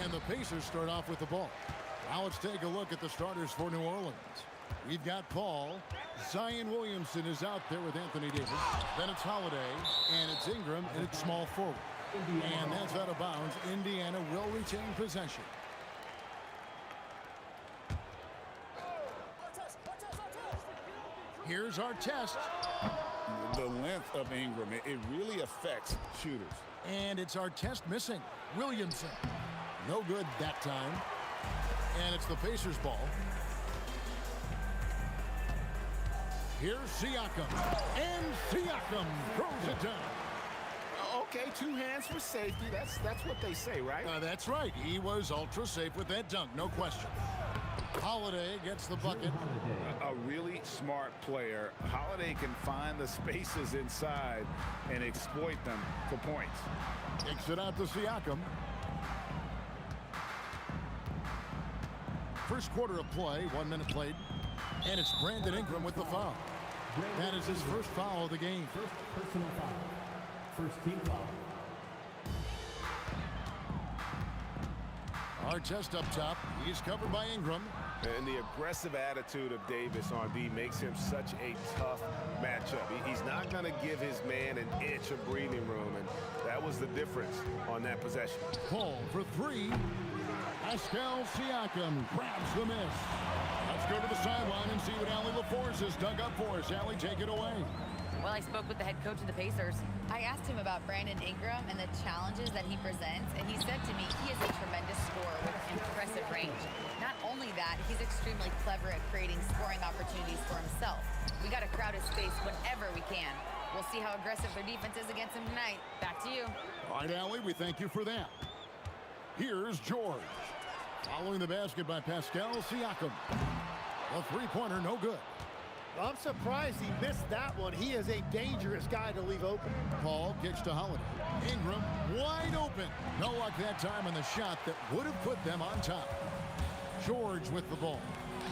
And the Pacers start off with the ball. Now let's take a look at the starters for New Orleans. We've got Paul. Zion Williamson is out there with Anthony Davis. Then it's Holiday, and it's Ingram, and it's small forward. And that's out of bounds. Indiana will retain possession. Here's our test. The length of Ingram, it really affects shooters. And it's our test missing. Williamson. No good that time. And it's the Pacers ball. Here's Siakam. And Siakam throws it down. Okay, 2 hands for safety. That's what they say, right? That's right. He was ultra safe with that dunk, no question. Holiday gets the bucket. A really smart player. Holiday can find the spaces inside and exploit them for points. Kicks it out to Siakam. First quarter of play, 1 minute played. And it's Brandon Ingram with the foul. That is his first foul of the game. First personal foul. First team foul. Our test up top. He's covered by Ingram. And the aggressive attitude of Davis on D makes him such a tough matchup. He's not going to give his man an inch of breathing room, and that was the difference on that possession. Paul for 3. Pascal Siakam grabs the miss. Let's go to the sideline and see what Allie LaForce has dug up for us. Allie, take it away. Well, I spoke with the head coach of the Pacers. I asked him about Brandon Ingram and the challenges that he presents, and he said to me he is a tremendous scorer with impressive range. Not only that, he's extremely clever at creating scoring opportunities for himself. We got to crowd his space whenever we can. We'll see how aggressive their defense is against him tonight. Back to you. All right, Allie, we thank you for that. Here's George. Following the basket by Pascal Siakam. A three-pointer, no good. I'm surprised he missed that one. He is a dangerous guy to leave open. Paul kicks to Holiday. Ingram wide open. No luck that time on the shot that would have put them on top. George with the ball.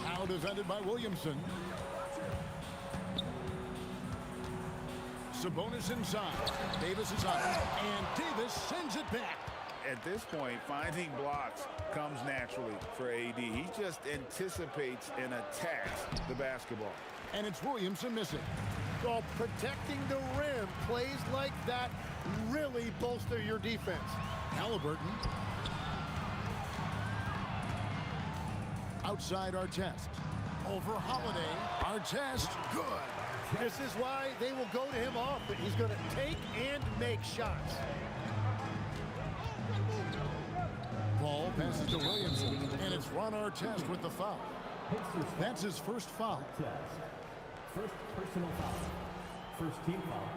Now defended by Williamson. Sabonis inside. Davis is on. And Davis sends it back. At this point, finding blocks comes naturally for AD. He just anticipates and attacks the basketball. And it's Williamson missing. So protecting the rim, plays like that really bolster your defense. Halliburton. Outside Artest. Over Holiday. Artest. Good. This is why they will go to him often. He's going to take and make shots. Ball passes to Williamson. And it's Ron Artest with the foul. That's his first foul. First personal foul. First team foul.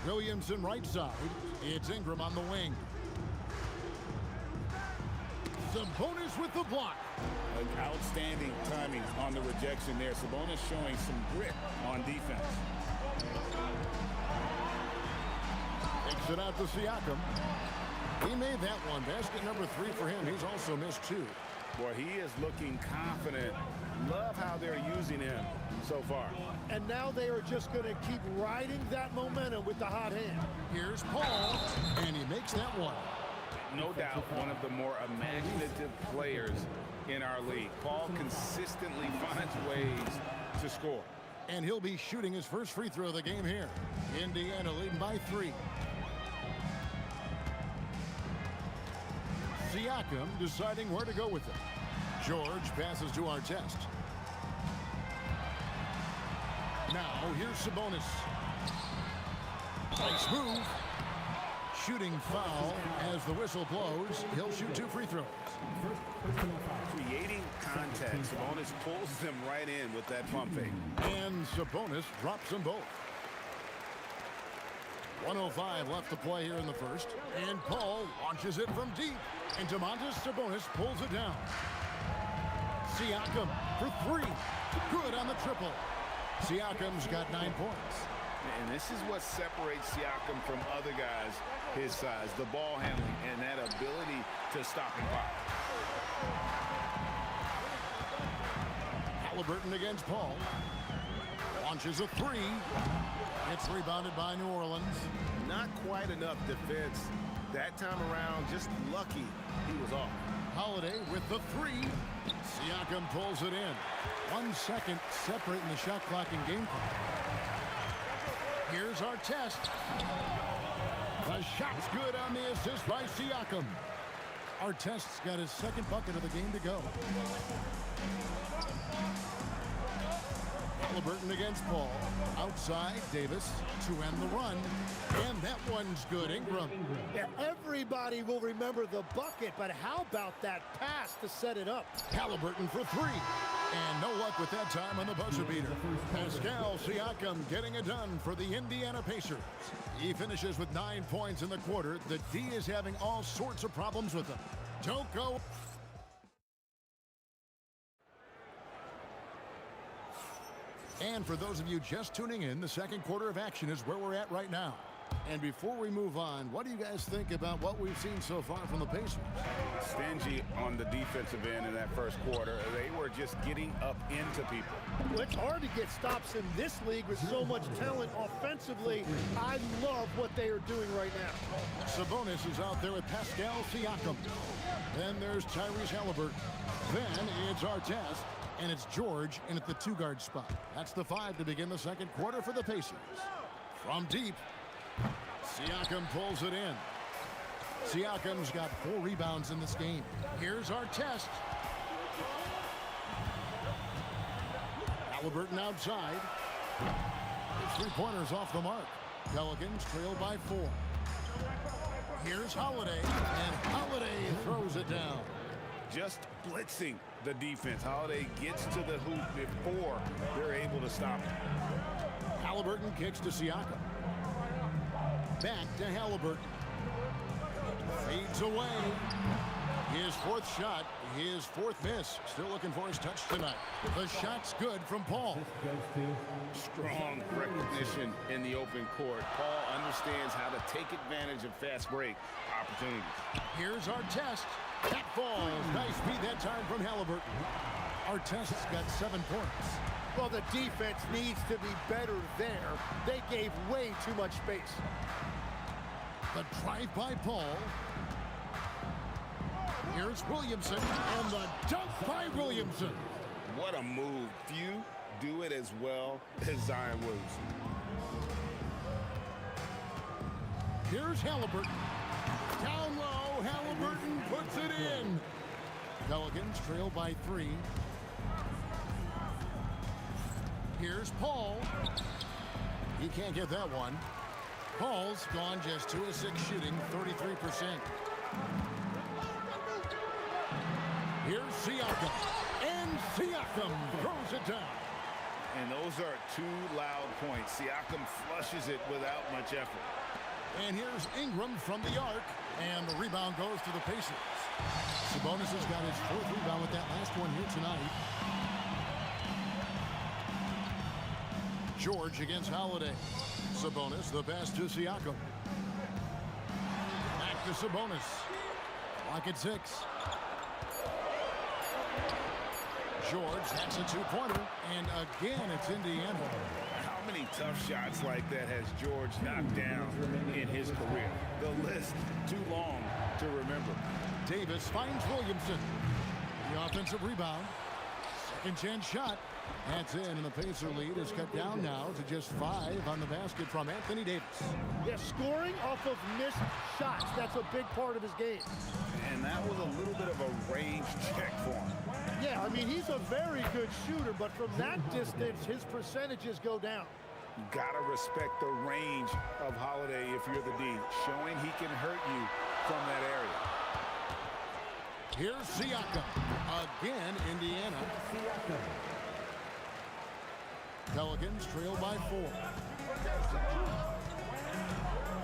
Williamson right side. It's Ingram on the wing. Sabonis with the block. An outstanding timing on the rejection there. Sabonis showing some grit on defense. Takes it out to Siakam. He made that one. Basket number 3 for him. He's also missed 2. Boy, he is looking confident. Love how they're using him so far. And now they are just going to keep riding that momentum with the hot hand. Here's Paul, and he makes that one. No doubt one of the more imaginative players in our league. Paul consistently finds ways to score. And he'll be shooting his first free throw of the game here. Indiana leading by 3. Siakam deciding where to go with it. George passes to Artest. Now here's Sabonis. Nice move. Shooting foul as the whistle blows. He'll shoot 2 free throws. Creating contact. Sabonis pulls them right in with that pump fake. And Sabonis drops them both. 1:05 left to play here in the first. And Paul launches it from deep. And Domantas Sabonis pulls it down. Siakam for 3. Good on the triple. Siakam's got 9 points. And this is what separates Siakam from other guys his size. The ball handling and that ability to stop and pop. Halliburton against Paul. Launches a 3. It's rebounded by New Orleans. Not quite enough defense that time around. Just lucky he was off. Holiday with the 3. Siakam pulls it in. 1 second separating the shot clock and game clock. Here's Artest. The shot's good on the assist by Siakam. Artest's got his second bucket of the game to go. Halliburton against Paul. Outside, Davis to end the run. And that one's good. Ingram. Yeah, everybody will remember the bucket, but how about that pass to set it up? Halliburton for 3. And no luck with that time on the buzzer beater. Pascal Siakam getting it done for the Indiana Pacers. He finishes with 9 points in the quarter. The D is having all sorts of problems with him. Don't go. And for those of you just tuning in, the second quarter of action is where we're at right now. And before we move on, what do you guys think about what we've seen so far from the Pacers? Stingy on the defensive end in that first quarter. They were just getting up into people. Well, it's hard to get stops in this league with so much talent offensively. I love what they are doing right now. Sabonis is out there with Pascal Siakam. Then there's Tyrese Halliburton. Then it's Artest. And it's George in at the 2-guard spot. That's the 5 to begin the second quarter for the Pacers. From deep, Siakam pulls it in. Siakam's got 4 rebounds in this game. Here's Artest. Halliburton outside. His 3-pointers off the mark. Pelicans trail by 4. Here's Holiday, and Holiday throws it down. Just blitzing the defense. Holiday gets to the hoop before they're able to stop him. Halliburton kicks to Siakam. Back to Halliburton. Fades away. His fourth shot, his fourth miss. Still looking for his touch tonight. The shot's good from Paul. This goes to Strong recognition in the open court. Paul understands how to take advantage of fast break opportunities. Here's our test. That falls. Nice beat that time from Halliburton. Our test's got 7 points. Well, the defense needs to be better there. They gave way too much space. The drive by Paul. Here's Williamson, and the dunk by Williamson. What a move. Few do it as well as Zion Williamson. Here's Halliburton. Down low, Halliburton puts it in. Pelicans trail by 3. Here's Paul. He can't get that one. Paul's gone just 2 of 6 shooting, 33%. Here's Siakam. And Siakam throws it down. And those are 2 loud points. Siakam flushes it without much effort. And here's Ingram from the arc. And the rebound goes to the Pacers. Sabonis has got his 4th rebound with that last one here tonight. George against Holiday. Sabonis, the pass to Siakam. Back to Sabonis. Clock at 6. George, that's a 2-pointer. And again, it's Indiana. How many tough shots like that has George knocked down in his career? The list too long to remember. Davis finds Williamson. The offensive rebound. Second chance shot. That's in, and the Pacer lead is cut down now to just 5 on the basket from Anthony Davis. Yeah, scoring off of missed shots. That's a big part of his game. And that was a little bit of a range check for him. Yeah, I mean, he's a very good shooter, but from that distance, his percentages go down. You gotta respect the range of Holiday if you're the D, showing he can hurt you from that area. Here's Siakam. Again, Indiana. Pelicans trail by 4.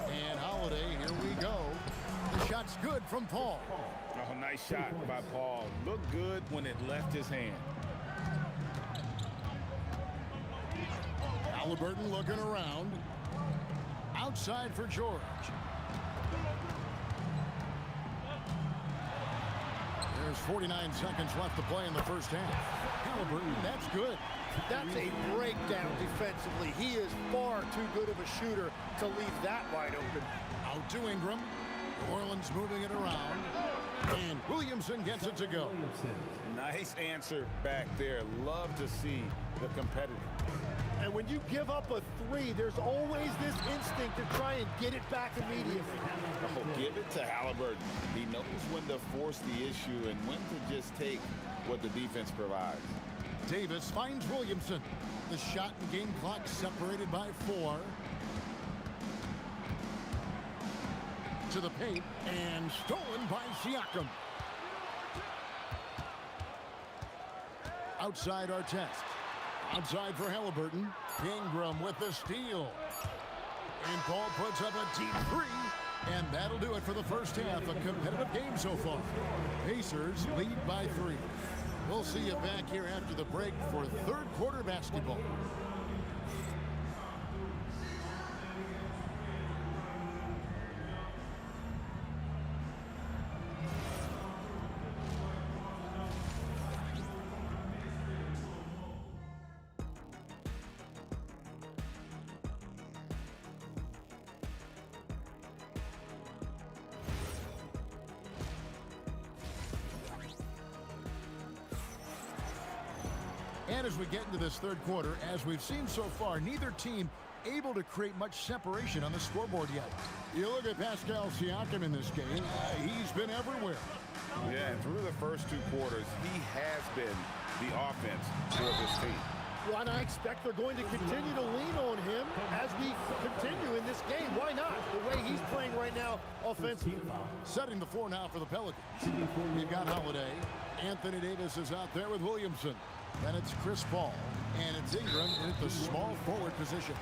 And Holiday, here we go. The shot's good from Paul. Oh, nice shot by Paul. Looked good when it left his hand. Halliburton looking around. Outside for George. There's 49 seconds left to play in the first half. Halliburton, that's good. That's a breakdown defensively. He is far too good of a shooter to leave that wide open. Out to Ingram. New Orleans moving it around. And Williamson gets it to go. Nice answer back there. Love to see the competitor. And when you give up a 3, there's always this instinct to try and get it back immediately. Oh, give it to Halliburton. He knows when to force the issue and when to just take what the defense provides. Davis finds Williamson. The shot and game clock separated by 4. To the paint and stolen by Siakam. Outside our test. Outside for Halliburton. Ingram with the steal. And Paul puts up a deep 3. And that'll do it for the first half. A competitive game so far. Pacers lead by 3. We'll see you back here after the break for third quarter basketball. And as we get into this third quarter, as we've seen so far, neither team able to create much separation on the scoreboard yet. You look at Pascal Siakam in this game, he's been everywhere. Yeah, and through the first 2 quarters, he has been the offense for this team. Well, and I expect they're going to continue to lean on him as we continue in this game. Why not? The way he's playing right now offensively. Setting the floor now for the Pelicans. We've got Holiday. Anthony Davis is out there with Williamson. Then it's Chris Paul. And it's Ingram in the small forward position.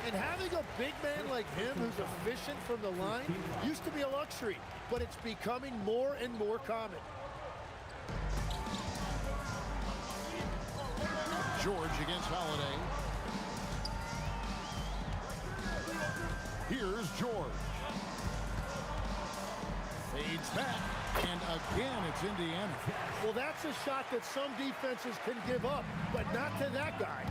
And having a big man like him who's efficient from the line used to be a luxury, but it's becoming more and more common. George against Holiday. Here's George. Fades back, and again it's Indiana. Well, that's a shot that some defenses can give up, but not to that guy.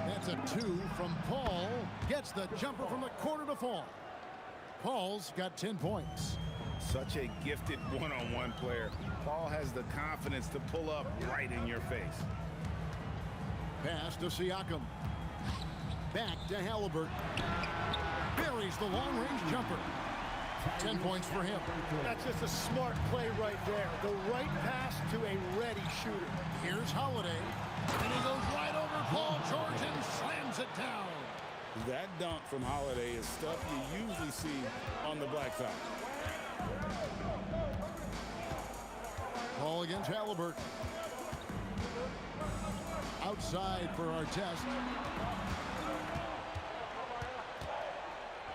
That's a 2 from Paul. Gets the jumper from the corner to fall. Paul's got 10 points. Such a gifted one-on-one player. Paul has the confidence to pull up right in your face. Pass to Siakam. Back to Halliburton. Buries the long-range jumper. 10 points for him. That's just a smart play right there. The right pass to a ready shooter. Here's Holiday. And he goes right over Paul George and slams it down. That dunk from Holiday is stuff you usually see on the blacktop. Paul against Halliburton. Outside for Artest.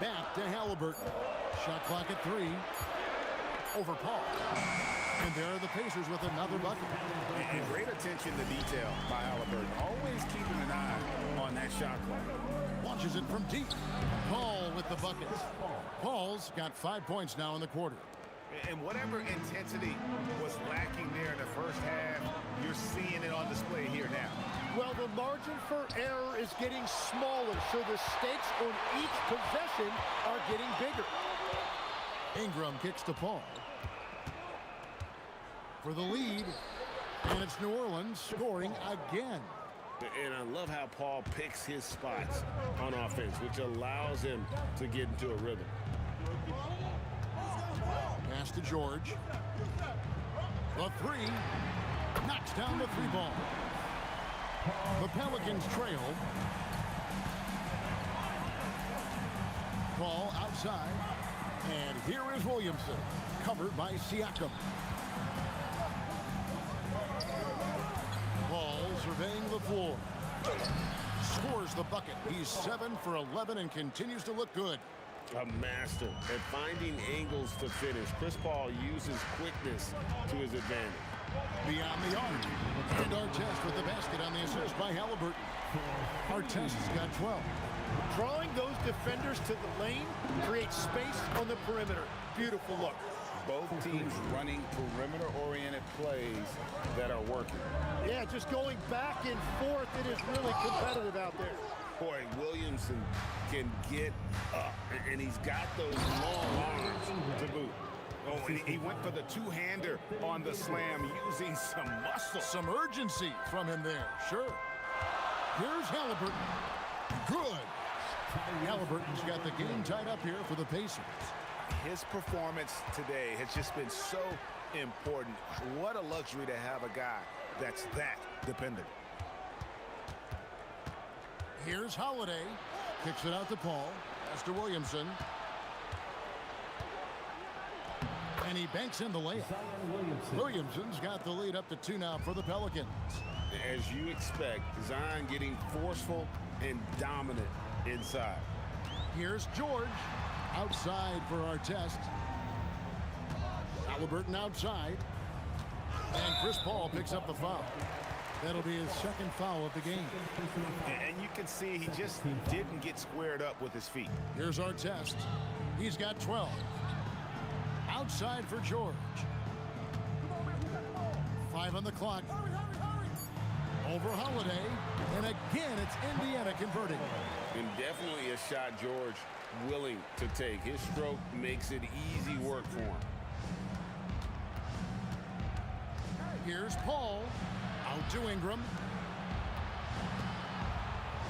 Back to Halliburton. Shot clock at 3. Over Paul. And there are the Pacers with another bucket. And great attention to detail by Halliburton. Always keeping an eye on that shot clock. Launches it from deep. Paul with the bucket. Paul's got 5 points now in the quarter. And whatever intensity was lacking there in the first half, you're seeing it on display here now. Well, the margin for error is getting smaller, so the stakes on each possession are getting bigger. Ingram kicks to Paul. For the lead. And it's New Orleans scoring again. And I love how Paul picks his spots on offense, which allows him to get into a rhythm. Pass to George. The 3. Knocks down the 3 ball. The Pelicans trail. Paul outside. And here is Williamson. Covered by Siakam. Paul surveying the floor. Scores the bucket. He's 7 for 11 and continues to look good. A master at finding angles to finish. Chris Paul uses quickness to his advantage. Beyond the arc. And Artest with the basket on the assist by Halliburton. Artest has got 12. Drawing those defenders to the lane creates space on the perimeter. Beautiful look. Both teams running perimeter-oriented plays that are working. Yeah, just going back and forth, it is really competitive out there. Boy, Williamson can get up, and he's got those long arms to boot. Oh, and he went for the two-hander on the slam, using some muscle. Some urgency from him there, sure. Here's Halliburton. Good. Halliburton's got the game tied up here for the Pacers. His performance today has just been so important. What a luxury to have a guy that's that dependable. Here's Holiday. Kicks it out to Paul. That's to Williamson. And he banks in the layup. Williamson's got the lead up to 2 now for the Pelicans. As you expect, Zion getting forceful and dominant inside. Here's George. Outside for Artest. Halliburton outside. And Chris Paul picks up the foul. That'll be his second foul of the game. And you can see he just didn't get squared up with his feet. Here's Artest. He's got 12. Outside for George. 5 on the clock. Over Holiday. And again, it's Indiana converting. And definitely a shot George willing to take. His stroke makes it easy work for him. Here's Paul. Out to Ingram.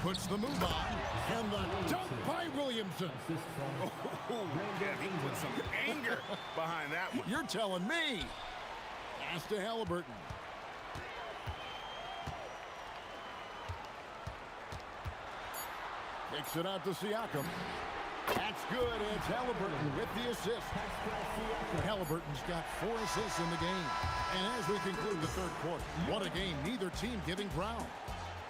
Puts the move on. And the dunk by Williamson. Oh, yeah, he put some anger behind that one. You're telling me. Pass to Halliburton. Takes it out to Siakam. That's good. It's Halliburton with the assist. Halliburton's got 4 assists in the game. And as we conclude the third quarter, what a game, neither team giving ground.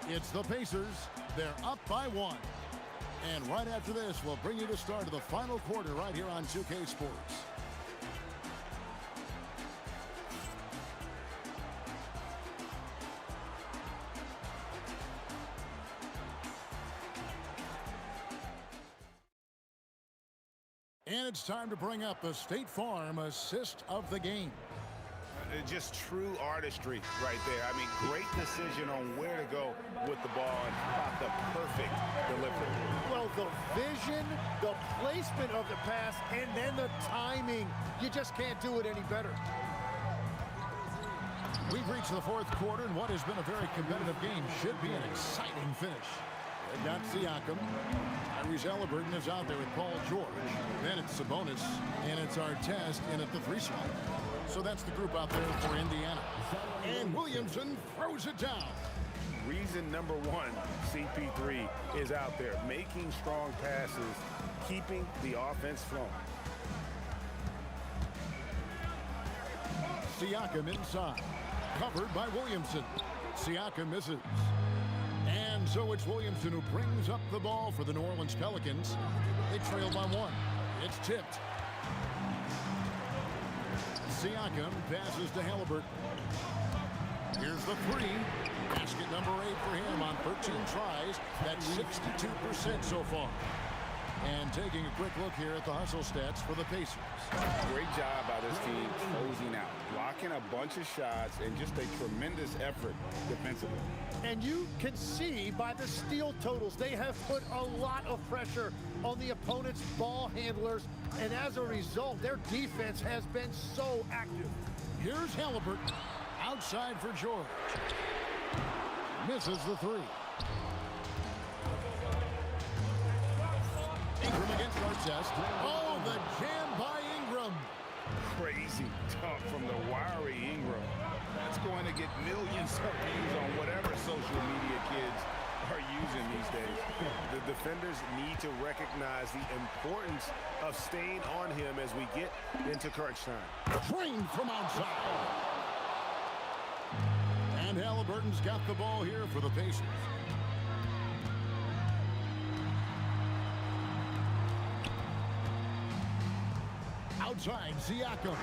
It's the Pacers. They're up by 1. And right after this, we'll bring you the start of the final quarter right here on 2K Sports. And it's time to bring up the State Farm assist of the game. Just true artistry right there. I mean, great decision on where to go with the ball and how about the perfect delivery. Well, the vision, the placement of the pass, and then the timing. You just can't do it any better. We've reached the fourth quarter, and what has been a very competitive game should be an exciting finish. They've got Siakam. Tyrese Halliburton is out there with Paul George. Then it's Sabonis, and it's Artest in at the 3 slot. So that's the group out there for Indiana. And Williamson throws it down. Reason number 1, CP3 is out there making strong passes, keeping the offense flowing. Siakam inside. Covered by Williamson. Siakam misses. And so it's Williamson who brings up the ball for the New Orleans Pelicans. They trail by 1. It's tipped. Siakam passes to Halliburton. Here's the 3. Basket number 8 for him on 13 tries. That's 62% so far. And taking a quick look here at the hustle stats for the Pacers. Great job by this team closing out, blocking a bunch of shots, and just a tremendous effort defensively. And you can see by the steal totals, they have put a lot of pressure on the opponent's ball handlers. And as a result, their defense has been so active. Here's Halliburton. Outside for George. Misses the 3. Ingram against Artest. Oh, the jam by Ingram. Crazy dunk from the wiry Ingram. That's going to get millions of views on whatever social media kids are using these days. The defenders need to recognize the importance of staying on him as we get into crunch time. Trained from outside. And Halliburton's got the ball here for the Pacers. Outside, Siakam.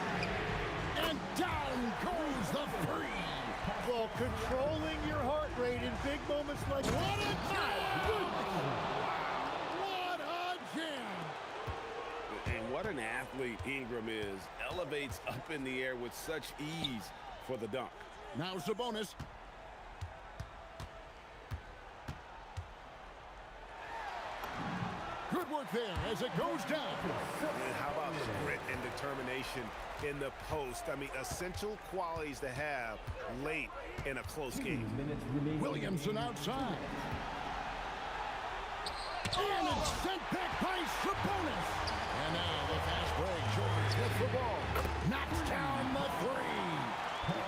And down goes the 3. Well, controlling your heart rate in big moments like What a jam! What a jam! And what an athlete Ingram is. Elevates up in the air with such ease for the dunk. Now Sabonis. Good work there as it goes down. And how about the grit and determination in the post? I mean, essential qualities to have late in a close game. Williamson outside. And it's sent back by Sabonis. And now the fast break. George with the ball. Knocks down the 3.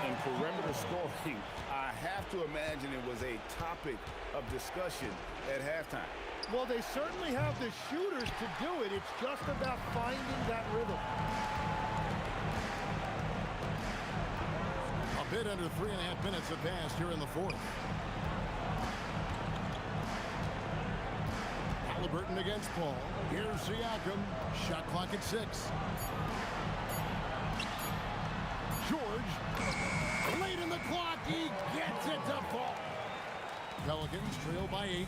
In perimeter scoring, I have to imagine it was a topic of discussion at halftime. Well, they certainly have the shooters to do it. It's just about finding that rhythm. A bit under 3.5 minutes have passed here in the fourth. Halliburton against Paul. Here's Siakam. Shot clock at 6. George. Late in the clock. He gets it to fall. Pelicans trail by 8.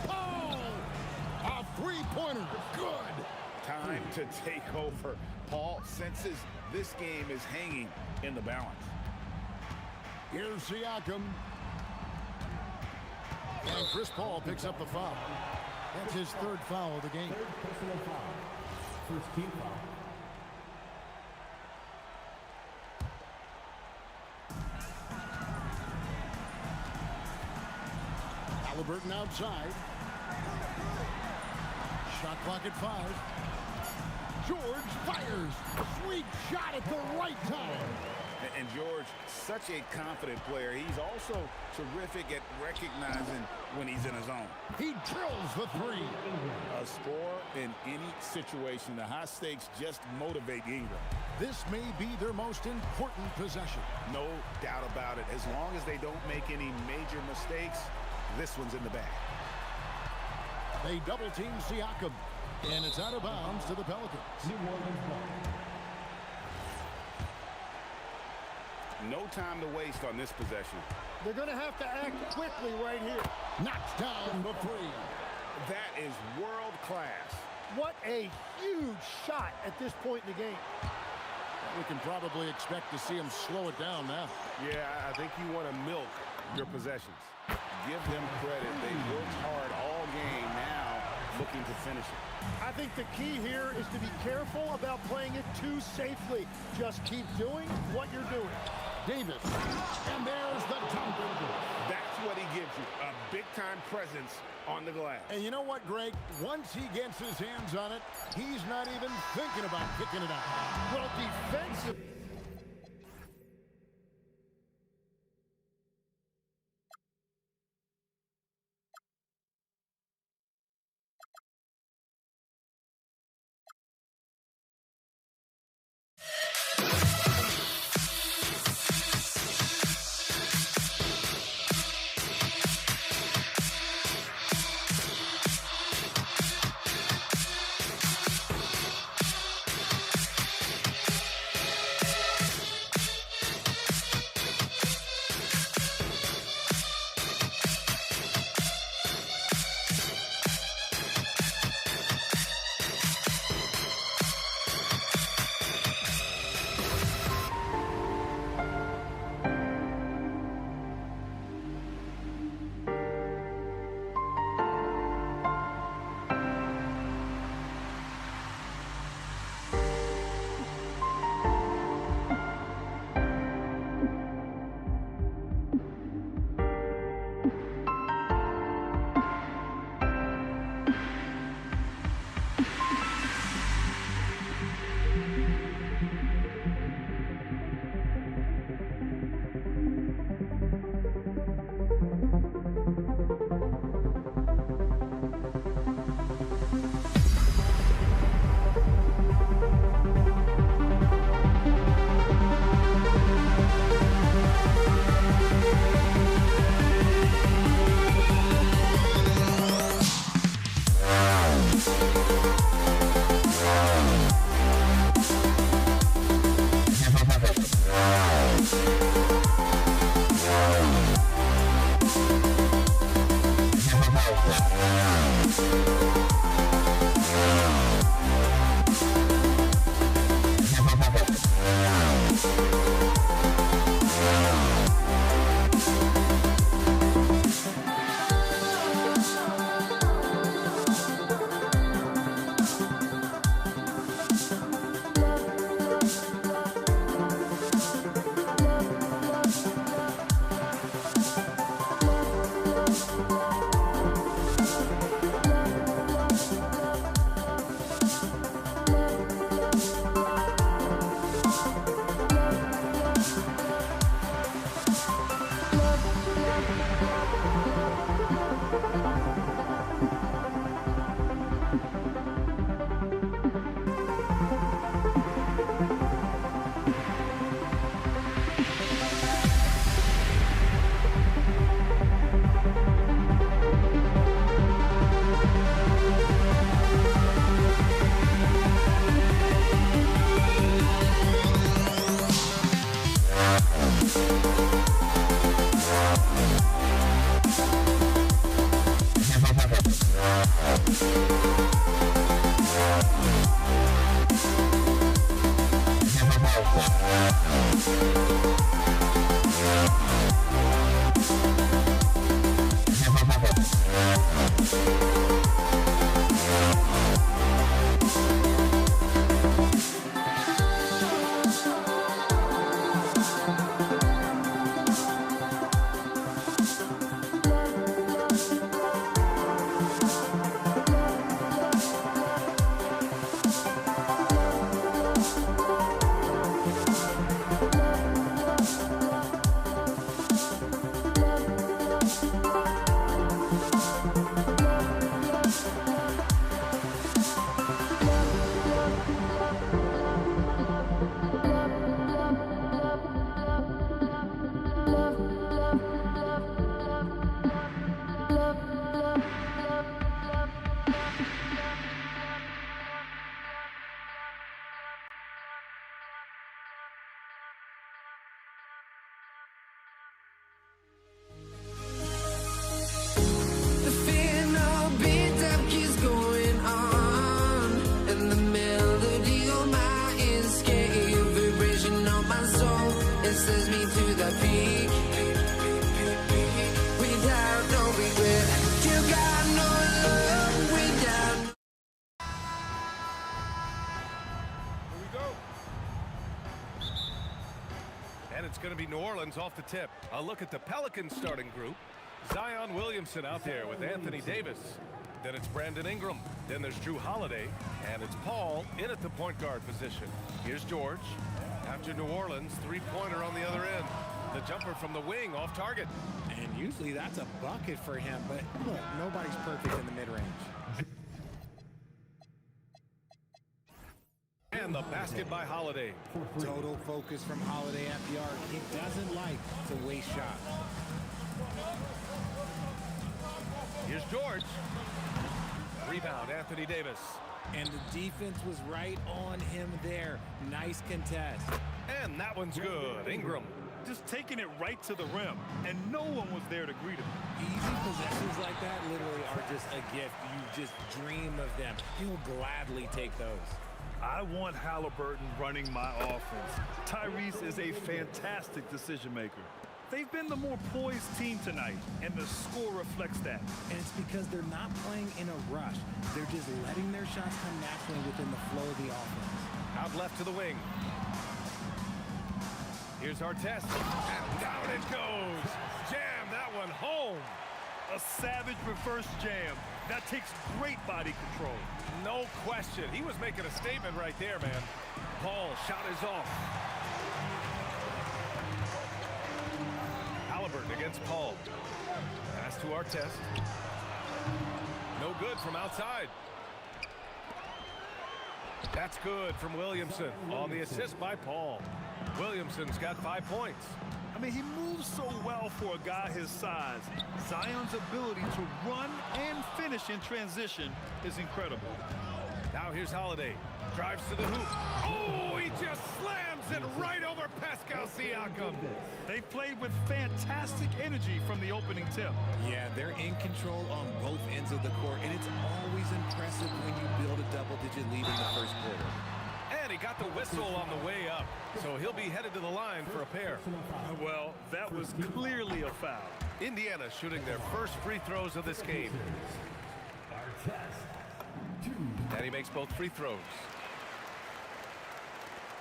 Oh! A 3-pointer. Good. Time to take over. Paul senses this game is hanging in the balance. Here's Siakam. And Chris Paul picks up the foul. That's his 3rd foul of the game. Third personal foul. First team foul. Halliburton outside. Shot clock at 5. George fires. Sweet shot at the right time. And George, such a confident player. He's also terrific at recognizing when he's in his zone. He drills the three. A score in any situation. The high stakes just motivate Ingram. This may be their most important possession. No doubt about it. As long as they don't make any major mistakes, this one's in the bag. They double team Siakam, and it's out of bounds to the Pelicans. New Orleans ball. No time to waste on this possession. They're going to have to act quickly right here. Knocks down the three. That is world class. What a huge shot at this point in the game. We can probably expect to see him slow it down now. Yeah, I think you want to milk your possessions. Give them credit. They worked hard all game, now looking to finish it. I think the key here is to be careful about playing it too safely. Just keep doing what you're doing. Davis, and there's the dunk. That's what he gives you, a big-time presence on the glass. And you know what, Greg? Once he gets his hands on it, he's not even thinking about kicking it out. Well, defensive. it's going to be New Orleans off the tip. A look at the Pelicans starting group. Zion Williamson out there with Anthony Davis. Then it's Brandon Ingram. Then there's Drew Holiday. And it's Paul in at the point guard position. Here's George. After New Orleans, three-pointer on the other end. The jumper from the wing off target. And usually that's a bucket for him, but look, nobody's perfect in the mid-range. And the basket by Holiday. Total focus from Holiday at the arc. He doesn't like to waste shots. Here's George. Rebound, Anthony Davis. And the defense was right on him there. Nice contest. And that one's good. Ingram. Just taking it right to the rim, and no one was there to greet him. Easy possessions like that literally are just a gift. You just dream of them. He'll gladly take those. I want Halliburton running my offense. Tyrese is a fantastic decision maker. They've been the more poised team tonight, and the score reflects that. And it's because they're not playing in a rush. They're just letting their shots come naturally within the flow of the offense. Out left to the wing. Here's Artest. And down it goes. Jam that one home. A savage reverse jam. That takes great body control. No question. He was making a statement right there, man. Paul, shot is off. Halliburton against Paul. Pass to Artest. No good from outside. That's good from Williamson on the assist by Paul. Williamson's got 5 points. I mean, he moves so well for a guy his size. Zion's ability to run and finish in transition is incredible. Now here's Holiday. Drives to the hoop. Oh, he just slams it right over Pascal Siakam. They played with fantastic energy from the opening tip. Yeah, they're in control on both ends of the court, and it's always impressive when you build a double-digit lead in the first quarter. And he got the whistle on the way up, so he'll be headed to the line for a pair. Well, that was clearly a foul. Indiana shooting their first free throws of this game. And he makes both free throws.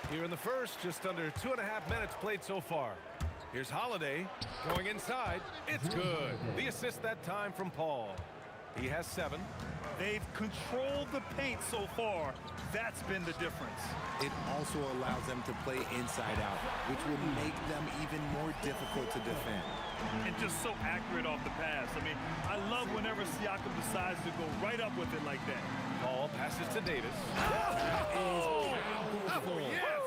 Here in the first, just under 2.5 minutes played so far. Here's Holiday going inside. It's good. The assist that time from Paul. He has 7. They've controlled the paint so far. That's been the difference. It also allows them to play inside out, which will make them even more difficult to defend. And just so accurate off the pass. I mean, I love whenever Siakam decides to go right up with it like that. Paul passes to Davis. Oh, Yes!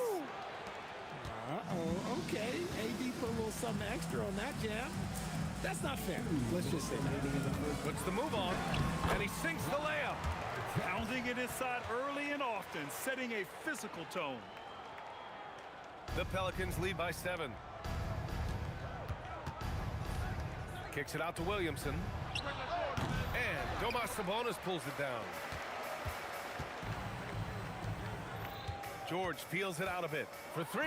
Uh-oh, okay. AD put a little something extra on that jam. That's not fair. Let's just say that. Puts the move on, and he sinks the layup. Pounding it inside early and often, setting a physical tone. The Pelicans lead by 7. Kicks it out to Williamson. And Domas Sabonis pulls it down. George peels it out a bit for 3.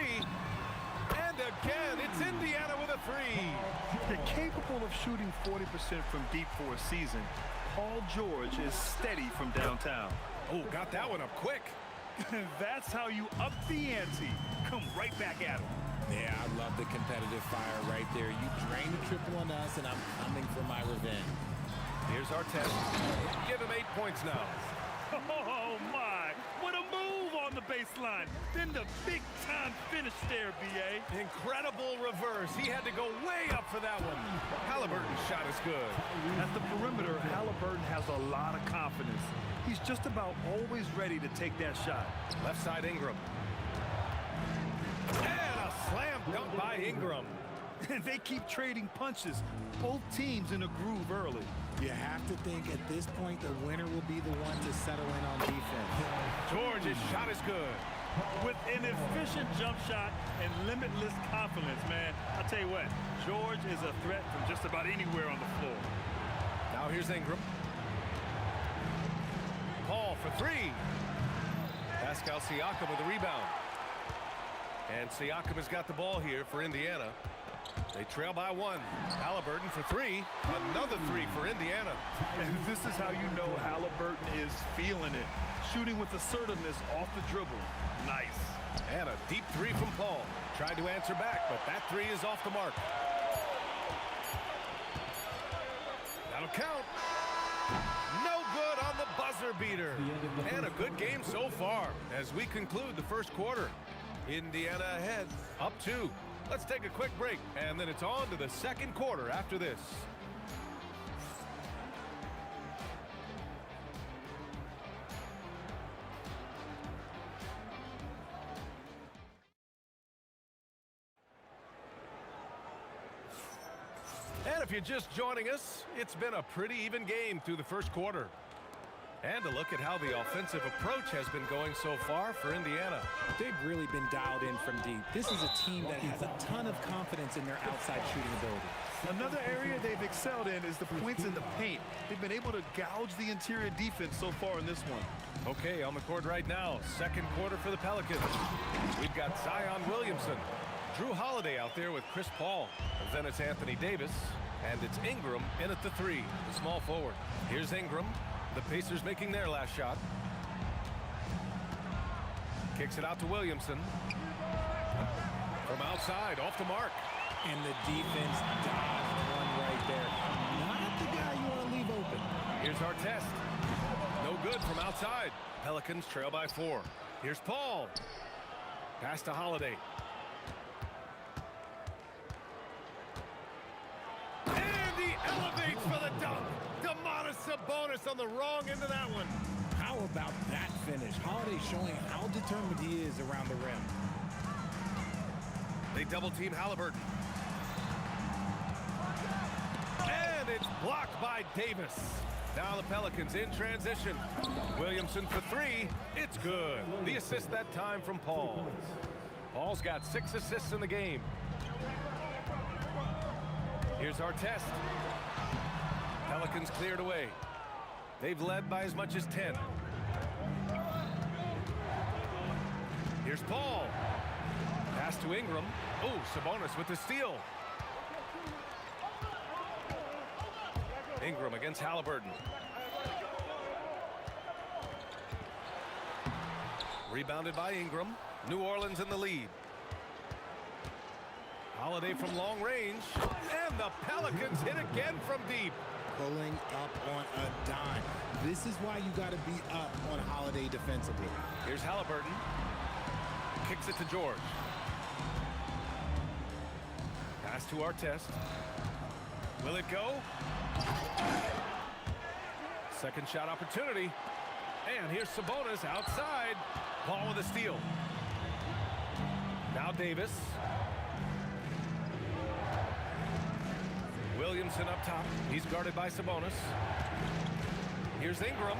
And again, it's Indiana with a 3. They're capable of shooting 40% from deep for a season. Paul George is steady from downtown. Oh, got that one up quick. That's how you up the ante. Come right back at him. Yeah, I love the competitive fire right there. You drain the triple on us, and I'm coming for my revenge. Here's Artest. Give him 8 points now. Oh, my. What a move on the baseline. Then the big-time finish there, B.A. Incredible reverse. He had to go way up for that one. Halliburton's shot is good. At the perimeter, Halliburton has a lot of confidence. He's just about always ready to take that shot. Left side Ingram. And a slam dunk by Ingram. And they keep trading punches. Both teams in a groove early. You have to think at this point the winner will be the one to settle in on defense. George's shot is good. With an efficient jump shot and limitless confidence, man. I'll tell you what, George is a threat from just about anywhere on the floor. Now here's Ingram. Paul for 3. Pascal Siakam with the rebound. And Siakam has got the ball here for Indiana. They trail by 1. Halliburton for 3. Another 3 for Indiana. And this is how you know Halliburton is feeling it. Shooting with assertiveness off the dribble. Nice. And a deep 3 from Paul. Tried to answer back, but that 3 is off the mark. That'll count. No good on the buzzer beater. And a good game so far as we conclude the first quarter. Indiana ahead, up 2. Let's take a quick break, and then it's on to the second quarter after this. And if you're just joining us, it's been a pretty even game through the first quarter. And a look at how the offensive approach has been going so far for Indiana. They've really been dialed in from deep. This is a team that has a ton of confidence in their outside shooting ability. Another area they've excelled in is the points in the paint. They've been able to gouge the interior defense so far in this one. Okay, on the court right now, second quarter for the Pelicans. We've got Zion Williamson, Drew Holiday out there with Chris Paul. And then it's Anthony Davis, and it's Ingram in at the 3, the small forward. Here's Ingram. The Pacers making their last shot. Kicks it out to Williamson. From outside, off the mark. And the defense dodged one right there. Not the guy you want to leave open. Here's Artest. No good from outside. Pelicans trail by 4. Here's Paul. Pass to Holiday. And he elevates for the dunk. Domantas Sabonis on the wrong end of that one. How about that finish? Holiday showing how determined he is around the rim. They double team Halliburton. And it's blocked by Davis. Now the Pelicans in transition. Williamson for 3. It's good. The assist that time from Paul. Paul's got 6 assists in the game. Here's Artest. Pelicans cleared away. They've led by as much as 10. Here's Paul. Pass to Ingram. Oh, Sabonis with the steal. Ingram against Halliburton. Rebounded by Ingram. New Orleans in the lead. Holiday from long range. And the Pelicans hit again from deep. Pulling up on a dime. This is why you got to be up on Holiday defensively. Here's Halliburton. Kicks it to George. Pass to Artest. Will it go? Second shot opportunity. And here's Sabonis outside. Paul with a steal. Now Davis. Williamson up top. He's guarded by Sabonis. Here's Ingram.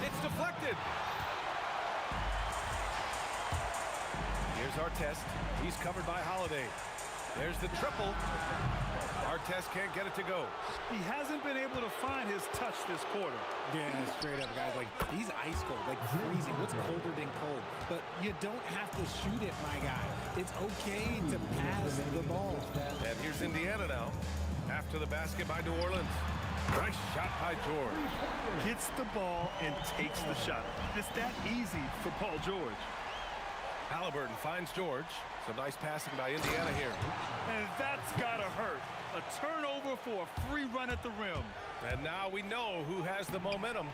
It's deflected. Here's Artest. He's covered by Holiday. There's the triple. Artest can't get it to go. He hasn't been able to find his touch this quarter. Yeah, straight up, guys. Like, he's ice cold, like freezing. What's colder than cold? But you don't have to shoot it, my guy. It's okay to pass the ball. And here's Indiana now. After the basket by New Orleans. Nice shot by George. Gets the ball and takes the shot. It's that easy for Paul George. Halliburton finds George. Some nice passing by Indiana here. And that's gotta hurt. A turnover for a free run at the rim. And now we know who has the momentum.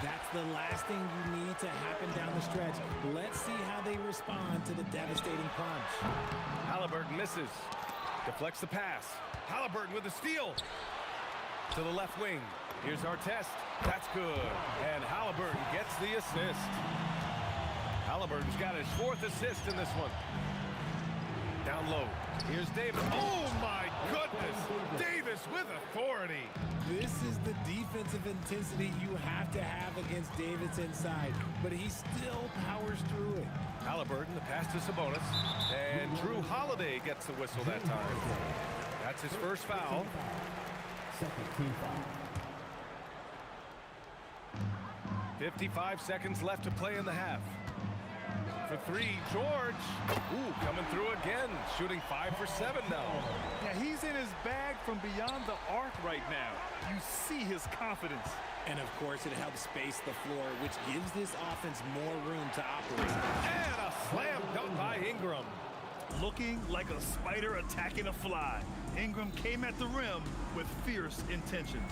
That's the last thing you need to happen down the stretch. Let's see how they respond to the devastating punch. Halliburton misses. Deflects the pass. Halliburton with a steal. To the left wing. Here's Artest. That's good. And Halliburton gets the assist. Halliburton's got his 4th assist in this one. Down low. Here's Davis. Oh, my goodness. Davis with authority. This is the defensive intensity you have to have against Davis inside, but he still powers through it. Halliburton, the pass to Sabonis. And Drew Holiday gets the whistle that time. That's his first foul. Second team foul. 55 seconds left to play in the half. for three. George, ooh, coming through again, shooting 5 for 7 now. Yeah, he's in his bag from beyond the arc right now. You see his confidence. And, of course, it helps space the floor, which gives this offense more room to operate. And a slam dunk by Ingram. Looking like a spider attacking a fly. Ingram came at the rim with fierce intentions.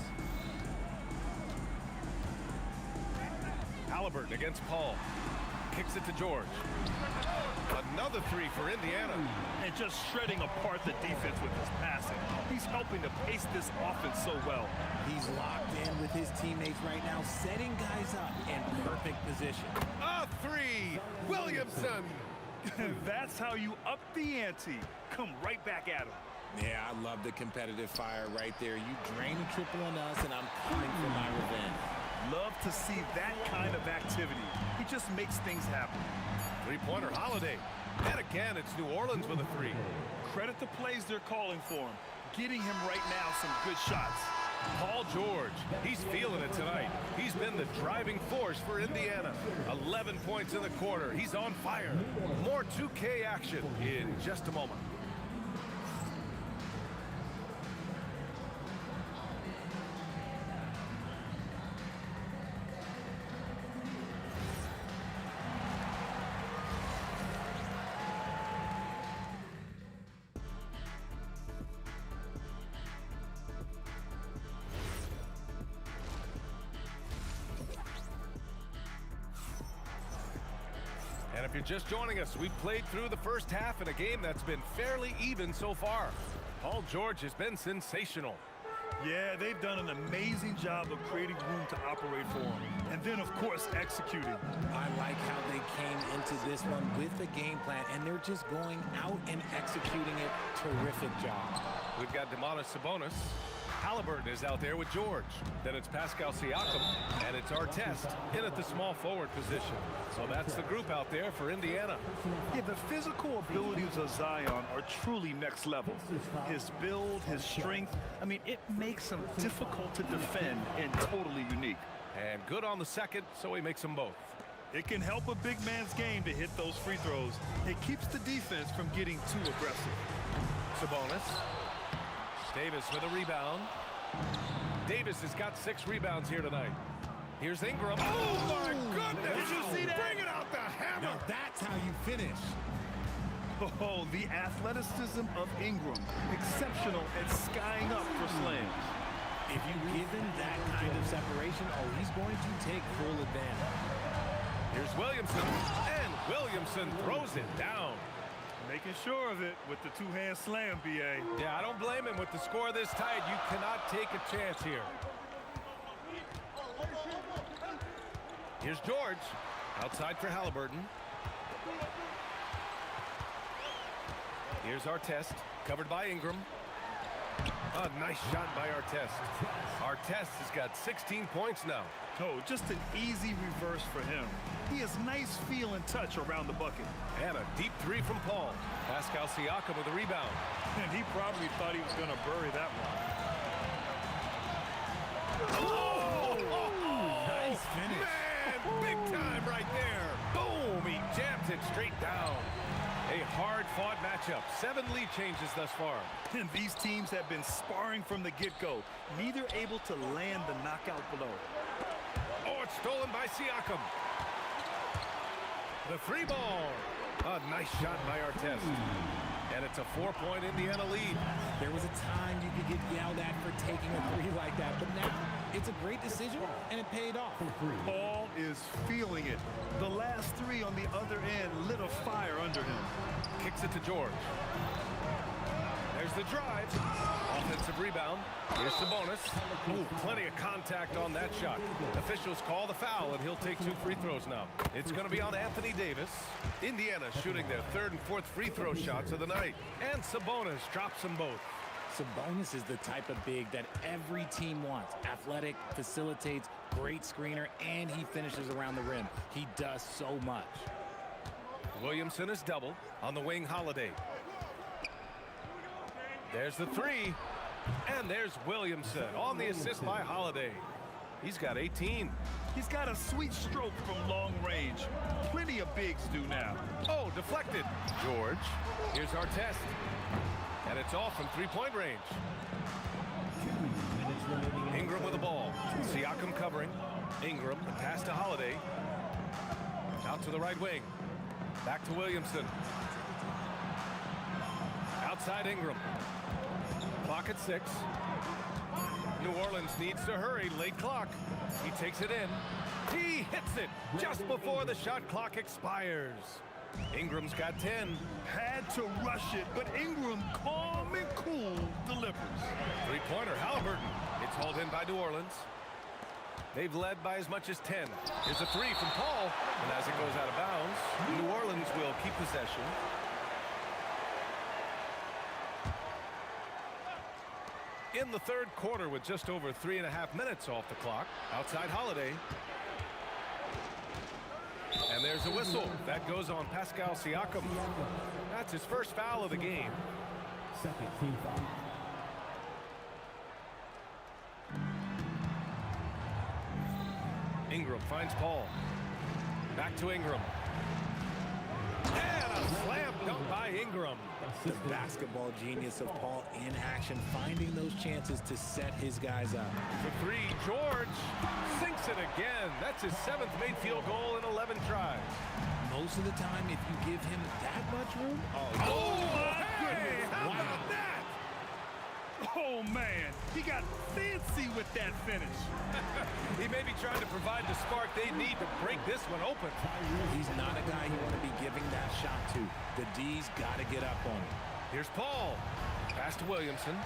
Halliburton against Paul. Kicks it to George. Another three for Indiana. And just shredding apart the defense with his passing. He's helping to pace this offense so well. He's locked in with his teammates right now, setting guys up in perfect position. A three, Williamson. That's how you up the ante. Come right back at him. Yeah, I love the competitive fire right there. You drain a triple on us, and I'm coming for my revenge. Love to see that kind of activity. He just makes things happen. Three-pointer Holiday. And again, it's New Orleans with a three. Credit the plays they're calling for him. Getting him right now some good shots. Paul George, he's feeling it tonight. He's been the driving force for Indiana. 11 points in the quarter. He's on fire. More 2K action in just a moment. And if you're just joining us, we've played through the first half in a game that's been fairly even so far. Paul George has been sensational. Yeah, they've done an amazing job of creating room to operate for him. And then, of course, executing. I like how they came into this one with the game plan, and they're just going out and executing it. Terrific job. We've got Demonis Sabonis. Halliburton is out there with George. Then it's Pascal Siakam, and it's Artest in at the small forward position. So that's the group out there for Indiana. Yeah, the physical abilities of Zion are truly next level. His build, his strength, I mean, it makes him difficult to defend and totally unique. And good on the second, so he makes them both. It can help a big man's game to hit those free throws. It keeps the defense from getting too aggressive. Sabonis. Davis with a rebound. Davis has got 6 rebounds here tonight. Here's Ingram. Oh, my goodness! Did you see that? Bring it out the hammer! Now that's how you finish. Oh, the athleticism of Ingram. Exceptional at skying up for slams. If you give him that kind of separation, oh, he's going to take full advantage. Here's Williamson, and Williamson throws it down. Making sure of it with the two-hand slam, B.A. Yeah, I don't blame him. With the score this tight, you cannot take a chance here. Here's George, outside for Halliburton. Here's Artest, covered by Ingram. A nice shot by Artest. Artest has got 16 points now. Oh, just an easy reverse for him. He has nice feel and touch around the bucket. And a deep three from Paul. Pascal Siakam with a rebound. And he probably thought he was going to bury that one. Oh! Nice finish. Man, big time right there. Boom, he jams it straight down. A hard-fought matchup. 7 lead changes thus far. And these teams have been sparring from the get-go, neither able to land the knockout blow. Oh, it's stolen by Siakam. The free ball. A nice shot by Artest. And it's a 4-point Indiana lead. There was a time you could get yelled at for taking a three like that, but now it's a great decision, and it paid off. Paul is feeling it. The last 3 on the other end lit a fire under him. Kicks it to George. There's the drive. Offensive rebound. Here's Sabonis. Ooh, plenty of contact on that shot. Officials call the foul, and he'll take 2 free throws now. It's going to be on Anthony Davis. Indiana shooting their 3rd and 4th free throw shots of the night. And Sabonis drops them both. Sabonis is the type of big that every team wants. Athletic, facilitates, great screener, and he finishes around the rim. He does so much. Williamson is double on the wing. Holiday. There's the 3. And there's Williamson on the assist by Holiday. He's got 18. He's got a sweet stroke from long range. Plenty of bigs do now. Oh, deflected. George. Here's our test. And it's off from three-point range. 2 minutes remaining. Ingram with the ball. Siakam covering. Ingram, the pass to Holiday. Out to the right wing. Back to Williamson. Outside Ingram. Clock at 6. New Orleans needs to hurry. Late clock. He takes it in. He hits it just before the shot clock expires. Ingram's got 10. Had to rush it, but Ingram, calm and cool, delivers. Three-pointer, Halliburton. It's hauled in by New Orleans. They've led by as much as 10. Here's a three from Paul. And as it goes out of bounds, New Orleans will keep possession. In the third quarter with just over 3.5 minutes off the clock. Outside Holiday. And there's a whistle. That goes on Pascal Siakam. That's his first foul of the game. Second team foul. Ingram finds Paul. Back to Ingram. And a slam dunk by Ingram. The basketball genius of Paul in action, finding those chances to set his guys up. For three, George sinks it again. That's his 7th made field goal in 11 tries. Most of the time, if you give him that much room, Oh, my Hey, goodness. how Wow. about that? Oh, man. He got fancy with that finish. He may be trying to provide the spark they need to break this one open. he's not a guy you want to be giving that shot to. The D's got to get up on him. Here's Paul. Pass to Williamson.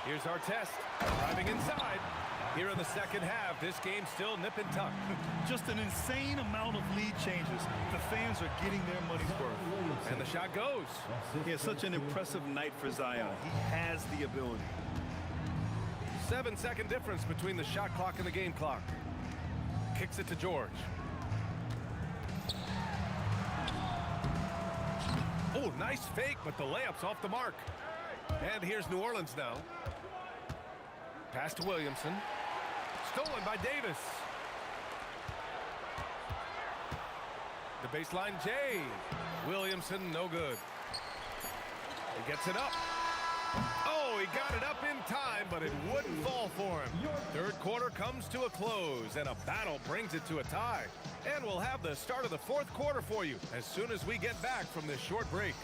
Here's our test. Driving inside. Here in the second half, this game's still nip and tuck. Just an insane amount of lead changes. The fans are getting their money's worth. And the shot goes. He has such an impressive night for Zion. He has the ability. 7-second difference between the shot clock and the game clock. Kicks it to George. Oh, nice fake, but the layup's off the mark. And here's New Orleans now. Pass to Williamson. Stolen by Davis. The baseline J. Williamson, no good. He gets it up. Oh, he got it up in time, but it wouldn't fall for him. Third quarter comes to a close, and a battle brings it to a tie. And we'll have the start of the fourth quarter for you as soon as we get back from this short break.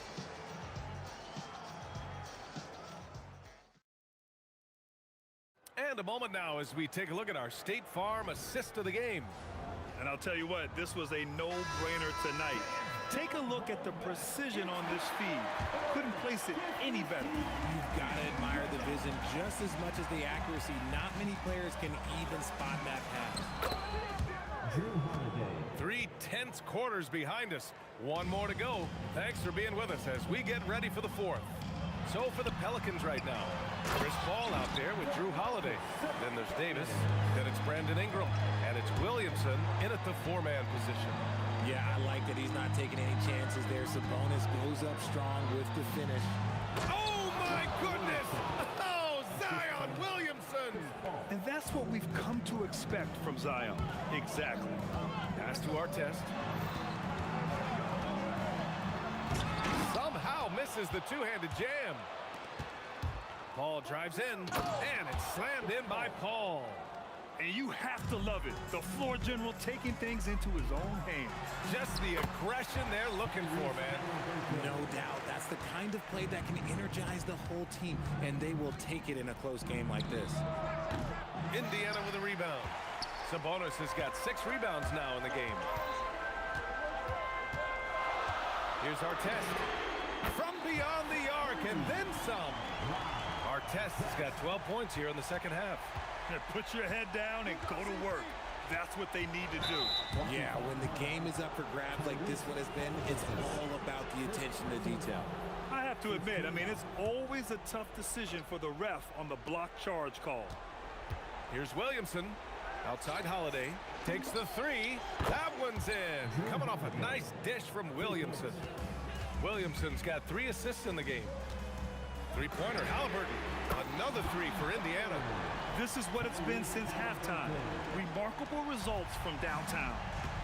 And a moment now as we take a look at our State Farm assist of the game. And I'll tell you what, this was a no-brainer tonight. Take a look at the precision on this feed. Couldn't place it any better. You've got to admire the vision just as much as the accuracy. Not many players can even spot that pass. Drew Holiday. 3 tense quarters behind us. One more to go. Thanks for being with us as we get ready for the fourth. So for the Pelicans right now, Chris Paul out there with Drew Holiday. Then there's Davis. Then it's Brandon Ingram. And it's Williamson in at the 4-man position. Yeah, I like that he's not taking any chances there. Sabonis goes up strong with the finish. Oh, my goodness! Oh, Zion Williamson! And that's what we've come to expect from Zion. Exactly. Pass to our test. Somehow misses the two-handed jam. Paul drives in, and it's slammed in by Paul. And you have to love it. The floor general taking things into his own hands. Just the aggression they're looking for, man. No doubt. That's the kind of play that can energize the whole team, and they will take it in a close game like this. Indiana with a rebound. Sabonis has got 6 rebounds now in the game. Here's our test. From beyond the arc, and then some. Our test has got 12 points here in the second half. Put your head down and go to work. That's what they need to do. Yeah, when the game is up for grabs like this one has been, it's all about the attention to detail. I have to admit, it's always a tough decision for the ref on the block charge call. Here's Williamson. Outside Holiday. Takes the 3. That one's in. Coming off a nice dish from Williamson. Williamson's got 3 assists in the game. Three-pointer, Halliburton. Another three for Indiana. This is what it's been since halftime. Remarkable results from downtown.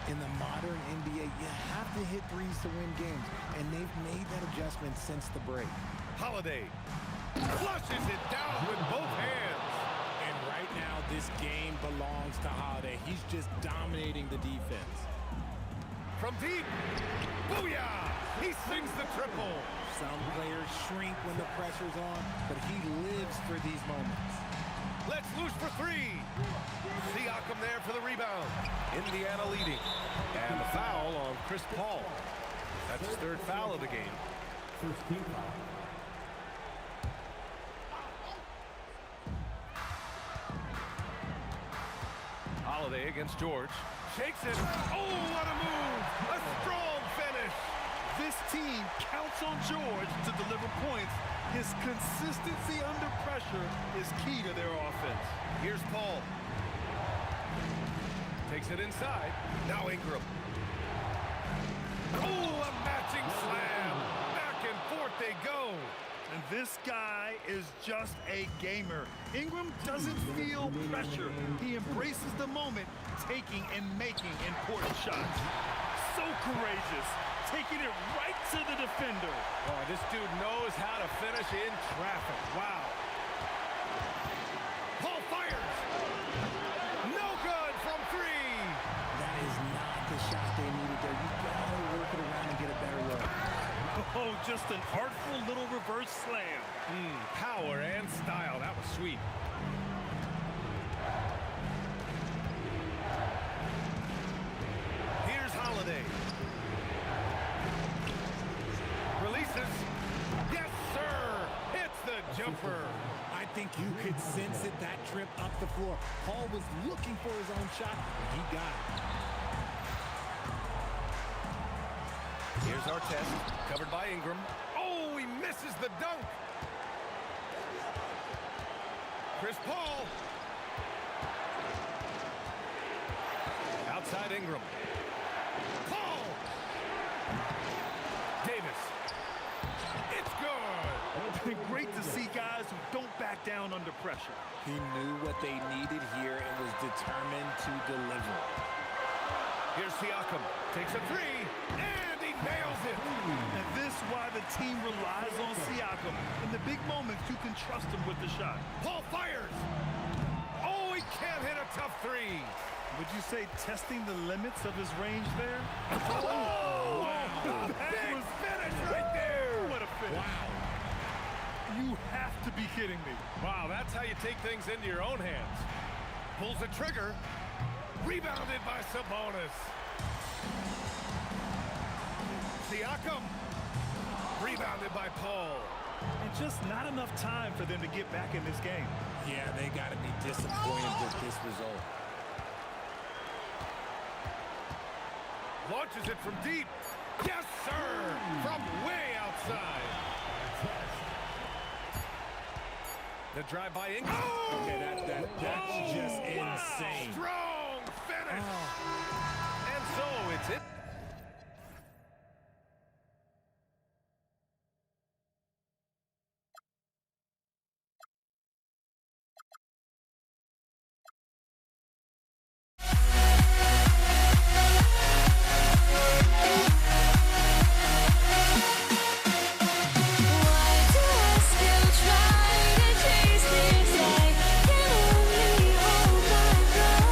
In the modern NBA, you have to hit threes to win games, and they've made that adjustment since the break. Holiday flushes it down with both hands. And right now, this game belongs to Holiday. He's just dominating the defense. From deep, booyah! He sings the triple. Some players shrink when the pressure's on, but he lives for these moments. Let's loose for three. Siakam there for the rebound. Indiana leading. And a foul on Chris Paul. That's his third foul of the game. First team foul. Holiday against George. Shakes it. Oh, what a move. A strong finish. This team counts on George to deliver points. His consistency under pressure is key to their offense. Here's Paul. Takes it inside. Now Ingram. Oh, a matching slam. Back and forth they go. And this guy is just a gamer. Ingram doesn't feel pressure. He embraces the moment, taking and making important shots. So courageous, taking it right to the defender. Oh, this dude knows how to finish in traffic. Wow. Paul fires. No good from three. That is not the shot they needed there. You gotta work it around and get a better look. Oh, just an artful little reverse slam. Power and style. That was sweet. Here's Holiday. Releases. Yes, sir. Hits the jumper. I think you could sense it, that trip up the floor. Paul was looking for his own shot, and he got it. Here's Artest, covered by Ingram. Oh, he misses the dunk. Chris Paul. Outside Ingram. Paul. Davis. It's good. It's been great to see guys who don't back down under pressure. He knew what they needed here and was determined to deliver. Here's Siakam. Takes a three, and he nails it. And this is why the team relies on Siakam. In the big moments, you can trust him with the shot. Paul fires. Oh, he can't hit a tough three. Would you say testing the limits of his range there? Oh, wow. Big finish right there. What a finish. Wow. You have to be kidding me. Wow, that's how you take things into your own hands. Pulls the trigger. Rebounded by Sabonis. Siakam. Rebounded by Paul. And just not enough time for them to get back in this game. Yeah, they got to be disappointed with this result. Launches it from deep. Yes, sir! From way outside. The drive by Ingram. Oh! Okay, that's just insane. Strong finish. And so it's it. Try to chase this, I can only hold my breath.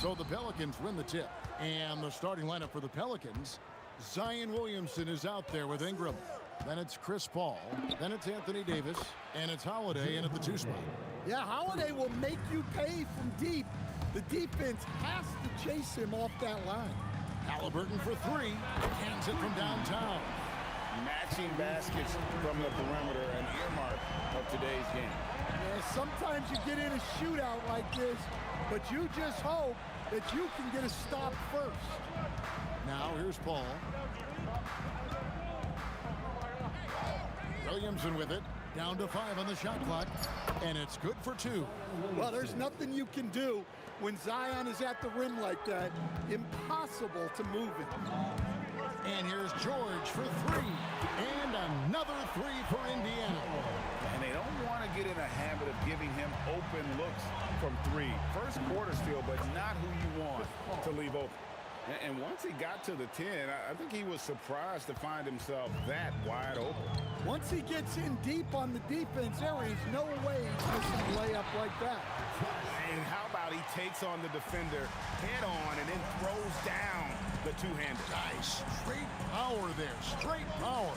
So the Pelicans win the tip. And the starting lineup for the Pelicans, Zion Williamson is out there with Ingram. Then it's Chris Paul. Then it's Anthony Davis. And it's Holiday in at the 2 spot. Yeah, Holiday will make you pay from deep. The defense has to chase him off that line. Halliburton for 3. Hands it from downtown. Matching baskets from the perimeter, an earmark of today's game. Yeah, sometimes you get in a shootout like this, but you just hope that you can get a stop first. Now here's Paul. Williamson with it. Down to 5 on the shot clock. And it's good for 2. Well, there's nothing you can do when Zion is at the rim like that. Impossible to move it. And here's George for 3. And another 3 for Indiana. And they don't want to get in a habit of giving him open looks from 3. First quarter steal, but not who you want to leave open. And once he got to the 10, I think he was surprised to find himself that wide open. Once he gets in deep on the defense, there is no way he's missing a layup like that. And how about he takes on the defender head on and then throws down the two-hander. Nice. Straight power there. Straight power.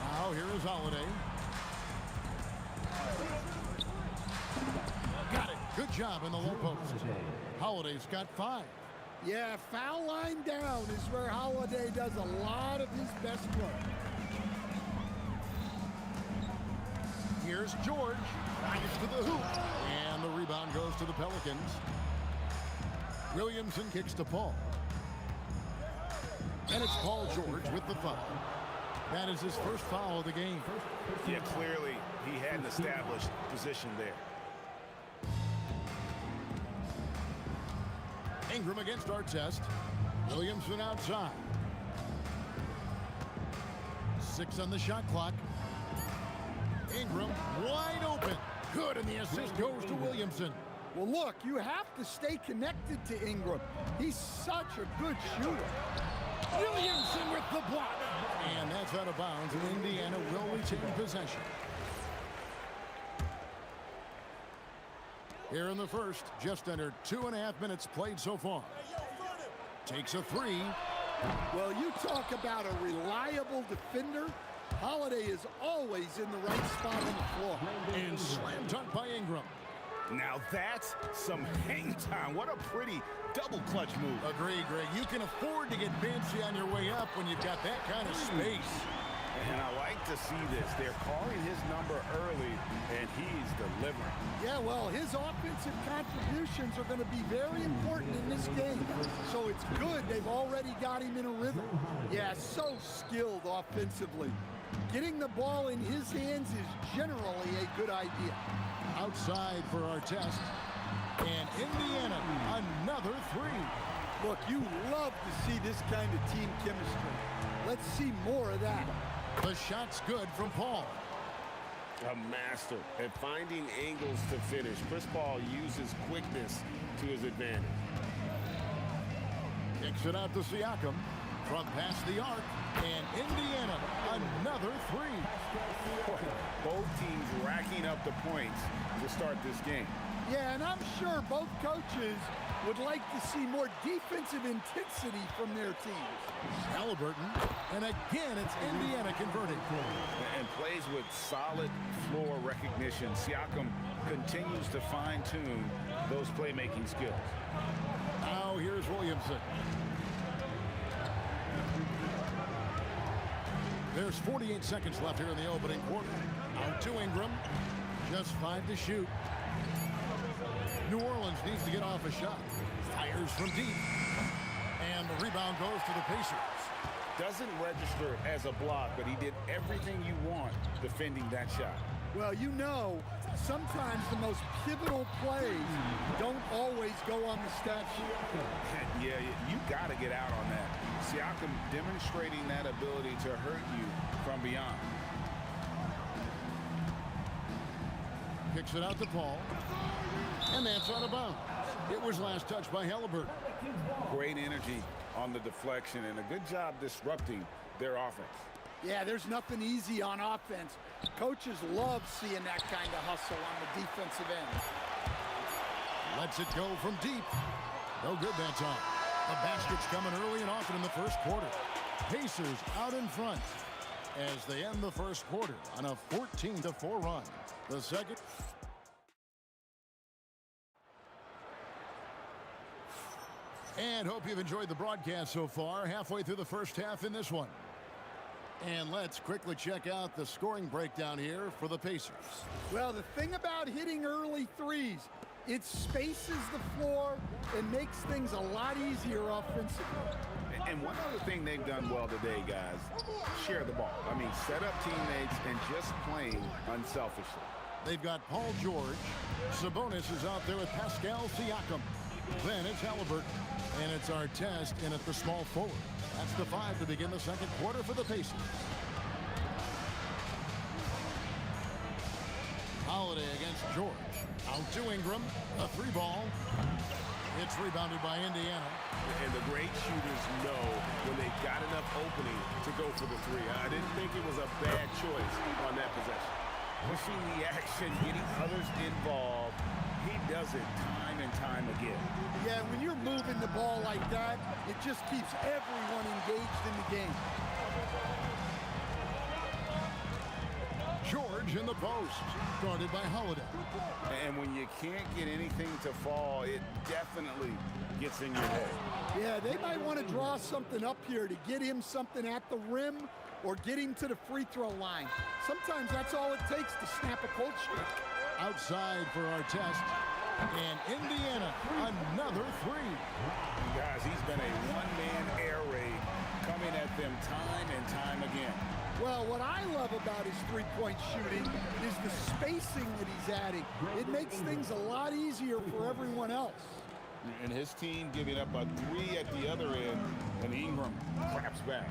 Now here is Holiday. Got it. Good job in the low post. Holiday's got 5. Yeah, foul line down is where Holiday does a lot of his best work. Here's George. Drives to the hoop. And the rebound goes to the Pelicans. Williamson kicks to Paul. And it's Paul George with the foul. That is his first foul of the game. Yeah, clearly he had an established position there. Ingram against Artest. Williamson outside. 6 on the shot clock. Ingram wide open. Good, and the assist goes to Williamson. Well, look, you have to stay connected to Ingram. He's such a good shooter. Williamson with the block. And that's out of bounds, and Indiana will retain possession. Here in the first, just under 2.5 minutes played so far. Takes a 3. Well, you talk about a reliable defender. Holiday is always in the right spot on the floor. And slam dunk by Ingram. Now that's some hang time. What a pretty double clutch move. Agree, Greg. You can afford to get fancy on your way up when you've got that kind of space. And I like to see this. They're calling his number early, and he's delivering. Yeah, well, his offensive contributions are going to be very important in this game. So it's good they've already got him in a rhythm. Yeah, so skilled offensively. Getting the ball in his hands is generally a good idea. Outside for our test. And Indiana, another 3. Look, you love to see this kind of team chemistry. Let's see more of that. The shot's good from Paul. A master at finding angles to finish. Chris Paul uses quickness to his advantage. Kicks it out to Siakam from past the arc. And Indiana, another 3. Both teams racking up the points to start this game. Yeah, and I'm sure both coaches would like to see more defensive intensity from their teams. Halliburton, and again, it's Indiana converting. And plays with solid floor recognition. Siakam continues to fine-tune those playmaking skills. Now here's Williamson. There's 48 seconds left here in the opening quarter. Out to Ingram. Just 5 to shoot. New Orleans needs to get off a shot. Fires from deep. And the rebound goes to the Pacers. Doesn't register as a block, but he did everything you want defending that shot. Well, you know, sometimes the most pivotal plays don't always go on the stat sheet. Yeah, you got to get out on that. Siakam demonstrating that ability to hurt you from beyond. Kicks it out to Paul. And that's out of bounds. It was last touched by Halliburton. Great energy on the deflection and a good job disrupting their offense. Yeah, there's nothing easy on offense. Coaches love seeing that kind of hustle on the defensive end. Lets it go from deep. No good that time. The basket's coming early and often in the first quarter. Pacers out in front as they end the first quarter on a 14-4 run. The second. And hope you've enjoyed the broadcast so far. Halfway through the first half in this one. And let's quickly check out the scoring breakdown here for the Pacers. Well, the thing about hitting early threes, it spaces the floor and makes things a lot easier offensively. And one other thing they've done well today, guys, share the ball. I mean, set up teammates and just playing unselfishly. They've got Paul George. Sabonis is out there with Pascal Siakam. Then it's Halliburton. And it's Artest in at the small forward. That's the 5 to begin the second quarter for the Pacers. Holiday against George. Out to Ingram. A 3-ball. It's rebounded by Indiana. And the great shooters know when they've got enough opening to go for the 3. I didn't think it was a bad choice on that possession. Pushing the action, getting others involved. He does it time and time again. Yeah, when you're moving the ball like that, it just keeps everyone engaged in the game. George in the post. Guarded by Holiday. And when you can't get anything to fall, it definitely gets in your head. Yeah, they might want to draw something up here to get him something at the rim or get him to the free throw line. Sometimes that's all it takes to snap a cold streak. Outside for Artest. And Indiana, another 3. Guys, he's been a one-man air raid coming at them time and time again. Well, what I love about his three-point shooting is the spacing that he's adding. It makes things a lot easier for everyone else. And his team giving up a 3 at the other end, and Ingram craps back.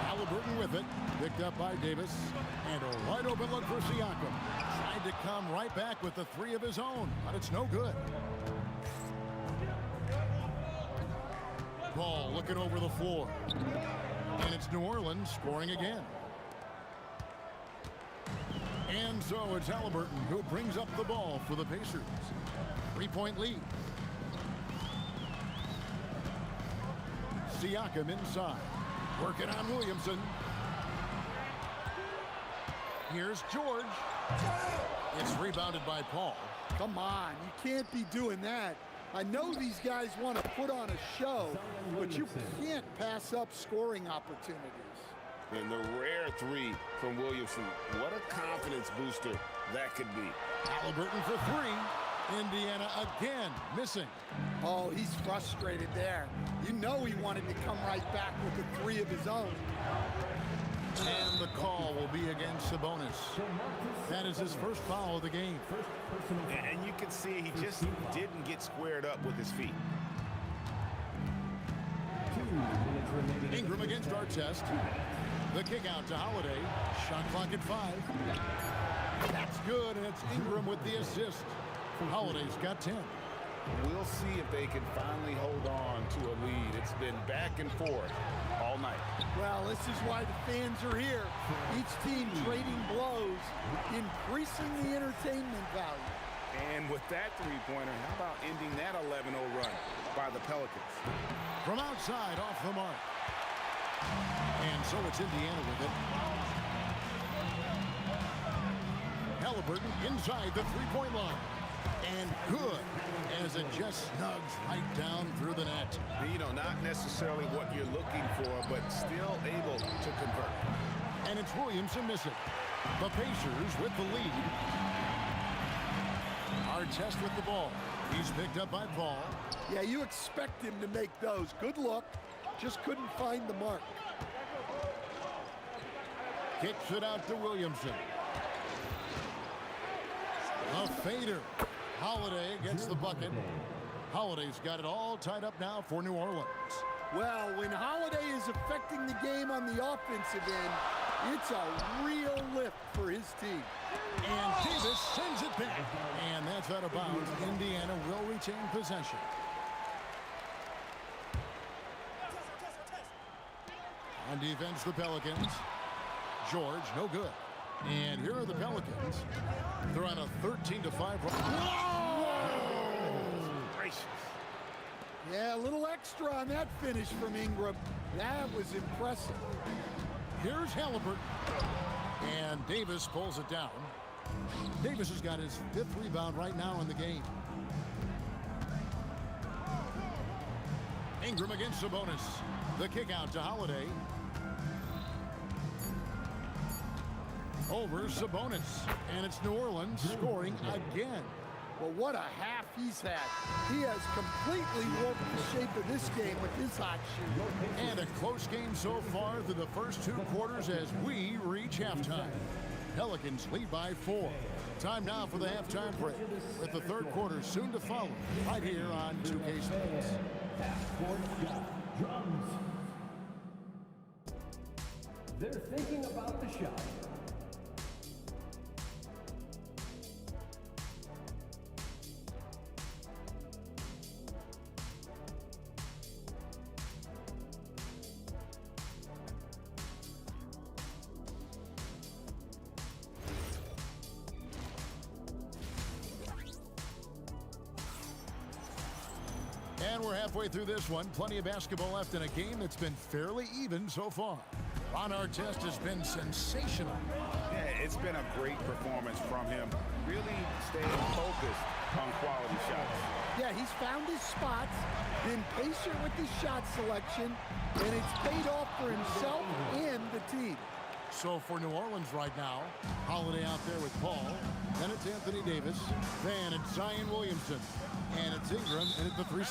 Halliburton with it. Picked up by Davis. And a wide open look for Siakam. Tried to come right back with the 3 of his own, but it's no good. Ball looking over the floor. And it's New Orleans scoring again. And so it's Halliburton who brings up the ball for the Pacers. 3-point lead. Siakam inside. Working on Williamson. Here's George. It's rebounded by Paul. Come on, you can't be doing that. I know these guys want to put on a show, but you can't pass up scoring opportunities. And the rare 3 from Williamson. What a confidence booster that could be. Halliburton for 3. Indiana again missing. Oh, he's frustrated there. You know he wanted to come right back with a 3 of his own. And the call will be against Sabonis. That is his first foul of the game. And you can see he just didn't get squared up with his feet. Ingram against Artest. The kick out to Holiday. Shot clock at 5. That's good, and it's Ingram with the assist. Holiday's got 10. We'll see if they can finally hold on to a lead. It's been back and forth all night. Well, this is why the fans are here. Each team trading blows, increasing the entertainment value. And with that 3-pointer, how about ending that 11-0 run by the Pelicans? From outside, off the mark. And so it's Indiana with it. Halliburton inside the 3-point line. And good, as it just snugs right down through the net. You know, not necessarily what you're looking for, but still able to convert. And it's Williamson missing. The Pacers with the lead. Artest with the ball. He's picked up by Paul. Yeah, you expect him to make those. Good look. Just couldn't find the mark. Kicks it out to Williamson. A fader. Holiday gets the bucket. Holiday's got it all tied up now for New Orleans. Well, when Holiday is affecting the game on the offensive end, it's a real lift for his team. And Davis sends it back. And that's out of bounds. Indiana will retain possession. On defense, the Pelicans. George, no good. And here are the Pelicans. They're on a 13-5 run. Whoa! gracious. Yeah, a little extra on that finish from Ingram. That was impressive. Here's Halliburton. And Davis pulls it down. Davis has got his 5th rebound right now in the game. Ingram against Sabonis. The kick out to Holiday. Over Sabonis. And it's New Orleans scoring again. Well, what a half he's had. He has completely warped the shape of this game with his hot shooting. And a close game so far through the first 2 quarters as we reach halftime. Pelicans lead by 4. Time now for the halftime break, with the 3rd quarter soon to follow, right here on 2K Sports. Drums. They're thinking about the shot. And we're halfway through this one. Plenty of basketball left in a game that's been fairly even so far. Ron Artest has been sensational. Yeah, it's been a great performance from him. Really staying focused on quality shots. Yeah, he's found his spots, been patient with his shot selection, and it's paid off for himself and the team. So for New Orleans right now, Holiday out there with Paul. Then it's Anthony Davis. Then it's Zion Williamson. And it's Ingram, and it's the 3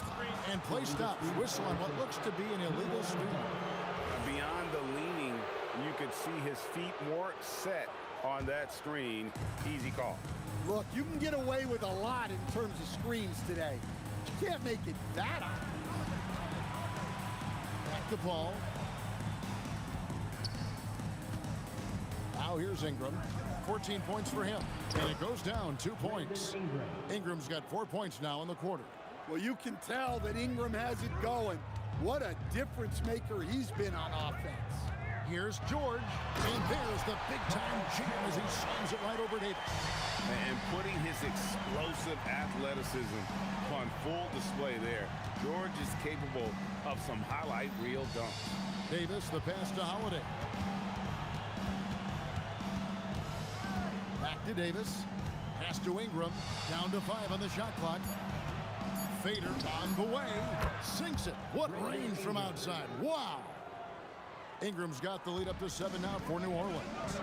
and play stops. Whistle on what looks to be an illegal screen. Beyond the leaning, you could see his feet more set on that screen. Easy call. Look, you can get away with a lot in terms of screens today. You can't make it that high. Back to Paul. Now here's Ingram. 14 points for him. And it goes down 2 points. Ingram's got 4 points now in the quarter. Well, you can tell that Ingram has it going. What a difference maker he's been on offense. Here's George. And there's the big-time jam as he slams it right over Davis. And putting his explosive athleticism on full display there. George is capable of some highlight reel dunks. Davis, the pass to Holiday. Back to Davis. Pass to Ingram. Down to 5 on the shot clock. Fader on the way. Sinks it. What range from outside. Wow. Ingram's got the lead up to 7 now for New Orleans.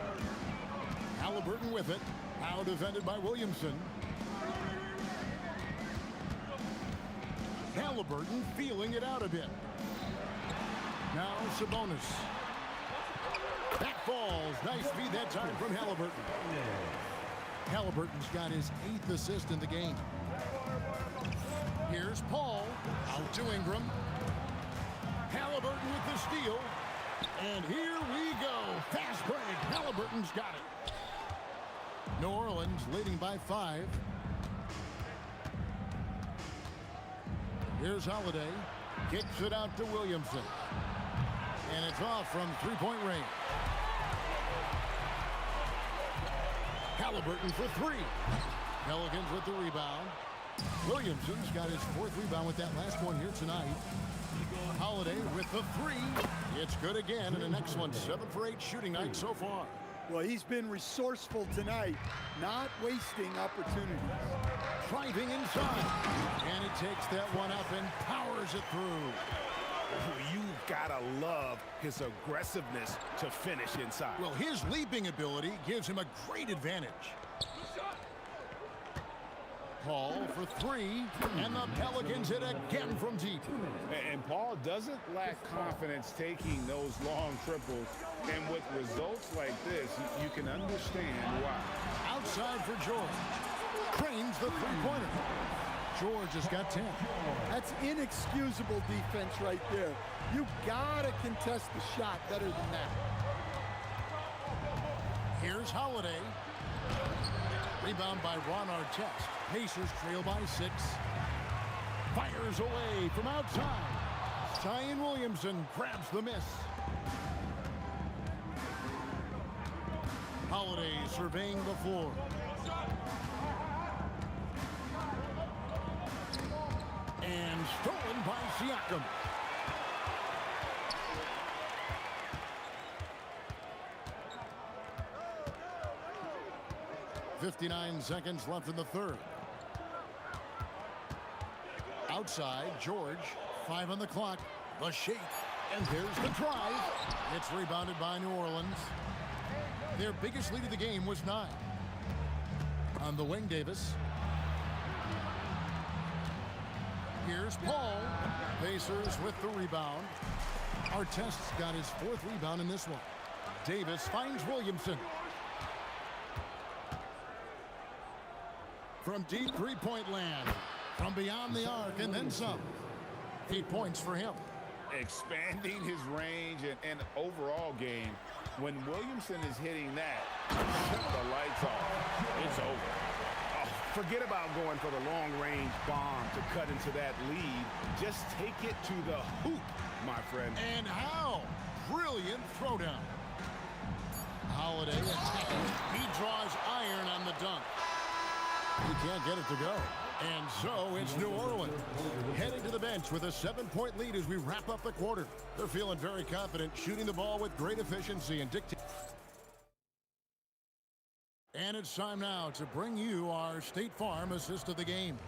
Halliburton with it. Now defended by Williamson. Halliburton feeling it out a bit. Now Sabonis. Back falls. Nice feed that time from Halliburton. Halliburton's got his 8th assist in the game. Here's Paul. Out to Ingram. Halliburton with the steal. And here we go. Fast break. Halliburton's got it. New Orleans leading by 5. Here's Holiday. Kicks it out to Williamson. And it's off from 3-point range. Halliburton for 3. Pelicans with the rebound. Williamson's got his 4th rebound with that last one here tonight. Holiday with the 3. It's good again, and an excellent 7 for 8 shooting night so far. Well, he's been resourceful tonight, not wasting opportunities. Driving inside. And he takes that one up and powers it through. You've got to love his aggressiveness to finish inside. Well, his leaping ability gives him a great advantage. Paul for 3, and the Pelicans hit again from deep. And Paul doesn't lack confidence taking those long triples. And with results like this, you can understand why. Outside for George. Trains the 3-pointer. George has got 10. That's inexcusable defense right there. You gotta contest the shot better than that. Here's Holiday. Rebound by Ron Artest. Pacers trail by 6. Fires away from outside. Zion Williamson grabs the miss. Holiday surveying the floor. And stolen by Siakam. .59 seconds left in the third. Outside, George. 5 on the clock. The shake. And there's the drive. It's rebounded by New Orleans. Their biggest lead of the game was 9. On the wing, Davis. Here's Paul. Pacers with the rebound. Artest's got his 4th rebound in this one. Davis finds Williamson. From deep three-point land. From beyond the arc and then some. 8 points for him. Expanding his range and overall game. When Williamson is hitting that, shut the lights off. It's over. Oh, forget about going for the long-range bomb to cut into that lead. Just take it to the hoop, my friend. And how? Brilliant throwdown. Holiday attacking. He draws iron on the dunk. He can't get it to go. And so it's New Orleans heading to the bench with a 7-point lead as we wrap up the quarter. They're feeling very confident, shooting the ball with great efficiency and dictate. And it's time now to bring you our State Farm assist of the game.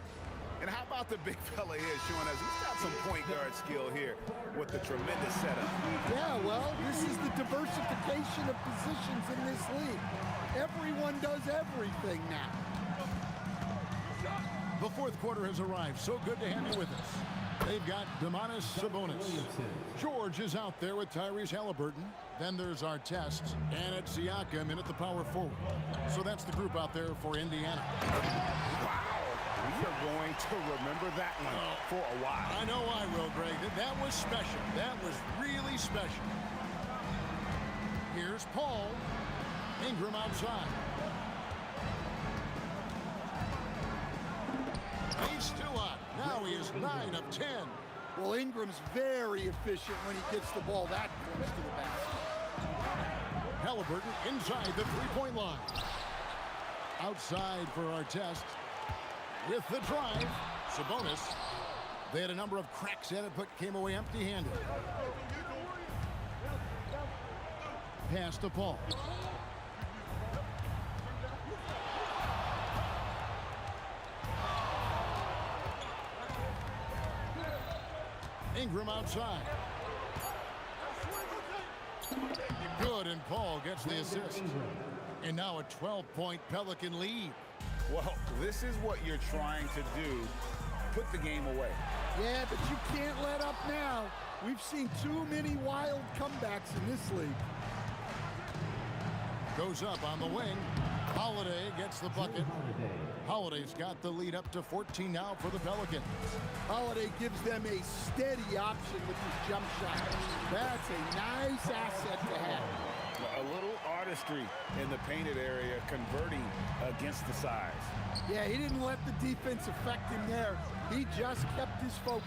And how about the big fella here showing us he's got some point guard skill here with the tremendous setup. Yeah, well, this is the diversification of positions in this league. Everyone does everything now. The fourth quarter has arrived. So good to have you with us. They've got Domantas Sabonis. George is out there with Tyrese Halliburton. Then there's Artest, and it's Siakam in at the power forward. So that's the group out there for Indiana. Wow. We are going to remember that one for a while. I know I will, Greg. That was special. That was really special. Here's Paul. Ingram outside. He's still up. Now he is 9 of 10. Well, Ingram's very efficient when he gets the ball that close to the basket. Halliburton inside the three-point line. Outside for Artest. With the drive, Sabonis. They had a number of cracks at it, but came away empty-handed. Pass to Paul. Ingram outside. Good, and Paul gets the assist. And now a 12-point Pelican lead. Well, this is what you're trying to do. Put the game away. Yeah, but you can't let up now. We've seen too many wild comebacks in this league. Goes up on the wing. Holiday gets the bucket. Holiday's got the lead up to 14 now for the Pelicans. Holiday gives them a steady option with his jump shot. That's a nice asset to have. A little artistry in the painted area, converting against the size. Yeah, he didn't let the defense affect him there. He just kept his focus.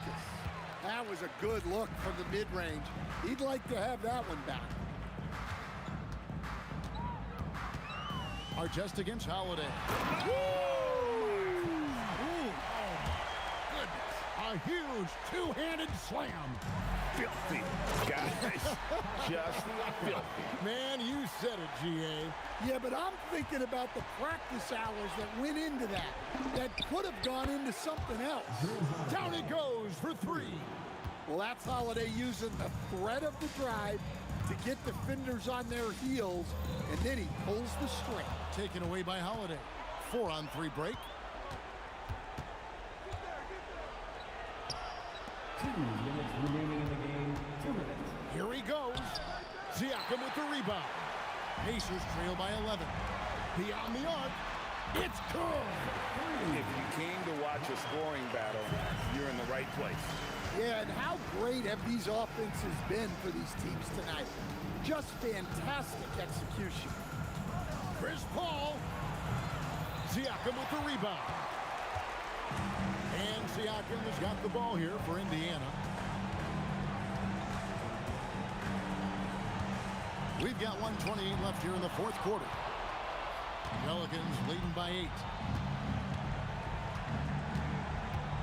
That was a good look from the mid-range. He'd like to have that one back. Artest against Holiday. A huge two-handed slam. Filthy, guys. Just filthy. Man, you said it, G.A. Yeah, but I'm thinking about the practice hours that went into that. That could have gone into something else. Down it goes for 3. Well, that's Holiday using the threat of the drive to get defenders on their heels, and then he pulls the string. Taken away by Holiday. 4-on-3 break. 2 minutes remaining in the game. 2 minutes. Here he goes. Siakam with the rebound. Pacers trail by 11. Beyond the arc. It's good. If you came to watch a scoring battle, you're in the right place. Yeah, and how great have these offenses been for these teams tonight? Just fantastic execution. Chris Paul. Siakam with the rebound. And Siakam has got the ball here for Indiana. We've got 1:28 left here in the fourth quarter. Pelicans leading by 8.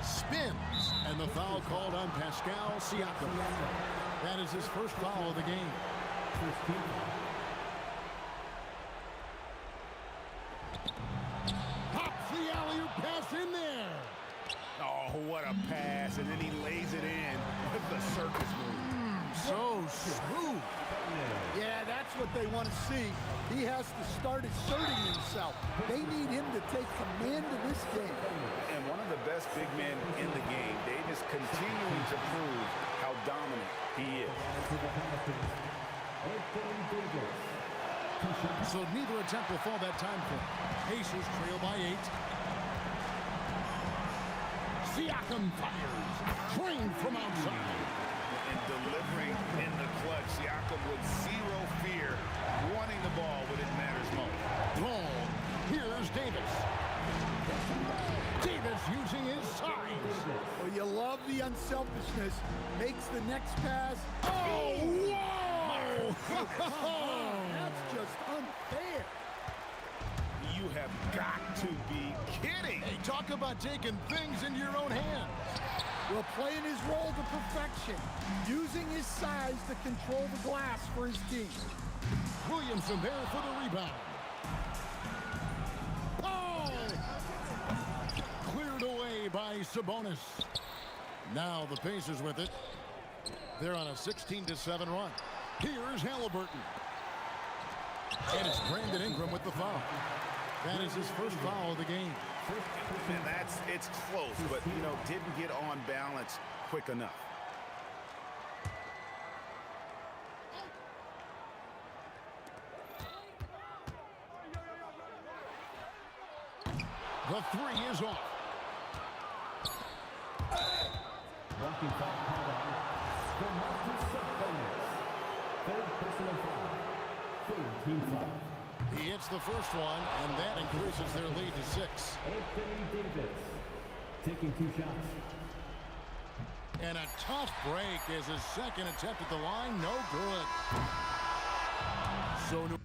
Spins. And the foul called on Pascal Siakam. That is his first foul of the game. Pops the alley-oop pass in there. Oh, what a pass, and then he lays it in with the circus move. So smooth. Yeah, that's what they want to see. He has to start asserting himself. They need him to take command of this game. And one of the best big men in the game, Davis continuing to prove how dominant he is. So neither attempt will fall that time for him. Pacers trail by 8. Siakam fires. Trained from outside. And delivering in the clutch, Siakam with zero fear, wanting the ball when it matters most. Ball. Here's Davis. Davis using his size. Well, you love the unselfishness. Makes the next pass. Oh, whoa! That's just unfair. You have got to be kidding. Hey, talk about taking things into your own hands. Well, playing his role to perfection, using his size to control the glass for his team. Williamson there for the rebound. Oh! Cleared away by Sabonis. Now the Pacers with it. They're on a 16-7 run. Here's Halliburton. And it's Brandon Ingram with the foul. That is his first foul of the game. And it's close, but, didn't get on balance quick enough. The three is off. Walking foul called on for Marcus Sabonis. Third personal foul. Team foul. He hits the first one, and that increases their lead to 6. Anthony Davis taking 2 shots. And a tough break as his second attempt at the line, no good. So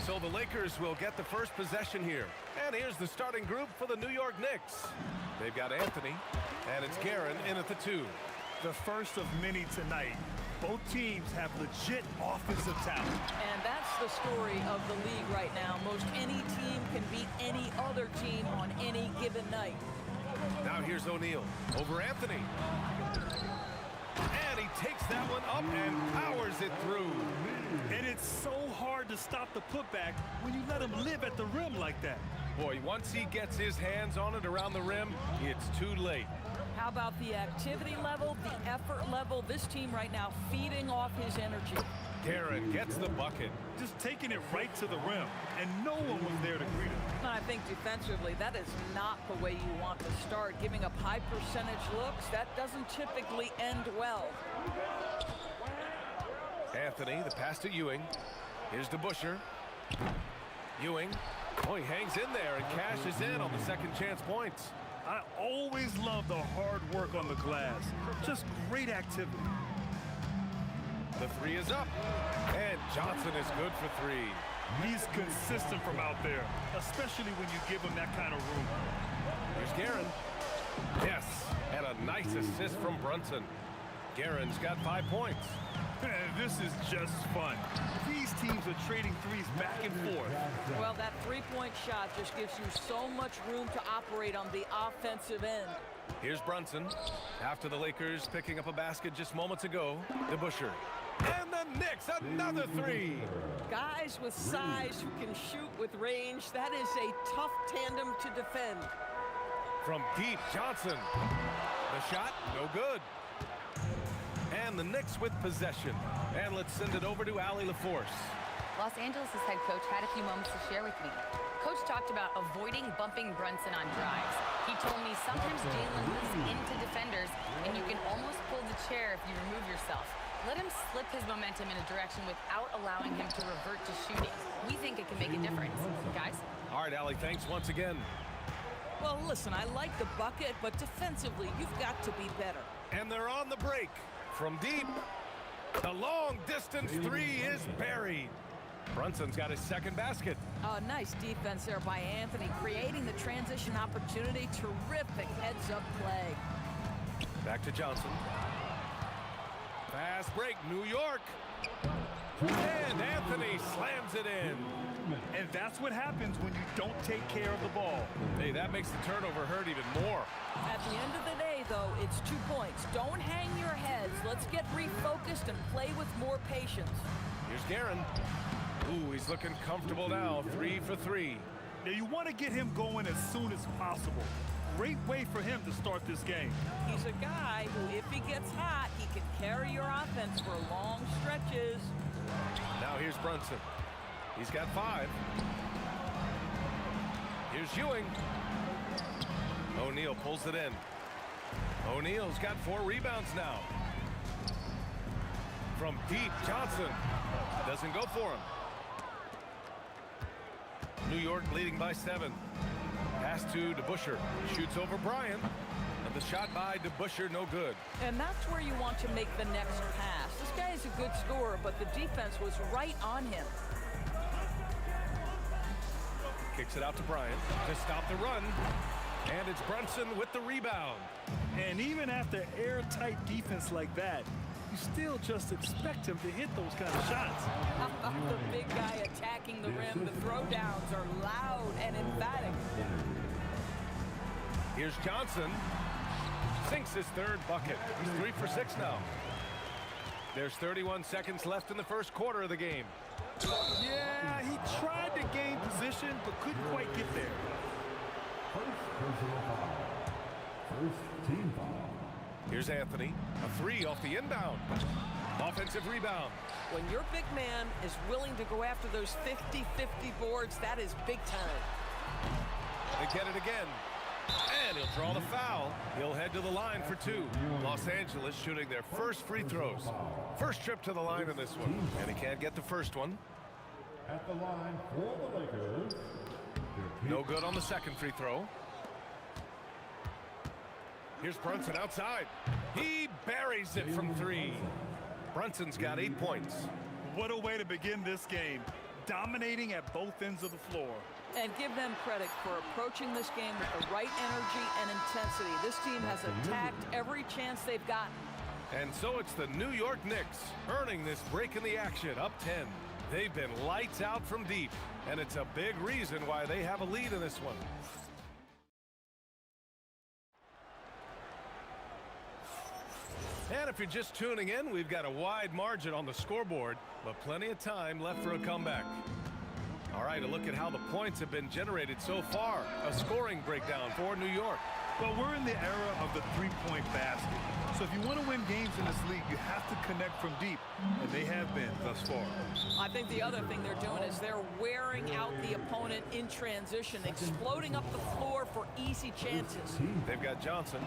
So the Lakers will get the first possession here. And here's the starting group for the New York Knicks. They've got Anthony, and it's Guerin in at the 2. The first of many tonight. Both teams have legit offensive talent. And that's the story of the league right now. Most any team can beat any other team on any given night. Now here's O'Neal over Anthony. And he takes that one up and powers it through. And it's so hard to stop the putback when you let him live at the rim like that. Boy, once he gets his hands on it around the rim, it's too late. How about the activity level, the effort level? This team right now feeding off his energy. Guerin gets the bucket. Just taking it right to the rim, and no one was there to greet him. I think defensively, that is not the way you want to start. Giving up high percentage looks, that doesn't typically end well. Anthony, the pass to Ewing. Here's DeBusschere. Ewing. Oh, he hangs in there and cashes in on the second chance points. I always love the hard work on the glass. Just great activity. The 3 is up. And Johnson is good for 3. He's consistent from out there, especially when you give him that kind of room. Here's Guerin. Yes, and a nice assist from Brunson. Guerin's got 5 points. This is just fun. These teams are trading threes back and forth. Well, that three-point shot just gives you so much room to operate on the offensive end. Here's Brunson. After the Lakers picking up a basket just moments ago, DeBusschere. And the Knicks, another 3. Guys with size who can shoot with range, that is a tough tandem to defend. From deep, Johnson. The shot, no good. And the Knicks with possession. And let's send it over to Allie LaForce. Los Angeles' head coach had a few moments to share with me. Coach talked about avoiding bumping Brunson on drives. He told me sometimes Jalen moves into defenders, and you can almost pull the chair if you remove yourself. Let him slip his momentum in a direction without allowing him to revert to shooting. We think it can make a difference. Guys? All right, Allie, thanks once again. Well, listen, I like the bucket, but defensively, you've got to be better. And they're on the break. From deep, the long-distance 3 is buried. Brunson's got his second basket. Nice defense there by Anthony, creating the transition opportunity. Terrific heads-up play. Back to Johnson. Fast break, New York. And Anthony slams it in. And that's what happens when you don't take care of the ball. Hey, that makes the turnover hurt even more. At the end of the day, though, it's 2 points. Don't hang your heads. Let's get refocused and play with more patience. Here's Guerin. Ooh, he's looking comfortable now. 3 for 3. Now, you want to get him going as soon as possible. Great way for him to start this game. He's a guy who, if he gets hot, he can carry your offense for long stretches. Now here's Brunson. He's got 5. Here's Ewing. O'Neal pulls it in. O'Neal's got 4 rebounds now. From deep, Johnson doesn't go for him. New York leading by 7. Pass to DeBusschere. Shoots over Bryant. And the shot by DeBusschere, no good. And that's where you want to make the next pass. This guy is a good scorer, but the defense was right on him. Kicks it out to Bryant to stop the run. And it's Brunson with the rebound. And even after airtight defense like that, you still just expect him to hit those kind of shots. The big guy attacking the rim. The throwdowns are loud and emphatic. Here's Johnson. Sinks his third bucket. He's 3 for 6 now. There's 31 seconds left in the first quarter of the game. Yeah, he tried to gain position, but couldn't quite get there. First personal foul. First team foul. Here's Anthony. A 3 off the inbound. Offensive rebound. When your big man is willing to go after those 50-50 boards, that is big time. They get it again. And he'll draw the foul. He'll head to the line for 2. Los Angeles shooting their first free throws. First trip to the line in this one. And he can't get the first one. At the line for the Lakers. No good on the second free throw. Here's Brunson outside. He buries it from 3. Brunson's got 8 points. What a way to begin this game. Dominating at both ends of the floor. And give them credit for approaching this game with the right energy and intensity. This team has attacked every chance they've gotten. And so it's the New York Knicks earning this break in the action, up 10. They've been lights out from deep, and it's a big reason why they have a lead in this one. And if you're just tuning in, we've got a wide margin on the scoreboard, but plenty of time left for a comeback. All right, a look at how the points have been generated so far. A scoring breakdown for New York. Well, we're in the era of the three-point basket. So if you want to win games in this league, you have to connect from deep, and they have been thus far. I think the other thing they're doing is they're wearing out the opponent in transition, exploding up the floor for easy chances. They've got Johnson,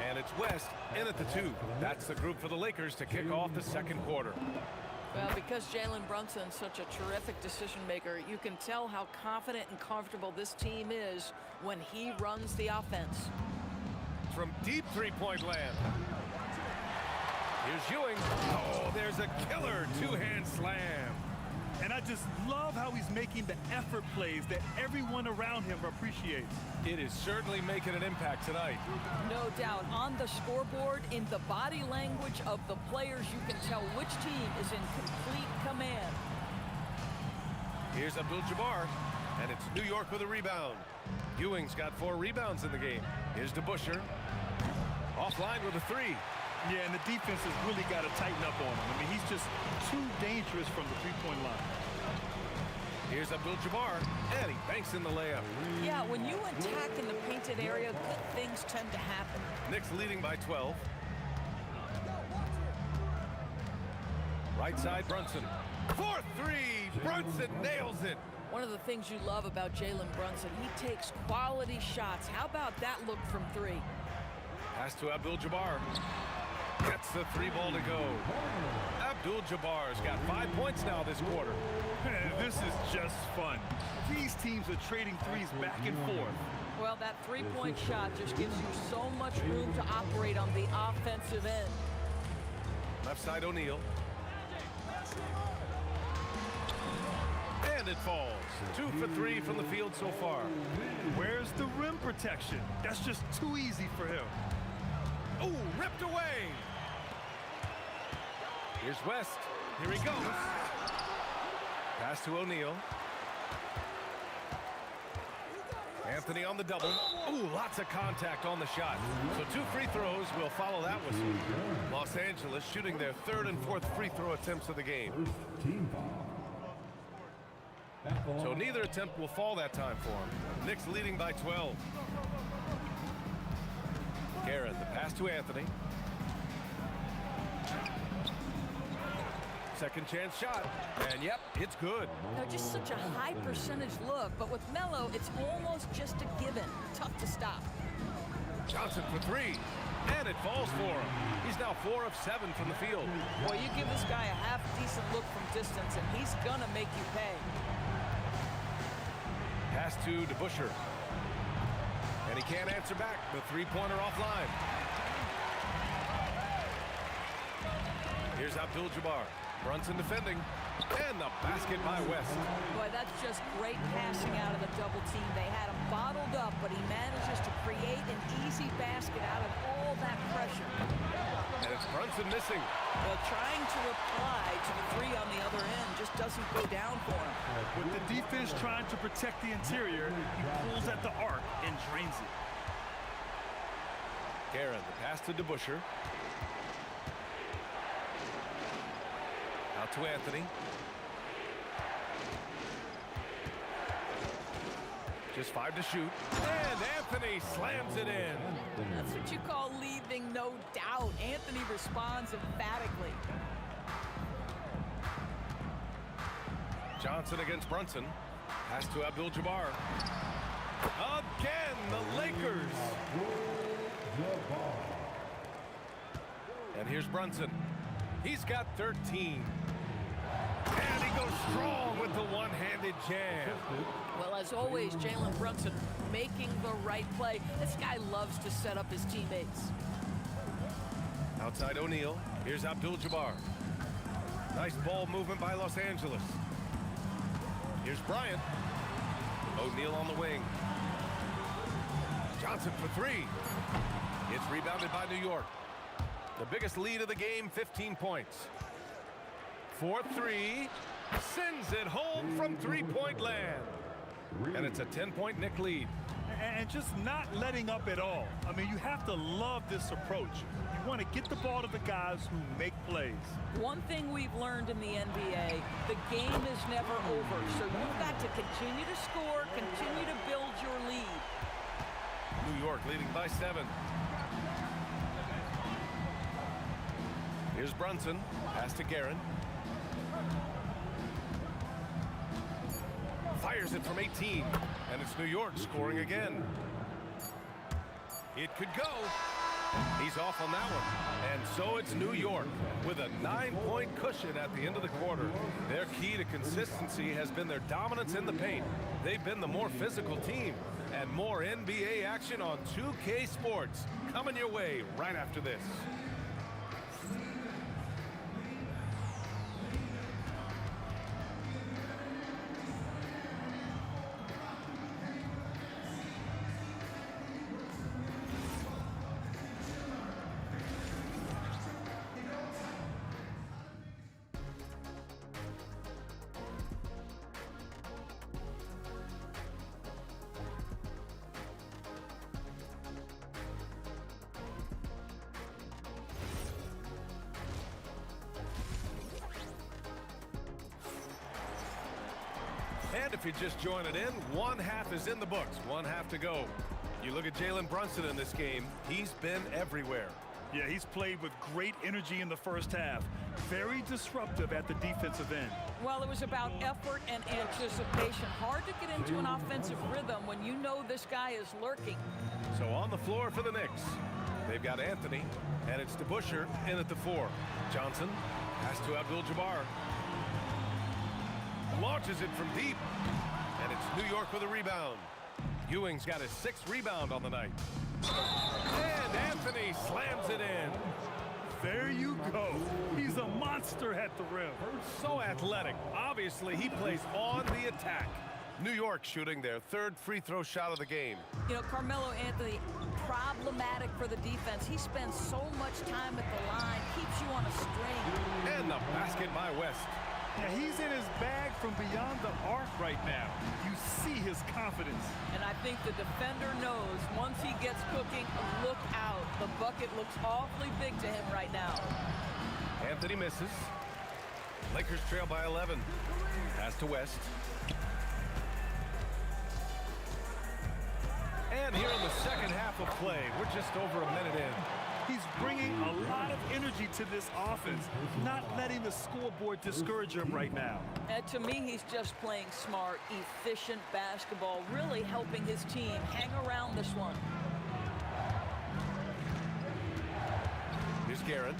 and it's West in at the 2. That's the group for the Lakers to kick off the second quarter. Well, because Jalen Brunson's such a terrific decision maker, you can tell how confident and comfortable this team is when he runs the offense. From deep three-point land. Here's Ewing. Oh, there's a killer two-hand slam. And I just love how he's making the effort plays that everyone around him appreciates. It is certainly making an impact tonight. No doubt. On the scoreboard, in the body language of the players, you can tell which team is in complete command. Here's Abdul-Jabbar, and it's New York with a rebound. Ewing's got 4 rebounds in the game. Here's DeBusschere. Offline with a 3. Yeah, and the defense has really got to tighten up on him. I mean, he's just too dangerous from the three-point line. Here's Abdul-Jabbar, and he banks in the layup. Yeah, when you attack in the painted area, good things tend to happen. Knicks leading by 12. Right side, Brunson. 4-3, Brunson nails it. One of the things you love about Jalen Brunson, he takes quality shots. How about that look from 3? Pass to Abdul-Jabbar. Gets the 3 ball to go. Abdul-Jabbar's got 5 points now this quarter. This is just fun. These teams are trading threes back and forth. Well, that three-point shot just gives you so much room to operate on the offensive end. Left side, O'Neal. And it falls. 2 for 3 from the field so far. Where's the rim protection? That's just too easy for him. Oh, ripped away. Here's West. Here he goes. Pass to O'Neal. Anthony on the double. Ooh, lots of contact on the shot. So 2 free throws will follow that whistle. Los Angeles shooting their 3rd and 4th free throw attempts of the game. So neither attempt will fall that time for him. Knicks leading by 12. Garrett, the pass to Anthony. Second chance shot. And yep, it's good. Now, just such a high percentage look, but with Melo, it's almost just a given. Tough to stop. Johnson for 3. And it falls for him. He's now 4 of 7 from the field. Boy, you give this guy a half-decent look from distance, and he's gonna make you pay. Pass to DeBusschere. And he can't answer back. The 3-pointer offline. Here's Abdul-Jabbar. Brunson defending. And the basket by West. Boy, that's just great passing out of the double team. They had him bottled up, but he manages to create an easy basket out of all that pressure. And it's Brunson missing. Well, trying to reply to the 3 on the other end just doesn't go down for him. With the defense trying to protect the interior, he pulls at the arc and drains it. Guerin, the pass to DeBusschere. Out to Anthony. Just 5 to shoot. And Anthony slams it in. That's what you call leaving no doubt. Anthony responds emphatically. Johnson against Brunson. Pass to Abdul-Jabbar. Again, the Lakers. And here's Brunson. He's got 13. And he goes strong with the one-handed jam. Well, as always, Jalen Brunson making the right play. This guy loves to set up his teammates. Outside O'Neal. Here's Abdul-Jabbar. Nice ball movement by Los Angeles. Here's Bryant. O'Neal on the wing. Johnson for 3. It's rebounded by New York. The biggest lead of the game, 15 points. 4-3. Sends it home from three-point land. And it's a 10-point Knick lead. And just not letting up at all. I mean, you have to love this approach. You want to get the ball to the guys who make plays. One thing we've learned in the NBA, the game is never over. So you've got to continue to score, continue to build your lead. New York leading by 7. Here's Brunson. Pass to Guerin. Fires it from 18. And it's New York scoring again. It could go. He's off on that one. And so it's New York with a 9-point cushion at the end of the quarter. Their key to consistency has been their dominance in the paint. They've been the more physical team. And more NBA action on 2K Sports coming your way right after this. And if you're just joining in, one half is in the books, one half to go. You look at Jalen Brunson in this game, he's been everywhere. Yeah, he's played with great energy in the first half. Very disruptive at the defensive end. Well, it was about effort and anticipation. Hard to get into an offensive rhythm when you know this guy is lurking. So on the floor for the Knicks, they've got Anthony, and it's DeBusschere in at the 4. Johnson, pass to Abdul-Jabbar. Launches it from deep, and it's New York with a rebound. Ewing's got his 6th rebound on the night. And Anthony slams it in. There you go. He's a monster at the rim. So athletic. Obviously, he plays on the attack. New York shooting their 3rd free throw shot of the game. You know, Carmelo Anthony, problematic for the defense. He spends so much time at the line, keeps you on a string. And the basket by West. Yeah, he's in his bag from beyond the arc right now. You see his confidence. And I think the defender knows once he gets cooking, look out. The bucket looks awfully big to him right now. Anthony misses. Lakers trail by 11. Pass to West. And here in the second half of play, we're just over a minute in. He's bringing a lot of energy to this offense, not letting the scoreboard discourage him right now. And to me, he's just playing smart, efficient basketball, really helping his team hang around this one. Here's Guerin.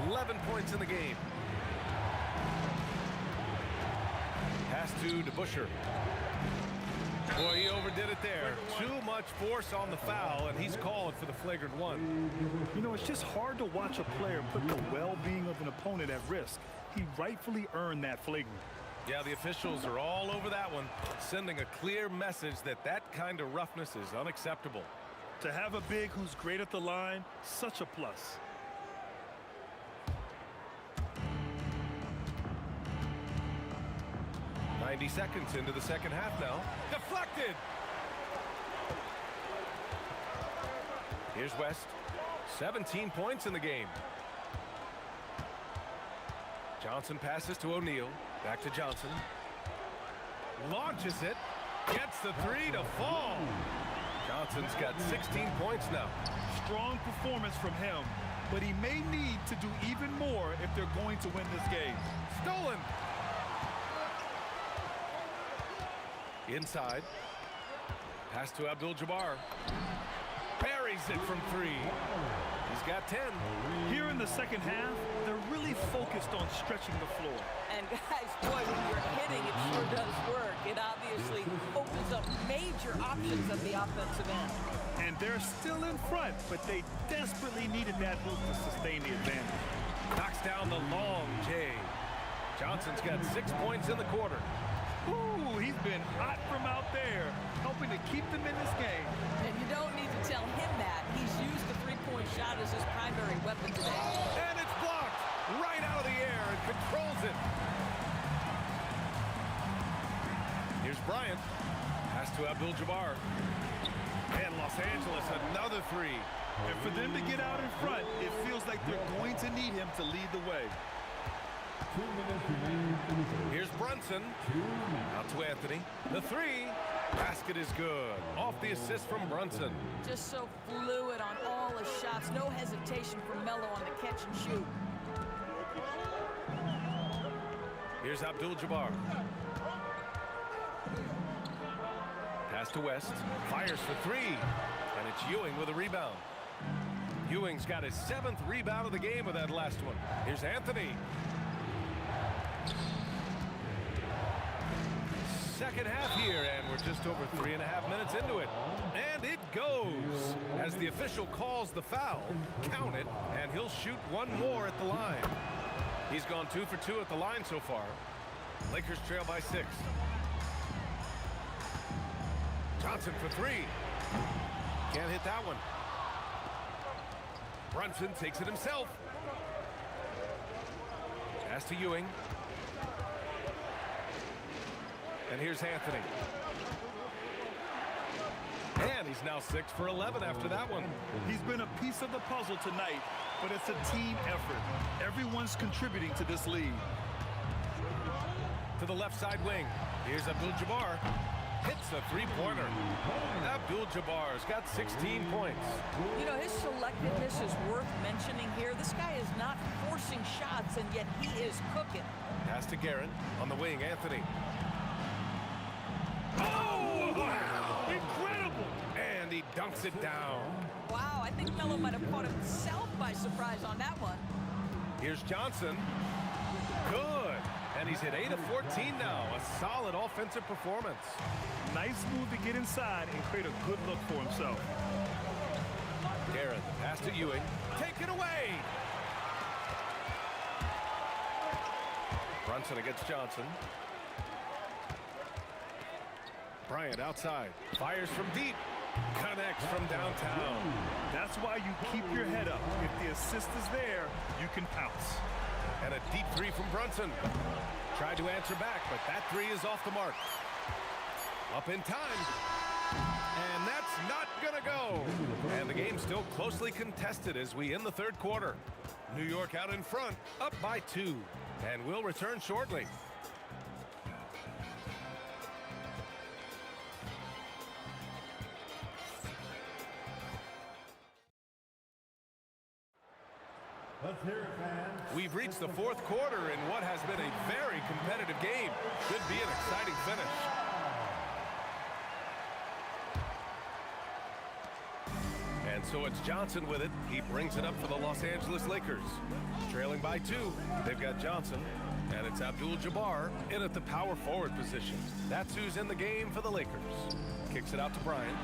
11 points in the game. Pass to DeBusschere. Boy, he overdid it there. Too much force on the foul, and he's called for the flagrant 1. You know, it's just hard to watch a player put the well-being of an opponent at risk. He rightfully earned that flagrant. Yeah, the officials are all over that one, sending a clear message that that kind of roughness is unacceptable. To have a big who's great at the line, such a plus. .90 seconds into the second half now. Deflected! Here's West. 17 points in the game. Johnson passes to O'Neal. Back to Johnson. Launches it. Gets the three to fall. Johnson's got 16 points now. Strong performance from him, but he may need to do even more if they're going to win this game. Stolen. Inside. Pass to Abdul-Jabbar. Buries it from three. He's got 10. Here in the second half, they're really focused on stretching the floor. And guys, boy, when you're hitting, it sure does work. It obviously opens up major options at the offensive end. And they're still in front, but they desperately needed that hoop to sustain the advantage. Knocks down the long J. Johnson's got 6 points in the quarter. Ooh, he's been hot from out there, helping to keep them in this game. And you don't need to tell him that. He's used the three-point shot as his primary weapon today. And it's blocked right out of the air and controls it. Here's Bryant. Pass to Abdul-Jabbar. And Los Angeles, another three. And for them to get out in front, it feels like they're going to need him to lead the way. Here's Brunson. Out to Anthony. The three. Basket is good. Off the assist from Brunson. Just so fluid on all his shots. No hesitation for Melo on the catch and shoot. Here's Abdul-Jabbar. Pass to West. Fires for three. And it's Ewing with a rebound. Ewing's got his 7th rebound of the game with that last one. Here's Anthony. Second half here, and we're just over 3.5 minutes into it. And it goes. As the official calls the foul, count it, and he'll shoot one more at the line. He's gone 2 for 2 at the line so far. Lakers trail by 6. Johnson for three. Can't hit that one. Brunson takes it himself. Pass to Ewing. And here's Anthony. And he's now 6 for 11 after that one. He's been a piece of the puzzle tonight, but it's a team effort. Everyone's contributing to this lead. To the left side wing. Here's Abdul-Jabbar. Hits a three-pointer. Abdul-Jabbar's got 16 points. You know, his selectiveness is worth mentioning here. This guy is not forcing shots, and yet he is cooking. Pass to Guerin. On the wing, Anthony. Oh, wow! Incredible! And he dunks it down. Wow, I think Melo might have caught himself by surprise on that one. Here's Johnson. Good. And he's hit 8 of 14 now. A solid offensive performance. Nice move to get inside and create a good look for himself. Guerin, pass to Ewing. Take it away! Brunson against Johnson. Bryant outside. Fires from deep. Connects from downtown. That's why you keep your head up. If the assist is there, you can pounce. And a deep three from Brunson. Tried to answer back, but that three is off the mark. Up in time. And that's not gonna go. And the game's still closely contested as we end the third quarter. New York out in front, up by 2. And we'll return shortly. We've reached the fourth quarter in what has been a very competitive game. Should be an exciting finish. And so it's Johnson with it. He brings it up for the Los Angeles Lakers. Trailing by 2. They've got Johnson. And it's Abdul-Jabbar in at the power forward position. That's who's in the game for the Lakers. Kicks it out to Bryant.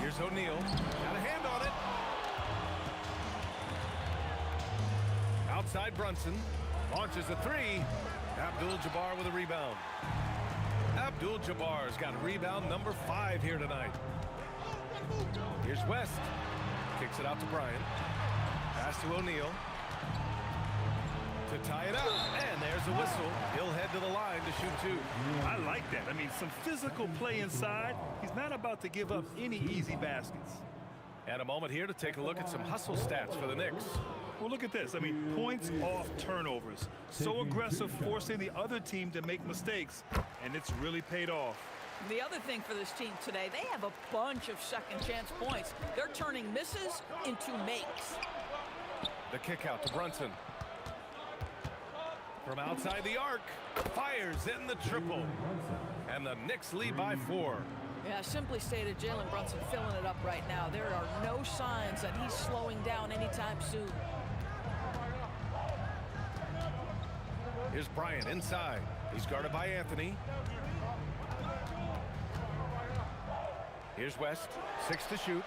Here's O'Neal. Got a hand on it. Outside Brunson. Launches a three. Abdul-Jabbar with a rebound. Abdul-Jabbar's got rebound number 5 here tonight. Here's West. Kicks it out to Bryant. Pass to O'Neal. To tie it up. And there's a whistle. He'll head to the line to shoot 2. I like that. I mean, some physical play inside. He's not about to give up any easy baskets. And a moment here to take a look at some hustle stats for the Knicks. Well, look at this. I mean, points off turnovers. So aggressive, forcing the other team to make mistakes, and it's really paid off. The other thing for this team today, they have a bunch of second chance points. They're turning misses into makes. The kick out to Brunson. From outside the arc, fires in the triple. And the Knicks lead by 4. Yeah, simply stated, Jalen Brunson filling it up right now. There are no signs that he's slowing down anytime soon. Here's Bryant inside. He's guarded by Anthony. Here's West, 6 to shoot.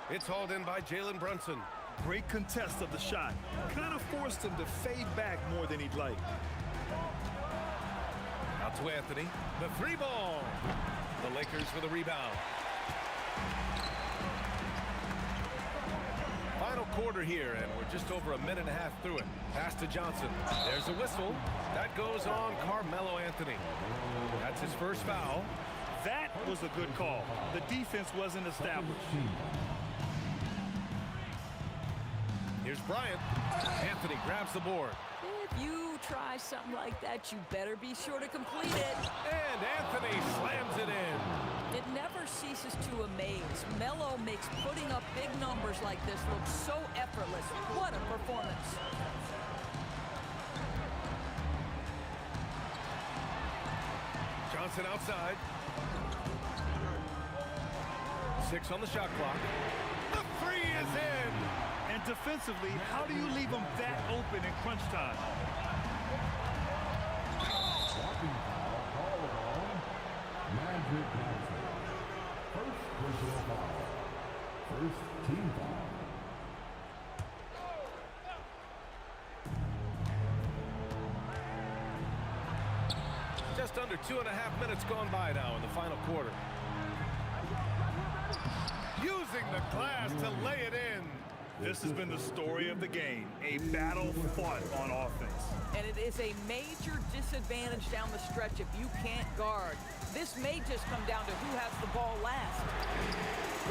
It's hauled in by Jalen Brunson. Great contest of the shot. Kind of forced him to fade back more than he'd like. Out to Anthony. The 3 ball. The Lakers with a rebound. Final quarter here, and we're just over a minute and a half through it. Pass to Johnson. There's a whistle. That goes on Carmelo Anthony. That's his first foul. That was a good call. The defense wasn't established. Here's Bryant. Anthony grabs the board. If you try something like that, you better be sure to complete it. And Anthony slams it in. It never ceases to amaze. Melo makes putting up big numbers like this look so effortless. What a performance. Johnson outside. 6 on the shot clock. The 3 is in. And defensively, how do you leave them that open in crunch time? Walking foul called on Magic Johnson. First personal foul. First team foul. Just under 2.5 minutes gone by now in the final quarter. Using the glass to lay it in. This has been the story of the game, a battle fought on offense. And it is a major disadvantage down the stretch if you can't guard. This may just come down to who has the ball last.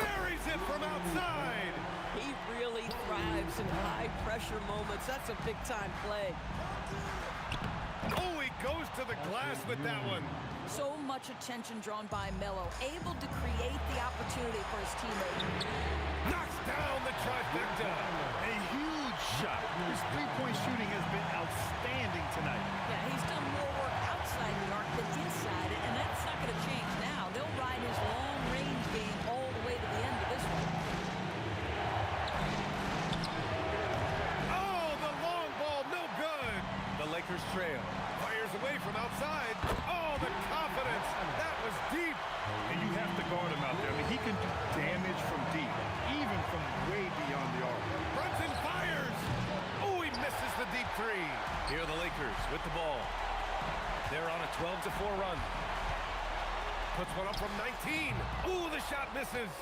Buries it from outside. He really thrives in high-pressure moments. That's a big-time play. Oh, he goes to the glass with that one. So much attention drawn by Melo, able to create the opportunity for his teammate. Knocks down the trifecta. A huge shot. His three-point shooting has been outstanding tonight. Yeah, he's done more work outside the arc than inside it, and that's not going to change now. They'll ride his long-range game all the way to the end of this one. Oh, the long ball, no good. The Lakers trail. Fires away from outside. Oh, the confidence. That was deep. And you have to guard him out there. I mean, he can do damage from deep, even from way beyond the arc. Brunson fires. Oh, he misses the deep 3. Here are the Lakers with the ball. They're on a 12-4 run. Puts one up from 19. Ooh, the shot misses.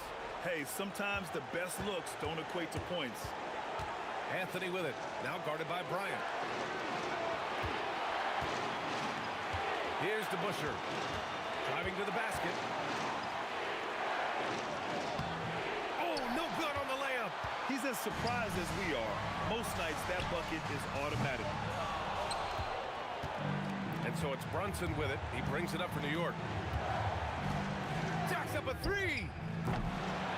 Hey, sometimes the best looks don't equate to points. Anthony with it. Now guarded by Bryant. Here's DeBusschere. Driving to the basket. Oh, no good on the layup. He's as surprised as we are. Most nights, that bucket is automatic. And so it's Brunson with it. He brings it up for New York. Jacks up a 3.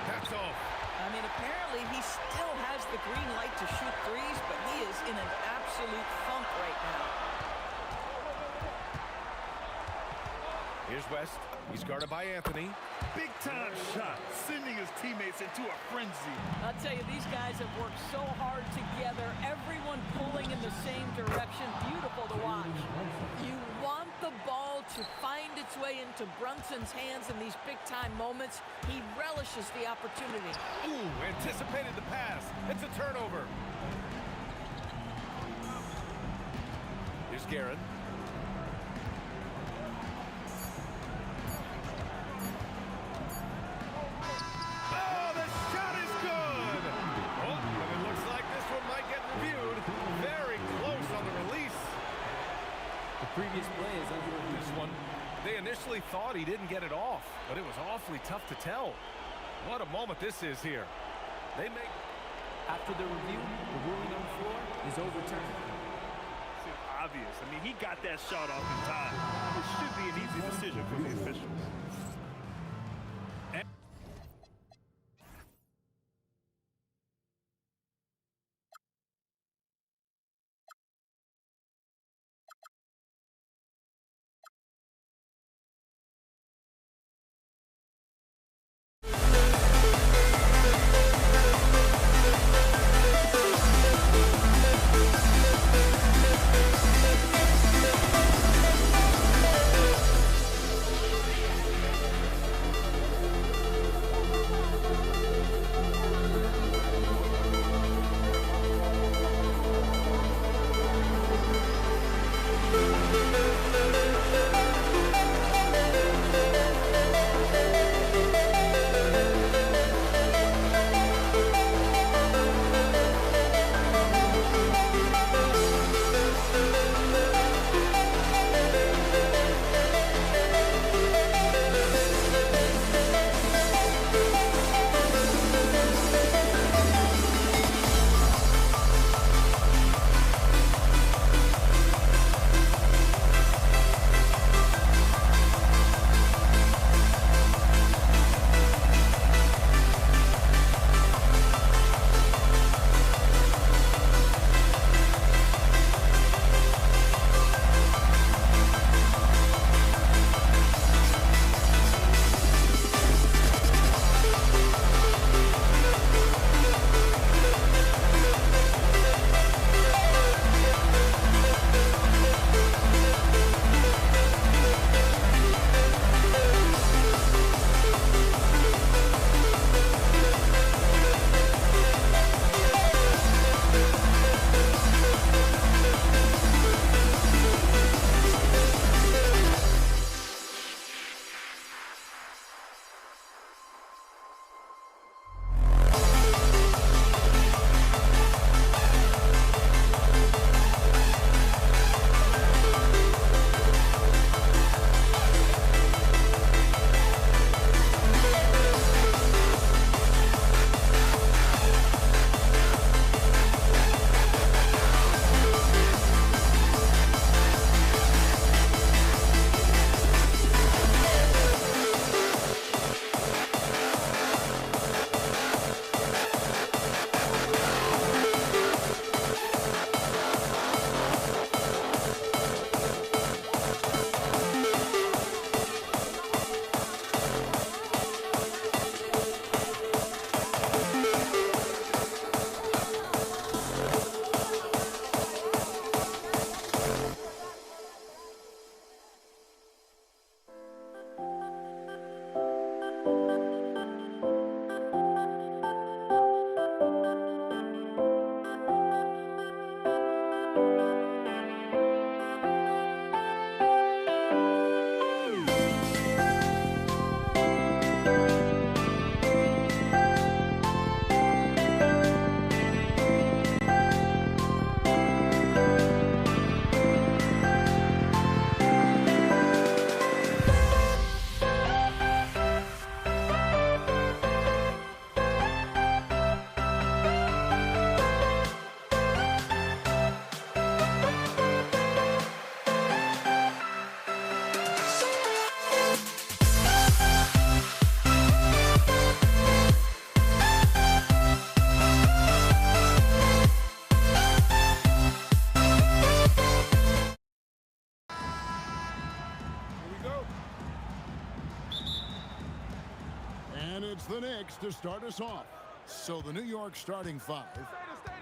That's off. I mean, apparently he still has the green light to shoot threes, but he is in an absolute funk right now. Here's West. He's guarded by Anthony. Big-time shot, sending his teammates into a frenzy. I'll tell you, these guys have worked so hard together, everyone pulling in the same direction. Beautiful to watch. You want the ball to find its way into Brunson's hands in these big-time moments. He relishes the opportunity. Ooh, anticipated the pass. It's a turnover. Here's Guerin. Previous play is under this one. They initially thought he didn't get it off, but it was awfully tough to tell. What a moment this is here. They make... After the review, the ruling on the floor is overturned. It's obvious. I mean, he got that shot off in time. It should be an easy decision for the officials. the Knicks to start us off. So the New York starting five.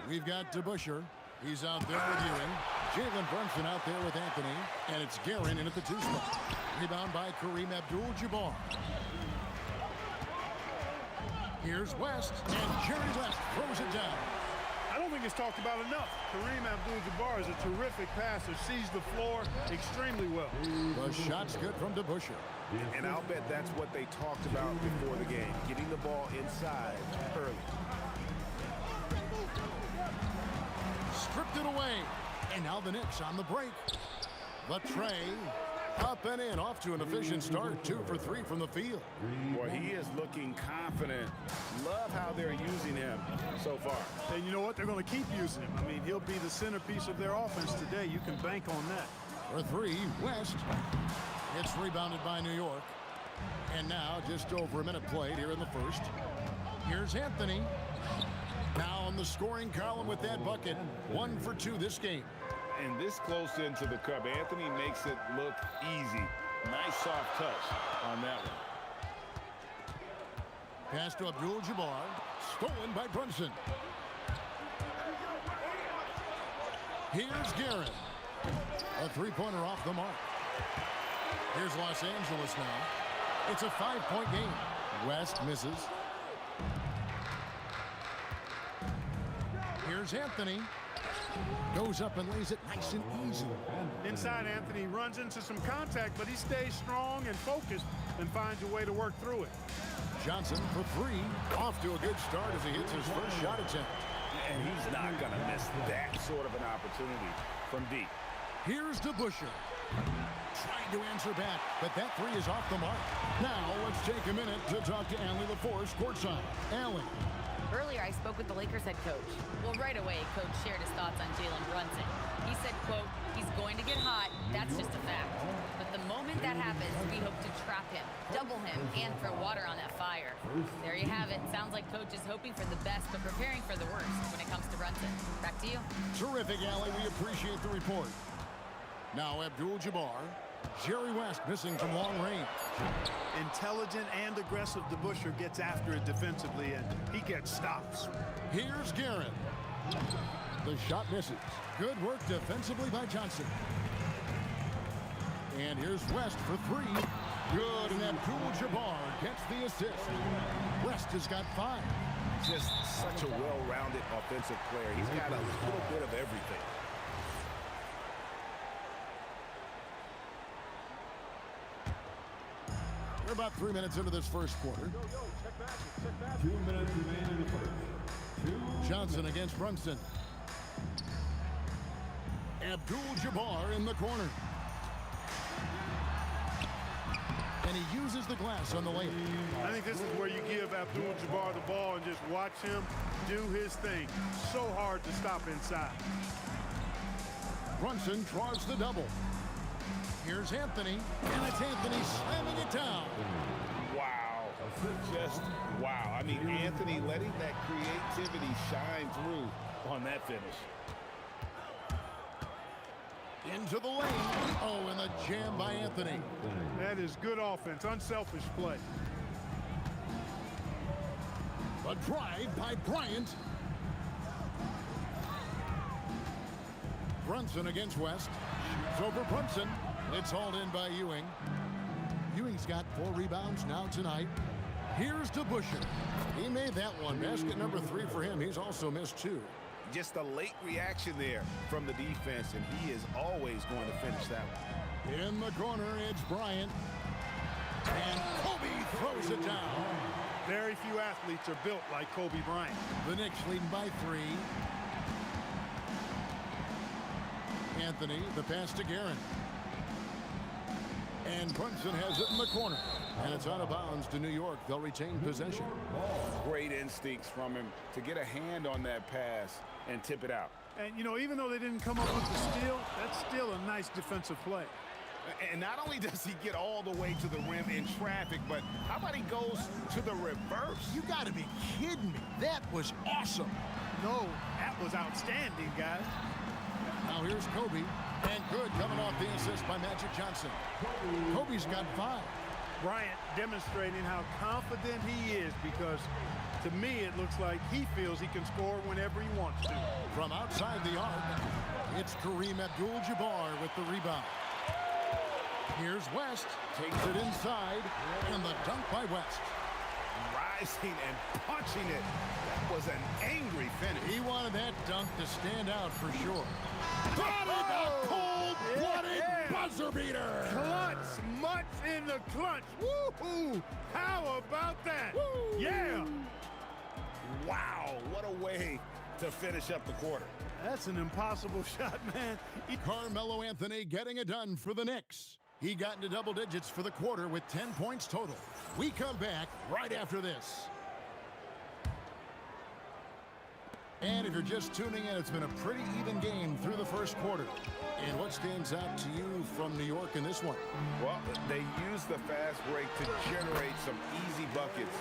We've got DeBusschere. He's out there with Ewing. Jalen Brunson out there with Anthony. And it's Guerin in at the 2 spot. Rebound by Kareem Abdul-Jabbar. Here's West, and Jerry West throws it down. I don't think it's talked about enough. Kareem Abdul-Jabbar is a terrific passer, sees the floor extremely well. The shot's good from DeBusschere. And I'll bet that's what they talked about before the game, getting the ball inside early. Stripped it away. And now the Knicks on the break. The tray. Up and in, off to an efficient start. 2 for 3 from the field. Boy, he is looking confident. Love how they're using him so far. And you know what? They're going to keep using him. I mean, he'll be the centerpiece of their offense today. You can bank on that. For 3, West. It's rebounded by New York. And now just over a minute played here in the first. Here's Anthony. Now on the scoring column with that bucket. 1 for 2 this game. And this close into the cup, Anthony makes it look easy. Nice soft touch on that one. Pass to Abdul-Jabbar. Stolen by Brunson. Here's Guerin. A three-pointer off the mark. Here's Los Angeles now. It's a 5-point game. West misses. Here's Anthony. Goes up and lays it nice and easy. Inside, Anthony runs into some contact, but he stays strong and focused and finds a way to work through it. Johnson for 3. Off to a good start as he hits his first shot attempt. And he's not going to miss that sort of an opportunity from deep. Here's DeBusschere. Trying to answer back, but that 3 is off the mark. Now let's take a minute to talk to Allie LaForce courtside. Allie. Earlier, I spoke with the Lakers head coach. Well, right away, coach shared his thoughts on Jalen Brunson. He said, quote, he's going to get hot. That's just a fact. But the moment that happens, we hope to trap him, double him, and throw water on that fire. There you have it. Sounds like coach is hoping for the best, but preparing for the worst when it comes to Brunson. Back to you. Terrific, Allie. We appreciate the report. Now Abdul-Jabbar. Jerry West missing from long range. Intelligent and aggressive DeBusschere gets after it defensively, and he gets stops. Here's Guerin. The shot misses. Good work defensively by Johnson. And here's West for 3. Good, and Abdul-Jabbar gets the assist. West has got 5. Just such a well-rounded offensive player. He's got a little bit of everything. We're about 3 minutes into this first quarter. 2 minutes remain in the first. Johnson against Brunson. Abdul-Jabbar in the corner. And he uses the glass on the layup. I think this is where you give Abdul-Jabbar the ball and just watch him do his thing. So hard to stop inside. Brunson draws the double. Here's Anthony, and it's Anthony slamming it down. Wow. Just wow. I mean, Anthony letting that creativity shine through on that finish. Into the lane. Oh, and the jam by Anthony. That is good offense, unselfish play. A drive by Bryant. Brunson against West. Shoots over Brunson. It's hauled in by Ewing. Ewing's got 4 rebounds now tonight. Here's DeBusschere. He made that one. Basket number 3 for him. He's also missed 2. Just a late reaction there from the defense, and he is always going to finish that one. In the corner, it's Bryant. And Kobe throws it down. Very few athletes are built like Kobe Bryant. The Knicks leading by 3. Anthony, the pass to Guerin. And Brunson has it in the corner. And it's out of bounds to New York. They'll retain possession. Great instincts from him to get a hand on that pass and tip it out. And, you know, even though they didn't come up with the steal, that's still a nice defensive play. And not only does he get all the way to the rim in traffic, but how about he goes to the reverse? You got to be kidding me. That was awesome. No, that was outstanding, guys. Now here's Kobe. And good coming off the assist by Magic Johnson. Kobe's got 5. Bryant demonstrating how confident he is, because to me it looks like he feels he can score whenever he wants to. From outside the arc, it's Kareem Abdul-Jabbar with the rebound. Here's West. Takes it inside. And the dunk by West. Rising and punching it. That was an angry finish. He wanted that dunk to stand out for sure. Got it! A cold-blooded buzzer beater! Clutch, much in the clutch. Woo-hoo! How about that? Woo. Yeah! Wow, what a way to finish up the quarter. That's an impossible shot, man. Carmelo Anthony getting it done for the Knicks. He got into double digits for the quarter with 10 points total. We come back right after this. And if you're just tuning in, it's been a pretty even game through the first quarter. And what stands out to you from New York in this one? Well, they used the fast break to generate some easy buckets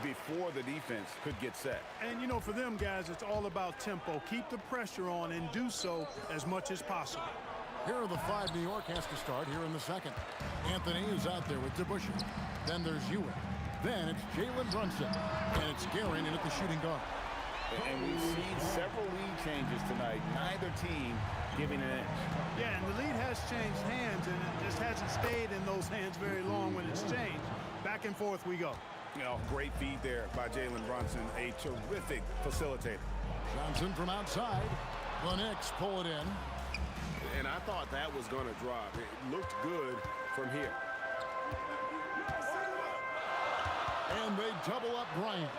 before the defense could get set. And, you know, for them guys, it's all about tempo. Keep the pressure on and do so as much as possible. Here are the 5 New York has to start here in the second. Anthony is out there with DeBusschere. Then there's Ewing. Then it's Jalen Brunson. And it's Guerin in at the shooting guard. And we've seen several lead changes tonight. Neither team giving an edge. Yeah, and the lead has changed hands, and it just hasn't stayed in those hands very long when it's changed. Back and forth we go. You know, great feed there by Jalen Brunson, a terrific facilitator. Johnson from outside. The Knicks pull it in. And I thought that was going to drop. It looked good from here. And they double up Bryant.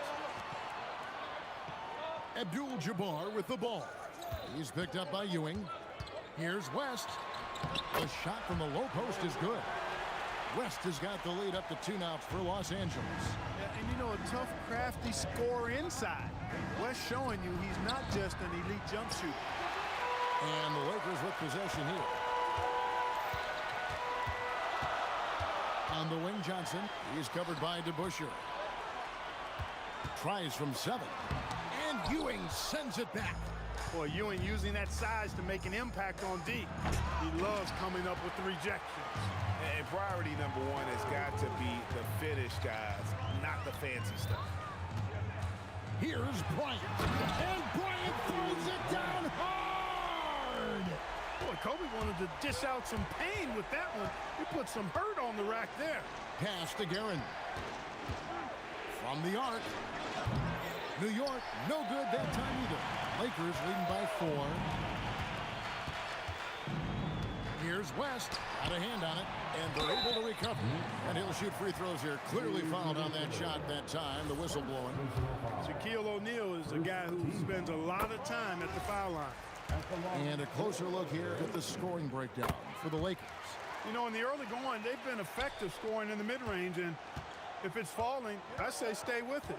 Abdul-Jabbar with the ball. He's picked up by Ewing. Here's West. The shot from the low post is good. West has got the lead up to 2 now for Los Angeles. And you know, a tough, crafty scorer inside. West showing you he's not just an elite jump shooter. And the Lakers with possession here. On the wing, Johnson. He's covered by DeBusschere. Tries from 7. And Ewing sends it back. Boy, Ewing using that size to make an impact on D. He loves coming up with the rejections. And priority number 1 has got to be the finish, guys, not the fancy stuff. Here's Bryant. And Bryant throws it down hard. Boy, Kobe wanted to dish out some pain with that one. He put some hurt on the rack there. Pass to Guerin. From the arc. New York, no good that time either. Lakers leading by 4. Here's West. Got a hand on it, and they're able to recover. And he'll shoot free throws here. Clearly fouled on that shot that time. The whistle blowing. Shaquille O'Neal is a guy who spends a lot of time at the foul line. And a closer look here at the scoring breakdown for the Lakers. You know, in the early going, they've been effective scoring in the mid-range, and if it's falling, I say stay with it.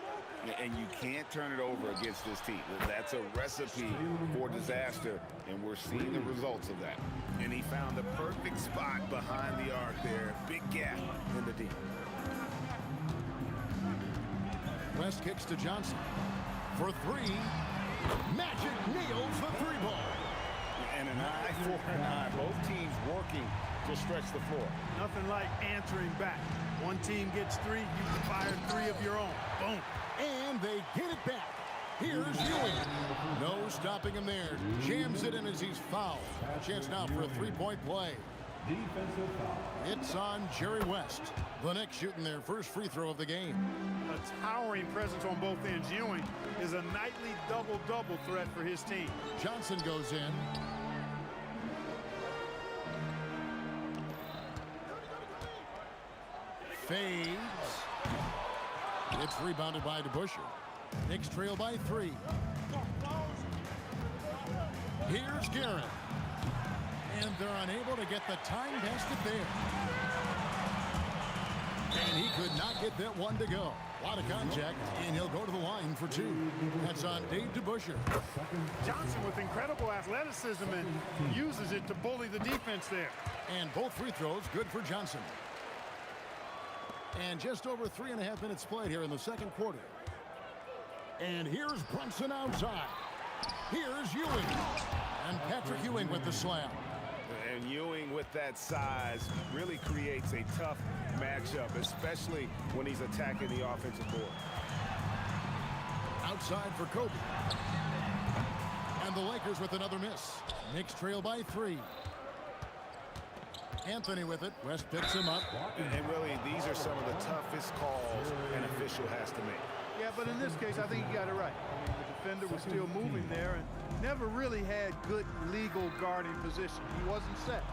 And you can't turn it over against this team. That's a recipe for disaster, and we're seeing the results of that. And he found the perfect spot behind the arc there. Big gap in the D. West kicks to Johnson. For 3. Magic nails the 3 ball. And an eye for an eye. Both teams working to stretch the floor. Nothing like answering back. One team gets 3, you can fire 3 of your own. Boom. And they get it back. Here's Ewing. No stopping him there. Jams it in as he's fouled. A chance now for a 3-point play. Defensive foul. It's on Jerry West. The Knicks shooting their first free throw of the game. A towering presence on both ends. Ewing is a nightly double-double threat for his team. Johnson goes in. Fades. It's rebounded by DeBusschere. Knicks trail by 3. Here's Guerin. And they're unable to get the time basket there. And he could not get that one to go. A lot of contact, and he'll go to the line for 2. That's on Dave DeBusschere. Johnson with incredible athleticism and uses it to bully the defense there. And both free throws good for Johnson. And just over 3.5 minutes played here in the second quarter. And here's Brunson outside. Here's Ewing. And Patrick Ewing with the slam. And Ewing with that size really creates a tough matchup, especially when he's attacking the offensive board. Outside for Kobe. And the Lakers with another miss. Knicks trail by 3. Anthony with it. West picks him up. And really, these are some of the toughest calls an official has to make. Yeah, but in this case, I think he got it right. I mean, the defender was still moving there and never really had good legal guarding position. He wasn't set.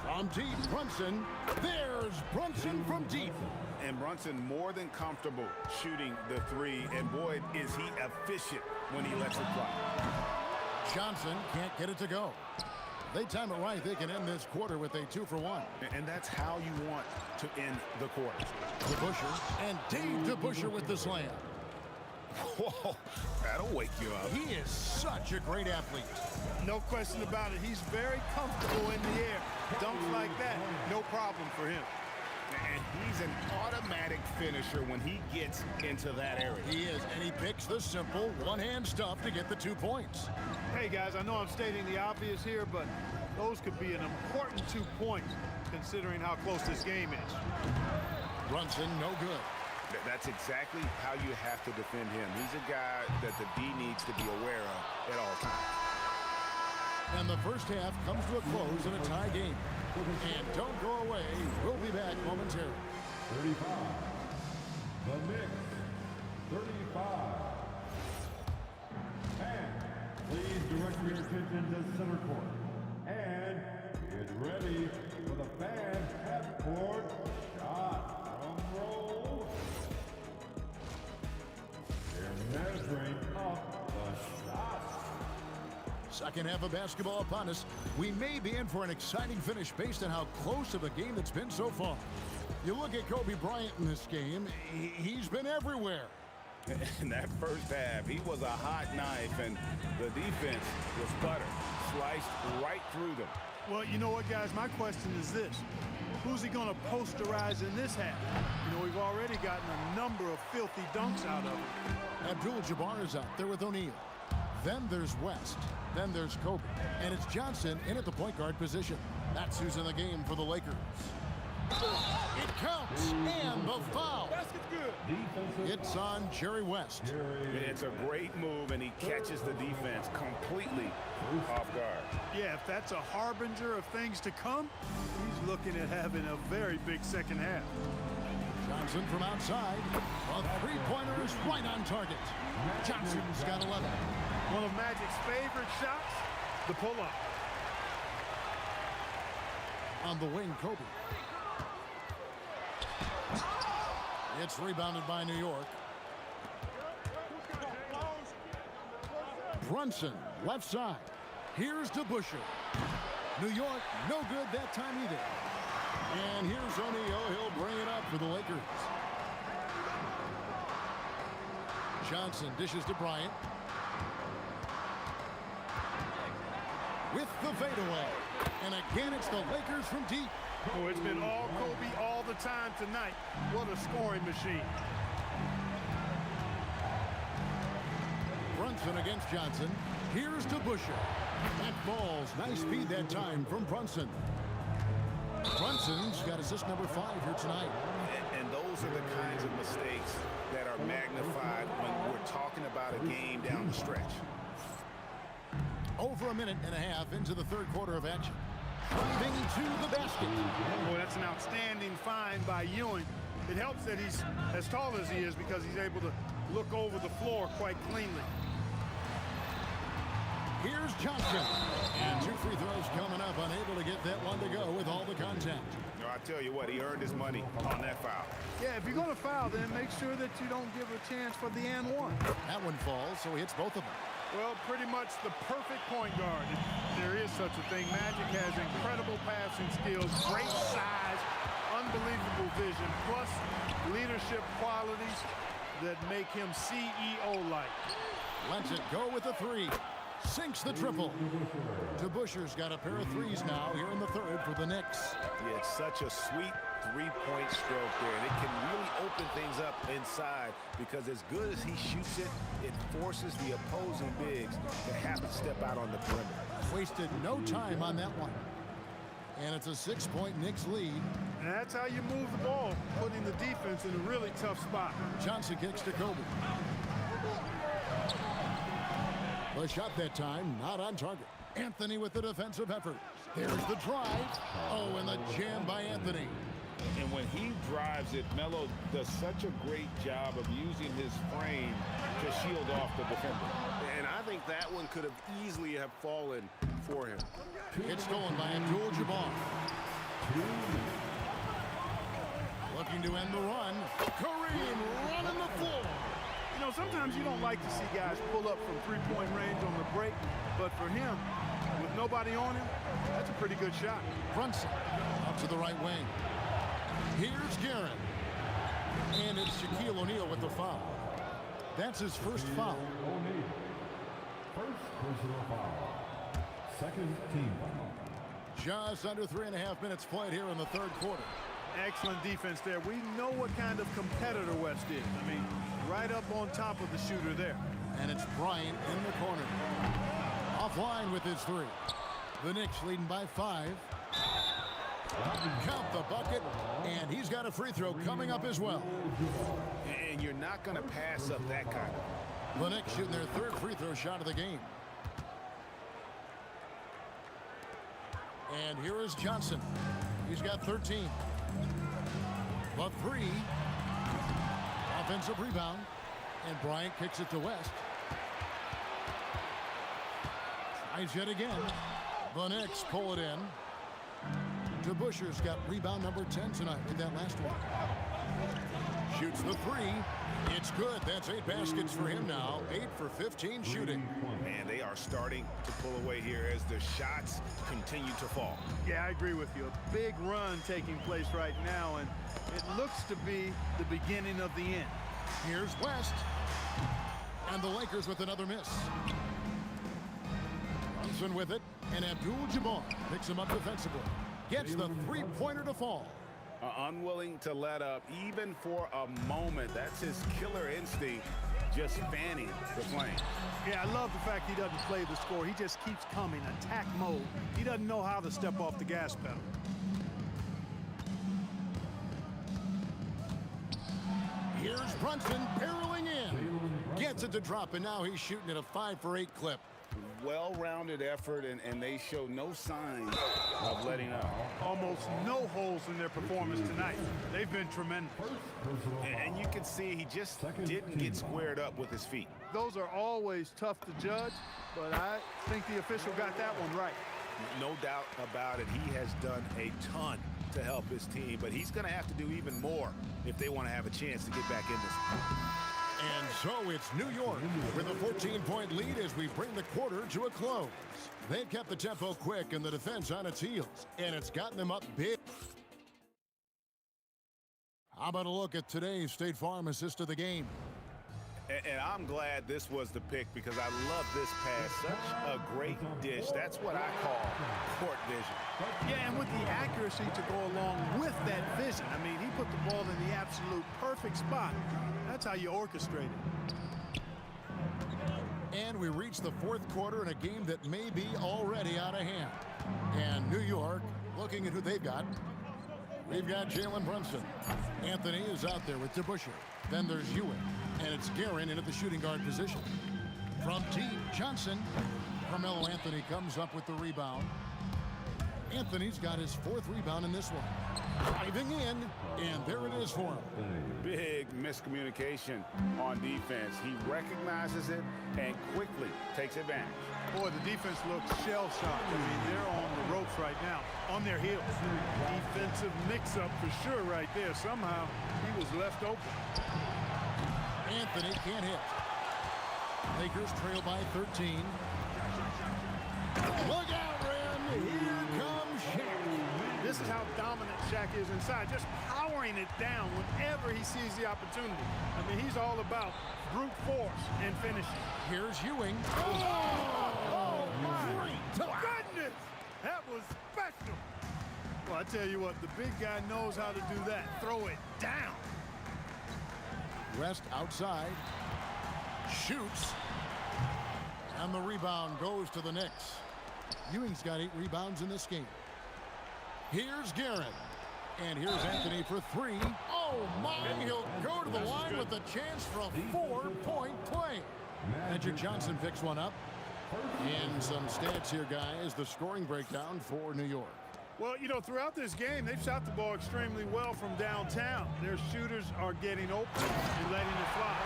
From deep, Brunson. There's Brunson from deep. And Brunson more than comfortable shooting the 3. And boy, is he efficient when he lets it fly. Johnson can't get it to go. They time it right. They can end this quarter with a 2-for-1. And that's how you want to end the quarter. DeBusschere, and Dave DeBusschere with the slam. Whoa, that'll wake you up. He is such a great athlete. No question about it. He's very comfortable in the air. Dunks like that, no problem for him. And he's an automatic finisher when he gets into that area. He is, and he picks the simple one-hand stuff to get the 2 points. Hey, guys, I know I'm stating the obvious here, but those could be an important 2 points considering how close this game is. Brunson, no good. That's exactly how you have to defend him. He's a guy that the D needs to be aware of at all times. And the first half comes to a close in a tie game. And don't go away. We'll be back momentarily. 35. The Knicks, 35. And please direct your attention to center court. And get ready for the fan half-court shot. Drum roll. They're measuring up the shot. Second half of basketball upon us. We may be in for an exciting finish based on how close of a game it's been so far. You look at Kobe Bryant in this game, he's been everywhere. In that first half, he was a hot knife, and the defense was butter, sliced right through them. Well, you know what, guys? My question is this. Who's he going to posterize in this half? You know, we've already gotten a number of filthy dunks out of him. Abdul-Jabbar is out there with O'Neal. Then there's West. Then there's Kobe. And it's Johnson in at the point guard position. That's who's in the game for the Lakers. It counts, and the foul. Basket's good. It's on Jerry West. It's a great move, and he catches the defense completely off guard. Yeah, if that's a harbinger of things to come, he's looking at having a very big second half. Johnson from outside. A three-pointer is right on target. Johnson's got 11. One of Magic's favorite shots, the pull-up. On the wing, Kobe. It's rebounded by New York. Brunson, left side. Here's DeBusschere. New York, no good that time either. And here's O'Neal. He'll bring it up for the Lakers. Johnson dishes to Bryant. With the fadeaway. And again, it's the Lakers from deep. Oh, it's been all Kobe all the time tonight. What a scoring machine. Brunson against Johnson. Here's DeBusschere. That falls. Nice feed that time from Brunson. Brunson's got assist number 5 here tonight. And those are the kinds of mistakes that are magnified when we're talking about a game down the stretch. Over a minute and a half into the third quarter of action. Driving to the basket. Boy, that's an outstanding find by Ewing. It helps that he's as tall as he is because he's able to look over the floor quite cleanly. Here's Johnson. And 2 free throws coming up. Unable to get that one to go with all the contact. No, I tell you what, he earned his money on that foul. Yeah, if you're going to foul, then make sure that you don't give a chance for the and one. That one falls, so he hits both of them. Well, pretty much the perfect point guard. If there is such a thing. Magic has incredible passing skills, great size, unbelievable vision, plus leadership qualities that make him CEO-like. Lets it go with a 3. Sinks the triple. DeBusschere's got a pair of threes now here in the third for the Knicks. Yeah, it's such a sweet three-point stroke there, and it can really open things up inside because as good as he shoots it, it forces the opposing bigs to have to step out on the perimeter. Wasted no time on that one. And it's a 6-point Knicks lead. And that's how you move the ball, putting the defense in a really tough spot. Johnson kicks to Kobe. The shot that time, not on target. Anthony with the defensive effort. There's the drive. Oh, and the jam by Anthony. And when he drives it, Melo does such a great job of using his frame to shield off the defender. And I think that one could have easily have fallen for him. It's stolen by Abdul-Jabbar. Looking to end the run. Kareem running the floor. You know, sometimes you don't like to see guys pull up from three-point range on the break, but for him, with nobody on him, that's a pretty good shot. Brunson out to the right wing. Here's Guerin. And it's Shaquille O'Neal with the foul. That's his first foul. First personal foul. Second team foul. Just under 3.5 minutes played here in the third quarter. Excellent defense there. We know what kind of competitor West is. I mean, right up on top of the shooter there. And it's Bryant in the corner. Offline with his three. The Knicks leading by 5. Count the bucket, and he's got a free throw coming up as well. And you're not going to pass up that kind of. The Knicks shooting their third free throw shot of the game. And here is Johnson. He's got 13. The three. Offensive rebound. And Bryant kicks it to West. Tries yet again. The Knicks pull it in. DeBuscher's got rebound number 10 tonight with that last one. Shoots the three. It's good. That's 8 baskets for him now. 8 for 15 shooting. Man, they are starting to pull away here as the shots continue to fall. Yeah, I agree with you. A big run taking place right now, and it looks to be the beginning of the end. Here's West. And the Lakers with another miss. Brunson with it, and Abdul-Jabbar picks him up defensively. Gets the three-pointer to fall. Unwilling to let up even for a moment. That's his killer instinct, just fanning the flame. Yeah, I love the fact he doesn't play the score. He just keeps coming, attack mode. He doesn't know how to step off the gas pedal. Here's Brunson barreling in. Gets it to drop, and now he's shooting at a 5 for 8 clip. Well-rounded effort, and they show no signs of letting up. Almost no holes in their performance tonight. They've been tremendous. And you can see he just didn't get squared up with his feet. Those are always tough to judge, but I think the official got that one right. No doubt about it. He has done a ton to help his team, but he's going to have to do even more if they want to have a chance to get back in this. And so it's New York with a 14-point lead as we bring the quarter to a close. They've kept the tempo quick and the defense on its heels, and it's gotten them up big. How about a look at today's State Farm assist of the game? And I'm glad this was the pick because I love this pass. Such a great dish. That's what I call court vision. Yeah, and with the accuracy to go along with that vision. I mean, he put the ball in the absolute perfect spot. That's how you orchestrate it. And we reach the fourth quarter in a game that may be already out of hand. And New York, looking at who they've got. We've got Jalen Brunson. Anthony is out there with DeBuscher. Then there's Ewing. And it's Guerin in at the shooting guard position. From deep, Johnson. Carmelo Anthony comes up with the rebound. Anthony's got his 4th rebound in this one. Driving in, and there it is for him. Big miscommunication on defense. He recognizes it and quickly takes advantage. Boy, the defense looks shell-shocked. I mean, they're on the ropes right now, on their heels. Defensive mix-up for sure right there. Somehow, he was left open. Anthony can't hit. Lakers trail by 13. Look out, Ren. Here comes Shaq. This is how dominant Shaq is inside, just powering it down whenever he sees the opportunity. I mean, he's all about brute force and finishing. Here's Ewing. Oh my goodness! That was special. Well, I tell you what, the big guy knows how to do that. Throw it down. West outside. Shoots. And the rebound goes to the Knicks. Ewing's got 8 rebounds in this game. Here's Guerin. And here's Anthony for 3. Oh, my. He'll go to the line with a chance for a 4-point play. Magic Johnson picks one up. And some stats here, guys. The scoring breakdown for New York. Well, you know, throughout this game, they've shot the ball extremely well from downtown. Their shooters are getting open and letting it fly.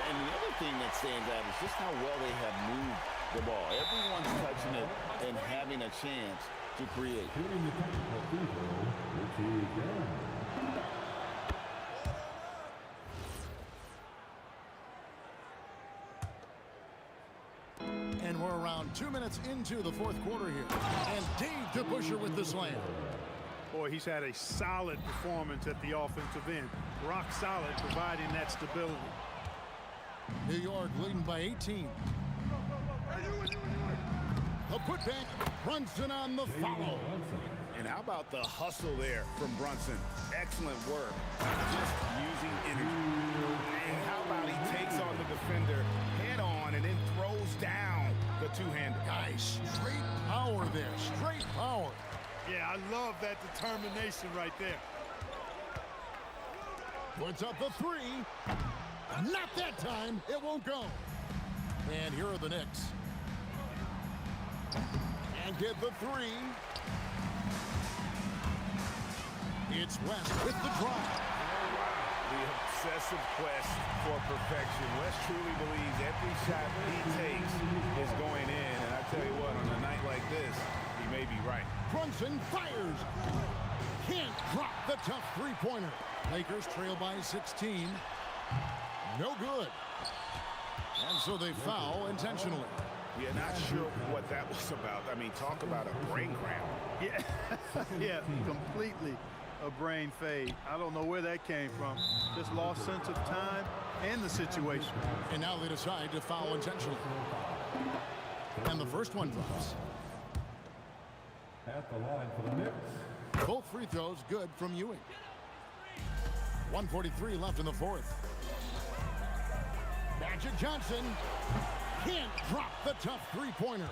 And the other thing that stands out is just how well they have moved the ball. Everyone's touching it and having a chance to create. And we're around 2 minutes into the fourth quarter here. And Dave DeBusschere with the slam. Boy, he's had a solid performance at the offensive end. Rock solid, providing that stability. New York leading by 18. The putback, Brunson on the follow. And how about the hustle there from Brunson? Excellent work. Just using energy. And how about he takes on the defender head on and then throws down the two-hander. Guys, straight power there. Straight power. Yeah, I love that determination right there. Puts up the three. Not that time. It won't go. And here are the Knicks. And get the three. It's West with the drive. The obsessive quest for perfection. West truly believes every shot he takes is going in. And I tell you what, on a night like this, he may be right. Brunson fires. Can't drop the tough three-pointer. Lakers trail by 16. No good. And so they foul intentionally. Yeah, not sure what that was about. I mean, talk about a brain cramp. Yeah, yeah, completely a brain fade. I don't know where that came from. Just lost sense of time and the situation. And now they decide to foul intentionally. And the first one drops. At the line for the Knicks. Both free throws good from Ewing. 1:43 left in the fourth. Magic Johnson can't drop the tough three-pointer.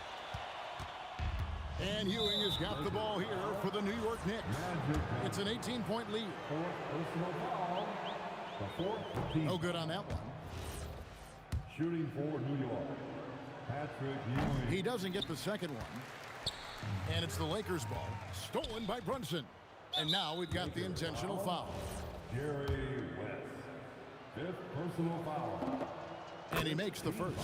And Ewing has got the ball here for the New York Knicks. It's an 18-point lead. Personal foul. The fourth team. No good on that one. Shooting for New York. Patrick Ewing. He doesn't get the second one. And it's the Lakers' ball. Stolen by Brunson. And now we've got the intentional foul. Jerry West. Fifth personal foul. And he makes the first.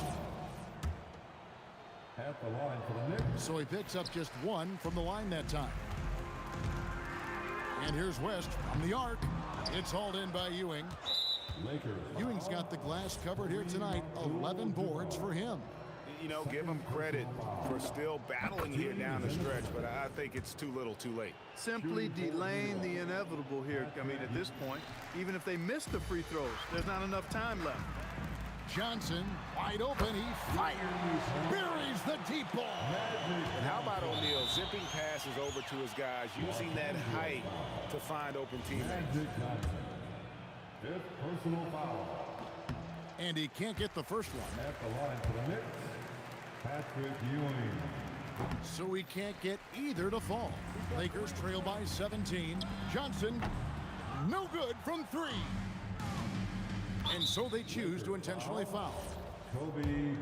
At the line for the Knicks. So he picks up just one from the line that time. And here's West from the arc. It's hauled in by Ewing. Lakers. Ewing's got the glass covered here tonight. 11 boards for him. You know, give him credit for still battling here down the stretch, but I think it's too little too late. Simply delaying the inevitable here. I mean, at this point, even if they miss the free throws, there's not enough time left. Johnson, wide open, he fires, buries the deep ball. And how about O'Neal zipping passes over to his guys, using that height to find open teammates. Magic Johnson. Fifth personal foul. And he can't get the first one. At the line for the Knicks. Patrick Ewing. So he can't get either to fall. Lakers trail by 17. Johnson, no good from three. And so they choose to intentionally foul. Kobe Bryant.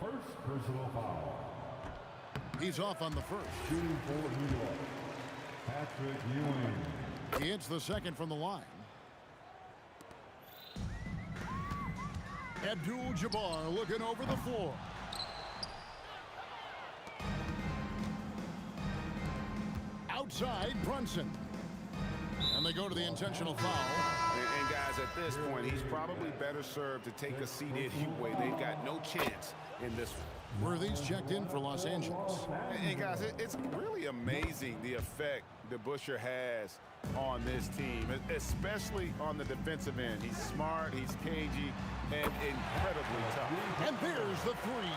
First personal foul. He's off on the first. Shooting for New York. Patrick Ewing. He hits the second from the line. Abdul-Jabbar looking over the floor. Outside, Brunson. And they go to the intentional foul. And guys, at this point, he's probably better served to take a seat anyway. They've got no chance in this one. Were these checked in for Los Angeles? And guys, it's really amazing the effect DeBusschere has on this team, especially on the defensive end. He's smart, he's cagey, and incredibly tough. And there's the three.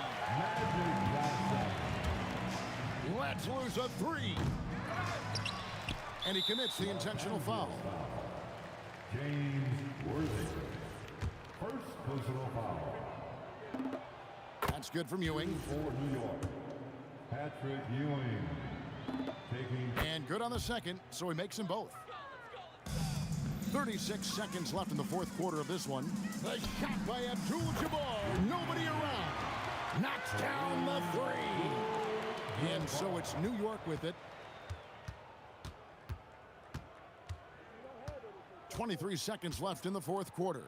Let's lose a three. And he commits the intentional foul. James Worthy. First personal foul. That's good from Ewing. For New York. Patrick Ewing. And good on the second, so he makes them both. 36 seconds left in the fourth quarter of this one. The shot by Abdul-Jabbar. Nobody around. Knocks down the three. And so it's New York with it. 23 seconds left in the fourth quarter.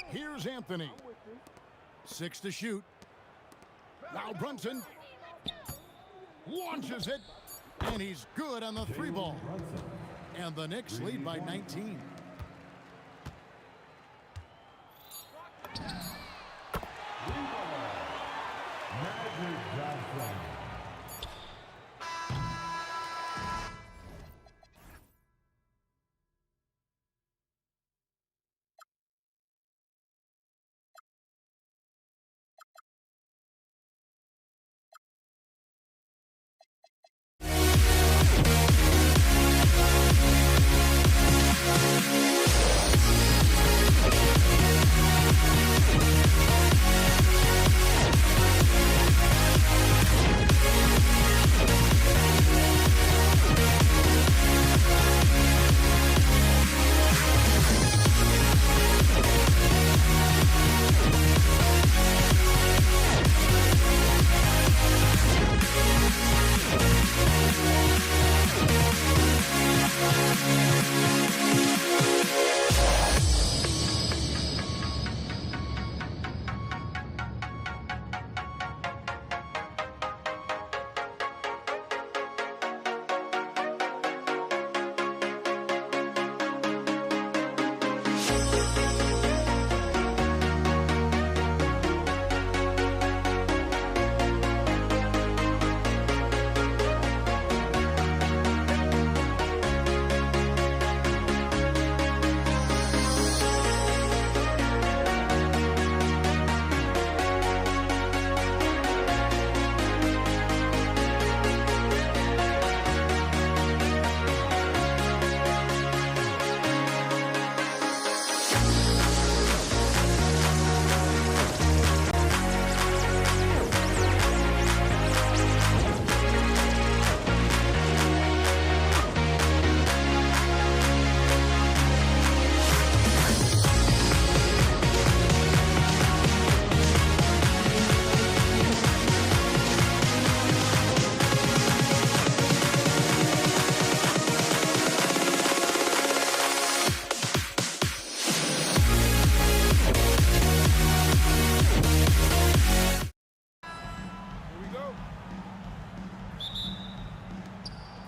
Here's Anthony. 6 to shoot. Now Brunson launches it, and he's good on the three ball. And the Knicks lead by 19. Magic Johnson.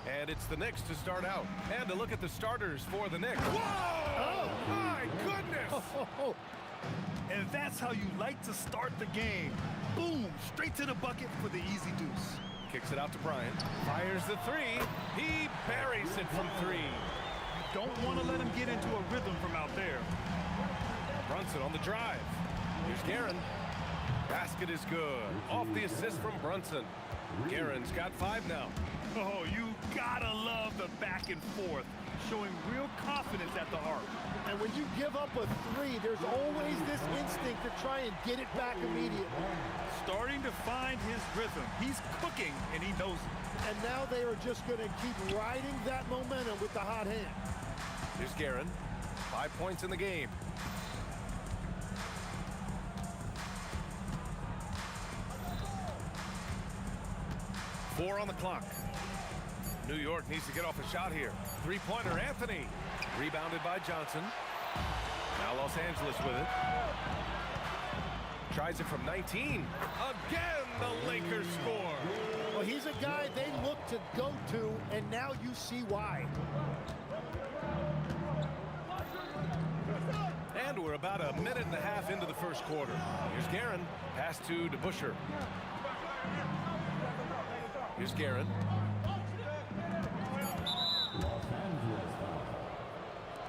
And it's the Knicks to start out. And to look at the starters for the Knicks. Whoa! Oh, my goodness! And that's how you like to start the game. Boom, straight to the bucket for the easy deuce. Kicks it out to Bryant. Fires the three. He buries it from three. You don't want to let him get into a rhythm from out there. Brunson on the drive. Here's Guerin. Basket is good. Off the assist from Brunson. Guerin's got 5 now. Oh, you gotta love the back and forth, showing real confidence at the arc. And when you give up a three, there's always this instinct to try and get it back immediately. Starting to find his rhythm. He's cooking, and he knows it. And now they are just going to keep riding that momentum with the hot hand. Here's Guerin. 5 points in the game. Four on the clock. New York needs to get off a shot here. Three-pointer, Anthony. Rebounded by Johnson. Now Los Angeles with it. Tries it from 19. Again, the Lakers score. Well, he's a guy they look to go to, and now you see why. And we're about a minute and a half into the first quarter. Here's Guerin. Pass to DeBusschere. Here's Guerin. Los Angeles foul.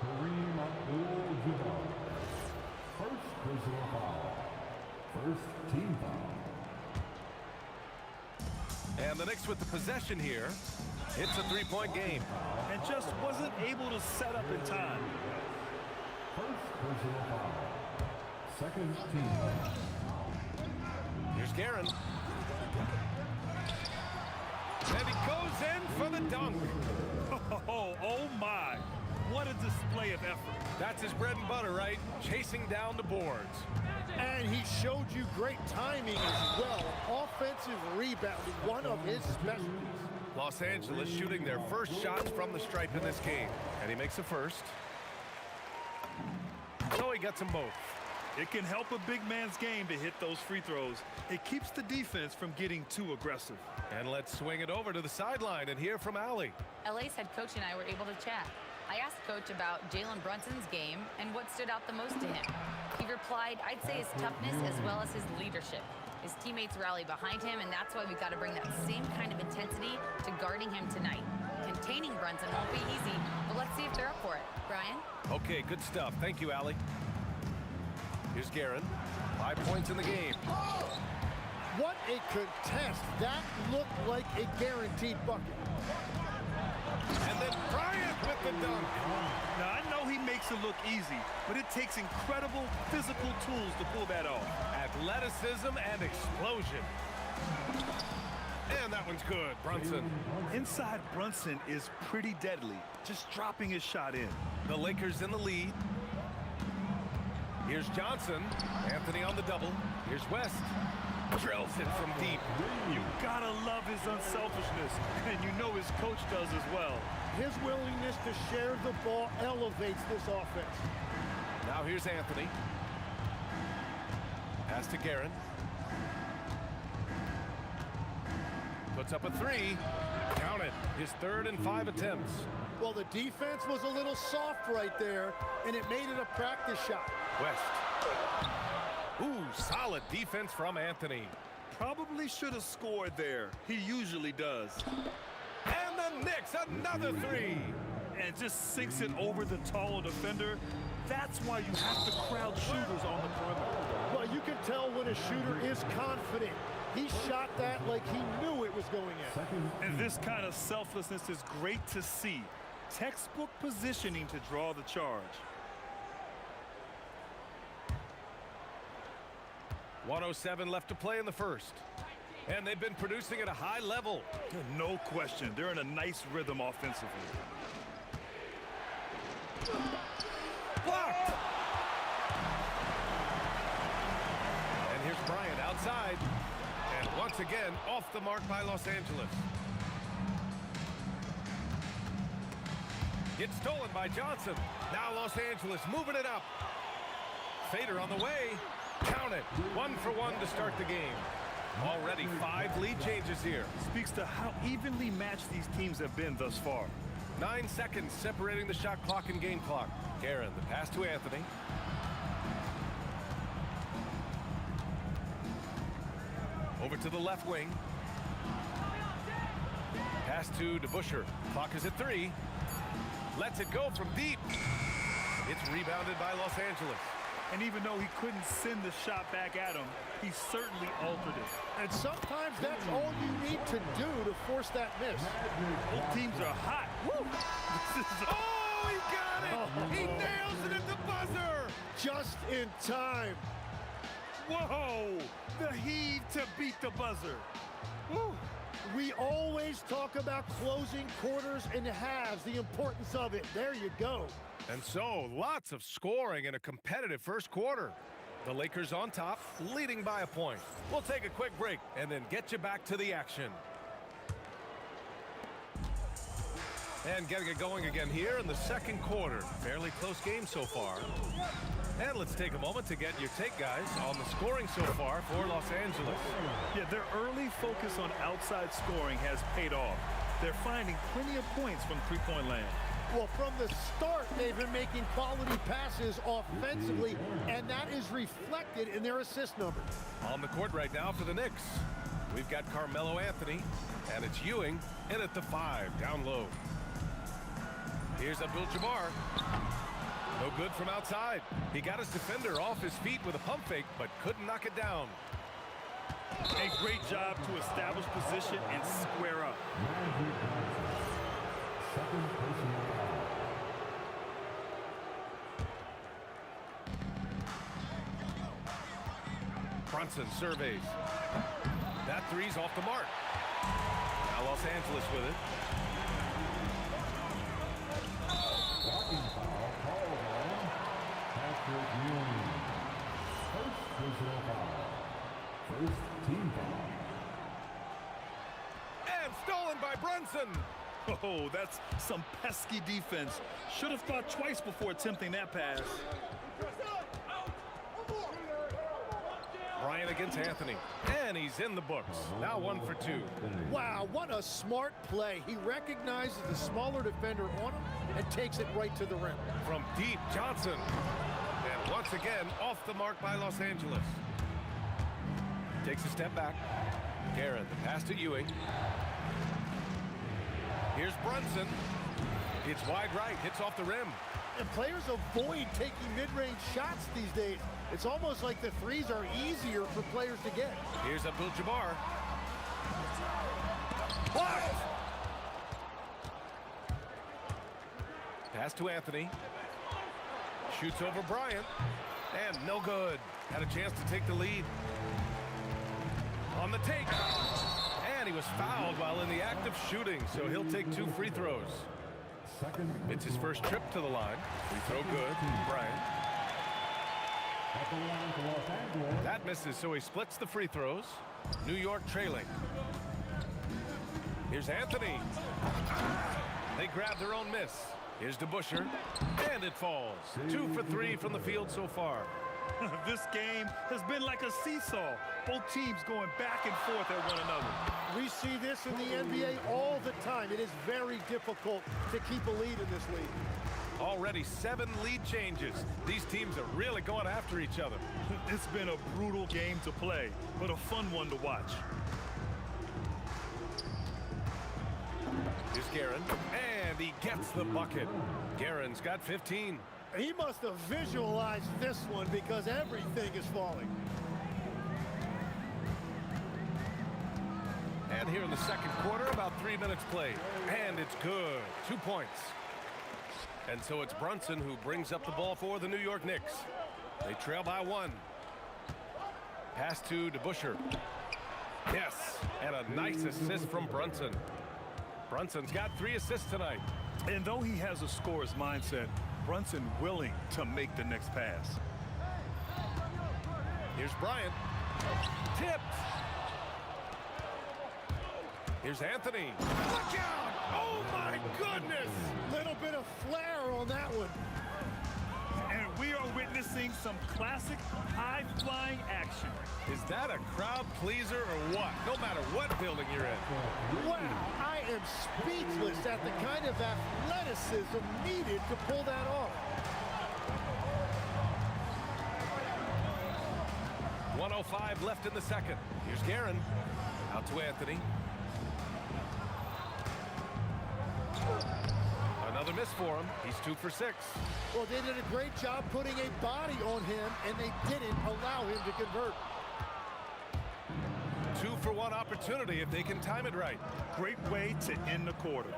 Kareem Abdul-Jabbar. First personal foul. First team foul. And the Knicks with the possession here. It's a three-point game. And just wasn't able to set up in time. First personal foul. Second team foul. Here's Guerin. And he goes in for the dunk. Oh my. What a display of effort. That's his bread and butter, right? Chasing down the boards. And he showed you great timing as well. Offensive rebounding, one of his specialties. Los Angeles shooting their first shots from the stripe in this game. And he makes a first. So he gets them both. It can help a big man's game to hit those free throws. It keeps the defense from getting too aggressive. And let's swing it over to the sideline and hear from Allie. LA's head coach and I were able to chat. I asked Coach about Jalen Brunson's game and what stood out the most to him. He replied, I'd say his toughness as well as his leadership. His teammates rally behind him, and that's why we've got to bring that same kind of intensity to guarding him tonight. Containing Brunson won't be easy, but let's see if they're up for it. Brian? Okay, good stuff. Thank you, Allie. Here's Guerin. 5 points in the game. What a contest. That looked like a guaranteed bucket. And then Bryant with the dunk. Now, I know he makes it look easy, but it takes incredible physical tools to pull that off. Athleticism and explosion. And that one's good, Brunson. Inside Brunson is pretty deadly, just dropping his shot in. The Lakers in the lead. Here's Johnson. Anthony on the double. Here's West. Drills it from deep. You gotta love his unselfishness, and you know his coach does as well. His willingness to share the ball elevates this offense. Now here's Anthony. Pass to Guerin. Puts up a 3. Count it. His 3rd and 5 attempts. Well, the defense was a little soft right there, and it made it a practice shot. West. Ooh, solid defense from Anthony. Probably should have scored there. He usually does. And the Knicks, another 3. And just sinks it over the taller defender. That's why you have to crowd shooters on the perimeter. Well, you can tell when a shooter is confident. He shot that like he knew it was going in. And this kind of selflessness is great to see. Textbook positioning to draw the charge. 1:07 left to play in the first. And they've been producing at a high level. No question. They're in a nice rhythm offensively. Blocked! And here's Bryant outside. And once again, off the mark by Los Angeles. It's stolen by Johnson. Now Los Angeles moving it up. Fader on the way. Count it. 1 for 1 to start the game. Already 5 lead changes here. Speaks to how evenly matched these teams have been thus far. 9 seconds separating the shot clock and game clock. Guerin, the pass to Anthony. Over to the left wing. Pass to DeBusschere. Clock is at 3. Lets it go from deep. It's rebounded by Los Angeles. And even though he couldn't send the shot back at him, he certainly altered it. And sometimes that's all you need to do to force that miss. Both teams are hot. Woo! Oh, he got it! He nails it at the buzzer! Just in time. Whoa! The heave to beat the buzzer. Woo. We always talk about closing quarters and halves, the importance of it. There you go. And so, lots of scoring in a competitive first quarter. The Lakers on top, leading by a point. We'll take a quick break and then get you back to the action. And getting it going again here in the second quarter. Fairly close game so far. And let's take a moment to get your take, guys, on the scoring so far for Los Angeles. Yeah, their early focus on outside scoring has paid off. They're finding plenty of points from three-point land. Well, from the start, they've been making quality passes offensively, and that is reflected in their assist numbers. On the court right now for the Knicks, we've got Carmelo Anthony, and it's Ewing in at the 5, down low. Here's Abdul-Jabbar. No good from outside. He got his defender off his feet with a pump fake, but couldn't knock it down. A great job to establish position and square up. Brunson surveys. That three's off the mark. Now Los Angeles with it. Blocking foul called on Patrick Ewing. First personal foul. First team foul. And stolen by Brunson. Oh, that's some pesky defense. Should have thought twice before attempting that pass. Bryant against Anthony. And he's in the books. Now 1 for 2. Wow, what a smart play. He recognizes the smaller defender on him and takes it right to the rim. From deep, Johnson. And once again, off the mark by Los Angeles. Takes a step back. Guerin, the pass to Ewing. Here's Brunson. It's wide right, hits off the rim. And players avoid taking mid-range shots these days. It's almost like the threes are easier for players to get. Here's Abdul-Jabbar. Blocked! Pass to Anthony. Shoots over Bryant. And no good. Had a chance to take the lead. On the take. And he was fouled while in the act of shooting, so he'll take 2 free throws. It's his first trip to the line. Free throw good. Bryant. That misses, so he splits the free throws. New York trailing. Here's Anthony. They grab their own miss. Here's DeBusschere, and it falls. 2 for 3 from the field so far. This game has been like a seesaw. Both teams going back and forth at one another. We see this in the NBA all the time. It is very difficult to keep a lead in this league. Already 7 lead changes. These teams are really going after each other. It's been a brutal game to play, but a fun one to watch. Here's Guerin, and he gets the bucket. Guerin's got 15. He must have visualized this one because everything is falling. And here in the second quarter, about 3 minutes played. And it's good. 2 points. And so it's Brunson who brings up the ball for the New York Knicks. They trail by 1. Pass to DeBusschere. Yes, and a nice assist from Brunson. Brunson's got 3 assists tonight. And though he has a scorer's mindset, Brunson willing to make the next pass. Here's Bryant. Tipped. Here's Anthony. Look out! Oh, my goodness! Little bit of flair on that one. And we are witnessing some classic high-flying action. Is that a crowd pleaser or what? No matter what building you're in. Wow, I am speechless at the kind of athleticism needed to pull that off. 1:05 left in the second. Here's Guerin. Out to Anthony. Another miss for him. He's 2 for 6. Well, they did a great job putting a body on him, and they didn't allow him to convert. 2 for 1 opportunity if they can time it right. Great way to end the quarter.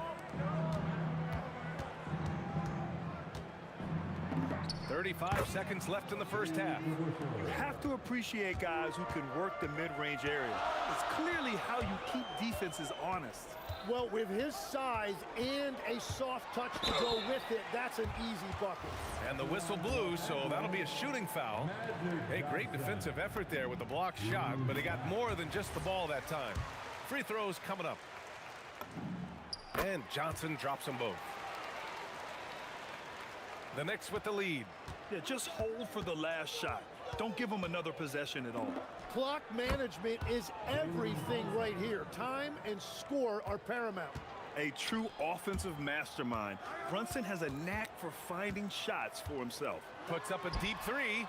35 seconds left in the first half. You have to appreciate guys who can work the mid-range area. It's clearly how you keep defenses honest. Well, with his size and a soft touch to go with it, that's an easy bucket. And the whistle blew, so that'll be a shooting foul. A great defensive effort there with the block shot, but he got more than just the ball that time. Free throws coming up. And Johnson drops them both. The Knicks with the lead. Yeah, just hold for the last shot. Don't give them another possession at all. Clock management is everything right here. Time and score are paramount. A true offensive mastermind. Brunson has a knack for finding shots for himself. Puts up a deep 3.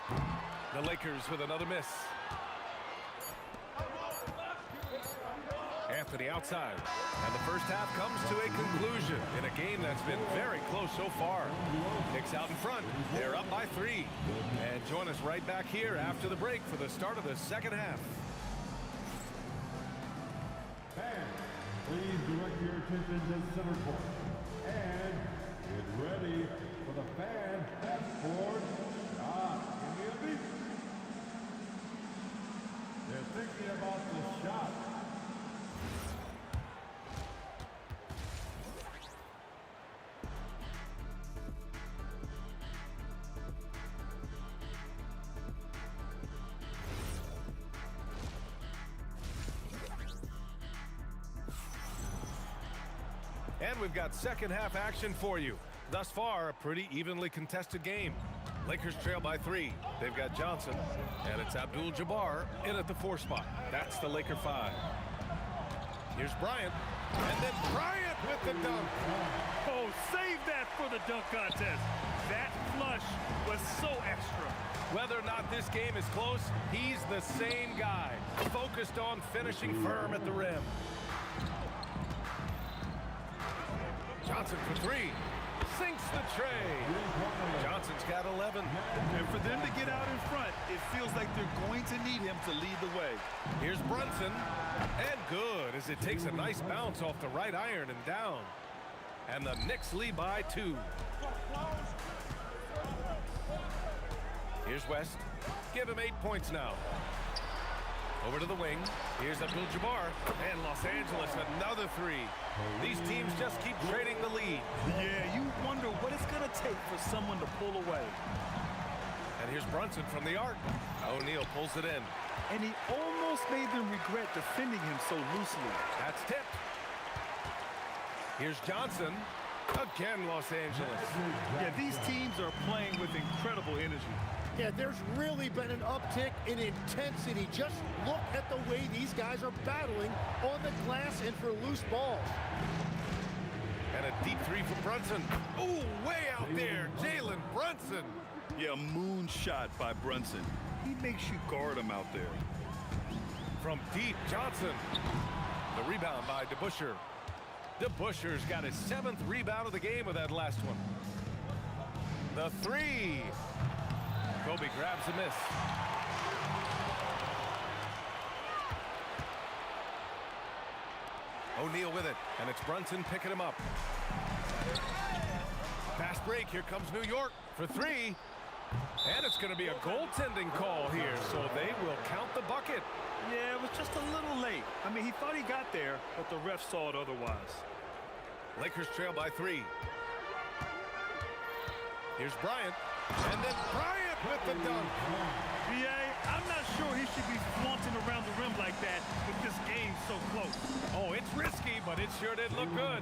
The Lakers with another miss. Anthony outside. And the first half comes to a conclusion in a game that's been very close so far. Knicks out in front. They're up by 3. And join us right back here after the break for the start of the second half. Fans, please direct your attention to center court. And get ready for the fan half-court shot. Give me a beat. They're thinking about the shot. And we've got second half action for you. Thus far, a pretty evenly contested game. Lakers trail by 3. They've got Johnson, and it's Abdul-Jabbar in at the 4 spot. That's the Laker 5. Here's Bryant, and then Bryant with the dunk. Oh, save that for the dunk contest. That flush was so extra. Whether or not this game is close, he's the same guy, focused on finishing firm at the rim. Johnson for three. Sinks the tray. Johnson's got 11. And for them to get out in front, it feels like they're going to need him to lead the way. Here's Brunson. And good, as it takes a nice bounce off the right iron and down. And the Knicks lead by 2. Here's West. Give him 8 points now. Over to the wing. Here's Abdul-Jabbar. And Los Angeles, another 3. These teams just keep trading the lead. Yeah, you wonder what it's going to take for someone to pull away. And here's Brunson from the arc. O'Neal pulls it in. And he almost made them regret defending him so loosely. That's tipped. Here's Johnson. Again, Los Angeles. Yeah, these teams are playing with incredible energy. Yeah, there's really been an uptick in intensity. Just look at the way these guys are battling on the glass and for loose balls. And a deep 3 from Brunson. Ooh, way out there, Jalen Brunson. Yeah, moonshot by Brunson. He makes you guard him out there. From deep, Johnson. The rebound by DeBusschere. DeBusschere's got his 7th rebound of the game with that last one. The 3. Kobe grabs a miss. O'Neal with it, and it's Brunson picking him up. Fast break, here comes New York for 3. And it's going to be a goaltending call here, so they will count the bucket. Yeah, it was just a little late. I mean, he thought he got there, but the ref saw it otherwise. Lakers trail by 3. Here's Bryant, and then Bryant with the dunk. BA, I'm not sure he should be flaunting around the rim like that with this game so close. Oh, it's risky, but it sure did look good.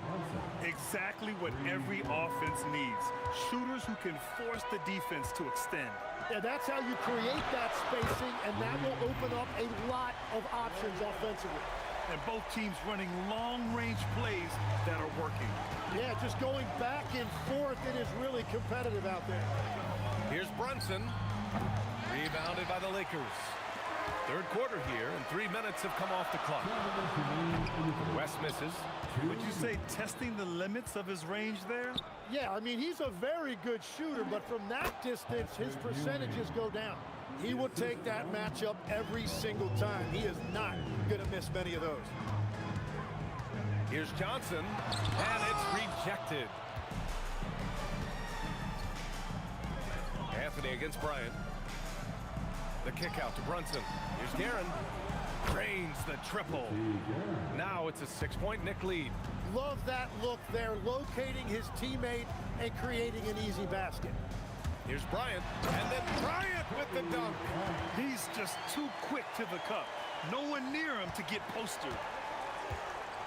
Exactly what every offense needs. Shooters who can force the defense to extend. Yeah, that's how you create that spacing, and that will open up a lot of options offensively. And both teams running long-range plays that are working. Yeah, just going back and forth, it is really competitive out there. Here's Brunson. Rebounded by the Lakers. Third quarter here, and 3 minutes have come off the clock. West misses. Would you say testing the limits of his range there? Yeah, I mean, he's a very good shooter, but from that distance, his percentages go down. He will take that matchup every single time. He is not going to miss many of those. Here's Johnson, and it's rejected. Anthony against Bryant. The kick out to Brunson. Here's Guerin. Drains the triple. Now it's a 6-point Knick lead. Love that look there, locating his teammate and creating an easy basket. Here's Bryant, and then Bryant with the dunk. He's just too quick to the cup. No one near him to get posted.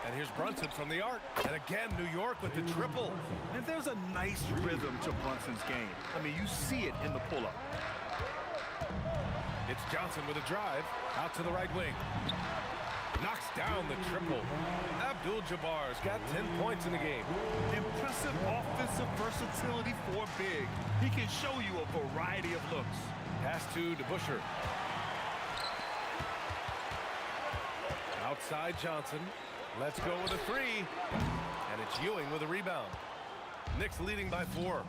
And here's Brunson from the arc. And again, New York with the triple. And there's a nice rhythm to Brunson's game. I mean, you see it in the pull-up. It's Johnson with a drive. Out to the right wing. Knocks down the triple. Abdul-Jabbar's got 10 points in the game. Impressive offensive versatility for big. He can show you a variety of looks. Pass to DeBusschere. Outside Johnson. Let's go with a 3. And it's Ewing with a rebound. Knicks leading by 4.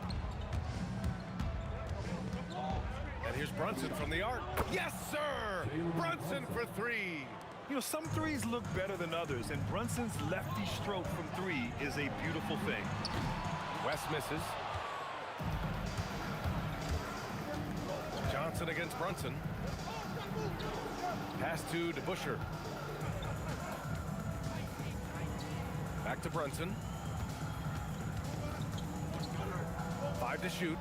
And here's Brunson from the arc. Yes, sir! Brunson for 3. You know, some threes look better than others, and Brunson's lefty stroke from 3 is a beautiful thing. West misses. Johnson against Brunson. Pass to DeBusschere. Back to Brunson. 5 to shoot.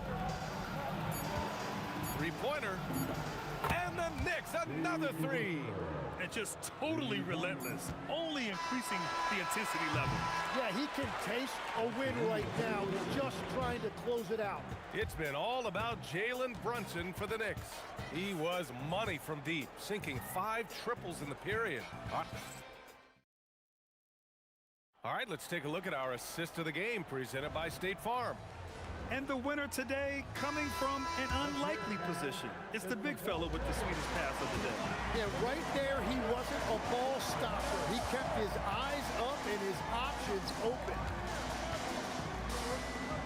3-pointer. And the Knicks, another 3. And just totally relentless, only increasing the intensity level. Yeah, he can taste a win right now. He's just trying to close it out. It's been all about Jalen Brunson for the Knicks. He was money from deep, sinking 5 triples in the period. All right, let's take a look at our assist of the game presented by State Farm. And the winner today coming from an unlikely position. It's the big fella with the sweetest pass of the day. Yeah, right there, he wasn't a ball stopper. He kept his eyes up and his options open.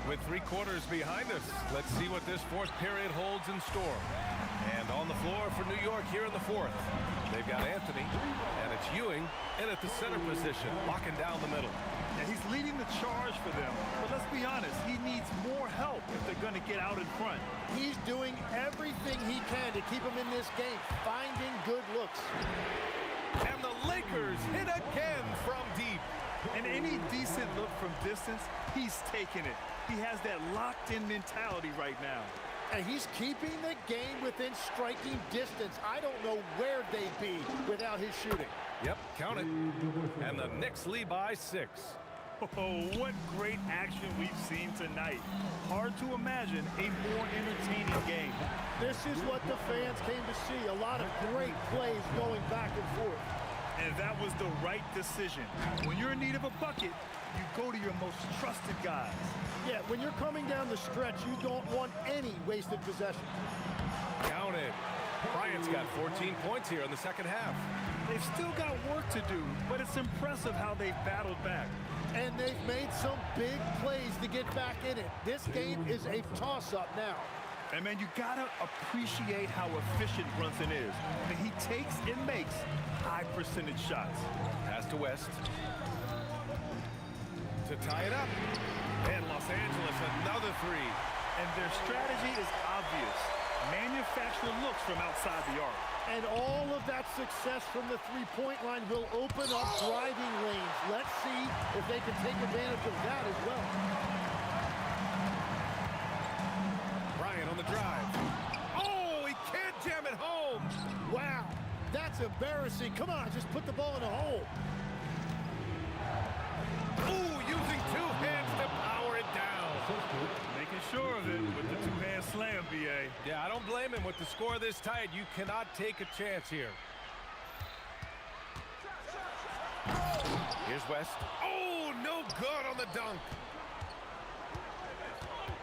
With 3 quarters behind us, let's see what this fourth period holds in store. And on the floor for New York here in the fourth, they've got Anthony, and it's Ewing in at the center position, locking down the middle. Now, he's leading the charge for them, but let's be honest, he needs more help if they're going to get out in front. He's doing everything he can to keep him in this game, finding good looks. And the Lakers hit again from deep. And any decent look from distance, he's taking it. He has that locked-in mentality right now. And he's keeping the game within striking distance. I don't know where they'd be without his shooting. Yep, count it. And the Knicks lead by 6. Oh, what great action we've seen tonight. Hard to imagine a more entertaining game. This is what the fans came to see. A lot of great plays going back and forth. And that was the right decision. When you're in need of a bucket, you go to your most trusted guys. Yeah, when you're coming down the stretch, you don't want any wasted possession. Count it. Bryant's got 14 points here in the second half. They've still got work to do, but it's impressive how they've battled back. And they've made some big plays to get back in it. This game is a toss-up now. And, man, you got to appreciate how efficient Brunson is. I mean, he takes and makes high-percentage shots. Pass to West. To tie it up. And Los Angeles, another 3. And their strategy is obvious. Manufacture looks from outside the arc. And all of that success from the three-point line will open up driving lanes. Let's see if they can take advantage of that as well. Bryant on the drive. Oh, he can't jam it home. Wow, that's embarrassing. Come on, just put the ball in the hole. Ooh, using 2 hands to power it down. Making sure of it with the 2-hand slam, B.A. Yeah, I don't blame him. With the score this tight, you cannot take a chance here. Here's West. Oh, no good on the dunk.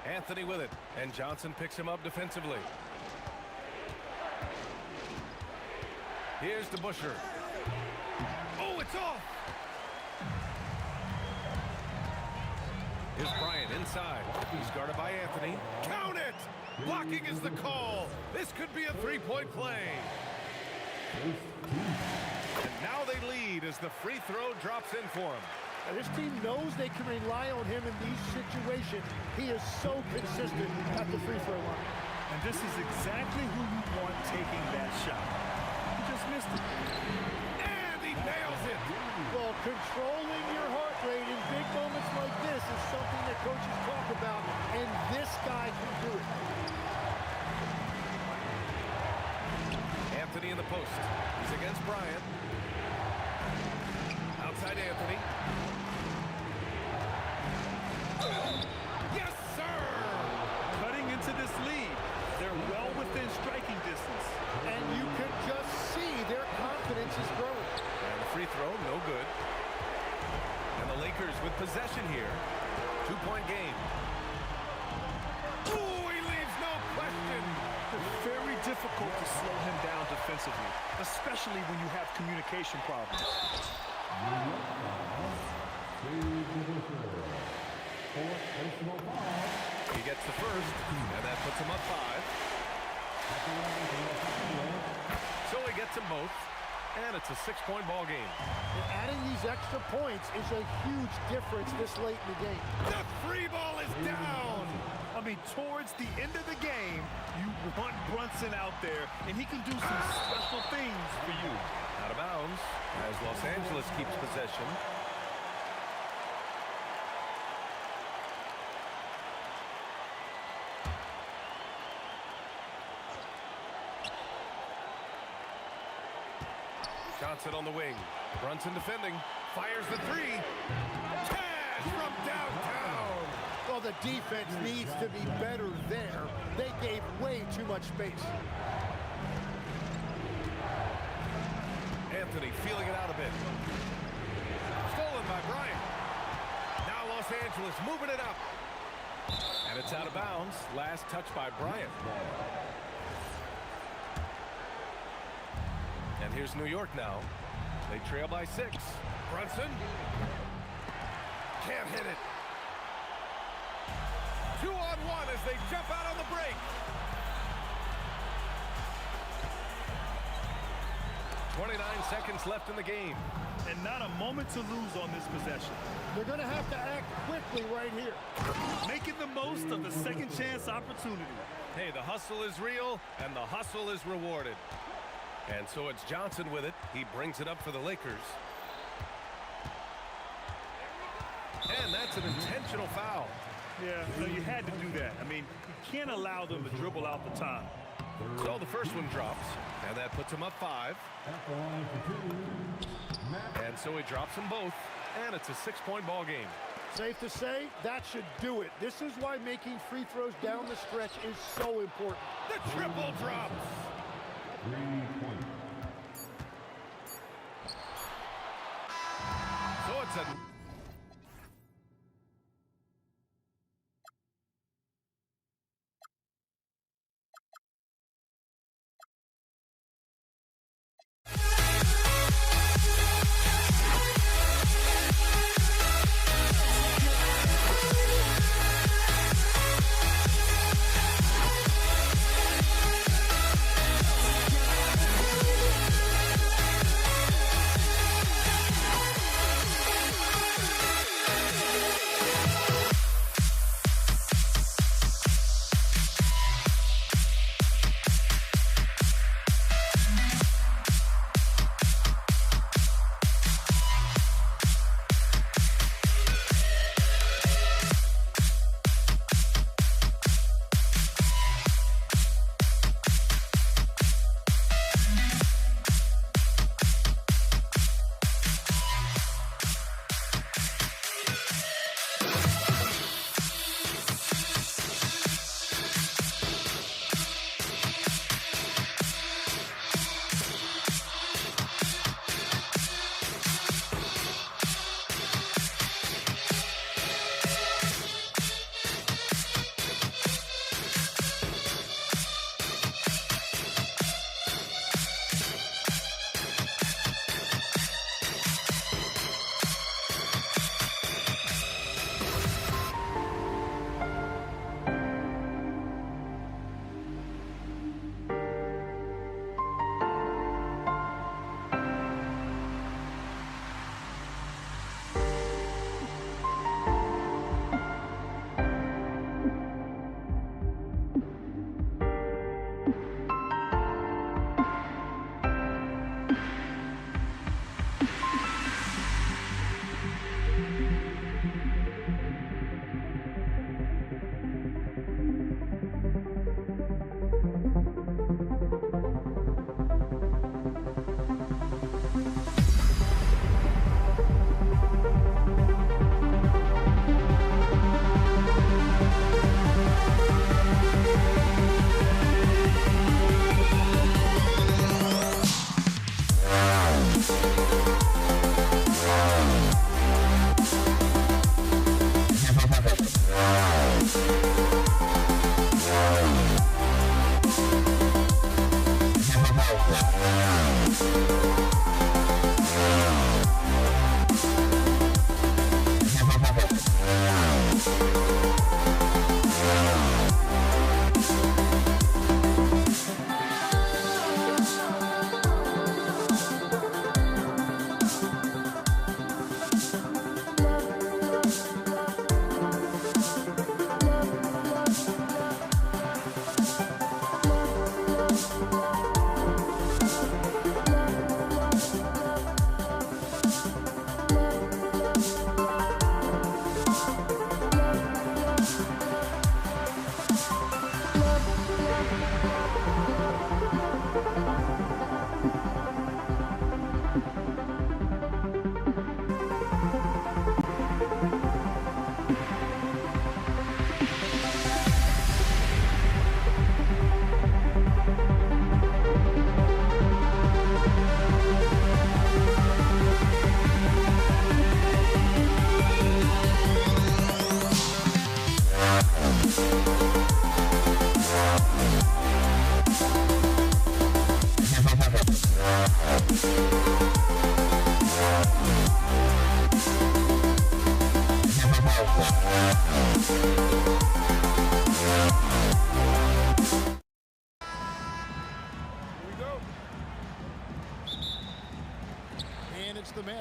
Anthony with it, and Johnson picks him up defensively. Here's the Busher. Oh, it's off. Here's Bryant inside. He's guarded by Anthony. Count it! Blocking is the call. This could be a 3-point play. And now they lead as the free throw drops in for him. Now, this team knows they can rely on him in these situations. He is so consistent at the free throw line. And this is exactly who you want taking that shot. He just missed it. And he nails it. Well, controlling your heart rate in big moments like this is something that coaches talk about, and this guy can do it. Anthony in the post. He's against Bryant. Outside Anthony. Yes, sir! Cutting into this lead. They're well within striking distance. And you can just see their confidence is growing. And the free throw, no good. And the Lakers with possession here. 2-point game. Ooh, he leaves no question. It's very difficult to slow him down defensively, especially when you have communication problems. He gets the first, and that puts him up 5. So he gets them both, and it's a 6-point ball game. And adding these extra points is a huge difference this late in the game. The free ball is down. I mean, towards the end of the game, you want Brunson out there, and he can do some special things for you. Out of bounds as Los Angeles keeps possession. Johnson on the wing. Brunson defending. Fires the 3. Cash from downtown. Well, the defense needs to be better there. They gave way too much space. Anthony feeling it out a bit. Stolen by Bryant. Now Los Angeles moving it up. And it's out of bounds. Last touch by Bryant. And here's New York now. They trail by 6. Brunson. Can't hit it. 2-on-1 as they jump out on the break. 29 seconds left in the game. And not a moment to lose on this possession. They're going to have to act quickly right here. Making the most of the second chance opportunity. Hey, the hustle is real, and the hustle is rewarded. And so it's Johnson with it. He brings it up for the Lakers. And that's an intentional foul. Yeah, so you had to do that. I mean, you can't allow them to dribble out the time. So the first one drops, and that puts him up 5. And so he drops them both, and it's a 6-point ball game. Safe to say, that should do it. This is why making free throws down the stretch is so important. The triple drops. 3 points. So it's a...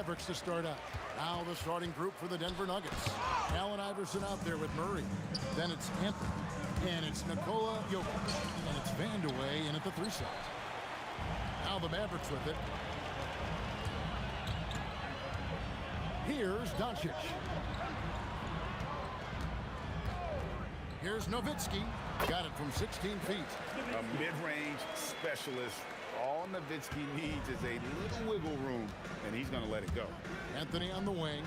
Mavericks to start out. Now the starting group for the Denver Nuggets. Allen Iverson out there with Murray. Then it's Anthony. And it's Nikola Jokic. And it's Vandeweghe in at the 3 slot. Now the Mavericks with it. Here's Doncic. Here's Nowitzki. Got it from 16 feet. A mid-range specialist. All Nowitzki needs is a little wiggle room, and he's going to let it go. Anthony on the wing.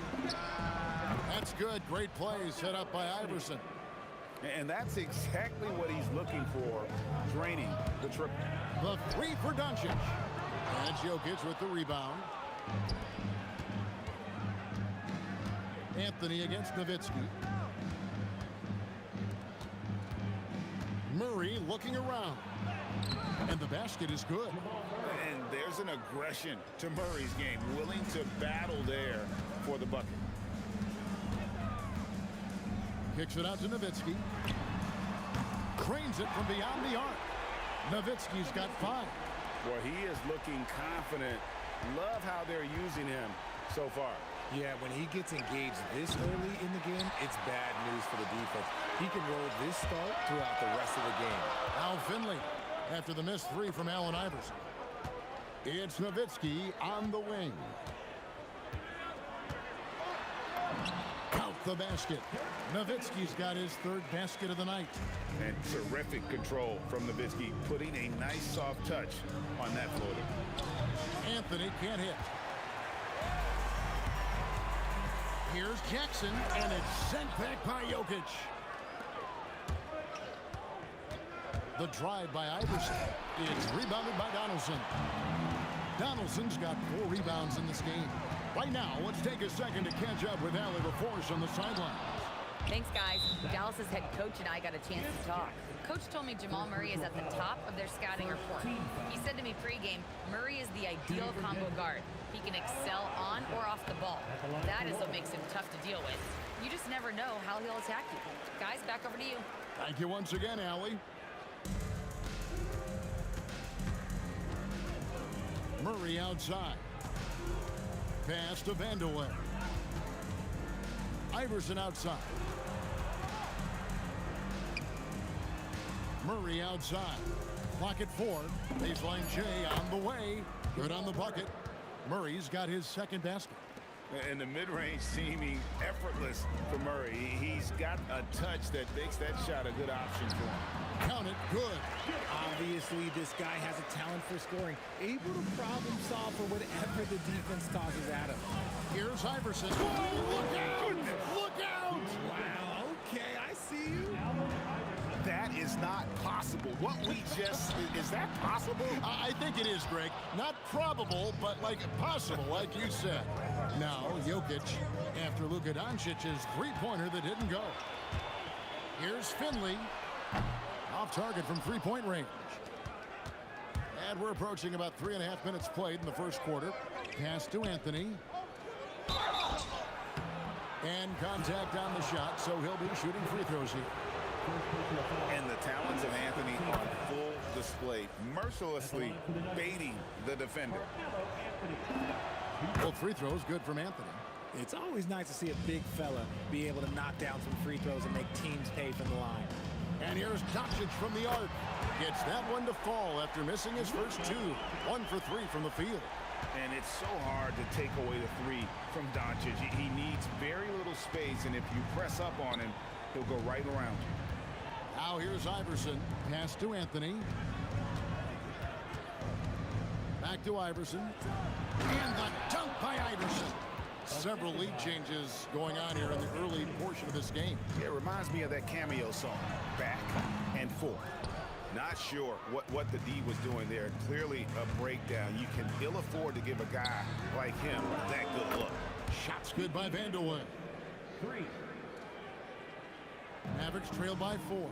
That's good. Great play set up by Iverson. And that's exactly what he's looking for, draining the triple. The 3 for Doncic. And it's Jokic with the rebound. Anthony against Nowitzki. Murray looking around. And the basket is good. And there's an aggression to Murray's game, willing to battle there for the bucket. Kicks it out to Nowitzki. Cranes it from beyond the arc. Nowitzki's got 5. Well, he is looking confident. Love how they're using him so far. Yeah, when he gets engaged this early in the game, it's bad news for the defense. He can roll this start throughout the rest of the game. Al Finley after the missed 3 from Allen Iverson. It's Nowitzki on the wing. Count the basket. Nowitzki's got his 3rd basket of the night. And terrific control from Nowitzki, putting a nice soft touch on that floater. Anthony can't hit. Here's Jackson, and it's sent back by Jokic. The drive by Iverson. It's rebounded by Donaldson. Donaldson's got 4 rebounds in this game. Right now, let's take a second to catch up with Allie LaForce on the sidelines. Thanks, guys. Dallas's head coach and I got a chance to talk. Coach told me Jamal Murray is at the top of their scouting report. He said to me pregame, Murray is the ideal combo guard. He can excel on or off the ball. That is what makes him tough to deal with. You just never know how he'll attack you. Guys, back over to you. Thank you once again, Allie. Murray outside. Pass to Vandeweghe. Iverson outside. Murray outside. Clock at 4. Baseline J on the way. Good on the bucket. Murray's got his 2nd basket. And the mid-range seeming effortless for Murray. He's got a touch that makes that shot a good option for him. Count it. Good. Obviously, this guy has a talent for scoring, able to problem solve for whatever the defense tosses at him. Here's Iverson. Oh, look out! Look out! Wow, okay, I see you. That is not possible. What we just, is that possible? I think it is, Greg. Not probable, but like possible, like you said. Now, Jokic after Luka Doncic's 3-pointer that didn't go. Here's Finley. Off target from 3-point range. And we're approaching about 3.5 minutes played in the first quarter. Pass to Anthony. And contact on the shot, so he'll be shooting free throws here. And the talents of Anthony on full display, mercilessly baiting the defender. Both free throws good from Anthony. It's always nice to see a big fella be able to knock down some free throws and make teams pay from the line. And here's Doncic from the arc. Gets that one to fall after missing his first 2. 1 for 3 from the field. And it's so hard to take away the 3 from Doncic. He needs very little space, and if you press up on him, he'll go right around you. Now here's Iverson. Pass to Anthony. Back to Iverson. And the dunk by Iverson. Several lead changes going on here in the early portion of this game. It reminds me of that cameo song, Back and Forth. Not sure what the D was doing there. Clearly a breakdown. You can ill afford to give a guy like him that good look. Shots good by Vandeweghe. 3. Mavericks trail by 4.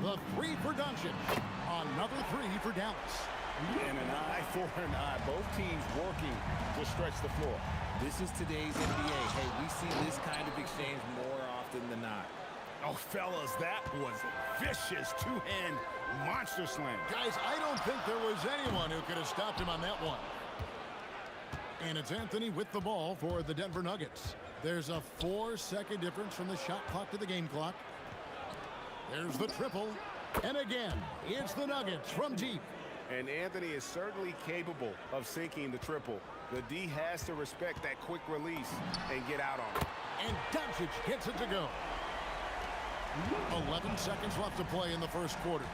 The 3 for Doncic. Another 3 for Dallas. And an eye for an eye. Both teams working to stretch the floor. This is today's NBA. Hey, we see this kind of exchange more often than not. Oh, fellas, that was vicious 2-hand monster slam. Guys, I don't think there was anyone who could have stopped him on that one. And it's Anthony with the ball for the Denver Nuggets. There's a 4-second difference from the shot clock to the game clock. There's the triple. And again, it's the Nuggets from deep. And Anthony is certainly capable of sinking the triple. The D has to respect that quick release and get out on it. And Doncic gets it to go. 11 seconds left to play in the first quarter.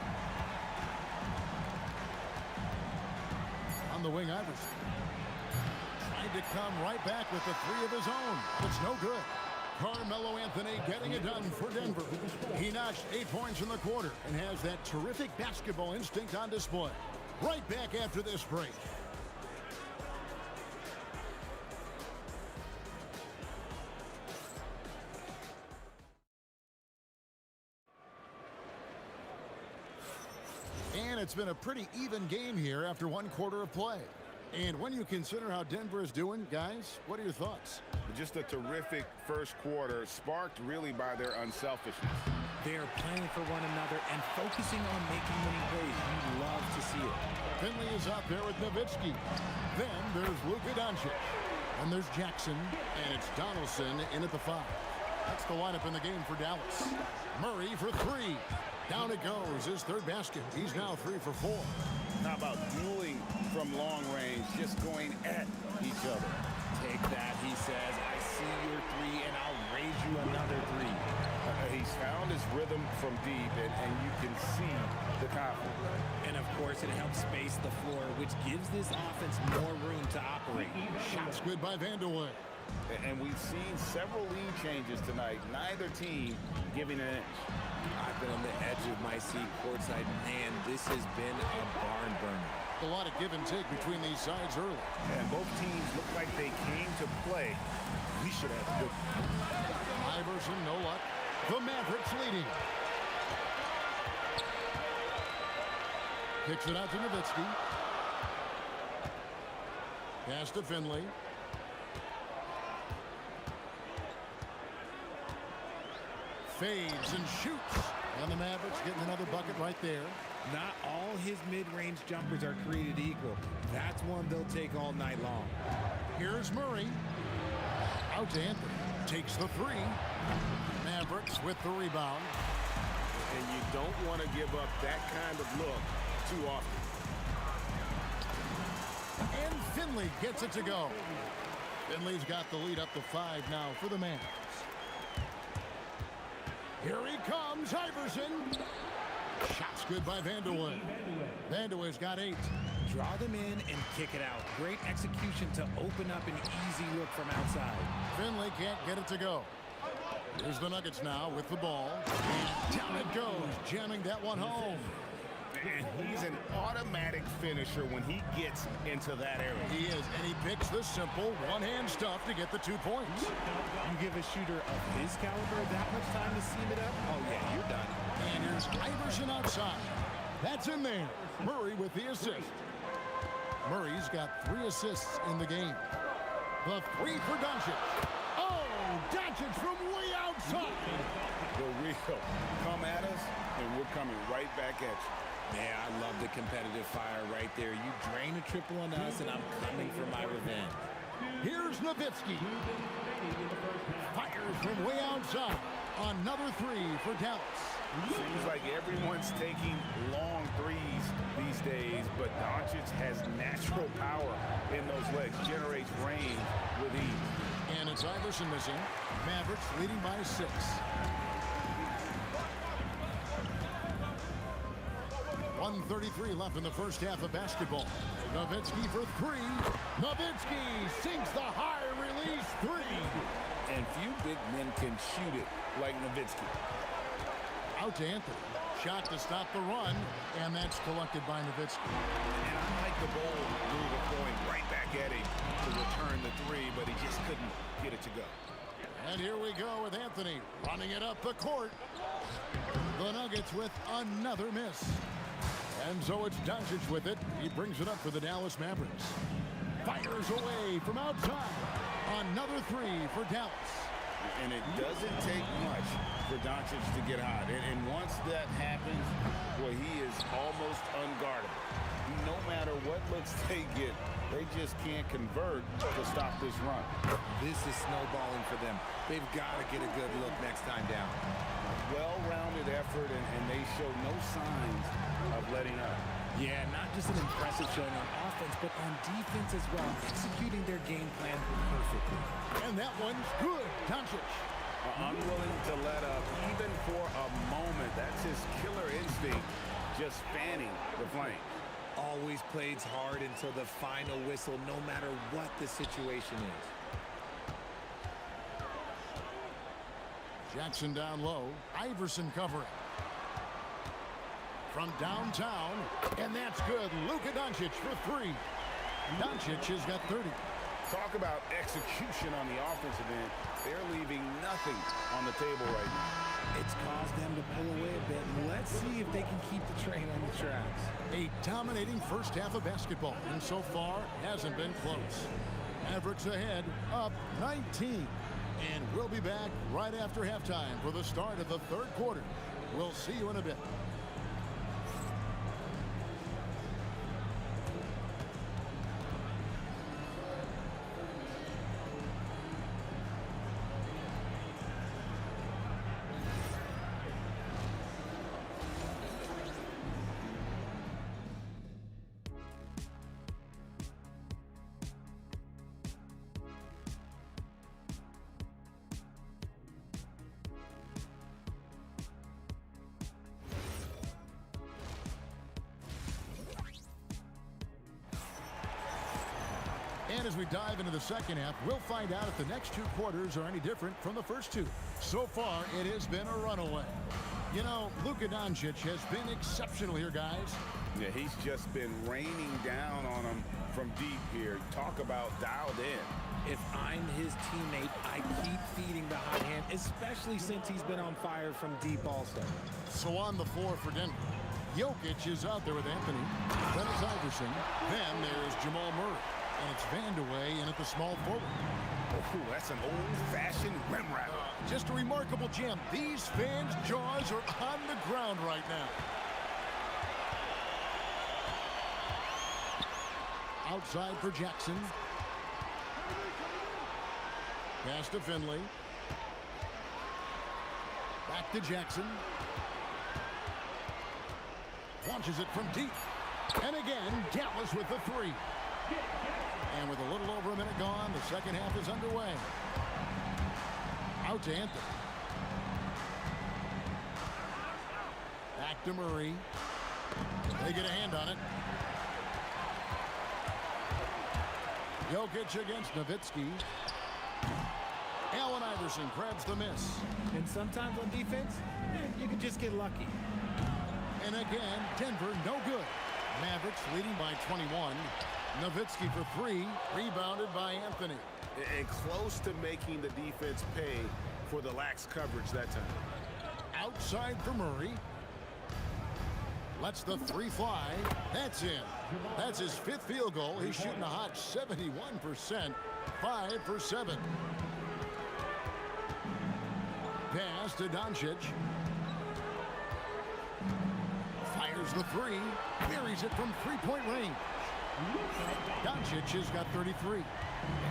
On the wing, Iverson. Trying to come right back with the three of his own. It's no good. Carmelo Anthony getting it done for Denver. He notched 8 points in the quarter and has that terrific basketball instinct on display. Right back after this break. And it's been a pretty even game here after 1 quarter of play. And when you consider how Denver is doing, guys, what are your thoughts? Just a terrific first quarter, sparked really by their unselfishness. They're playing for one another and focusing on making winning plays. You love to see it. Finley is out there with Nowitzki. Then there's Luka Doncic. And there's Jackson. And it's Donaldson in at the 5. That's the lineup in the game for Dallas. Murray for 3. Down it goes, his third basket. He's now 3 for 4. How about dueling from long range, just going at each other? Take that, he says. I see your 3, and I'll raise you another 3. He's found his rhythm from deep, and you can see the confidence. And, of course, it helps space the floor, which gives this offense more room to operate. Shots good by Vanderwood. And we've seen several lead changes tonight, neither team giving an inch. I've been on the edge of my seat courtside. Man, this has been a barn burner. A lot of give and take between these sides early. And both teams look like they came to play. We should have a good Iverson, no luck. The Mavericks leading. Kicks it out to Nowitzki. Pass to Finley. Fades and shoots. And the Mavericks getting another bucket right there. Not all his mid-range jumpers are created equal. That's one they'll take all night long. Here's Murray. Out to Anthony. Takes the 3. Mavericks with the rebound. And you don't want to give up that kind of look too often. And Finley gets it to go. Finley's got the lead up to 5 now for the Mavs. Here he comes, Iverson. Shots good by Vanderwood. Vanderwood's got 8. Draw them in and kick it out. Great execution to open up an easy look from outside. Finley can't get it to go. Here's the Nuggets now with the ball. And down it goes, jamming that one home. And he's an automatic finisher when he gets into that area. He is, and he picks the simple one-hand stuff to get the 2 points. You give a shooter of his caliber that much time to seam it up, oh yeah, you're done. And here's Iverson outside. That's in there. Murray with the assist. Murray's got 3 assists in the game. The 3 for Doncic. Oh, Doncic from way outside. The real come at us, and we're coming right back at you. Yeah, I love the competitive fire right there. You drain a triple on us, and I'm coming for my revenge. Here's Nowitzki. Fires from way outside. Another 3 for Dallas. Seems like everyone's taking long threes these days, but Doncic has natural power in those legs, generates range with ease. And it's Iverson missing. Mavericks leading by 6. .133 left in the first half of basketball. Nowitzki for 3. Nowitzki sinks the high release 3. And few big men can shoot it like Nowitzki. Out to Anthony. Shot to stop the run, and that's collected by Nowitzki. And I like the bold move of going right back at him to return the 3, but he just couldn't get it to go. And here we go with Anthony running it up the court. The Nuggets with another miss. And so it's Doncic with it. He brings it up for the Dallas Mavericks. Fires away from outside. Another 3 for Dallas. And it doesn't take much for Doncic to get hot. And once that happens, well, he is almost unguardable. No matter what looks they get, They just can't convert to stop this run. This is snowballing for them. They've got to get a good look next time down. Well-rounded effort, and they show no signs of letting up. Yeah, not just an impressive showing on offense, but on defense as well, executing their game plan perfectly. And that one's good. Doncic. Unwilling to let up, even for a moment. That's his killer instinct, just fanning the flame. Always plays hard until the final whistle, no matter what the situation is. Jackson down low. Iverson covering. From downtown, and that's good. Luka Doncic for three. Doncic has got 30. Talk about execution on the offensive end. They're leaving nothing on the table right now. It's caused them to pull away a bit. Let's see if they can keep the train on the tracks. A dominating first half of basketball, and so far hasn't been close. Mavericks ahead, up 19. And we'll be back right after halftime for the start of the third quarter. We'll see you in a bit. And as we dive into the second half, we'll find out if the next two quarters are any different from the first two. So far, it has been a runaway. You know, Luka Doncic has been exceptional here, guys. Yeah, he's just been raining down on them from deep here. Talk about dialed in. If I'm his teammate, I keep feeding the hot hand, especially since he's been on fire from deep also. So on the floor for Denver, Jokic is out there with Anthony. Then it's Iverson. Then there's Jamal Murray. And it's Vandeweghe in at the small forward. Oh, that's an old-fashioned rim rattler. Just a remarkable jam. These fans' jaws are on the ground right now. Outside for Jackson. Pass to Finley. Back to Jackson. Launches it from deep. And again, Dallas with the three. And with a little over a minute gone, the second half is underway. Out to Anthony. Back to Murray. They get a hand on it. Jokic against Nowitzki. Allen Iverson grabs the miss. And sometimes on defense, you can just get lucky. And again, Denver no good. Mavericks leading by 21. Nowitzki for three, rebounded by Anthony. And close to making the defense pay for the lax coverage that time. Outside for Murray. Lets the three fly. That's in. That's his fifth field goal. He's shooting a hot 71%. 5 for 7. Pass to Doncic. Fires the three. Buries it from three-point range. Doncic has got 33.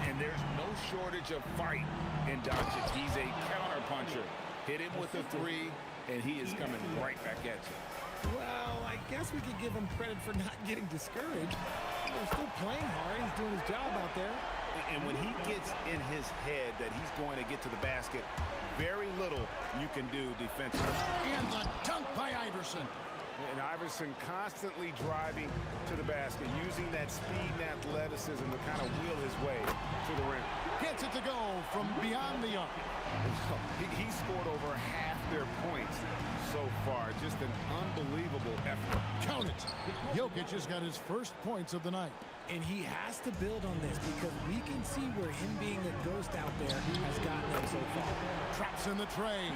And there's no shortage of fight in Doncic. He's a counterpuncher. Hit him with a three, and he is coming right back at you. Well, I guess we could give him credit for not getting discouraged. He's still playing hard. He's doing his job out there. And when he gets in his head that he's going to get to the basket, very little you can do defensively. And the dunk by Iverson. And Iverson constantly driving to the basket, using that speed and athleticism to kind of wheel his way to the rim. Gets it to go from beyond the arc. He scored over half their points so far. Just an unbelievable effort. Count it. Jokic has got his first points of the night. And he has to build on this because we can see where him being a ghost out there has gotten him so far. Traps in the tray.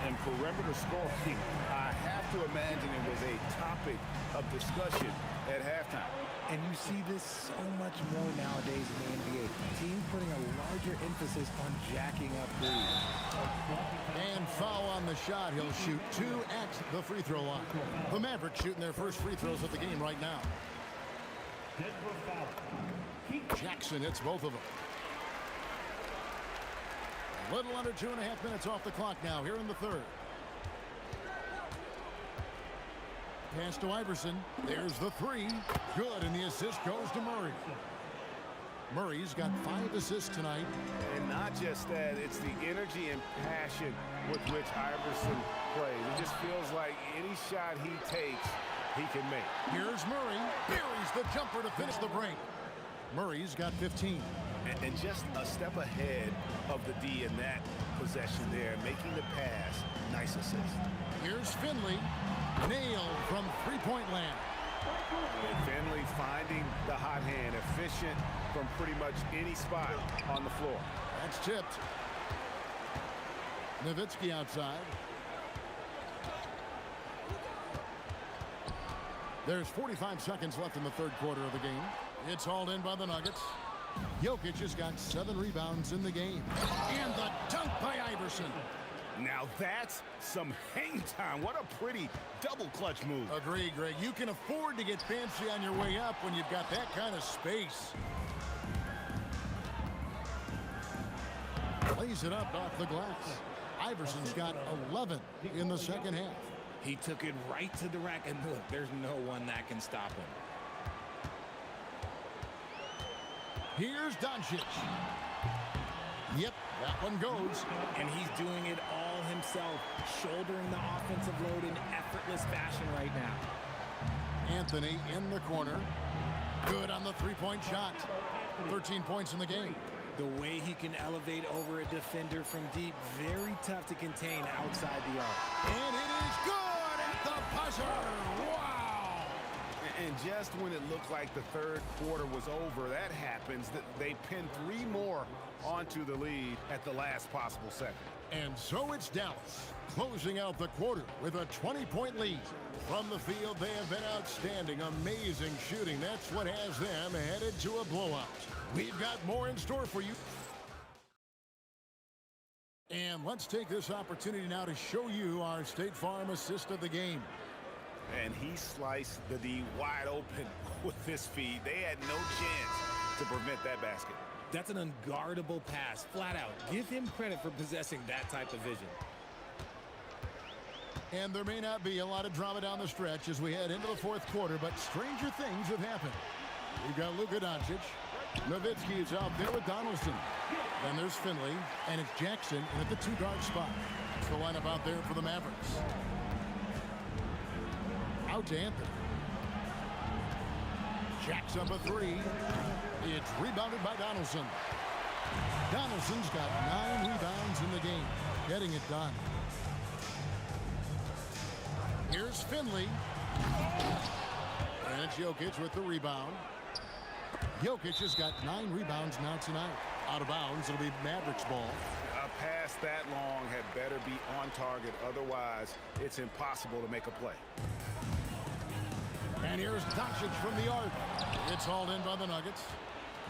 And perimeter scoring, I have to imagine it was a topic of discussion at halftime. And you see this so much more nowadays in the NBA. Teams putting a larger emphasis on jacking up threes. And foul on the shot. He'll shoot 2 at the free throw line. The Mavericks shooting their first free throws of the game right now. Jackson hits both of them. A little under 2.5 minutes off the clock now here in the third. Pass to Iverson. There's the three. Good, and the assist goes to Murray. Murray's got 5 assists tonight. And not just that, it's the energy and passion with which Iverson plays. It just feels like any shot he takes, he can make. Here's Murray. Buries the jumper to finish the break. Murray's got 15. And just a step ahead of the D in that possession there, making the pass. Nice assist. Here's Finley. Nailed from three-point land. And Finley finding the hot hand, efficient from pretty much any spot on the floor. That's tipped. Nowitzki outside. There's 45 seconds left in the third quarter of the game. It's hauled in by the Nuggets. Jokic has got 7 rebounds in the game. And the dunk by Iverson. Now that's some hang time. What a pretty double clutch move. Agree, Greg. You can afford to get fancy on your way up when you've got that kind of space. Lays it up off the glass. Iverson's got 11 in the second half. He took it right to the rack, and look, there's no one that can stop him. Here's Doncic. Yep, that one goes. And he's doing it all himself, shouldering the offensive load in effortless fashion right now. Anthony in the corner. Good on the three-point shot. 13 points in the game. The way he can elevate over a defender from deep, very tough to contain outside the arc. And it is good at the buzzer. Wow! And just when it looked like the third quarter was over, that happens. They pin 3 more onto the lead at the last possible second. And so it's Dallas closing out the quarter with a 20-point lead. From the field, they have been outstanding, amazing shooting. That's what has them headed to a blowout. We've got more in store for you. And let's take this opportunity now to show you our State Farm assist of the game. And he sliced the D wide open with this feed. They had no chance to prevent that basket. That's an unguardable pass, flat out. Give him credit for possessing that type of vision. And there may not be a lot of drama down the stretch as we head into the fourth quarter, but stranger things have happened. We've got Luka Doncic. Nowitzki is out there with Donaldson. Then there's Finley, and it's Jackson in at the 2-guard spot. It's the lineup out there for the Mavericks. Out to Anthony. Jacks up a 3. It's rebounded by Donaldson. Donaldson's got 9 rebounds in the game, getting it done. Here's Finley. And it's Jokic with the rebound. Jokic has got 9 rebounds now tonight. Out of bounds, it'll be Mavericks ball. A pass that long had better be on target. Otherwise, it's impossible to make a play. And here's Doncic from the arc. It's hauled in by the Nuggets.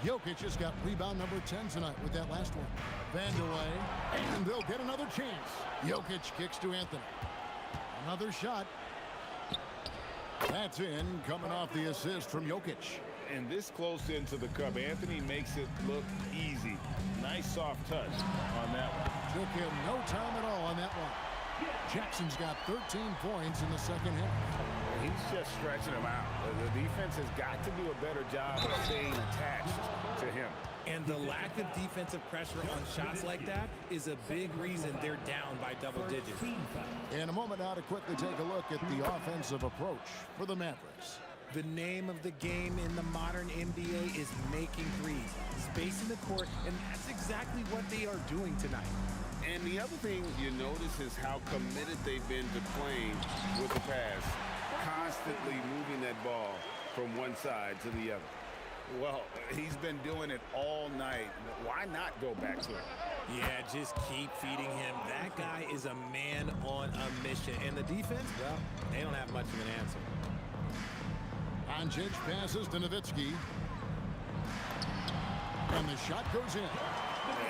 Jokic has got rebound number 10 tonight with that last one. Vanderlei, and they'll get another chance. Jokic kicks to Anthony. Another shot. That's in, coming off the assist from Jokic. And this close into the cup, Anthony makes it look easy. Nice soft touch on that one. Took him no time at all on that one. Jackson's got 13 points in the second half. He's just stretching him out. The defense has got to do a better job of staying attached to him. And the lack of defensive pressure on shots like that is a big reason they're down by double digits. In a moment now to quickly take a look at the offensive approach for the Mavericks. The name of the game in the modern NBA is making threes, spacing the court, and that's exactly what they are doing tonight. And the other thing you notice is how committed they've been to playing with the pass, constantly moving that ball from one side to the other. Well, he's been doing it all night. Why not go back to it? Yeah, just keep feeding him. That guy is a man on a mission. And the defense, well, they don't have much of an answer. Doncic passes to Nowitzki. And the shot goes in.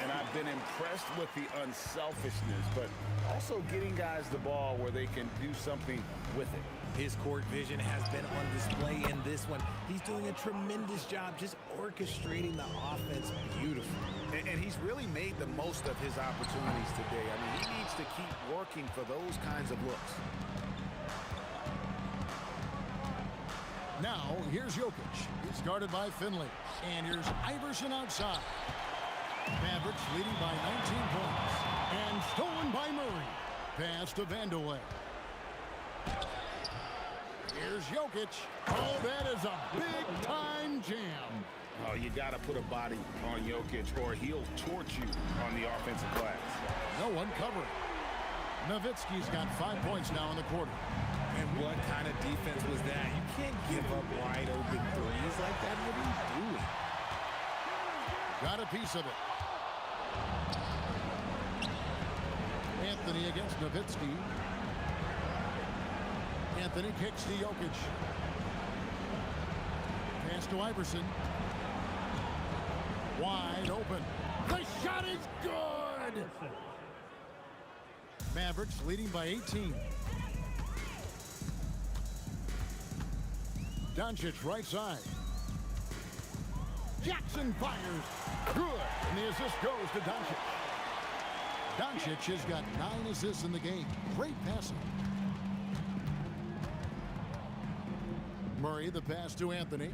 And I I've been impressed with the unselfishness, but also getting guys the ball where they can do something with it. His court vision has been on display in this one. He's doing a tremendous job just orchestrating the offense beautifully. And he's really made the most of his opportunities today. I mean, he needs to keep working for those kinds of looks. Now, here's Jokic. He's guarded by Finley. And here's Iverson outside. Mavericks leading by 19 points. And stolen by Murray. Pass to Vandeweghe. Here's Jokic. Oh, that is a big-time jam. Oh, you got to put a body on Jokic or he'll torch you on the offensive glass. No one covering. Nowitzki's got 5 points now in the quarter. And what kind of defense was that? You can't give up wide open threes like that. What are you doing? Got a piece of it. Anthony against Nowitzki. Anthony kicks to Jokic. Pass to Iverson. Wide open. The shot is good! Mavericks leading by 18. Doncic right side. Jackson fires. Good. And the assist goes to Doncic. Doncic has got 9 assists in the game. Great passing. Murray, the pass to Anthony.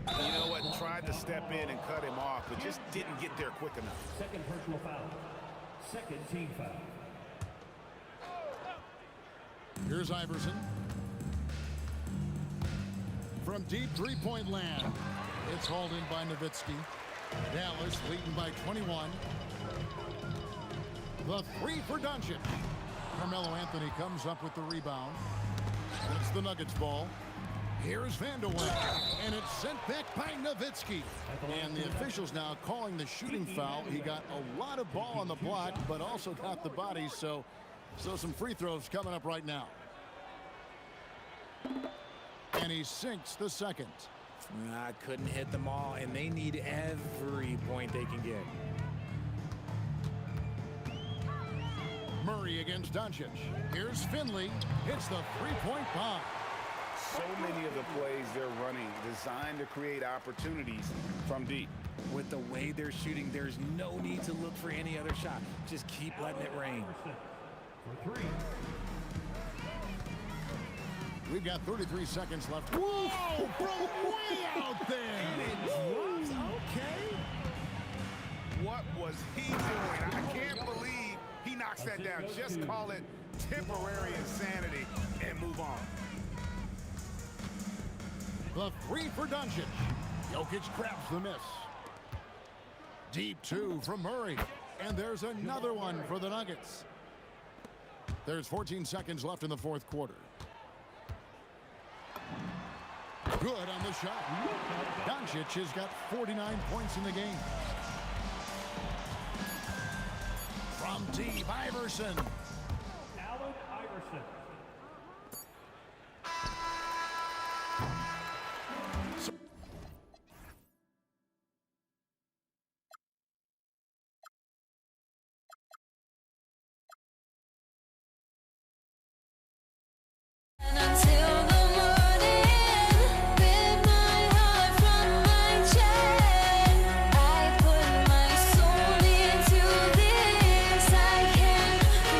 You know what? Tried to step in and cut him off, but just didn't get there quick enough. Second personal foul. Second team foul. Here's Iverson. From deep three-point land. It's hauled in by Nowitzki. Dallas leading by 21. The three for Doncic. Carmelo Anthony comes up with the rebound. It's the Nuggets ball. Here's Vandeweghe, and it's sent back by Nowitzki. And the officials now calling the shooting foul. He got a lot of ball on the block, but also got the body, so some free throws coming up right now. And he sinks the second. Couldn't hit them all, and they need every point they can get. Murray against Doncic. Here's Finley. It's the three-point bomb. So many of the plays they're running designed to create opportunities from deep. With the way they're shooting, there's no need to look for any other shot. Just keep letting it rain. For 3. We've got 33 seconds left. Whoa! From way out there! And it drops. Okay. What was he doing? I can't believe he knocks that down. Just call it temporary insanity and move on. The three for Doncic. Jokic grabs the miss. Deep two from Murray. And there's another one for the Nuggets. There's 14 seconds left in the fourth quarter. Good on the shot. Doncic has got 49 points in the game. From deep, Iverson. Allen Iverson.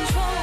Control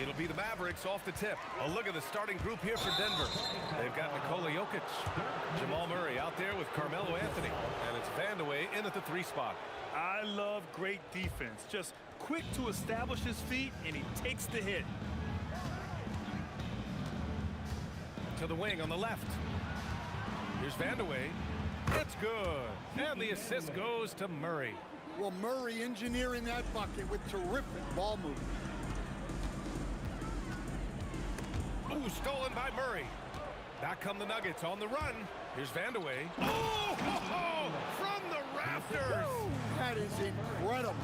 It'll be the Mavericks off the tip. A look at the starting group here for Denver. They've got Nikola Jokic, Jamal Murray out there with Carmelo Anthony, and it's Vandeweghe in at the 3 spot. I love great defense. Just quick to establish his feet, and he takes the hit. To the wing on the left. Here's Vandeweghe. It's good. And the assist goes to Murray. Well, Murray engineering that bucket with terrific ball movement. Ooh, stolen by Murray. Back come the Nuggets on the run. Here's Vandeweghe. Oh, ho, ho, from the rafters. That is incredible.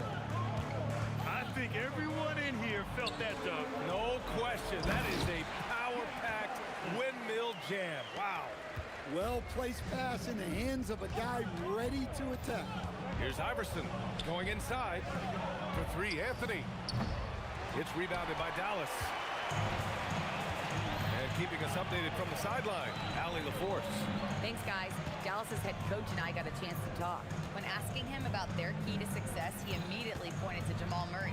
I think everyone in here felt that dunk. No question. That is a power-packed windmill jam. Wow. Well-placed pass in the hands of a guy ready to attack. Here's Iverson going inside for 3. Anthony. It's rebounded by Dallas. And keeping us updated from the sideline, Allie LaForce. Thanks, guys. Dallas's head coach and I got a chance to talk. When asking him about their key to success, he immediately pointed to Jamal Murray.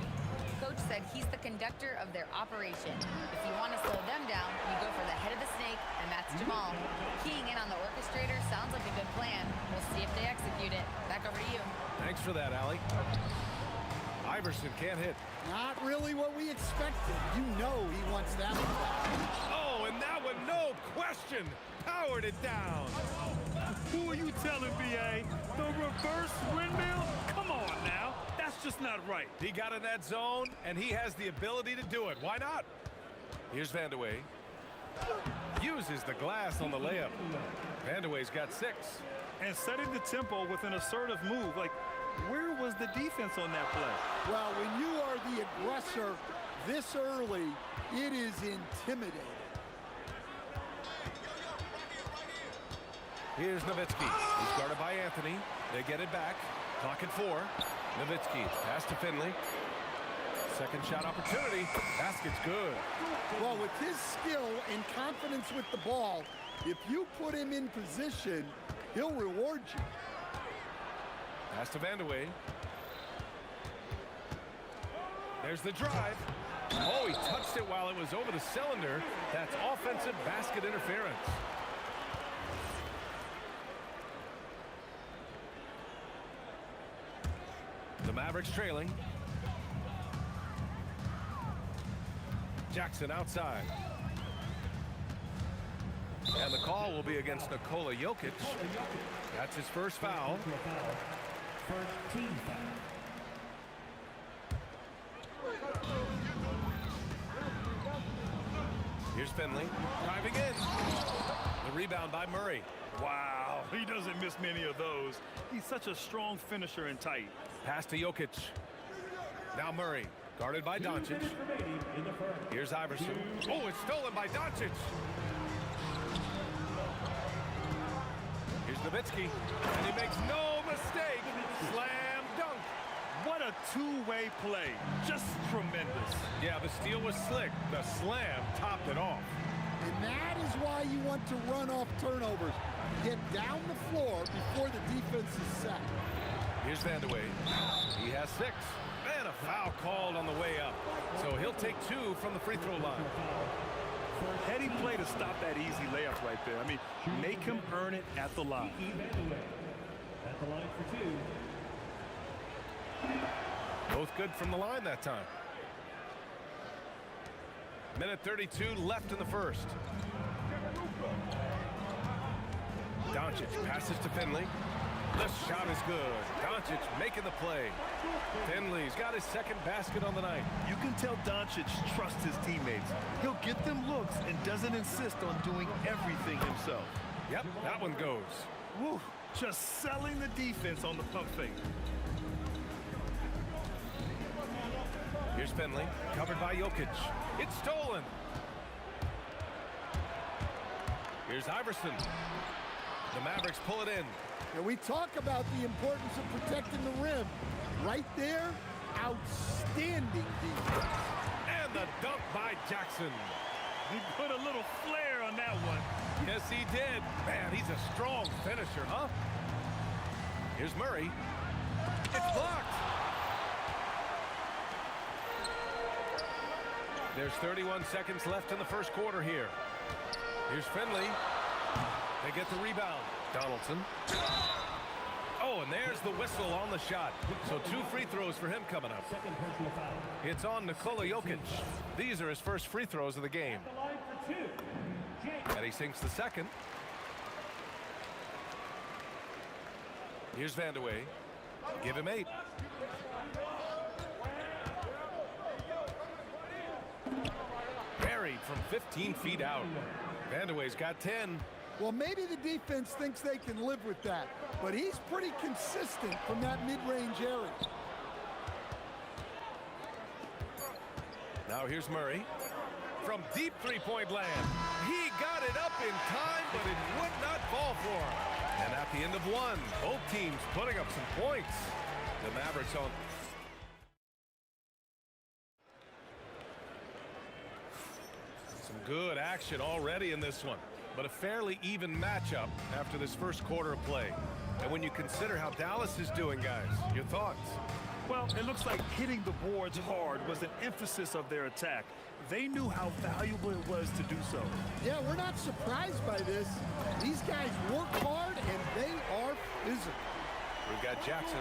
Coach said he's the conductor of their operation. If you want to slow them down, you go for the head of the snake, and that's Jamal. Keying in on the orchestrator sounds like a good plan. We'll see if they execute it. Back over to you. Thanks for that, Allie. Iverson can't hit. Not really what we expected. You know he wants that one. Oh, and that one, no question, powered it down. Who are you telling, B.A.? The reverse windmill? Come on now. That's just not right. He got in that zone, and he has the ability to do it. Why not? Here's Vandeweghe. Uses the glass on the layup. Vandeweghe's got 6. And setting the tempo with an assertive move. Like, where was the defense on that play? Well, when you are the aggressor this early, it is intimidating. Here's Nowitzki. He's guarded by Anthony. They get it back. Clock at 4. Nowitzki, pass to Finley. Second shot opportunity. Basket's good. Well, with his skill and confidence with the ball, if you put him in position, he'll reward you. Pass to Vandeweghe. There's the drive. Oh, he touched it while it was over the cylinder. That's offensive basket interference. The Mavericks trailing. Jackson outside. And the call will be against Nikola Jokic. That's his first foul. First team foul. Here's Finley driving in. The rebound by Murray. Wow, he doesn't miss many of those. He's such a strong finisher and tight. Pass to Jokic. Now Murray, guarded by Doncic. Here's Iverson. Oh, it's stolen by Doncic. Here's Nowitzki, and he makes no mistake. Slam dunk. What a two-way play. Just tremendous. Yeah, the steal was slick. The slam topped it off. And that is why you want to run off turnovers. Get down the floor before the defense is set. Here's Vandeweghe. He has 6. And a foul called on the way up. So he'll take 2 from the free throw line. Heady play to stop that easy layup right there. I mean, make him earn it at the line. At the line for 2. Both good from the line that time. Minute 32 left in the first. Doncic passes to Finley. The shot is good. Doncic making the play. Finley's got his second basket on the night. You can tell Doncic trusts his teammates. He'll get them looks and doesn't insist on doing everything himself. Yep, that one goes. Woo, just selling the defense on the pump fake. Here's Finley, covered by Jokic. It's stolen. Here's Iverson. The Mavericks pull it in. And we talk about the importance of protecting the rim. Right there, outstanding defense. And the dunk by Jackson. He put a little flair on that one. Yes, he did. Man, he's a strong finisher, huh? Here's Murray. It's blocked. There's 31 seconds left in the first quarter here. Here's Finley. They get the rebound. Donaldson. Oh, and there's the whistle on the shot. So 2 free throws for him coming up. It's on Nikola Jokic. These are his first free throws of the game. And he sinks the second. Here's Vandeweghe. Give him 8. Buried from 15 feet out. Vandeweghe's got 10. Well, maybe the defense thinks they can live with that, but he's pretty consistent from that mid-range area. Now here's Murray. From deep three-point land. He got it up in time, but it would not fall for him. And at the end of one, both teams putting up some points. The Mavericks on. Some good action already in this one, but a fairly even matchup after this first quarter of play. And when you consider how Dallas is doing, guys, your thoughts? Well, it looks like hitting the boards hard was an emphasis of their attack. They knew how valuable it was to do so. Yeah, we're not surprised by this. These guys work hard, and they are physical. We've got Jackson.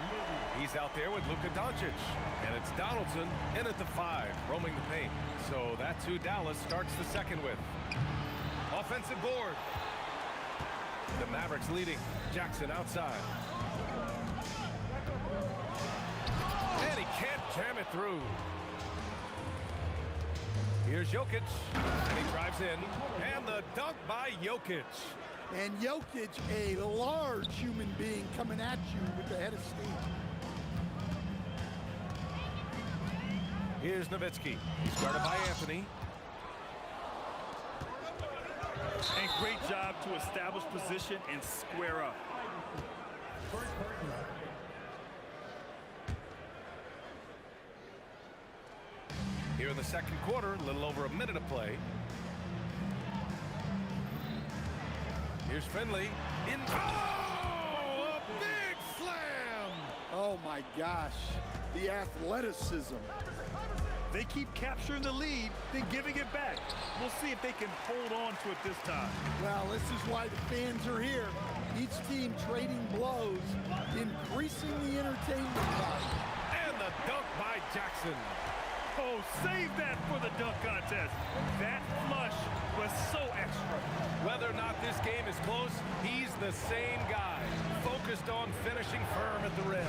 He's out there with Luka Doncic. And it's Donaldson in at the 5, roaming the paint. So that's who Dallas starts the second with. Offensive board. The Mavericks leading. Jackson outside. And he can't jam it through. Here's Jokic. And he drives in. And the dunk by Jokic. And Jokic, a large human being coming at you with the head of steam. Here's Nowitzki. He's guarded by Anthony. And great job to establish position and square up. Here in the second quarter, a little over a minute of play. Here's Finley. Oh, a big slam! Oh, my gosh. The athleticism. They keep capturing the lead, then giving it back. We'll see if they can hold on to it this time. Well, this is why the fans are here. Each team trading blows, increasing the entertainment value. And the dunk by Jackson. Oh, save that for the dunk contest. That flush was so extra. Whether or not this game is close, he's the same guy, focused on finishing firm at the rim.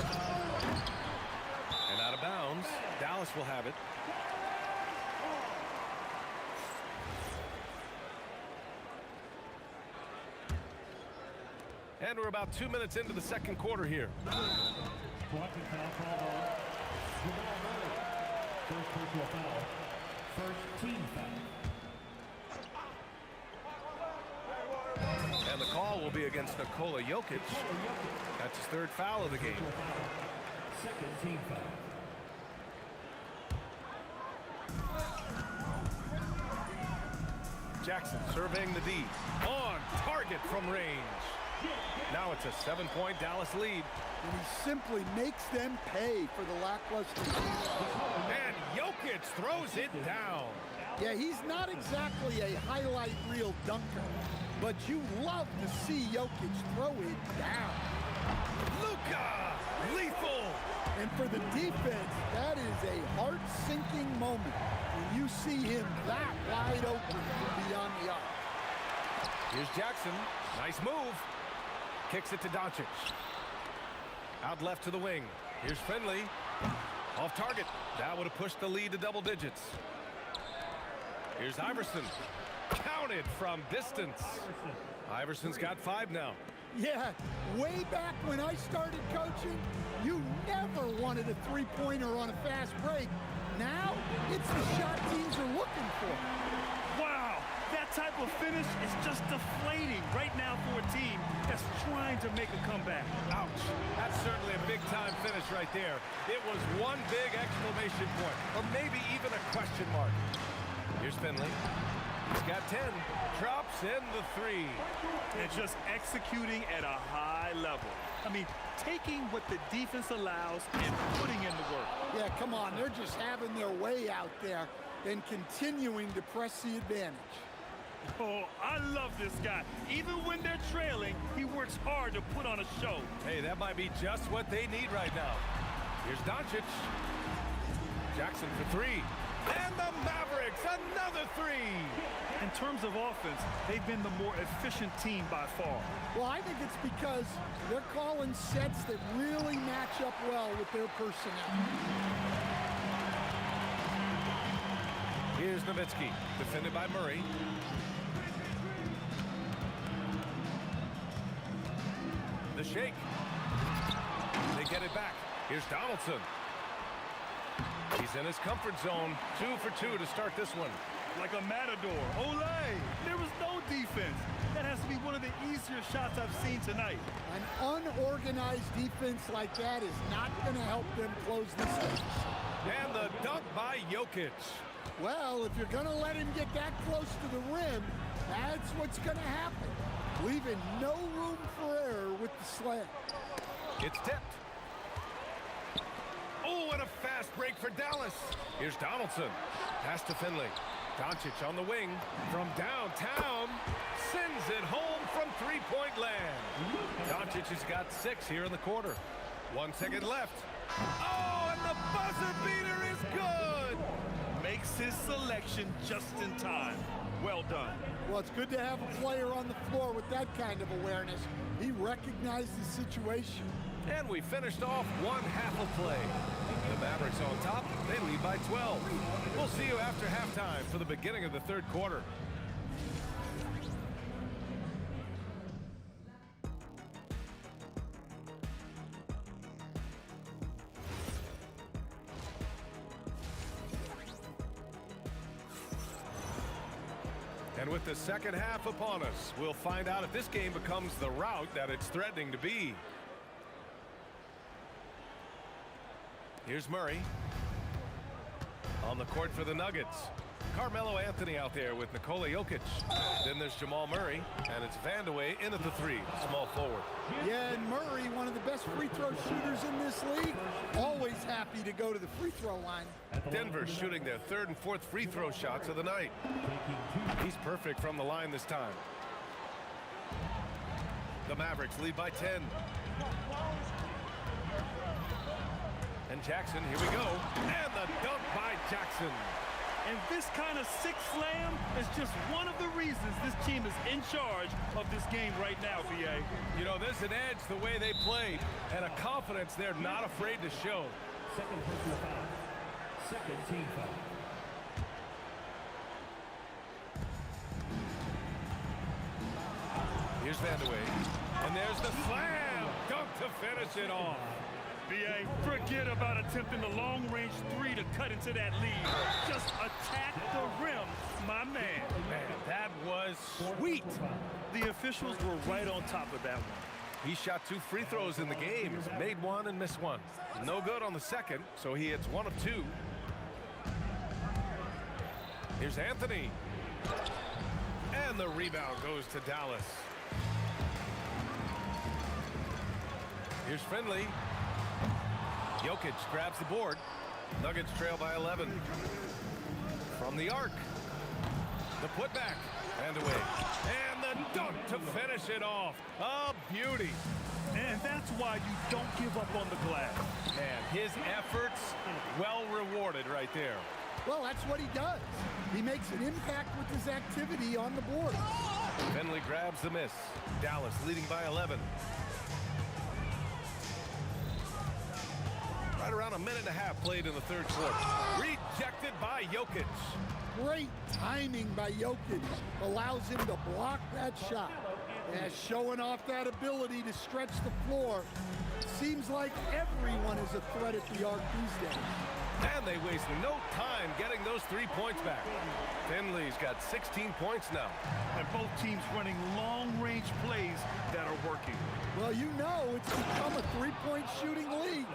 And out of bounds, Dallas will have it. And we're about 2 minutes into the second quarter here. First personal foul. First team foul. And the call will be against Nikola Jokic. That's his 3rd foul of the game. Second team foul. Jackson surveying the D. On target from range. Now it's a 7-point Dallas lead. And he simply makes them pay for the lackluster. And Jokic throws it down. Yeah, he's not exactly a highlight reel dunker, but you love to see Jokic throw it down. Luka! Lethal! And for the defense, that is a heart-sinking moment when you see him that wide open from beyond the arc. Here's Jackson. Nice move. Kicks it to Doncic. Out left to the wing. Here's Finley. Off target. That would have pushed the lead to double digits. Here's Iverson. Counted from distance. Iverson's got 5 now. Yeah, way back when I started coaching, you never wanted a three-pointer on a fast break. Now, it's the shot teams are looking for. Wow, that type of finish is just deflating right now for a team that's trying to make a comeback. Ouch. That's certainly a big-time finish right there. It was one big exclamation point, or maybe even a question mark. Here's Finley. He's got 10. Drops in the 3. And just executing at a high level. I mean, taking what the defense allows and putting in the work. Yeah, come on. They're just having their way out there and continuing to press the advantage. Oh, I love this guy. Even when they're trailing, he works hard to put on a show. Hey, that might be just what they need right now. Here's Doncic. Jackson for 3. And the Mavericks, another 3. In terms of offense, they've been the more efficient team by far. Well, I think it's because they're calling sets that really match up well with their personnel. Here's Nowitzki, defended by Murray. The shake. They get it back. Here's Donaldson. He's in his comfort zone. 2 for 2 to start this one. Like a matador. Olay! There was no defense. That has to be one of the easier shots I've seen tonight. An unorganized defense like that is not going to help them close this game. And the dunk by Jokic. Well, if you're going to let him get that close to the rim, that's what's going to happen. Leaving no room for error with the slam. It's tipped. Oh, and a fast break for Dallas. Here's Donaldson. Pass to Finley. Doncic on the wing from downtown. Sends it home from three-point land. Doncic has got 6 here in the quarter. 1 second left. Oh, and the buzzer beater is good. Makes his selection just in time. Well done. Well, it's good to have a player on the floor with that kind of awareness. He recognized the situation. And we finished off one half of play. The Mavericks on top. They lead by 12. We'll see you after halftime for the beginning of the third quarter. And with the second half upon us, we'll find out if this game becomes the rout that it's threatening to be. Here's Murray on the court for the Nuggets. Carmelo Anthony out there with Nikola Jokic. Then there's Jamal Murray, and it's Vandeweghe in at the 3, small forward. Yeah, and Murray, one of the best free throw shooters in this league, always happy to go to the free throw line. Denver shooting their 3rd and 4th free throw shots of the night. He's perfect from the line this time. The Mavericks lead by 10. And Jackson, here we go. And the dunk by Jackson. And this kind of sick slam is just one of the reasons this team is in charge of this game right now, VA. You know, there's an edge the way they play and a confidence they're not afraid to show. Second personal foul. Second team foul. Here's Vandeweghe. And there's the slam. Dunk to finish it off. VA, forget about attempting the long-range 3 to cut into that lead. Just attack the rim, my man. Man, that was sweet. The officials were right on top of that one. He shot 2 free throws in the game, made 1 and missed 1. No good on the second, so he hits 1 of 2. Here's Anthony. And the rebound goes to Dallas. Here's Finley. Jokic grabs the board. Nuggets trail by 11. From the arc. The putback. And away. And the dunk to finish it off. A beauty. And that's why you don't give up on the glass. Man, his efforts well rewarded right there. Well, that's what he does. He makes an impact with his activity on the board. Finley grabs the miss. Dallas leading by 11. Right around a minute and a half played in the third quarter. Rejected by Jokic. Great timing by Jokic allows him to block that shot. Yeah, showing off that ability to stretch the floor. Seems like everyone is a threat at the arc these days. And they waste no time getting those 3 points back. Finley's got 16 points now. And both teams running long-range plays that are working. Well, you know it's become a three-point shooting league.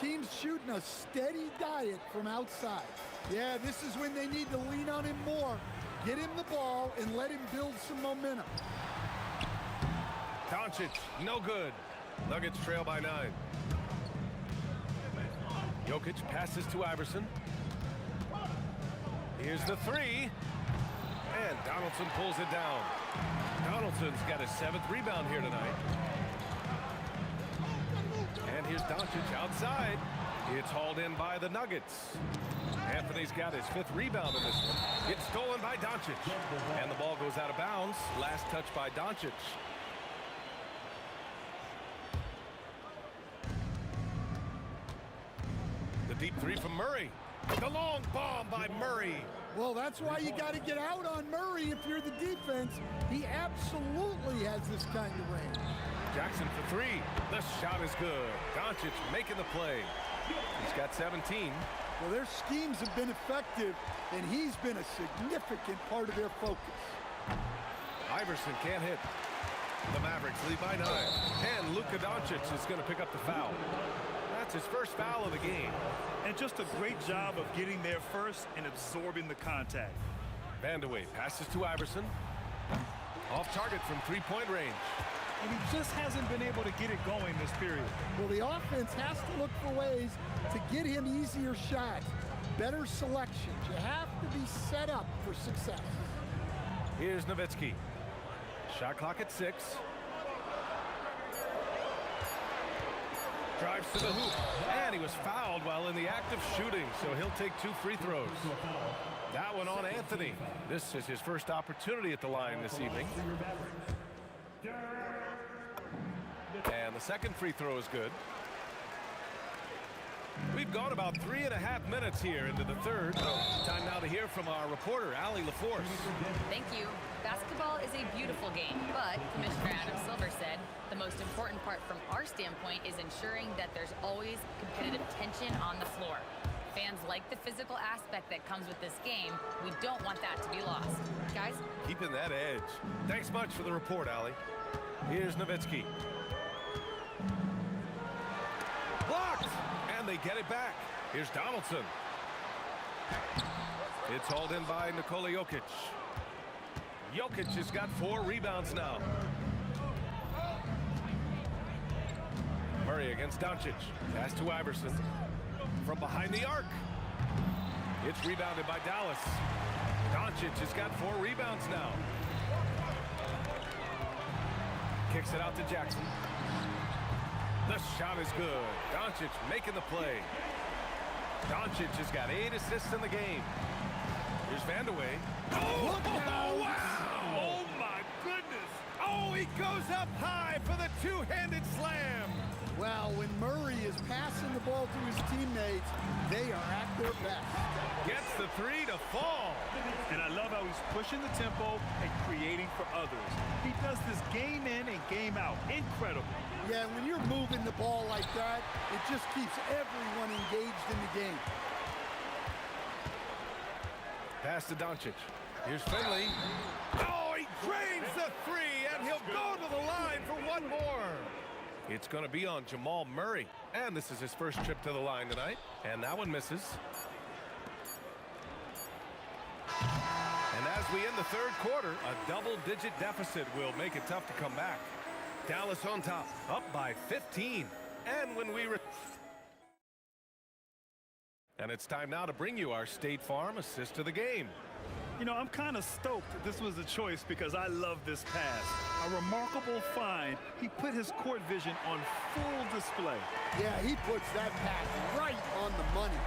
Teams shooting a steady diet from outside. Yeah, this is when they need to lean on him more. Get him the ball and let him build some momentum. Doncic, no good. Nuggets trail by 9. Jokic passes to Iverson. Here's the 3. And Donaldson pulls it down. Donaldson's got his 7th rebound here tonight. And here's Doncic outside. It's hauled in by the Nuggets. Anthony's got his 5th rebound in this one. It's stolen by Doncic. And the ball goes out of bounds. Last touch by Doncic. The deep 3 from Murray. The long bomb by Murray. Well, that's why you got to get out on Murray if you're the defense. He absolutely has this kind of range. Jackson for 3. The shot is good. Doncic making the play. He's got 17. Well, their schemes have been effective, and he's been a significant part of their focus. Iverson can't hit. The Mavericks lead by 9. And Luka Doncic is going to pick up the foul. That's his first foul of the game. And just a great job of getting there first and absorbing the contact. Vandeweghe passes to Iverson. Off target from 3-point range. And he just hasn't been able to get it going this period. Well, the offense has to look for ways to get him easier shots, better selections. You have to be set up for success. Here's Nowitzki. Shot clock at 6. Drives to the hoop. And he was fouled while in the act of shooting, so he'll take 2 free throws. That one on Anthony. This is his first opportunity at the line this evening. And the second free throw is good. We've gone about 3.5 minutes here into the third. Time now to hear from our reporter, Allie LaForce. Thank you. Basketball is a beautiful game, but Commissioner Adam Silver said the most important part from our standpoint is ensuring that there's always competitive tension on the floor. Fans like the physical aspect that comes with this game. We don't want that to be lost. Guys? Keeping that edge. Thanks much for the report, Allie. Here's Nowitzki. Blocked! And they get it back. Here's Donaldson. It's hauled in by Nikola Jokic. Jokic has got 4 rebounds now. Murray against Doncic. Pass to Iverson. From behind the arc. It's rebounded by Dallas. Doncic has got 4 rebounds now. Kicks it out to Jackson. The shot is good. Doncic making the play. Doncic has got 8 assists in the game. Here's Vandeweghe. Oh, wow! Oh, my goodness. Oh, he goes up high for the 2-handed slam. Well, when Murray is passing the ball to his teammates, they are at their best. Gets the 3 to fall. And I love how he's pushing the tempo and creating for others. He does this game in and game out. Incredible. Yeah, when you're moving the ball like that, it just keeps everyone engaged in the game. Pass to Doncic. Here's Finley. Oh, he drains the 3, and he'll go to the line for one more. It's going to be on Jamal Murray. And this is his first trip to the line tonight. And that one misses. And as we end the third quarter, a double-digit deficit will make it tough to come back. Dallas on top, up by 15. And when we... And it's time now to bring you our State Farm assist of the game. You know, I'm kind of stoked that this was a choice because I love this pass. A remarkable find. He put his court vision on full display. Yeah, he puts that pass right on the money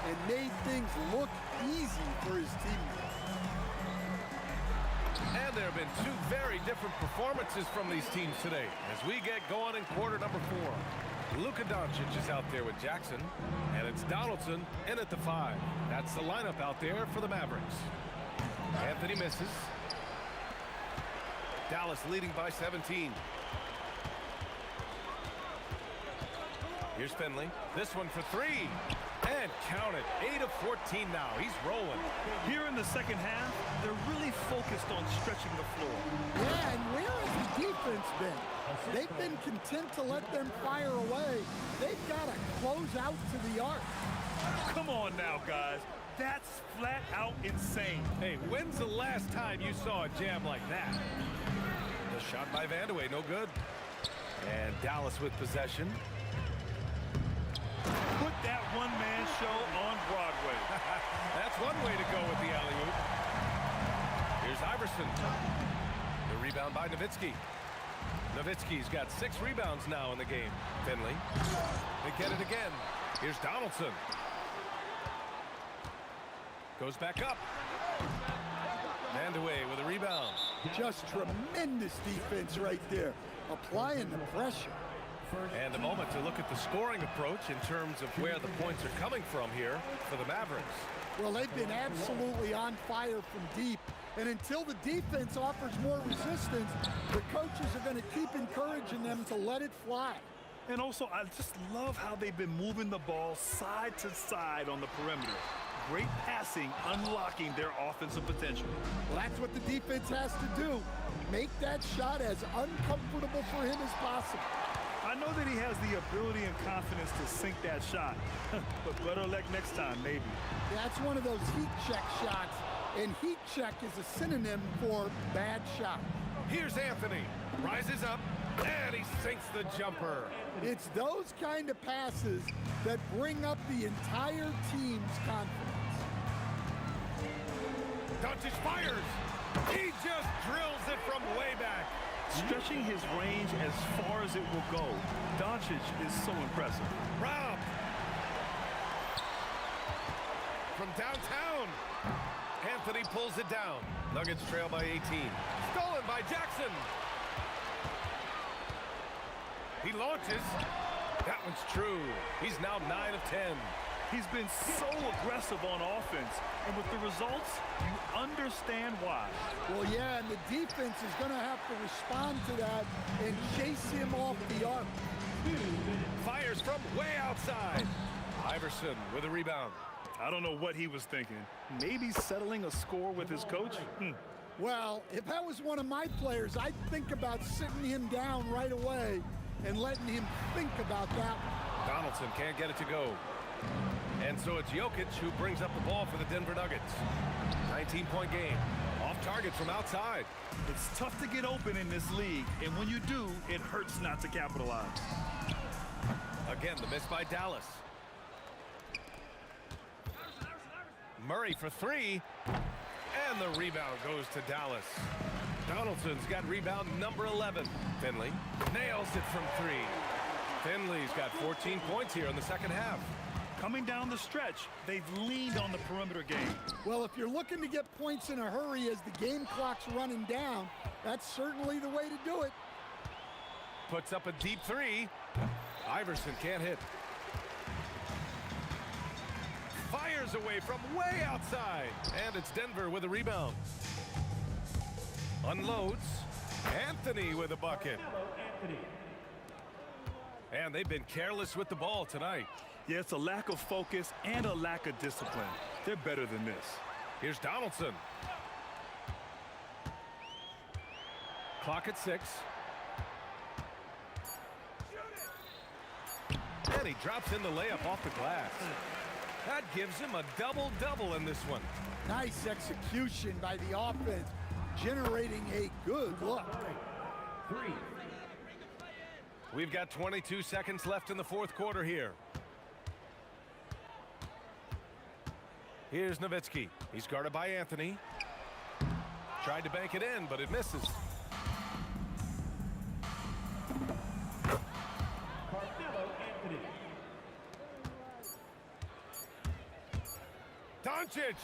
and made things look easy for his teammates. And there have been 2 very different performances from these teams today as we get going in quarter number 4. Luka Doncic is out there with Jackson, and it's Donaldson in at the 5. That's the lineup out there for the Mavericks. Anthony misses. Dallas leading by 17. Here's Finley. This one for 3. And count it. 8 of 14 now. He's rolling. Here in the second half, they're really focused on stretching the floor. Yeah, and where has the defense been? They've been content to let them fire away. They've got to close out to the arc. Come on now, guys. That's flat out insane. Hey, when's the last time you saw a jam like that? The shot by Vandeweghe, no good. And Dallas with possession. Put that one-man show on Broadway. That's one way to go with the alley-oop. Here's Iverson. The rebound by Nowitzki. Nowitzki's got 6 rebounds now in the game. Finley. They get it again. Here's Donaldson. Goes back up. Vandeweghe with a rebound. Just tremendous defense right there, applying the pressure. And a moment to look at the scoring approach in terms of where the points are coming from here for the Mavericks. Well, they've been absolutely on fire from deep. And until the defense offers more resistance, the coaches are going to keep encouraging them to let it fly. And also, I just love how they've been moving the ball side to side on the perimeter. Great passing, unlocking their offensive potential. Well, that's what the defense has to do. Make that shot as uncomfortable for him as possible. I know that he has the ability and confidence to sink that shot, but better luck next time, maybe. That's one of those heat check shots, and heat check is a synonym for bad shot. Here's Anthony. Rises up, and he sinks the jumper. It's those kind of passes that bring up the entire team's confidence. Doncic fires. He just drills it from way back. Stretching his range as far as it will go. Doncic is so impressive. Rob. From downtown. Anthony pulls it down. Nuggets trail by 18. Stolen by Jackson. He launches. That one's true. He's now 9 of 10. He's been so aggressive on offense, and with the results, you understand why. Well, yeah, and the defense is going to have to respond to that and chase him off the arc. Fires from way outside. Iverson with a rebound. I don't know what he was thinking. Maybe settling a score with his coach? Well, if that was one of my players, I'd think about sitting him down right away and letting him think about that one. Donaldson can't get it to go. And so it's Jokic who brings up the ball for the Denver Nuggets. 19-point game. Off target from outside. It's tough to get open in this league, and when you do, it hurts not to capitalize. Again, the miss by Dallas. Murray for 3. And the rebound goes to Dallas. Donaldson's got rebound number 11. Finley nails it from 3. Finley's got 14 points here in the second half. Coming down the stretch, they've leaned on the perimeter game. Well, if you're looking to get points in a hurry as the game clock's running down, that's certainly the way to do it. Puts up a deep 3. Iverson can't hit. Fires away from way outside. And it's Denver with a rebound. Unloads. Anthony with a bucket. And they've been careless with the ball tonight. Yeah, it's a lack of focus and a lack of discipline. They're better than this. Here's Donaldson. Clock at 6. And he drops in the layup off the glass. That gives him a double-double in this one. Nice execution by the offense, generating a good look. 3. We've got 22 seconds left in the fourth quarter here. Here's Nowitzki. He's guarded by Anthony. Tried to bank it in, but it misses. Doncic.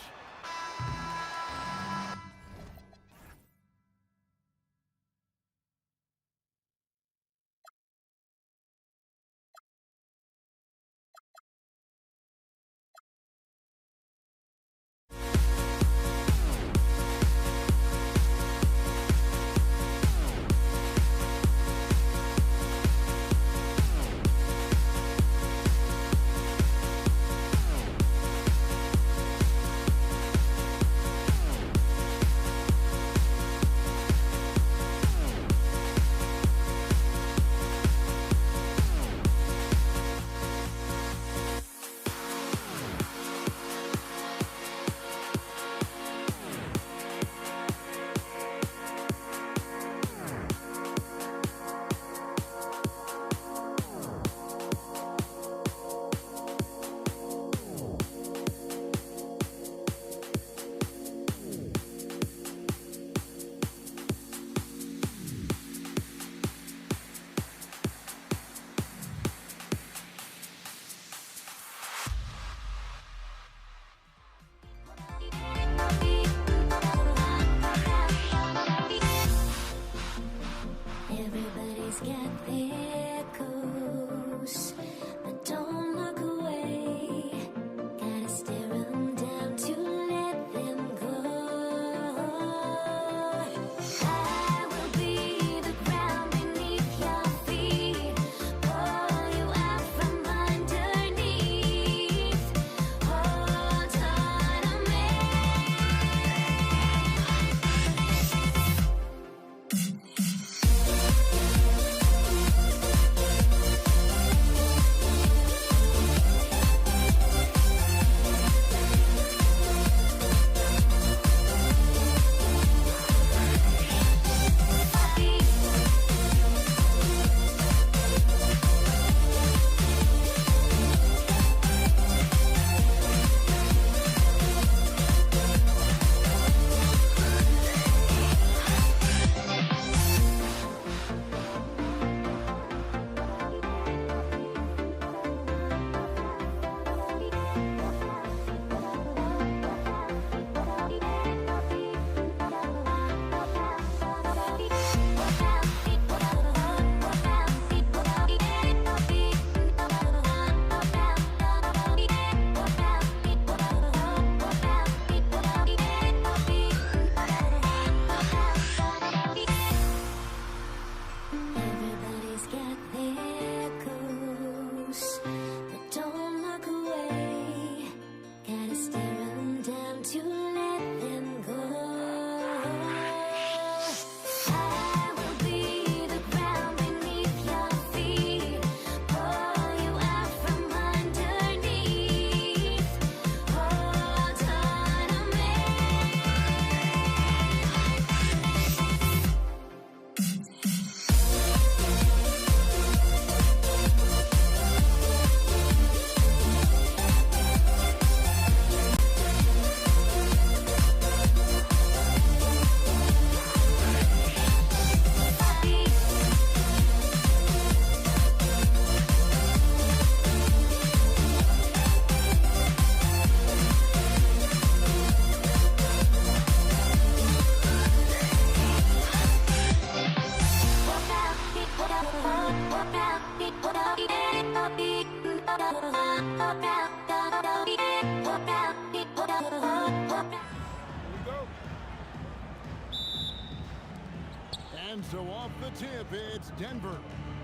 So off the tip, it's Denver.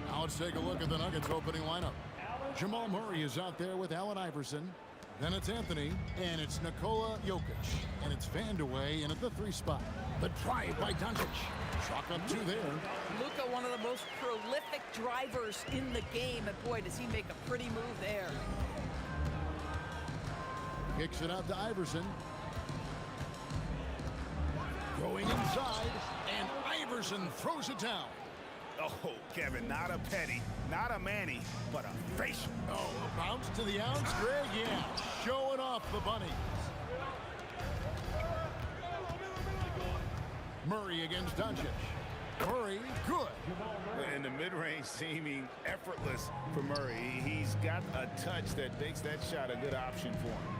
Now let's take a look at the Nuggets opening lineup. Jamal Murray is out there with Allen Iverson. Then it's Anthony, and it's Nikola Jokic. And it's Vandeweghe in at the 3 spot. The drive by Doncic. Chalk up 2 there. Luka, one of the most prolific drivers in the game, and boy, does he make a pretty move there. Kicks it out to Iverson. Going inside, and Iverson throws it down. Oh, Kevin, not a petty, not a Manny, but a facial. Oh, a bounce to the ounce, Greg, yeah. Showing off the bunnies. Murray against Doncic. Murray, good. And the mid-range seeming effortless for Murray. He's got a touch that makes that shot a good option for him.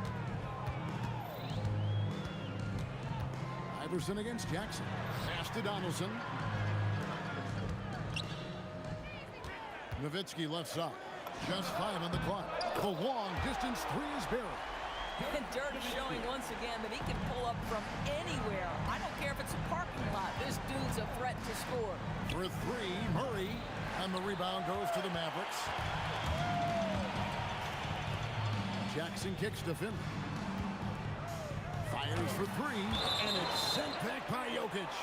Iverson against Jackson. Pass to Donaldson. Nowitzki left side. Just 5 on the clock. The long distance 3 is buried. And Dirk is showing once again that he can pull up from anywhere. I don't care if it's a parking lot. This dude's a threat to score. For 3, Murray. And the rebound goes to the Mavericks. Jackson kicks to Finley. Fires for 3. And it's sent back by Jokic.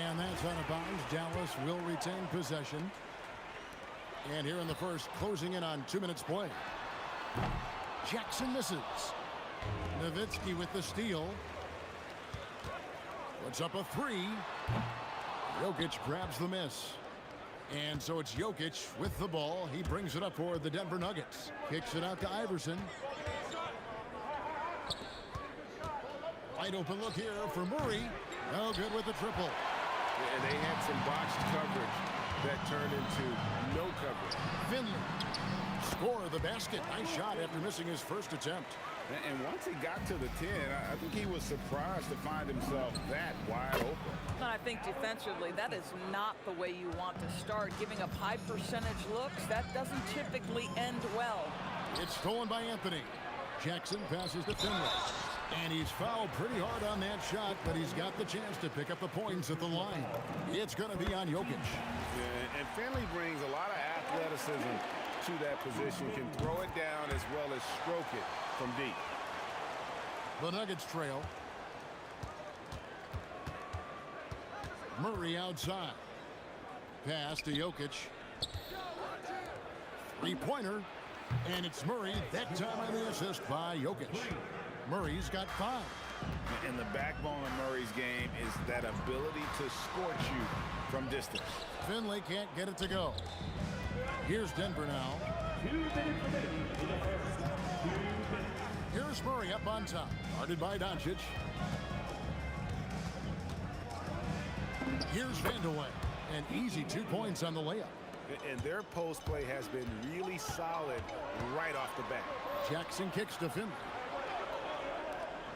And that's out of bounds. Dallas will retain possession. And here in the first, closing in on 2 minutes play. Jackson misses. Nowitzki with the steal. Puts up a 3. Jokic grabs the miss. And so it's Jokic with the ball. He brings it up for the Denver Nuggets. Kicks it out to Iverson. Wide open look here for Murray. No good with the triple. And they had some botched coverage that turned into no coverage. Finley. Score the basket. Nice shot after missing his first attempt. And once he got to the 10, I think he was surprised to find himself that wide open. And I think defensively, that is not the way you want to start. Giving up high percentage looks, that doesn't typically end well. It's stolen by Anthony. Jackson passes to Finley. And he's fouled pretty hard on that shot, but he's got the chance to pick up the points at the line. It's going to be on Jokic. Yeah, and Finley brings a lot of athleticism to that position, can throw it down as well as stroke it from deep. The Nuggets trail. Murray outside. Pass to Jokic. 3-pointer. And it's Murray, that time on the assist by Jokic. Murray's got 5. And the backbone of Murray's game is that ability to scorch you from distance. Finley can't get it to go. Here's Denver now. Here's Murray up on top. Guarded by Doncic. Here's Vandeweghe. An easy 2 points on the layup. And their post play has been really solid right off the bat. Jackson kicks to Finley.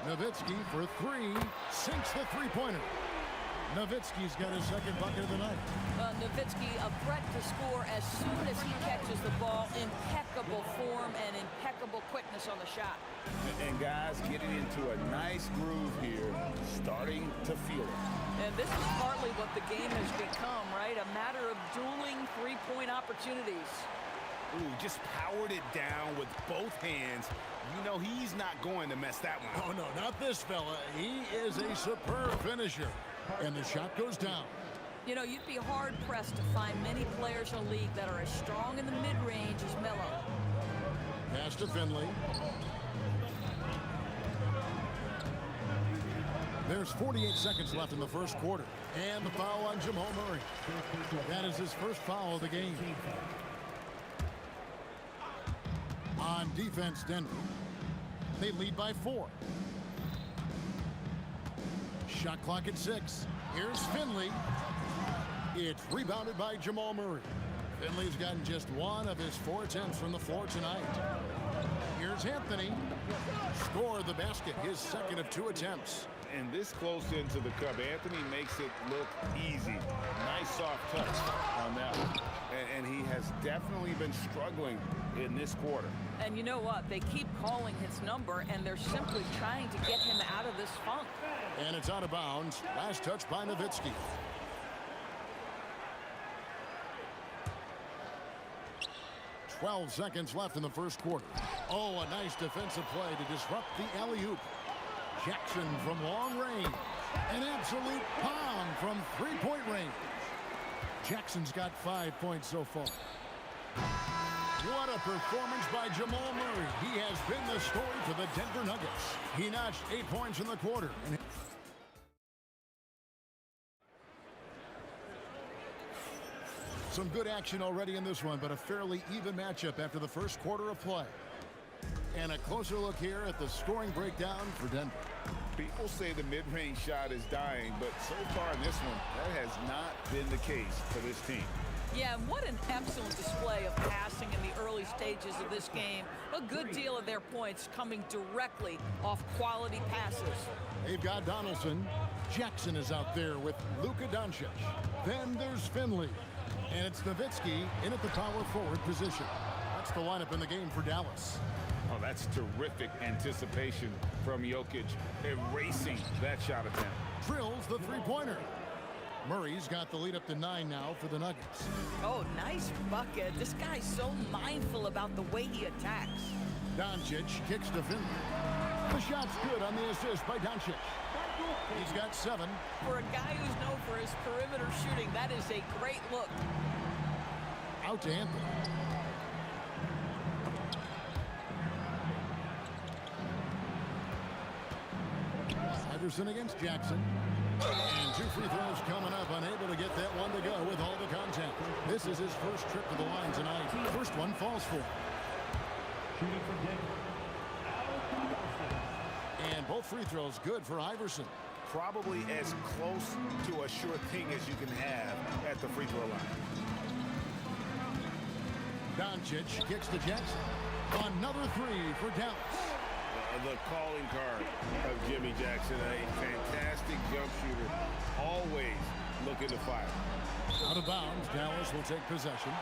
Nowitzki for 3. Sinks the 3-pointer. Nowitzki's got his second bucket of the night. Nowitzki, a threat to score as soon as he catches the ball. Impeccable form and impeccable quickness on the shot. And guys getting into a nice groove here, starting to feel it. And this is partly what the game has become, right? A matter of dueling 3-point opportunities. Ooh, just powered it down with both hands. You know he's not going to mess that one up. Oh, no, not this fella. He is a superb finisher. And the shot goes down. You know, you'd be hard-pressed to find many players in the league that are as strong in the mid-range as Melo. Pass to Finley. There's 48 seconds left in the first quarter. And the foul on Jamal Murray. That is his first foul of the game. On defense, Denver. They lead by 4. Shot clock at 6. Here's Finley. It's rebounded by Jamal Murray. Finley's gotten just 1 of his 4 attempts from the floor tonight. Here's Anthony. Score the basket, his second of 2 attempts. And this close into the cup, Anthony makes it look easy. Nice soft touch on that one. And he has definitely been struggling in this quarter. And you know what? They keep calling his number, and they're simply trying to get him out of this funk. And it's out of bounds. Last touch by Nowitzki. 12 seconds left in the first quarter. Oh, a nice defensive play to disrupt the alley-oop. Jackson from long range. An absolute bomb from three-point range. Jackson's got 5 points so far. What a performance by Jamal Murray. He has been the story for the Denver Nuggets. He notched 8 points in the quarter. Some good action already in this one, but a fairly even matchup after the first quarter of play. And a closer look here at the scoring breakdown for Denver. People say the mid-range shot is dying, but so far in this one, that has not been the case for this team. Yeah, and what an excellent display of passing in the early stages of this game. A good deal of their points coming directly off quality passes. They've got Donaldson. Jackson is out there with Luka Doncic. Then there's Finley. And it's Nowitzki in at the power forward position. That's the lineup in the game for Dallas. Oh, that's terrific anticipation from Jokic, erasing that shot attempt. Drills the three-pointer. Murray's got the lead up to 9 now for the Nuggets. Oh, nice bucket. This guy's so mindful about the way he attacks. Doncic kicks to Finley. The shot's good on the assist by Doncic. He's got 7. For a guy who's known for his perimeter shooting, that is a great look. Out to Anthony. Iverson against Jackson. And 2 free throws coming up. Unable to get that one to go with all the contact. This is his first trip to the line tonight. First one falls for him. And both free throws good for Iverson. Probably as close to a sure thing as you can have at the free throw line. Doncic kicks to Jackson. Another 3 for Dallas. The calling card of Jimmy Jackson, a fantastic jump shooter, always looking to fire. Out of bounds, Dallas will take possession.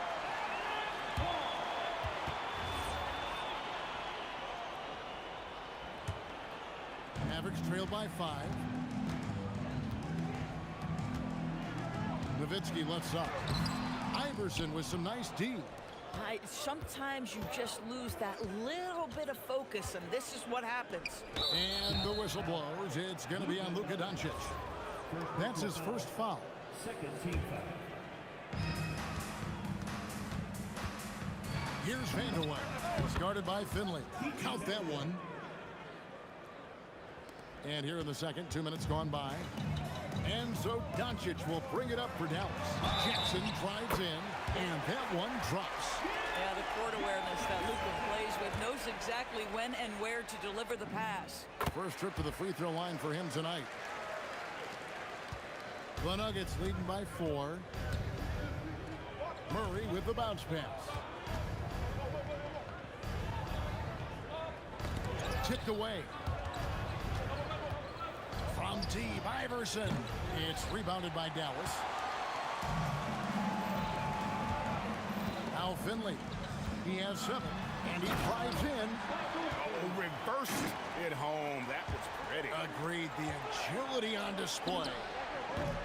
Mavericks trail by 5. Nowitzki left side. Iverson with some nice D. Sometimes you just lose that little bit of focus, and this is what happens. And the whistle blows. It's going to be on Luka Doncic. That's his first foul. Second team foul. Here's Vanderwey. It's guarded by Finley. Count that one. And here in the second, 2 minutes gone by. And so Doncic will bring it up for Dallas. Jackson drives in, and that one drops. Yeah, the court awareness that Luka plays with, knows exactly when and where to deliver the pass. First trip to the free throw line for him tonight. The Nuggets leading by 4. Murray with the bounce pass. Tipped away. From deep, Iverson. It's rebounded by Dallas. Now Finley. He has 7, and he drives in. Oh, reversed it home. That was pretty. Agreed. The agility on display.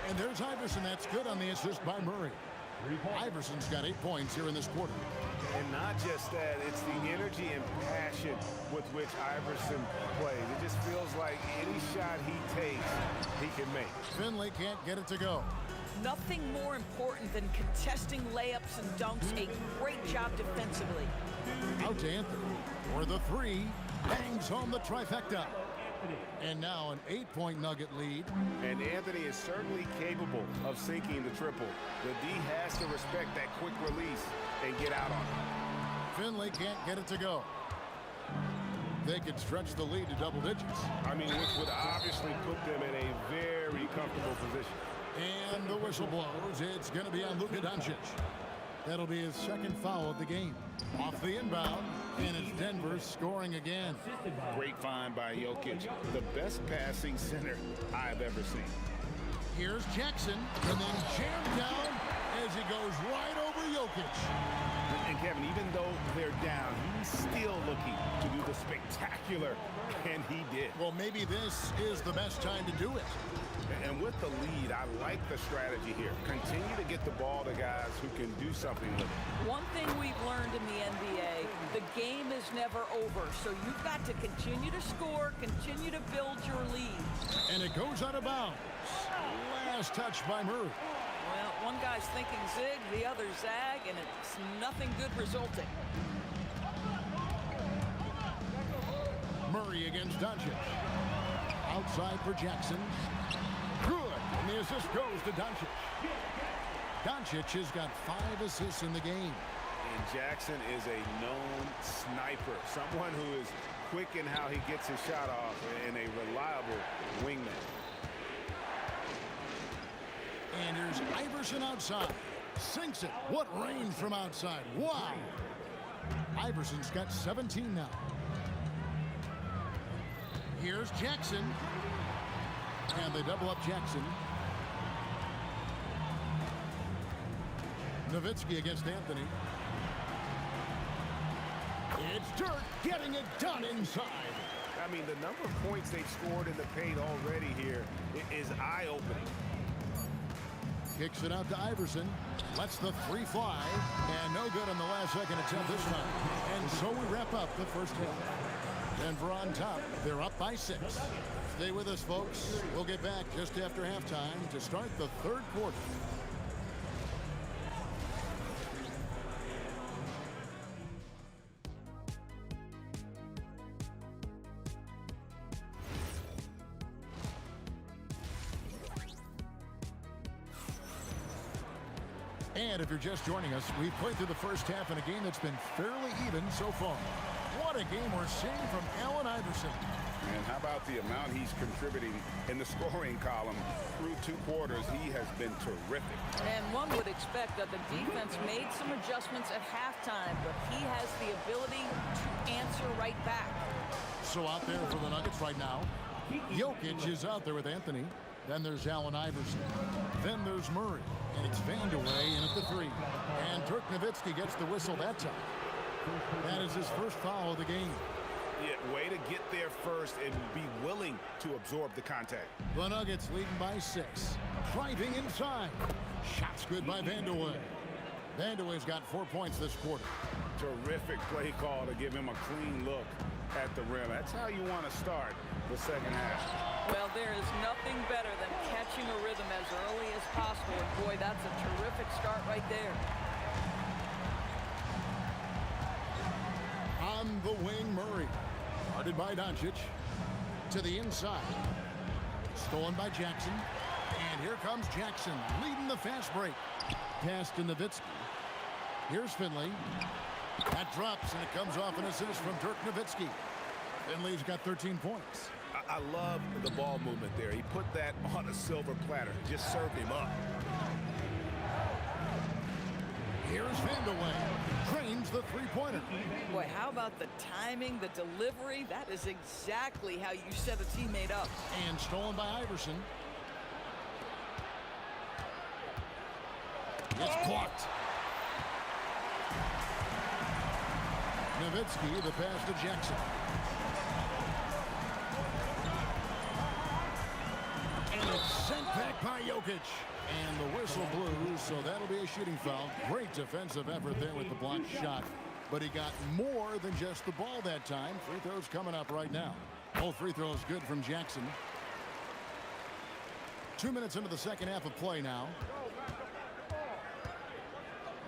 And there's Iverson. That's good on the assist by Murray. Iverson's got 8 points here in this quarter. And not just that, it's the energy and passion with which Iverson plays. It just feels like any shot he takes, he can make. Finley can't get it to go. Nothing more important than contesting layups and dunks. A great job defensively. Out to Anthony. For the 3. Bangs home the trifecta. And now an 8-point Nugget lead. And Anthony is certainly capable of sinking the triple. The D has to respect that quick release and get out on it. Finley can't get it to go. They could stretch the lead to double digits. I mean, which would obviously put them in a very comfortable position. And the whistle blows. It's going to be on Luka Doncic. That'll be his second foul of the game. Off the inbound, and it's Denver scoring again. Great find by Jokic. The best passing center I've ever seen. Here's Jackson, and then jammed down as he goes right over Jokic. And Kevin, even though they're down, he's still looking to do the spectacular, and he did. Well, maybe this is the best time to do it. And with the lead, I like the strategy here. Continue to get the ball to guys who can do something with it. One thing we've learned in the NBA, the game is never over. So you've got to continue to score, continue to build your lead. And it goes out of bounds. Last touch by Murray. Well, one guy's thinking zig, the other zag, and it's nothing good resulting. Murray against Doncic. Outside for Jackson. Good. And the assist goes to Doncic. Doncic has got 5 assists in the game. And Jackson is a known sniper. Someone who is quick in how he gets his shot off and a reliable wingman. And here's Iverson outside. Sinks it. What range from outside. Wow. Iverson's got 17 now. Here's Jackson. And they double up Jackson. Nowitzki against Anthony. It's Dirk getting it done inside. I mean, the number of points they've scored in the paint already here is eye-opening. Kicks it out to Iverson. Lets the 3 fly. And no good on the last second attempt this time. And so we wrap up the first half. Denver on top. They're up by 6. Stay with us, folks. We'll get back just after halftime to start the third quarter. And if you're just joining us, we've played through the first half in a game that's been fairly even so far. What a game we're seeing from Allen Iverson. And how about the amount he's contributing in the scoring column through 2 quarters? He has been terrific. And one would expect that the defense made some adjustments at halftime, but he has the ability to answer right back. So out there for the Nuggets right now, Jokic is out there with Anthony. Then there's Allen Iverson. Then there's Murray. And it's Vandeweghe in at the 3. And Dirk Nowitzki gets the whistle that time. That is his first foul of the game. Yeah, way to get there first and be willing to absorb the contact. The Nuggets leading by 6. Driving inside. Shots good by Vandeweghe. Vandeweghe's got 4 points this quarter. Terrific play call to give him a clean look at the rim. That's how you want to start the second half. Well, there is nothing better than catching a rhythm as early as possible. And boy, that's a terrific start right there. On the wing, Murray. Guarded by Doncic. To the inside. Stolen by Jackson. And here comes Jackson, leading the fast break. Pass to Nowitzki. Here's Finley. That drops, and it comes off an assist from Dirk Nowitzki. Finley's got 13 points. I love the ball movement there. He put that on a silver platter. Just served him up. Here's Vandeweghe. Trains the 3-pointer. Boy, how about the timing, the delivery? That is exactly how you set a teammate up. And stolen by Iverson. It's blocked. Nowitzki, the pass to Jackson. And it's sent back by Jokic. And the whistle blew, so that'll be a shooting foul. Great defensive effort there with the blocked shot. But he got more than just the ball that time. Free throws coming up right now. Both free throws good from Jackson. 2 minutes into the second half of play now.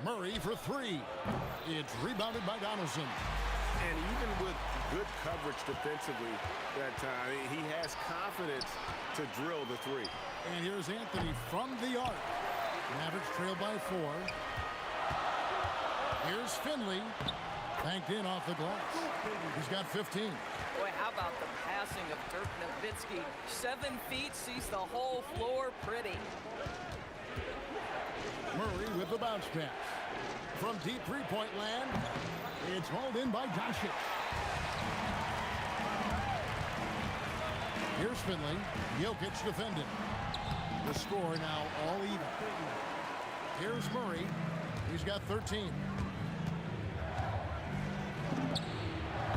Murray for 3. It's rebounded by Donaldson. And even with good coverage defensively that time, he has confidence to drill the 3. And here's Anthony from the arc. Mavericks trail by 4. Here's Finley. Banked in off the glass. He's got 15. Boy, how about the passing of Dirk Nowitzki? 7 feet, sees the whole floor pretty. Murray with the bounce pass. From deep three-point land, it's hauled in by Doncic. Here's Finley. Jokic defending. The score now all even. Here's Murray. He's got 13.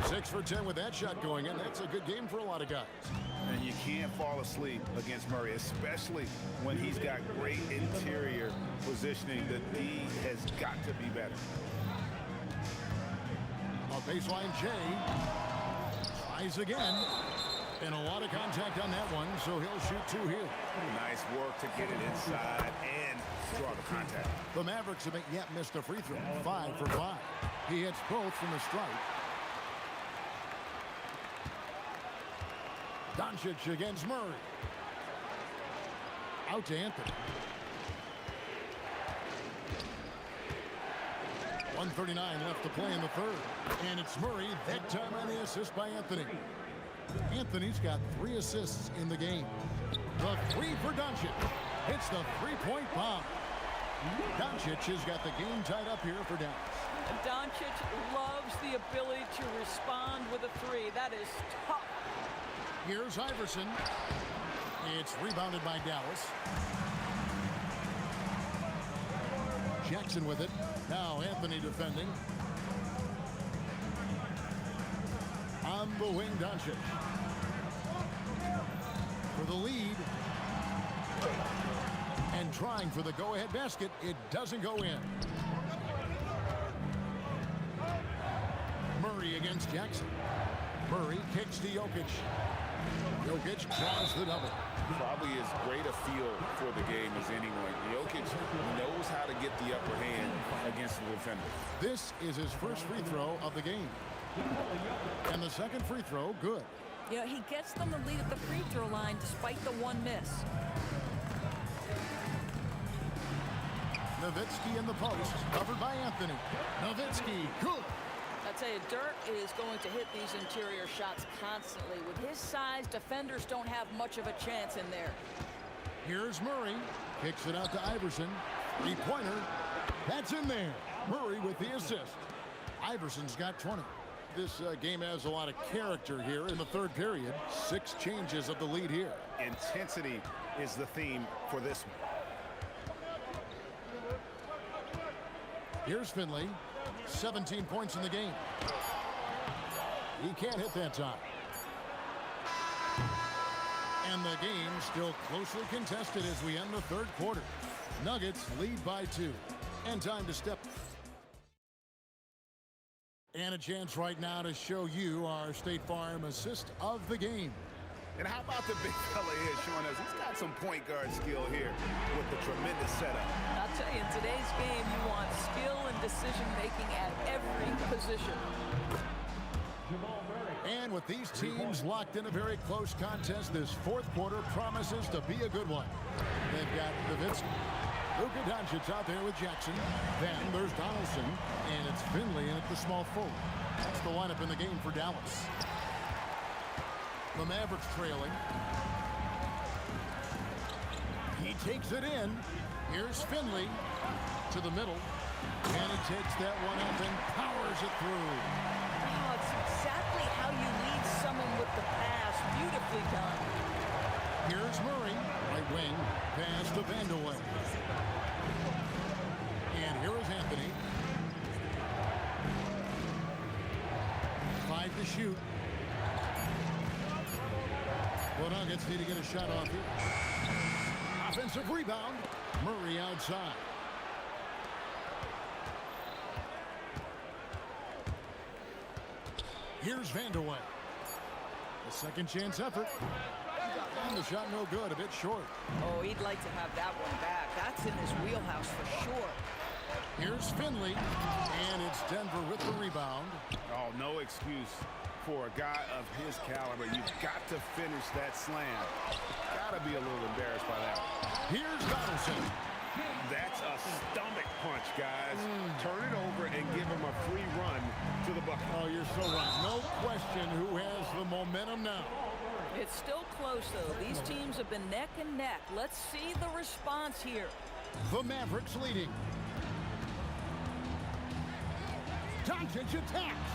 6 for 10 with that shot going in. That's a good game for a lot of guys. And you can't fall asleep against Murray, especially when he's got great interior positioning. The D has got to be better. A baseline Jay tries again. And a lot of contact on that one, so he'll shoot 2 here. Nice work to get it inside and draw the contact. The Mavericks haven't yet missed a free throw. 5 for 5. He hits both from the strike. Doncic against Murray. Out to Anthony. 1:39 left to play in the third. And it's Murray, that time on the assist by Anthony. Anthony's got 3 assists in the game. The 3 for Doncic. Hits the 3-point bomb. Doncic has got the game tied up here for Dallas. Doncic loves the ability to respond with a 3. That is tough. Here's Iverson. It's rebounded by Dallas. Jackson with it. Now Anthony defending. On the wing, Doncic. For the lead. And trying for the go-ahead basket. It doesn't go in. Murray against Jackson. Murray kicks to Jokic. Jokic draws the double. Probably as great a feel for the game as anyone. Jokic knows how to get the upper hand against the defender. This is his first free throw of the game. And the second free throw, good. Yeah, he gets them the lead at the free throw line despite the 1 miss. Nowitzki in the post, covered by Anthony. Nowitzki, good. I tell you, Dirk is going to hit these interior shots constantly. With his size, defenders don't have much of a chance in there. Here's Murray. Kicks it out to Iverson. 3-pointer. That's in there. Murray with the assist. Iverson's got 20. This game has a lot of character here in the third period. 6 changes of the lead here. Intensity is the theme for this one. Here's Finley. 17 points in the game. He can't hit that time. And the game still closely contested as we end the third quarter. Nuggets lead by 2. And time to step. And a chance right now to show you our State Farm assist of the game. And how about the big fella here showing us he's got some point guard skill here with the tremendous setup. I'll tell you, in today's game, you want skill and decision-making at every position. And with these teams locked in a very close contest, this fourth quarter promises to be a good one. They've got Nowitzki. Luka Doncic out there with Jackson. Then there's Donaldson, and it's Finley in at the small forward. That's the lineup in the game for Dallas. The Mavericks trailing. He takes it in. Here's Finley to the middle. And he takes that one up and powers it through. Oh, it's exactly how you lead someone with the pass. Beautifully done. Here's Murray, right wing, pass to Vandeweghe. And here is Anthony. 5 to shoot. The Nuggets need to get a shot off here. Offensive rebound. Murray outside. Here's Vandeweghe. The second chance effort. And the shot no good, a bit short. Oh, he'd like to have that one back. That's in his wheelhouse for sure. Here's Finley. And it's Denver with the rebound. Oh, no excuse for a guy of his caliber. You've got to finish that slam. Got to be a little embarrassed by that. Here's Donaldson. That's a stomach punch, guys. Turn it over and give him a free run to the bucket. Oh, you're so right. No question who has the momentum now. It's still close, though. These teams have been neck and neck. Let's see the response here. The Mavericks leading. Doncic attacks.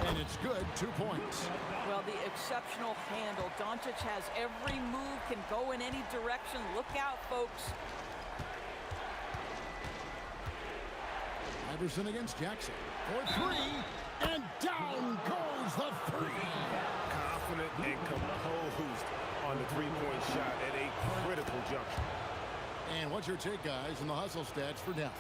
And it's good, 2 points. Well, the exceptional handle. Doncic has every move, can go in any direction. Look out, folks. Iverson against Jackson. For 3. And down goes the 3. confident and composed on the three-point shot at a critical juncture. And what's your take, guys, in the hustle stats for Dallas?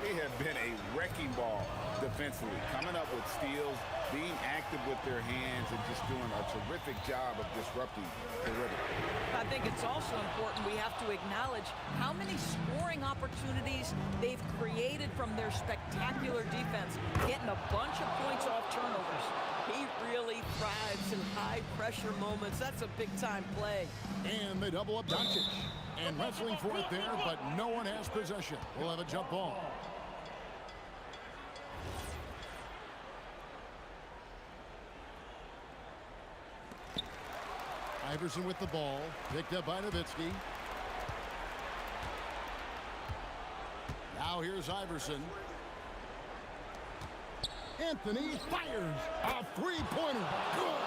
They have been a wrecking ball defensively, coming up with steals, being active with their hands, and just doing a terrific job of disrupting the rhythm. I think it's also important we have to acknowledge how many scoring opportunities they've created from their spectacular defense, getting a bunch of points off turnovers. He really thrives in high-pressure moments. That's a big-time play. And they double up Doncic. And wrestling for it there, but no one has possession. We'll have a jump ball. Iverson with the ball. Picked up by Nowitzki. Now here's Iverson. Anthony fires a three-pointer. Good.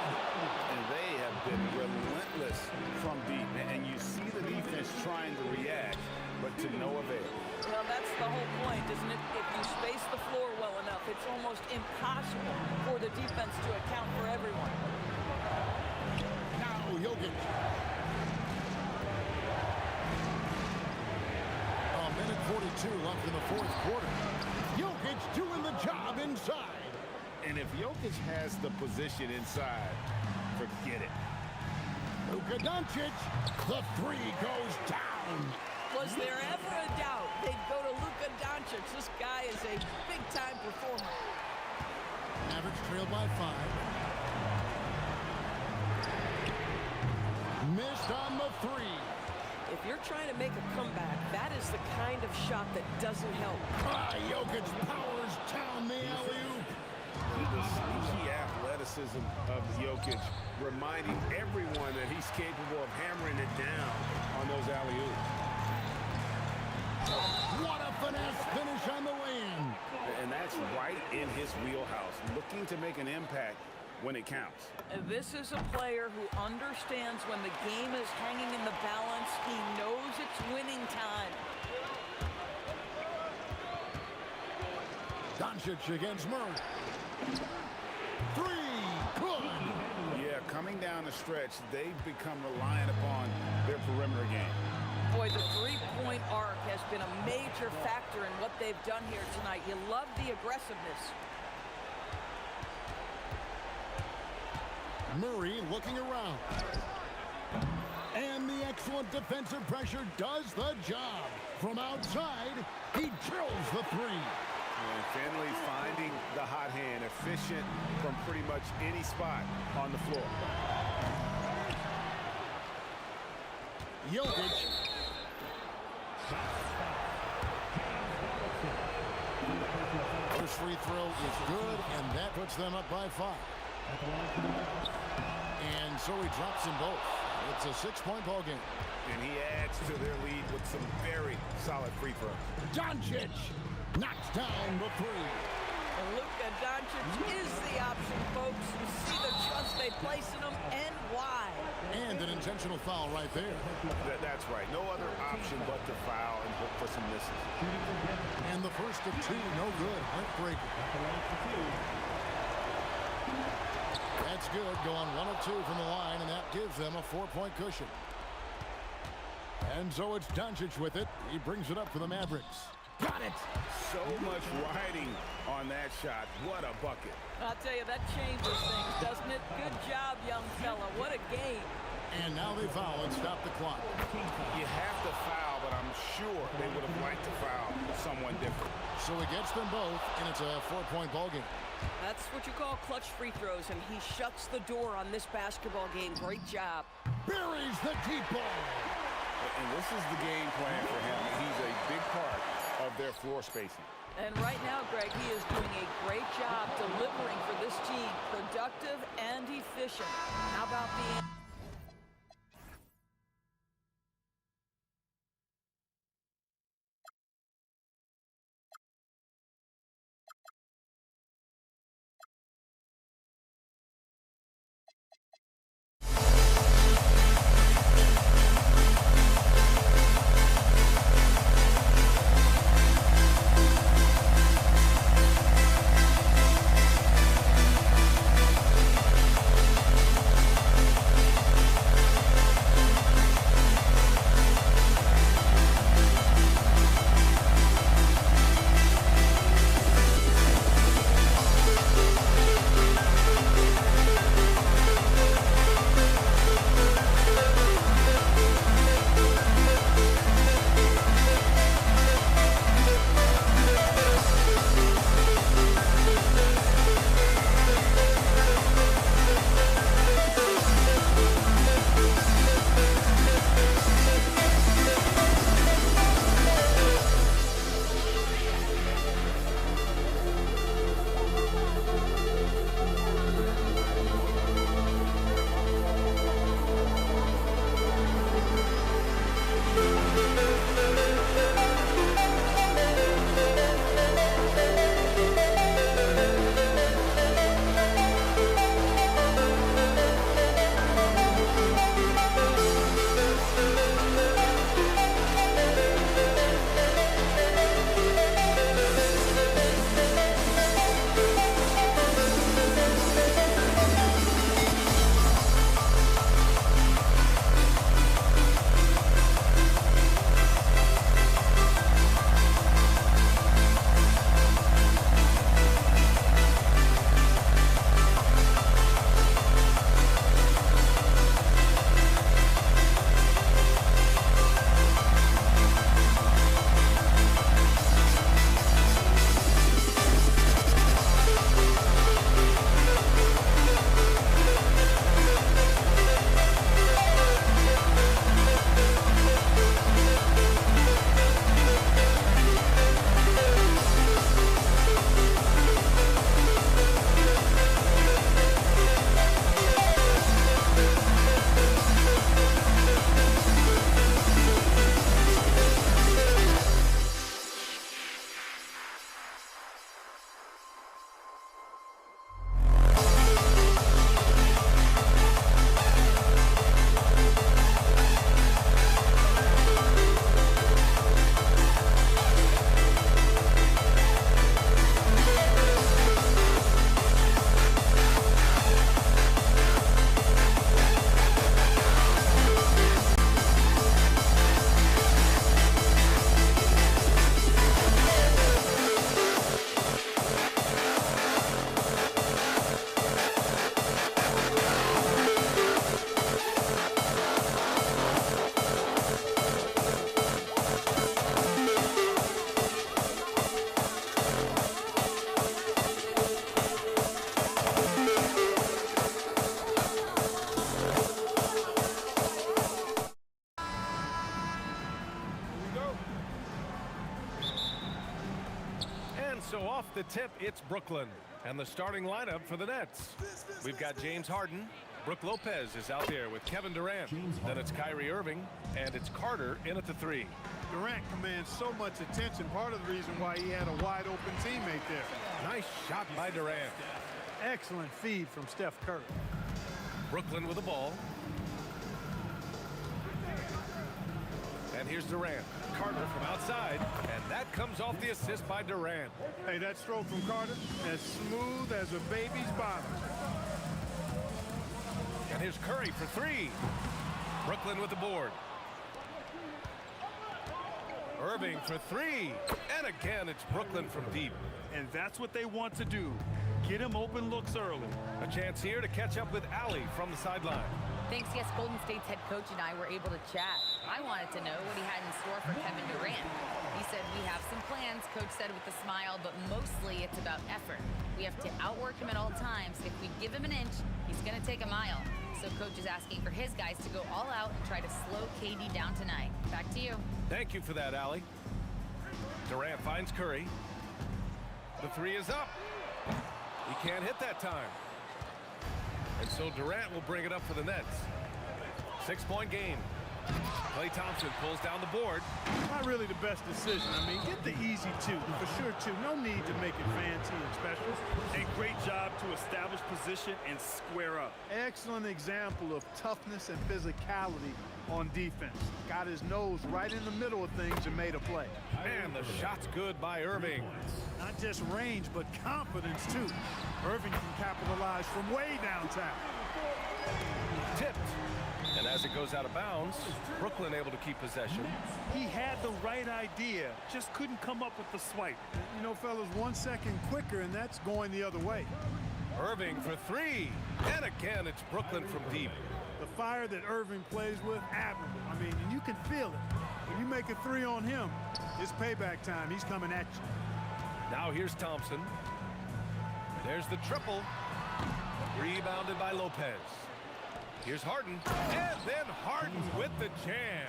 And they have been relentless from deep. And you see the defense trying to react, but to no avail. Well, that's the whole point, isn't it? If you space the floor well enough, it's almost impossible for the defense to account for everyone. Now Jokic. A minute 42 left in the fourth quarter. Jokic doing the job inside. And if Jokic has the position inside, forget it. Luka Doncic, the three goes down. Was there ever a doubt they'd go to Luka Doncic? This guy is a big-time performer. Mavericks trailed by 5. Missed on the 3. If you're trying to make a comeback, that is the kind of shot that doesn't help. Jokic powers down the alley-oop. The sneaky athleticism of Jokic, reminding everyone that he's capable of hammering it down on those alley-oops. What a finesse finish on the lay-in. And that's right in his wheelhouse, looking to make an impact when it counts. This is a player who understands when the game is hanging in the balance. He knows it's winning time. Doncic against Murray. 3, good. Yeah, coming down the stretch, they've become reliant upon their perimeter game. Boy, the three-point arc has been a major factor in what they've done here tonight. You love the aggressiveness. Murray looking around. And the excellent defensive pressure does the job. From outside, he drills the 3. And Finley finding the hot hand, efficient from pretty much any spot on the floor. Jokic. First free throw is good, and that puts them up by 5. And so he drops them both. It's a 6-point ball game. And he adds to their lead with some very solid free throws. Doncic knocks down the 3. Luka Doncic is the option, folks. You see the trust they place in him and why. And an intentional foul right there. That's right. No other option but to foul and look for some misses. And the first of 2, no good. Heartbreaker. That's good. Going 1 of 2 from the line, and that gives them a 4-point cushion. And so it's Doncic with it. He brings it up for the Mavericks. Got it. So much riding on that shot. What a bucket. I'll tell you, that changes things, doesn't it? Good job, young fella. What a game. And now they foul and stop the clock. You have to foul, but I'm sure they would have liked to foul someone different. So he gets them both, and it's a 4-point ball game. That's what you call clutch free throws, and he shuts the door on this basketball game. Great job. Buries the deep ball. And this is the game plan for him. He's a big part of their floor spacing. And right now, Greg, he is doing a great job delivering for this team. Productive and efficient. How about the... So off the tip, it's Brooklyn. And the starting lineup for the Nets. We've got James Harden. Brooke Lopez is out there with Kevin Durant. Then it's Kyrie Irving. And it's Carter in at the 3. Durant commands so much attention. Part of the reason why he had a wide open teammate there. Nice shot by Durant. Excellent feed from Steph Curry. Brooklyn with the ball. And here's Durant. Carter from outside. And that comes off the assist by Durant. Hey, that stroke from Carter, as smooth as a baby's bottom. And here's Curry for 3. Brooklyn with the board. Irving for 3. And again, it's Brooklyn from deep. And that's what they want to do. Get him open looks early. A chance here to catch up with Allie from the sideline. Thanks, yes, Golden State's head coach and I were able to chat. I wanted to know what he had in store for Kevin Durant. He said, we have some plans, coach said with a smile, but mostly it's about effort. We have to outwork him at all times. If we give him an inch, he's going to take a mile. So coach is asking for his guys to go all out and try to slow KD down tonight. Back to you. Thank you for that, Allie. Durant finds Curry. The 3 is up. He can't hit that time. And so Durant will bring it up for the Nets. 6-point game. Klay Thompson pulls down the board. Not really the best decision. I mean, get the easy 2. For sure, 2. No need to make it fancy and special. A great job to establish position and square up. Excellent example of toughness and physicality on defense. Got his nose right in the middle of things and made a play. And the shot's good by Irving. Not just range, but confidence, too. Irving can capitalize from way downtown. Tipped. And as it goes out of bounds, Brooklyn able to keep possession. He had the right idea, just couldn't come up with the swipe. You know, fellas, 1 second quicker, and that's going the other way. Irving for 3. And again, it's Brooklyn from deep. The fire that Irving plays with, admirable. I mean, and you can feel it. When you make a 3 on him, it's payback time. He's coming at you. Now here's Thompson. There's the triple. Rebounded by Lopez. Here's Harden. And then Harden with the jam.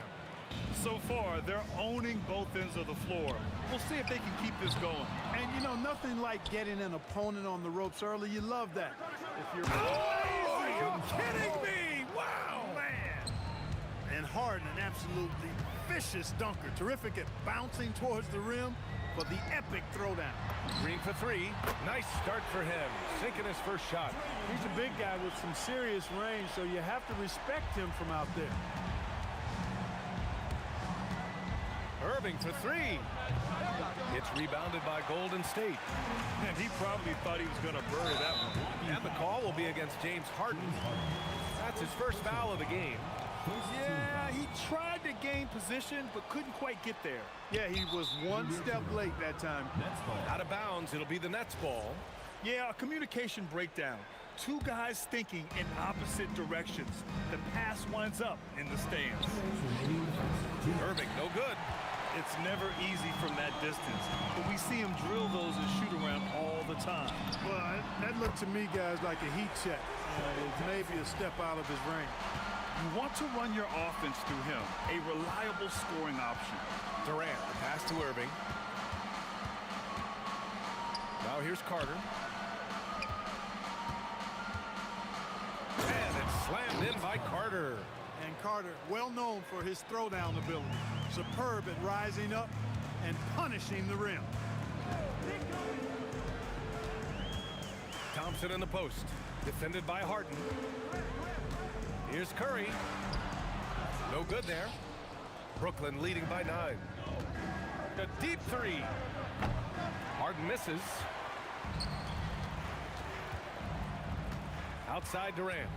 So far, they're owning both ends of the floor. We'll see if they can keep this going. And, you know, nothing like getting an opponent on the ropes early. You love that. If you're... Oh, are you kidding me? Wow, man. And Harden, an absolutely vicious dunker. Terrific at bouncing towards the rim for the epic throwdown. Green for 3. Nice start for him. Sinking his first shot. He's a big guy with some serious range, so you have to respect him from out there. Irving for 3. It's rebounded by Golden State. And he probably thought he was going to bury that one. And the call will be against James Harden. That's his first foul of the game. Yeah, he tried to gain position, but couldn't quite get there. Yeah, he was 1 step late that time. Out of bounds, it'll be the Nets ball. Yeah, a communication breakdown. 2 guys thinking in opposite directions. The pass winds up in the stands. Irving, no good. It's never easy from that distance, but we see him drill those and shoot around all the time. Well, that looked to me, guys, like a heat check. Maybe a step out of his range. You want to run your offense through him, a reliable scoring option. Durant, the pass to Irving. Now here's Carter. And it's slammed in by Carter. And Carter, well known for his throwdown ability. Superb at rising up and punishing the rim. Thompson in the post. Defended by Harden. Here's Curry. No good there. Brooklyn leading by 9. A deep 3. Harden misses. Outside Durant.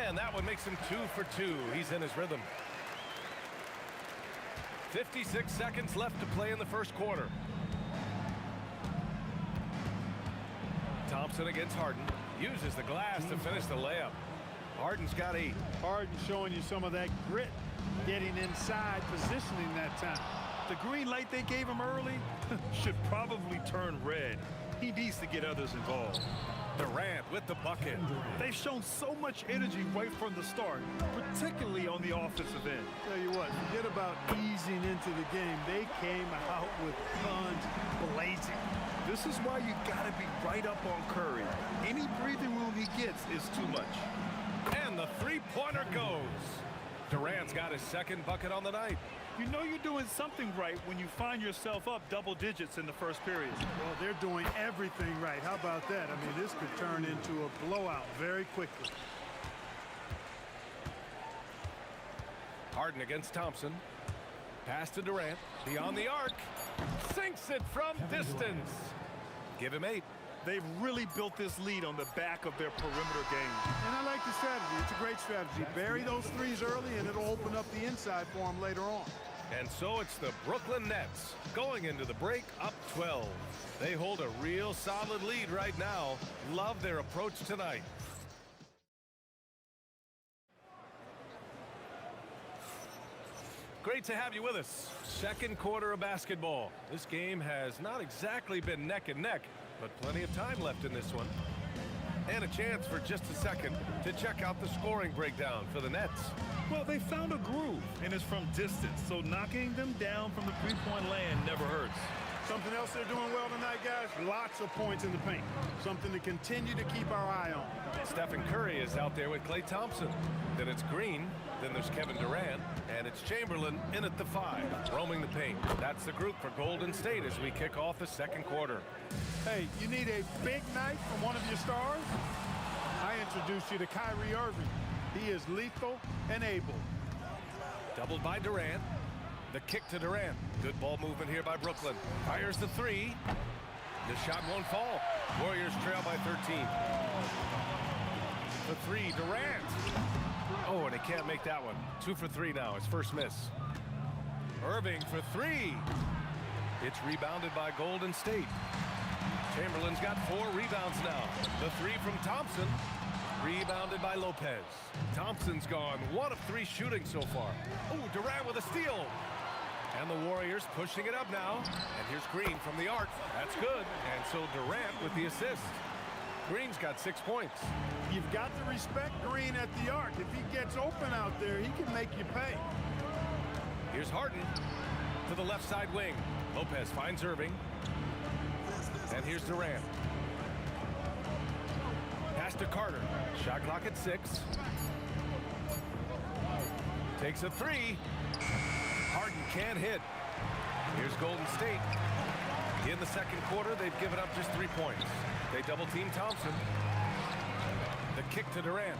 And that one makes him 2 for 2. He's in his rhythm. 56 seconds left to play in the first quarter. Thompson against Harden. Uses the glass to finish the layup. Harden's got 8. Harden showing you some of that grit. Getting inside, positioning that time. The green light they gave him early should probably turn red. He needs to get others involved. Durant with the bucket. They've shown so much energy right from the start, particularly on the offensive end. Tell you what, forget about easing into the game. They came out with guns blazing. This is why you got to be right up on Curry. Any breathing room he gets is too much. And the three-pointer goes. Durant's got his second bucket on the night. You know you're doing something right when you find yourself up double digits in the first period. Well, they're doing everything right. How about that? I mean, this could turn into a blowout very quickly. Harden against Thompson. Pass to Durant. Beyond the arc. Sinks it from distance. Give him 8. They've really built this lead on the back of their perimeter game. And I like the strategy. It's a great strategy. Bury those threes early, and it'll open up the inside for them later on. And so it's the Brooklyn Nets going into the break up 12. They hold a real solid lead right now. Love their approach tonight. Great to have you with us. Second quarter of basketball. This game has not exactly been neck and neck, but plenty of time left in this one. And a chance for just a second to check out the scoring breakdown for the Nets. Well, they found a groove, and it's from distance, so knocking them down from the three-point land never hurts. Something else they're doing well tonight, guys, lots of points in the paint. Something to continue to keep our eye on. Stephen Curry is out there with Klay Thompson. Then it's Green. Then there's Kevin Durant. And it's Chamberlain in at the 5, roaming the paint. That's the group for Golden State as we kick off the second quarter. Hey, you need a big night from one of your stars? I introduce you to Kyrie Irving. He is lethal and able. Doubled by Durant. The kick to Durant. Good ball movement here by Brooklyn. Fires the 3. The shot won't fall. Warriors trail by 13. The 3, Durant. Oh, and he can't make that one. 2 for 3 now. His first miss. Irving for 3. It's rebounded by Golden State. Chamberlain's got 4 rebounds now. The 3 from Thompson. Rebounded by Lopez. Thompson's gone 1 of 3 shooting so far. Oh, Durant with a steal. And the Warriors pushing it up now. And here's Green from the arc. That's good. And so Durant with the assist. Green's got 6 points. You've got to respect Green at the arc. If he gets open out there, he can make you pay. Here's Harden to the left side wing. Lopez finds Irving. And here's Durant. Pass to Carter. Shot clock at 6. Takes a 3. Harden can't hit. Here's Golden State. In the second quarter, they've given up just 3 points. They double-team Thompson. The kick to Durant.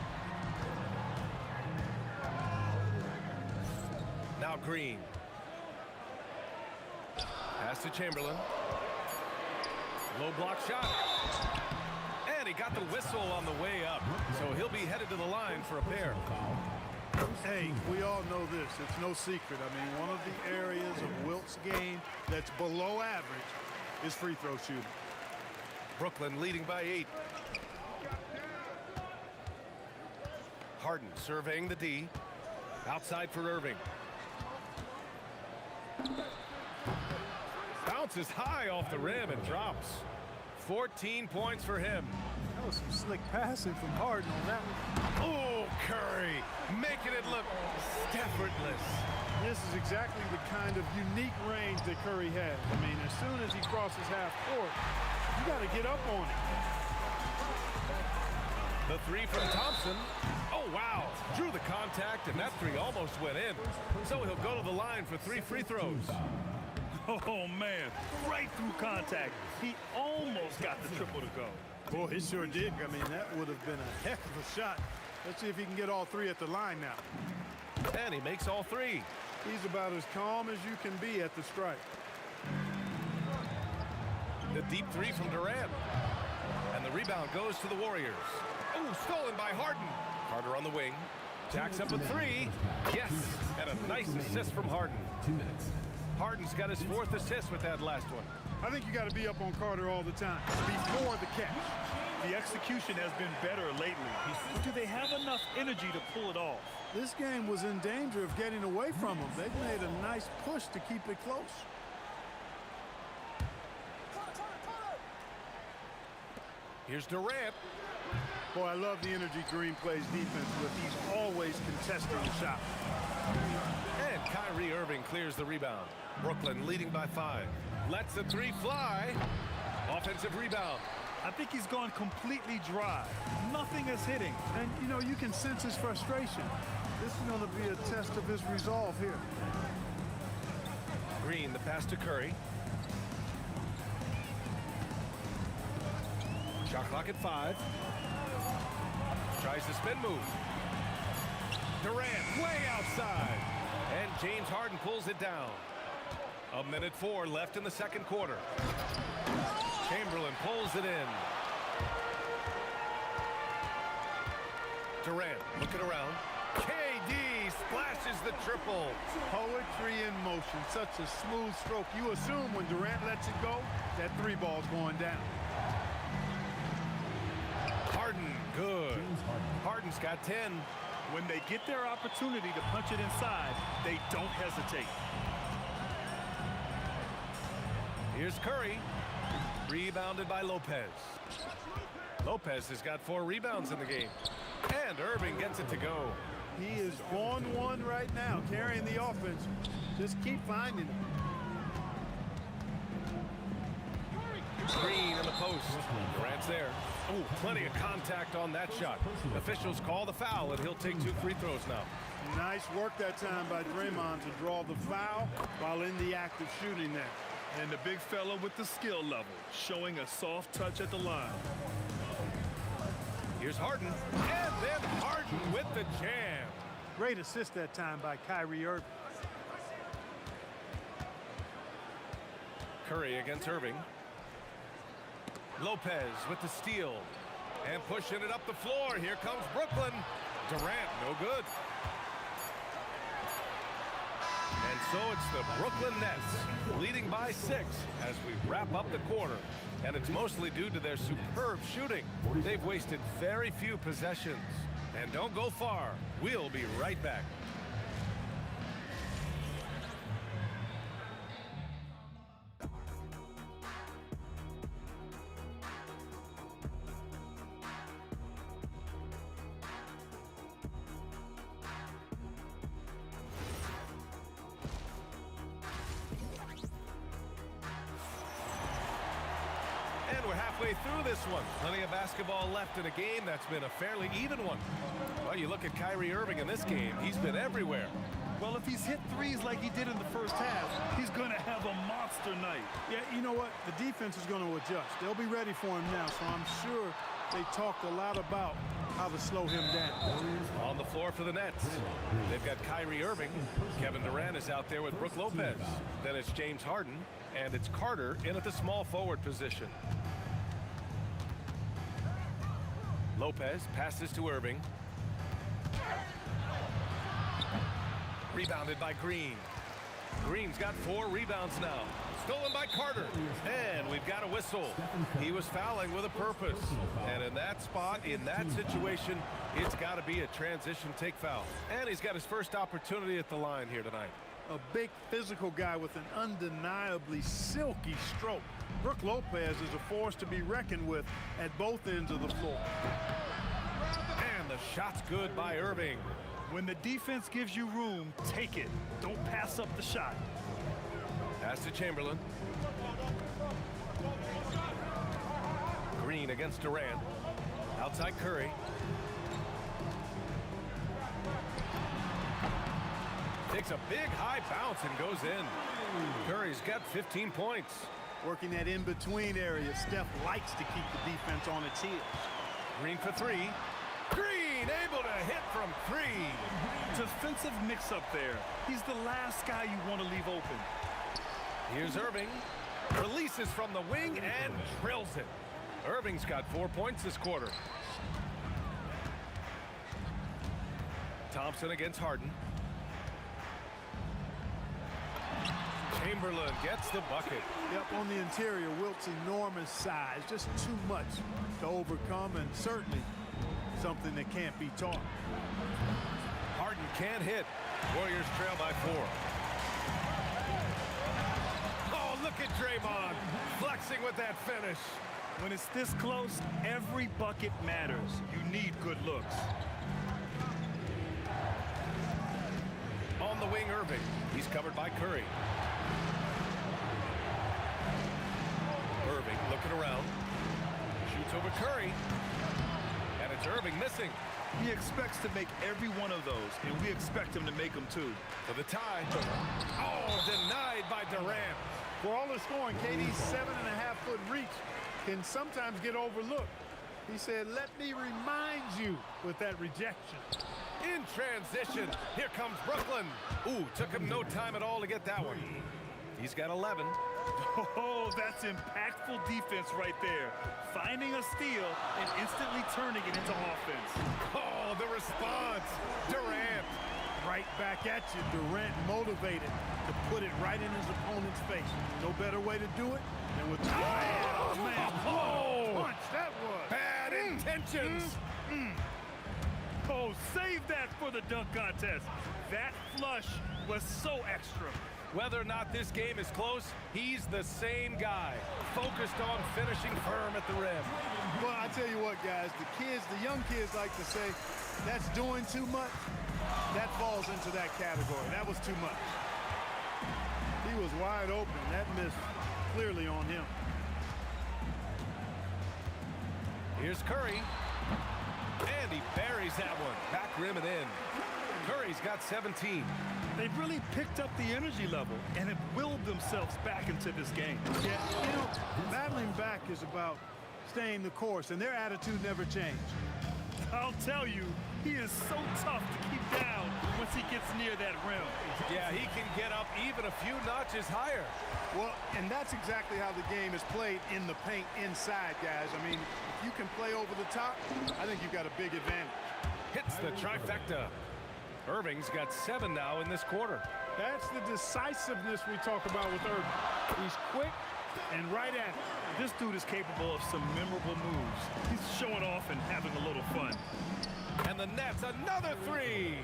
Now Green. Pass to Chamberlain. Low block shot. And he got the whistle on the way up. So he'll be headed to the line for a pair. Hey, we all know this. It's no secret. I mean, one of the areas of Wilt's game that's below average is free throw shooting. Brooklyn leading by 8. Harden surveying the D. Outside for Irving. Bounces high off the rim and drops. 14 points for him. That was some slick passing from Harden on that one. Oh, Curry making it look effortless. This is exactly the kind of unique range that Curry has. I mean, as soon as he crosses half court, you got to get up on it. The 3 from Thompson. Oh, wow. Drew the contact, and that 3 almost went in. So he'll go to the line for 3 free throws. Oh, man. Right through contact. He almost got the triple to go. Boy, he sure did. I mean, that would have been a heck of a shot. Let's see if he can get all 3 at the line now. And he makes all 3. He's about as calm as you can be at the strike. The deep 3 from Durant. And the rebound goes to the Warriors. Oh, stolen by Harden. Carter on the wing. Jacks up a 3. Yes, and a nice assist from Harden. 2 minutes. Harden's got his 4th assist with that last one. I think you got to be up on Carter all the time before the catch. The execution has been better lately. Do they have enough energy to pull it off? This game was in danger of getting away from them. They've made a nice push to keep it close. Here's Durant. Boy, I love the energy Green plays defense with. He's always contesting the shot. And Kyrie Irving clears the rebound. Brooklyn leading by 5. Lets the three fly. Offensive rebound. I think he's gone completely dry. Nothing is hitting. And, you know, you can sense his frustration. This is going to be a test of his resolve here. Green, the pass to Curry. Shot clock at 5. Tries the spin move. Durant way outside. And James Harden pulls it down. 1:04 left in the second quarter. Chamberlain pulls it in. Durant looking around. KD splashes the triple. Poetry in motion. Such a smooth stroke. You assume when Durant lets it go, that three ball's going down. Harden, good. Harden's got 10. When they get their opportunity to punch it inside, they don't hesitate. Here's Curry. Rebounded by Lopez. Lopez has got 4 rebounds in the game. And Irving gets it to go. He is on one right now, carrying the offense. Just keep finding him. Green in the post. Durant's there. Oh, plenty of contact on that shot. Officials call the foul, and he'll take 2 free throws now. Nice work that time by Draymond to draw the foul while in the act of shooting there. And the big fella with the skill level, showing a soft touch at the line. Here's Harden. And then Harden with the jam. Great assist that time by Kyrie Irving. Curry against Irving. Lopez with the steal. And pushing it up the floor. Here comes Brooklyn. Durant, no good. And so it's the Brooklyn Nets leading by 6 as we wrap up the quarter. And it's mostly due to their superb shooting. They've wasted very few possessions. And don't go far. We'll be right back. And we're halfway through this one. Plenty of basketball left in a game that's been a fairly even one. Well, you look at Kyrie Irving in this game. He's been everywhere. Well, if he's hit threes like he did in the first half, he's going to have a monster night. Yeah, you know what? The defense is going to adjust. They'll be ready for him now, so I'm sure they talked a lot about how to slow him down. On the floor for the Nets, they've got Kyrie Irving. Kevin Durant is out there with Brook Lopez. Then it's James Harden, and it's Carter in at the small forward position. Lopez passes to Irving. Rebounded by Green. Green's got 4 rebounds now. Stolen by Carter. And we've got a whistle. He was fouling with a purpose. And in that spot, in that situation, it's got to be a transition take foul. And he's got his first opportunity at the line here tonight. A big physical guy with an undeniably silky stroke. Brook Lopez is a force to be reckoned with at both ends of the floor. And the shot's good by Irving. When the defense gives you room, take it. Don't pass up the shot. Pass to Chamberlain. Green against Durant. Outside Curry. Takes a big high bounce and goes in. Curry's got 15 points. Working that in-between area, Steph likes to keep the defense on its heels. Green for 3. Green able to hit from 3. Defensive mix-up there. He's the last guy you want to leave open. Here's Irving. Releases from the wing and drills it. Irving's got 4 points this quarter. Thompson against Harden. Chamberlain gets the bucket. Yep, on the interior, Wilt's enormous size. Just too much to overcome, and certainly something that can't be taught. Harden can't hit. Warriors trail by 4. Oh, look at Draymond flexing with that finish. When it's this close, every bucket matters. You need good looks. On the wing, Irving. He's covered by Curry. Irving looking around. Shoots over Curry. And it's Irving missing. He expects to make every one of those, and we expect him to make them too. For the tie. Oh, denied by Durant. For all the scoring, KD's 7.5-foot reach can sometimes get overlooked. He said, let me remind you with that rejection. In transition, here comes Brooklyn. Ooh, took him no time at all to get that one. He's got 11. Oh, that's impactful defense right there. Finding a steal and instantly turning it into offense. Oh, the response. Durant. Right back at you. Durant motivated to put it right in his opponent's face. No better way to do it than with... Oh, man. Oh, Punch, that was. bad intentions. Oh, save that for the dunk contest. That flush was so extra. Whether or not this game is close, he's the same guy, focused on finishing firm at the rim. Well, I tell you what, guys, the young kids like to say, that's doing too much. That falls into that category. That was too much. He was wide open. That missed clearly on him. Here's Curry. And he buries that one. Back rim and in. Curry's got 17. They've really picked up the energy level and have willed themselves back into this game. Yeah, you know, battling back is about staying the course, and their attitude never changed. I'll tell you, he is so tough to keep down once he gets near that rim. Yeah, he can get up even a few notches higher. Well, and that's exactly how the game is played in the paint inside, guys. I mean, if you can play over the top, I think you've got a big advantage. Hits the trifecta. Irving's got 7 now in this quarter. That's the decisiveness we talk about with Irving. He's quick and right at it. This dude is capable of some memorable moves. He's showing off and having a little fun. And the Nets, another 3.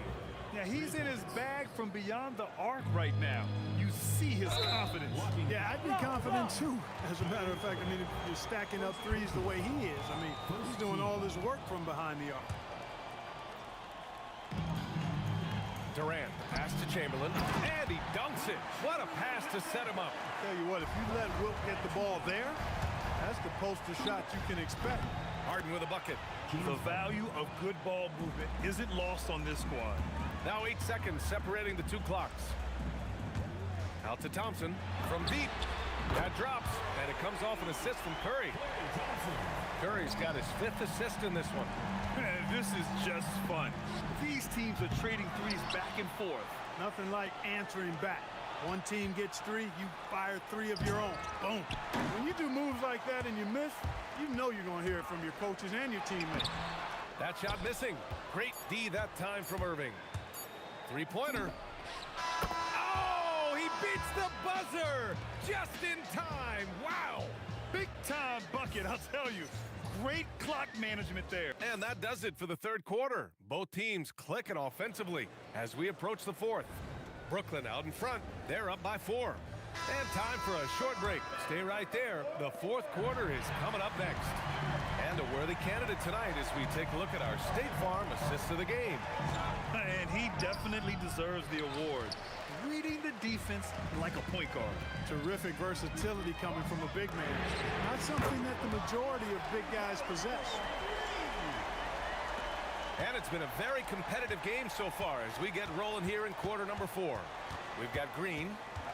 Yeah, he's in his bag from beyond the arc right now. You see his confidence. Yeah, I'd be confident too. As a matter of fact, I mean, if you're stacking up threes the way he is, I mean, he's doing all his work from behind the arc. Durant, pass to Chamberlain, and he dunks it. What a pass to set him up. Tell you what, if you let Wilt get the ball there, that's the poster shot you can expect. Harden with a bucket. The value of good ball movement isn't lost on this squad. Now 8 seconds separating the 2 clocks. Out to Thompson from deep. That drops, and it comes off an assist from Curry. Curry's got his 5th assist in this one. This is just fun. These teams are trading threes back and forth. Nothing like answering back. One team gets 3, you fire 3 of your own. Boom. When you do moves like that and you miss, you know you're going to hear it from your coaches and your teammates. That shot missing. Great D that time from Irving. 3-pointer. Oh, he beats the buzzer just in time. Wow. Big time bucket, I'll tell you. Great clock management there. And that does it for the 3rd quarter. Both teams clicking offensively as we approach the 4th. Brooklyn out in front. They're up by 4. And time for a short break. Stay right there. The 4th quarter is coming up next. And a worthy candidate tonight as we take a look at our State Farm assist of the game. And he definitely deserves the award. Reading the defense like a point guard. Terrific versatility coming from a big man. Not something that the majority of big guys possess. And it's been a very competitive game so far as we get rolling here in quarter number 4. We've got Green.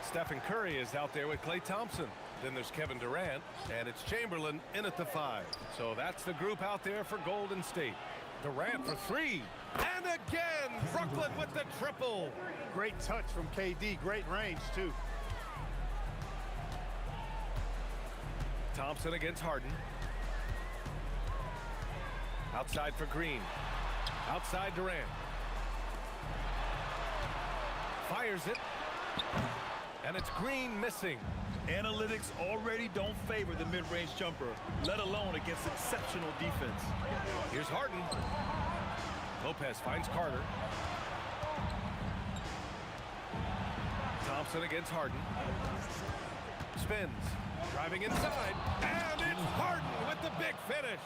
Stephen Curry is out there with Klay Thompson. Then there's Kevin Durant, and it's Chamberlain in at the 5. So that's the group out there for Golden State. Durant for 3. And again, Brooklyn with the triple. Great touch from KD. Great range, too. Thompson against Harden. Outside for Green. Outside Durant. Fires it. And it's Green missing. Analytics already don't favor the mid-range jumper, let alone against exceptional defense. Here's Harden. Lopez finds Carter. Thompson against Harden. Spins. Driving inside, and it's Harden with the big finish.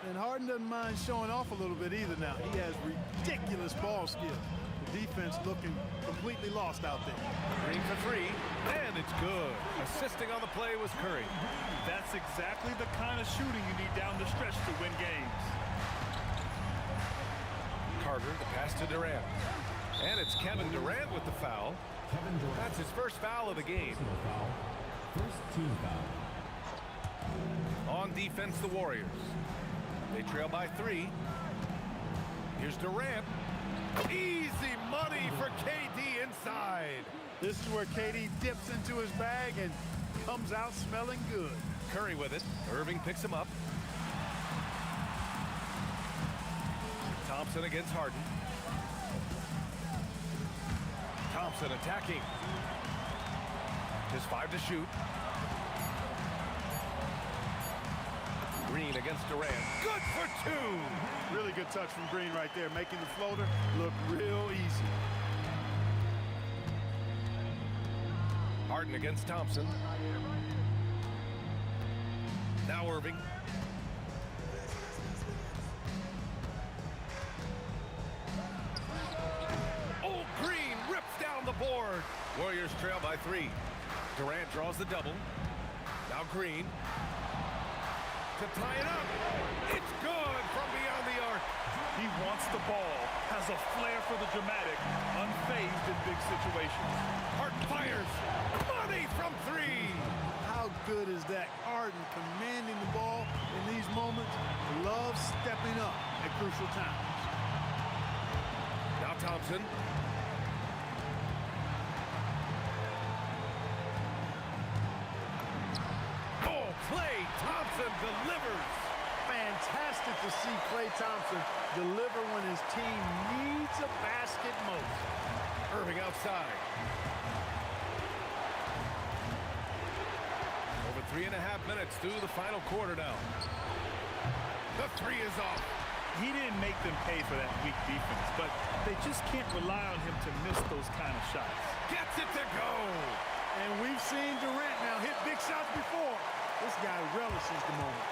And Harden doesn't mind showing off a little bit either now. He has ridiculous ball skills. The defense looking completely lost out there. Green for three, and it's good. Assisting on the play was Curry. That's exactly the kind of shooting you need down the stretch to win games. Carter, the pass to Durant. And it's Kevin Durant with the foul. That's his first foul of the game. First team foul. On defense, the Warriors. They trail by 3. Here's Durant. Easy money for KD inside. This is where KD dips into his bag and comes out smelling good. Curry with it. Irving picks him up. Thompson against Harden. Thompson attacking. Just 5 to shoot. Green against Durant. Good for 2. Really good touch from Green right there, making the floater look real easy. Harden against Thompson. Now Irving. Oh, Green rips down the board. Warriors trail by 3. Durant draws the double. Now Green. To tie it up. It's good from beyond the arc. He wants the ball, has a flair for the dramatic, unfazed in big situations. Harden fires. Money from 3. How good is that? Harden commanding the ball in these moments. Loves stepping up at crucial times. Now Thompson. Oh, Klay Thompson delivers. Fantastic to see Klay Thompson deliver when his team needs a basket most. Irving outside. Over 3.5 minutes through the final quarter now. The 3 is off. He didn't make them pay for that weak defense, but they just can't rely on him to miss those kind of shots. Gets it to go. And we've seen Durant now hit big shots before. This guy relishes the moment.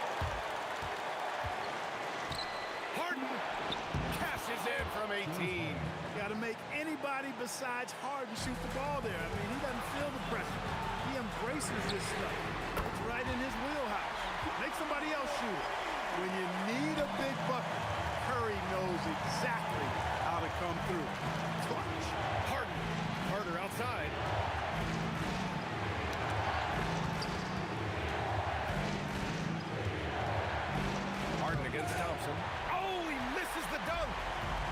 Harden cashes in from 18. Got to make anybody besides Harden shoot the ball there. I mean, he doesn't feel the pressure. He embraces this stuff. It's right in his wheelhouse. Make somebody else shoot it. When you need a big bucket, Curry knows exactly how to come through. Clutch. Harden. Carter outside. Harden against Thompson. Oh, he misses the dunk.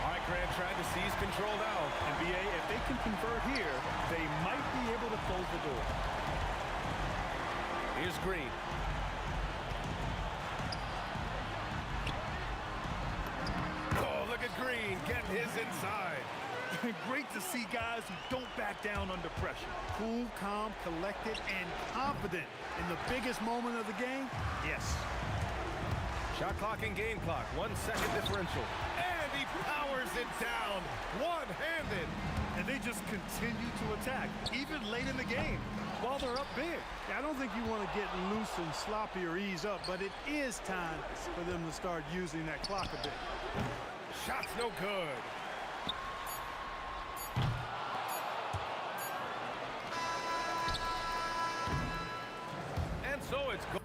All right, Grant tried to seize control now. NBA, if they can convert here, they might be able to close the door. Here's Green. Oh, look at Green getting his inside. Great to see guys who don't back down under pressure. Cool, calm, collected, and confident in the biggest moment of the game. Yes. Shot clock and game clock. 1 second differential. And he powers it down. One-handed. And they just continue to attack, even late in the game, while they're up big. I don't think you want to get loose and sloppy or ease up, but it is time for them to start using that clock a bit. Shot's no good. And so it's go.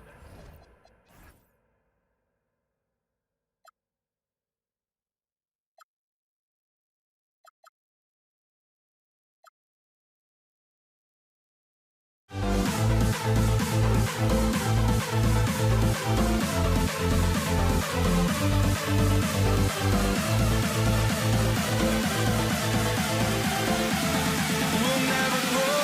We'll never grow. We'll never grow.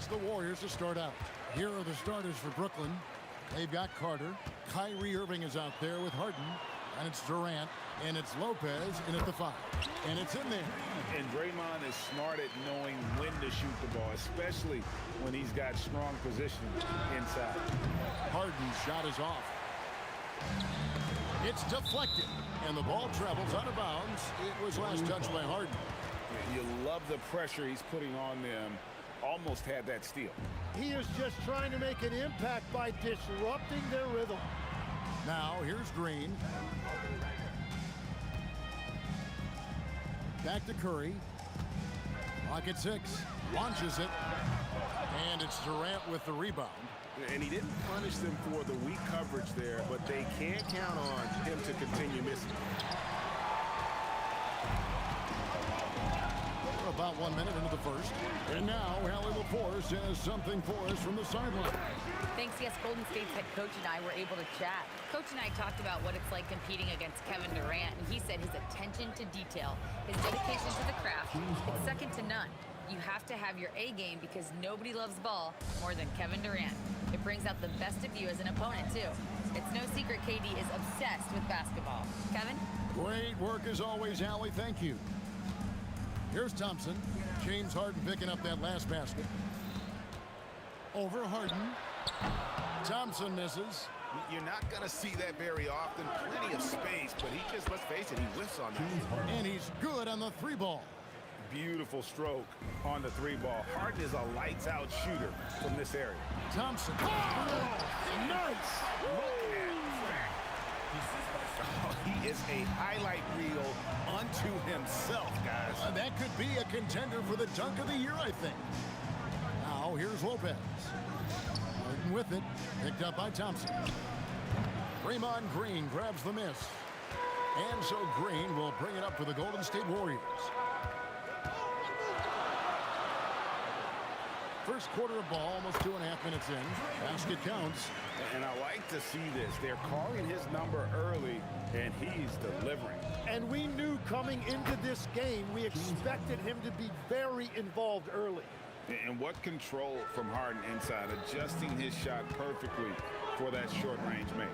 It's the Warriors to start out. Here are the starters for Brooklyn. They've got Carter. Kyrie Irving is out there with Harden. And it's Durant. And it's Lopez in at the 5. And it's in there. And Draymond is smart at knowing when to shoot the ball, especially when he's got strong position inside. Harden's shot is off. It's deflected. And the ball travels out of bounds. It was last touched by Harden. You love the pressure he's putting on them. Almost had that steal. He is just trying to make an impact by disrupting their rhythm. Now, here's Green. Back to Curry. Clock at 6. Launches it. And it's Durant with the rebound. And he didn't punish them for the weak coverage there, but they can't count on him to continue missing. We're about 1 minute into the first. And now, Hallie LaForce has something for us from the sideline. Thanks, yes, Golden State's head coach and I were able to chat. Coach and I talked about what it's like competing against Kevin Durant, and he said his attention to detail, his dedication to the craft, it's second to none. You have to have your A game because nobody loves ball more than Kevin Durant. It brings out the best of you as an opponent, too. It's no secret KD is obsessed with basketball. Kevin? Great work as always, Hallie. Thank you. Here's Thompson. James Harden picking up that last basket. Over Harden. Thompson misses. You're not going to see that very often. Plenty of space, but he just, let's face it, he whiffs on that. And he's good on the 3 ball. Beautiful stroke on the 3 ball. Harden is a lights-out shooter from this area. Thompson. Oh, nice. Look at that. Oh, he is a highlight reel unto himself, guys. That could be a contender for the dunk of the year, I think. Now, here's Lopez. Harden with it. Picked up by Thompson. Draymond Green grabs the miss. And so Green will bring it up for the Golden State Warriors. First quarter of ball, almost 2.5 minutes in. Basket counts. And I like to see this. They're calling his number early, and he's delivering. And we knew coming into this game, we expected him to be very involved early. And what control from Harden inside, adjusting his shot perfectly for that short-range make.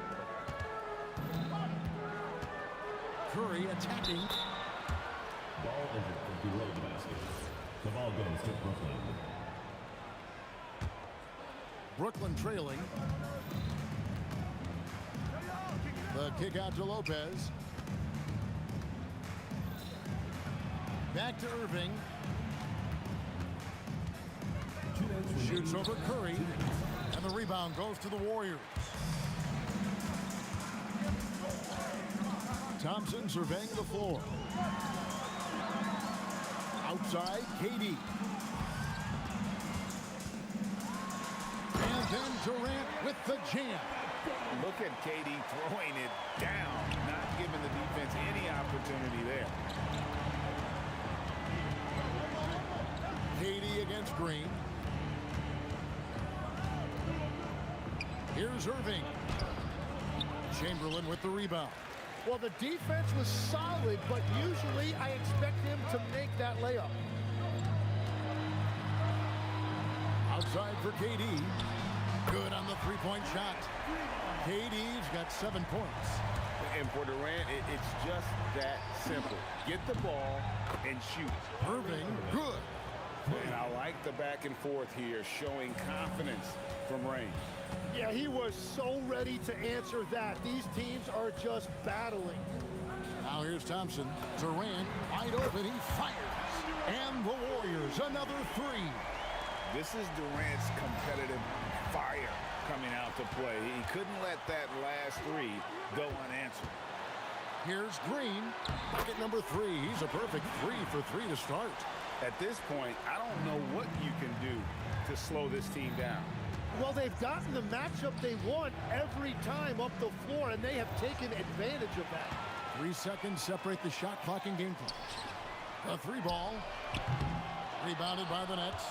Curry attacking. Ball is from below the basket. The ball goes to Brooklyn. Brooklyn trailing. The kick out to Lopez. Back to Irving. Shoots over Curry. And the rebound goes to the Warriors. Thompson surveying the floor. Outside, KD. And then Durant with the jam. Look at KD throwing it down, not giving the defense any opportunity there. KD against Green. Here's Irving. Chamberlain with the rebound. Well, the defense was solid, but usually I expect him to make that layup. Outside for KD. Good on the three-point shot. KD's got 7 points. And for Durant, it's just that simple. Get the ball and shoot. Irving, good. And I like the back and forth here, showing confidence from range. Yeah, he was so ready to answer that. These teams are just battling. Now here's Thompson. Durant, wide open, he fires. And the Warriors, another 3. This is Durant's competitive fire coming out to play. He couldn't let that last 3 go unanswered. Here's Green. Bucket number 3. He's a perfect 3 for 3 to start. At this point, I don't know what you can do to slow this team down. Well, they've gotten the matchup they want every time up the floor, and they have taken advantage of that. 3 seconds separate the shot clock and game clock. The 3 ball. Rebounded by the Nets.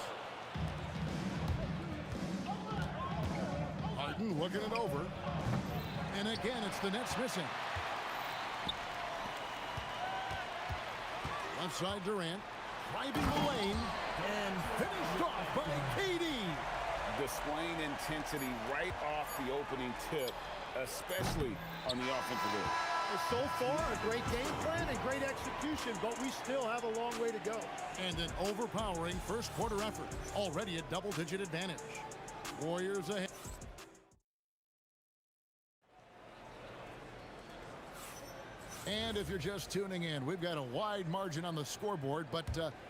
Harden looking it over. And again, it's the Nets missing. Left side Durant. driving the lane and finished off by KD. Displaying intensity right off the opening tip, especially on the offensive end. So far, a great game plan and great execution, but we still have a long way to go. And an overpowering first quarter effort. Already a double-digit advantage. Warriors ahead. And if you're just tuning in, we've got a wide margin on the scoreboard, but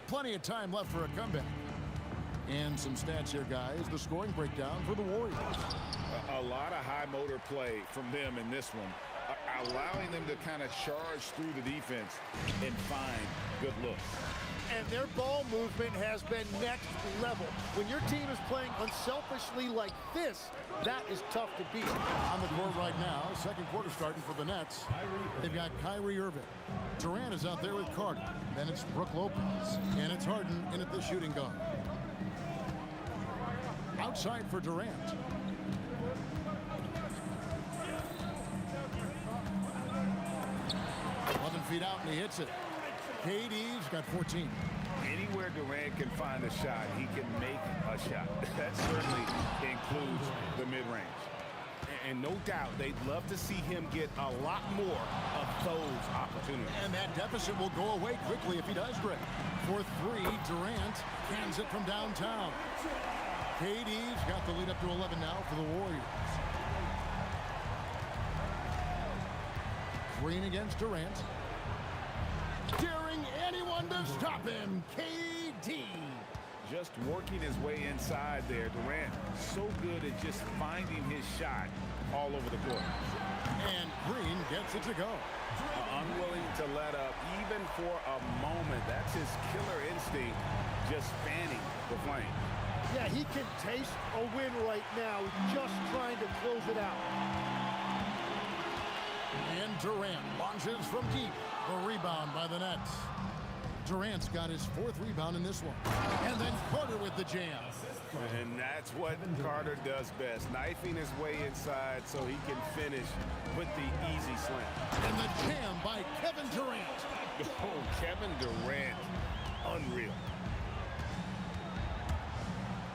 plenty of time left for a comeback. And some stats here, guys. The scoring breakdown for the Warriors. A lot of high motor play from them in this one, allowing them to kind of charge through the defense and find good looks. And their ball movement has been next level. When your team is playing unselfishly like this, that is tough to beat. On the court right now, second quarter starting for the Nets. They've got Kyrie Irving. Durant is out there with Carter. Then it's Brook Lopez. And it's Harden in at the shooting guard. Outside for Durant. Feet out and he hits it. KD's got 14. Anywhere Durant can find a shot, he can make a shot. That certainly includes the mid-range. And no doubt they'd love to see him get a lot more of those opportunities. And that deficit will go away quickly if he does, Greg. For three, Durant hands it from downtown. KD's got the lead up to 11 now for the Warriors. Green against Durant. Daring anyone to stop him, KD. Just working his way inside there. Durant so good at just finding his shot all over the court. And Green gets it to go. Unwilling to let up even for a moment. That's his killer instinct, just fanning the flame. Yeah, he can taste a win right now, just trying to close it out. And Durant launches from deep. A rebound by the Nets. Durant's got his fourth rebound in this one. And then Carter with the jam. And that's what Carter does best, knifing his way inside so he can finish with the easy slam. And the jam by Kevin Durant. Oh, Kevin Durant, unreal.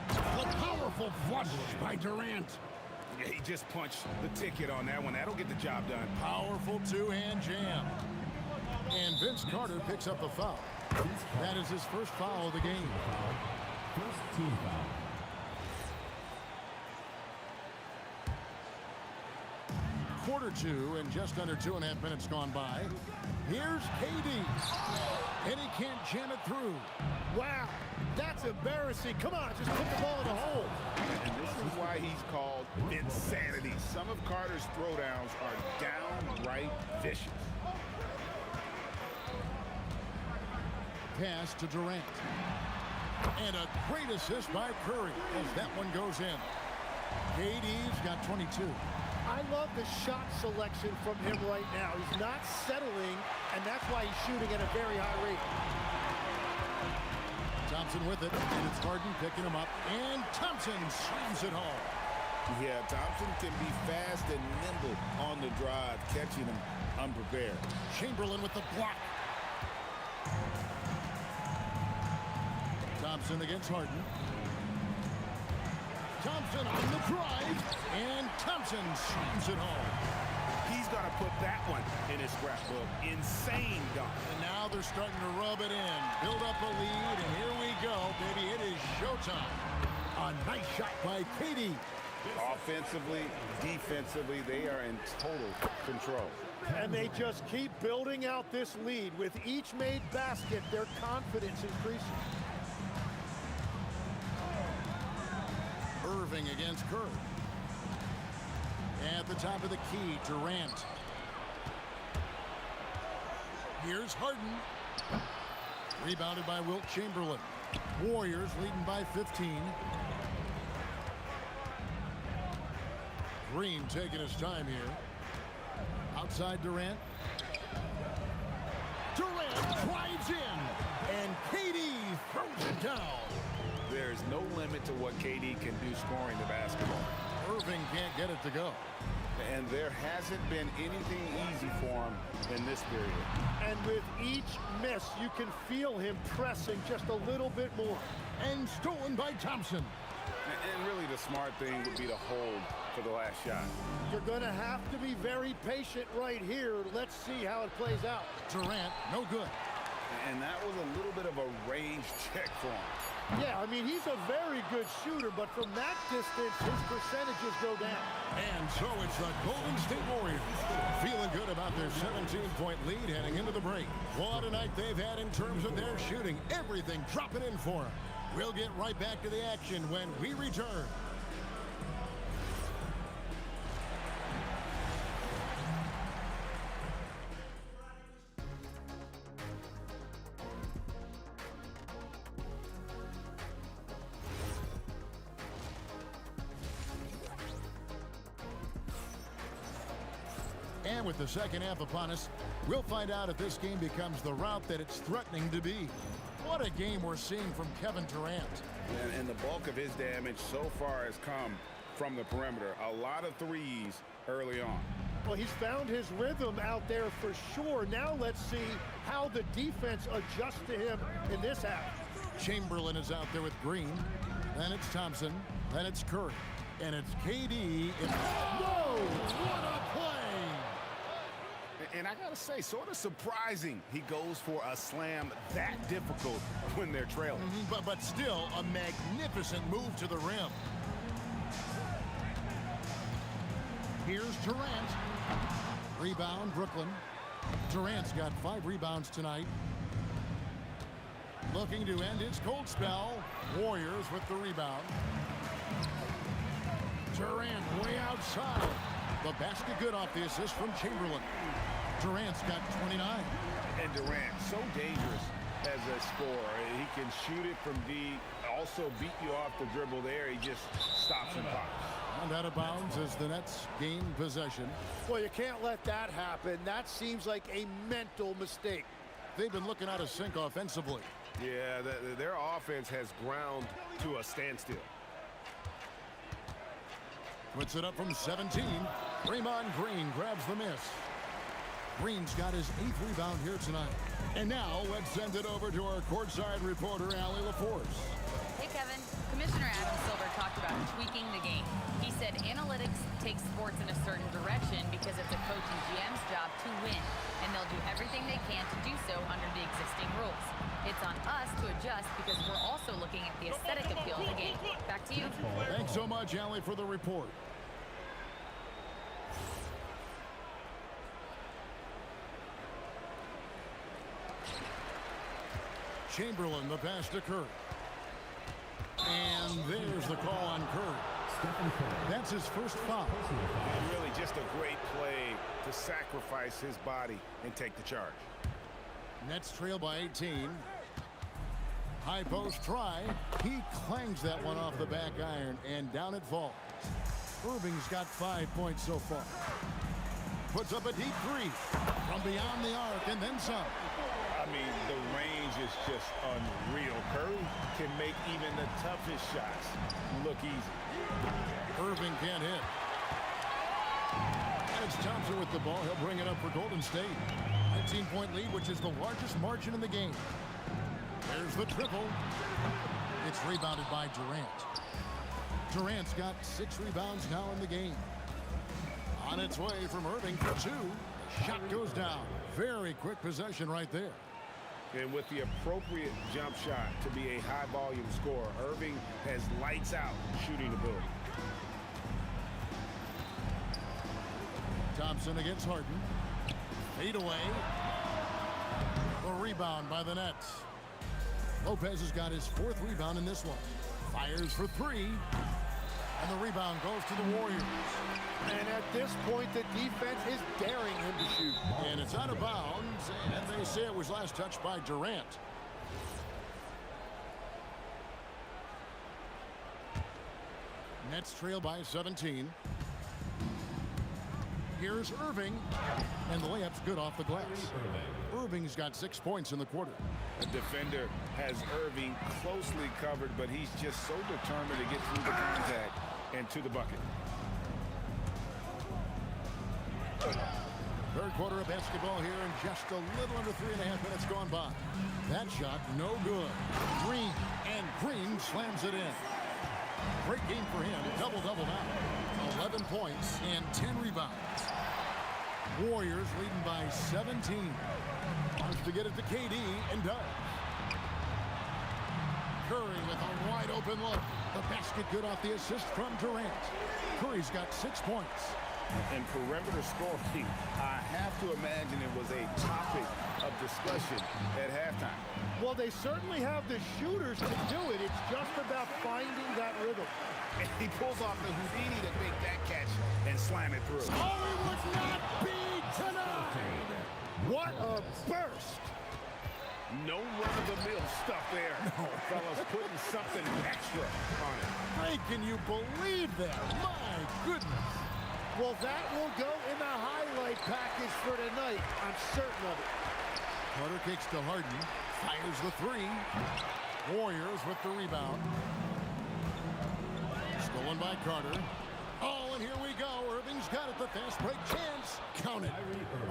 The powerful flush by Durant. Yeah, he just punched the ticket on that one. That'll get the job done. Powerful two-hand jam. And Vince Carter picks up the foul. That is his first foul of the game. First team foul. Quarter two and just under 2.5 minutes gone by. Here's KD. And he can't jam it through. Wow, that's embarrassing. Come on, just put the ball in the hole. And this is why he's called insanity. Some of Carter's throwdowns are downright vicious. Pass to Durant. And a great assist by Curry as that one goes in. KD's got 22. I love the shot selection from him right now. He's not settling, and that's why he's shooting at a very high rate. Thompson with it, and it's Harden picking him up, and Thompson slams it home. Yeah, Thompson can be fast and nimble on the drive, catching him unprepared. Chamberlain with the block. Thompson against Harden. Thompson on the drive, and Thompson slams it home. He's got to put that one in his scrapbook. Insane dunk. And now they're starting to rub it in. Build up a lead, and here we go, baby. It is showtime. A nice shot by KD. Offensively, defensively, they are in total control. And they just keep building out this lead. With each made basket, their confidence increases. Irving against Curry. At the top of the key, Durant. Here's Harden. Rebounded by Wilt Chamberlain. Warriors leading by 15. Green taking his time here. Outside Durant. Durant drives in. And KD throws it down. There's no limit to what KD can do scoring the basketball. Irving can't get it to go. And there hasn't been anything easy for him in this period. And with each miss, you can feel him pressing just a little bit more. And stolen by Thompson. And really the smart thing would be to hold for the last shot. You're going to have to be very patient right here. Let's see how it plays out. Durant, no good. And that was a little bit of a range check for him. Yeah, I mean, he's a very good shooter, but from that distance, his percentages go down. And so it's the Golden State Warriors feeling good about their 17-point lead heading into the break. What a night they've had in terms of their shooting. Everything dropping in for them. We'll get right back to the action when we return. And with the second half upon us, we'll find out if this game becomes the route that it's threatening to be. What a game we're seeing from Kevin Durant. And the bulk of his damage so far has come from the perimeter. A lot of threes early on. Well, he's found his rhythm out there for sure. Now let's see how the defense adjusts to him in this half. Chamberlain is out there with Green. Then it's Thompson. Then it's Curry. And it's KD. Whoa! What a play! And I gotta say, sort of surprising he goes for a slam that difficult when they're trailing. But still a magnificent move to the rim. Here's Durant. Rebound, Brooklyn. Durant's got 5 rebounds tonight. Looking to end his cold spell. Warriors with the rebound. Durant way outside. The basket good off the assist from Chamberlain. Durant's got 29. And Durant, so dangerous as a scorer. He can shoot it from deep, also beat you off the dribble there. He just stops and pops. And out of bounds as the Nets gain possession. Well, you can't let that happen. That seems like a mental mistake. They've been looking out of sync offensively. Yeah, their offense has ground to a standstill. Puts it up from 17. Draymond Green grabs the miss. Green's got his 8th rebound here tonight. And now let's send it over to our courtside reporter, Allie LaForce. Hey, Kevin. Commissioner Adam Silver talked about tweaking the game. He said analytics take sports in a certain direction because it's a coach and GM's job to win, and they'll do everything they can to do so under the existing rules. It's on us to adjust because we're also looking at the aesthetic appeal of the game. Back to you. Thanks so much, Allie, for the report. Chamberlain, the pass to Curry. And there's the call on Curry. That's his first foul. Really just a great play to sacrifice his body and take the charge. Nets trail by 18. High post try. He clangs that one off the back iron, and down it falls. Irving's got 5 points so far. Puts up a deep 3 from beyond the arc, and then some. I mean, the range is just unreal. Curry can make even the toughest shots look easy. Irving can't hit. And it's Thompson with the ball. He'll bring it up for Golden State. 19-point lead, which is the largest margin in the game. There's the triple. It's rebounded by Durant. Durant's got 6 rebounds now in the game. On its way from Irving for 2. The shot goes down. Very quick possession right there. And with the appropriate jump shot to be a high-volume scorer, Irving has lights-out shooting ability. Thompson against Harden. Fade away. The rebound by the Nets. Lopez has got his 4th rebound in this one. Fires for 3. And the rebound goes to the Warriors. And at this point, the defense is daring him to shoot. And it's out of bounds. And they say it was last touched by Durant. Nets trail by 17. Here's Irving. And the layup's good off the glass. Irving's got 6 points in the quarter. The defender has Irving closely covered, but he's just so determined to get through the contact and to the bucket. quarter of basketball here in just a little under 3.5 minutes gone by. That shot, no good. Green, and Green slams it in. Great game for him. Double-double now. 11 points and 10 rebounds. Warriors leading by 17. Wants to get it to KD and does. Curry with a wide open look. The basket good off the assist from Durant. Curry's got 6 points. And perimeter scoring, I have to imagine it was a topic of discussion at halftime. Well, they certainly have the shooters to do it. It's just about finding that rhythm. And he pulls off the Houdini to make that catch and slam it through. Oh, it would not be tonight! What a burst! No run-of-the-mill stuff there. No. Fellas putting something extra on it. Hey, can you believe that? My goodness. Well, that will go in the highlight package for tonight. I'm certain of it. Carter kicks to Harden. Fires the three. Warriors with the rebound. Stolen by Carter. Oh, and here we go. Irving's got it. The fast break chance. Count it.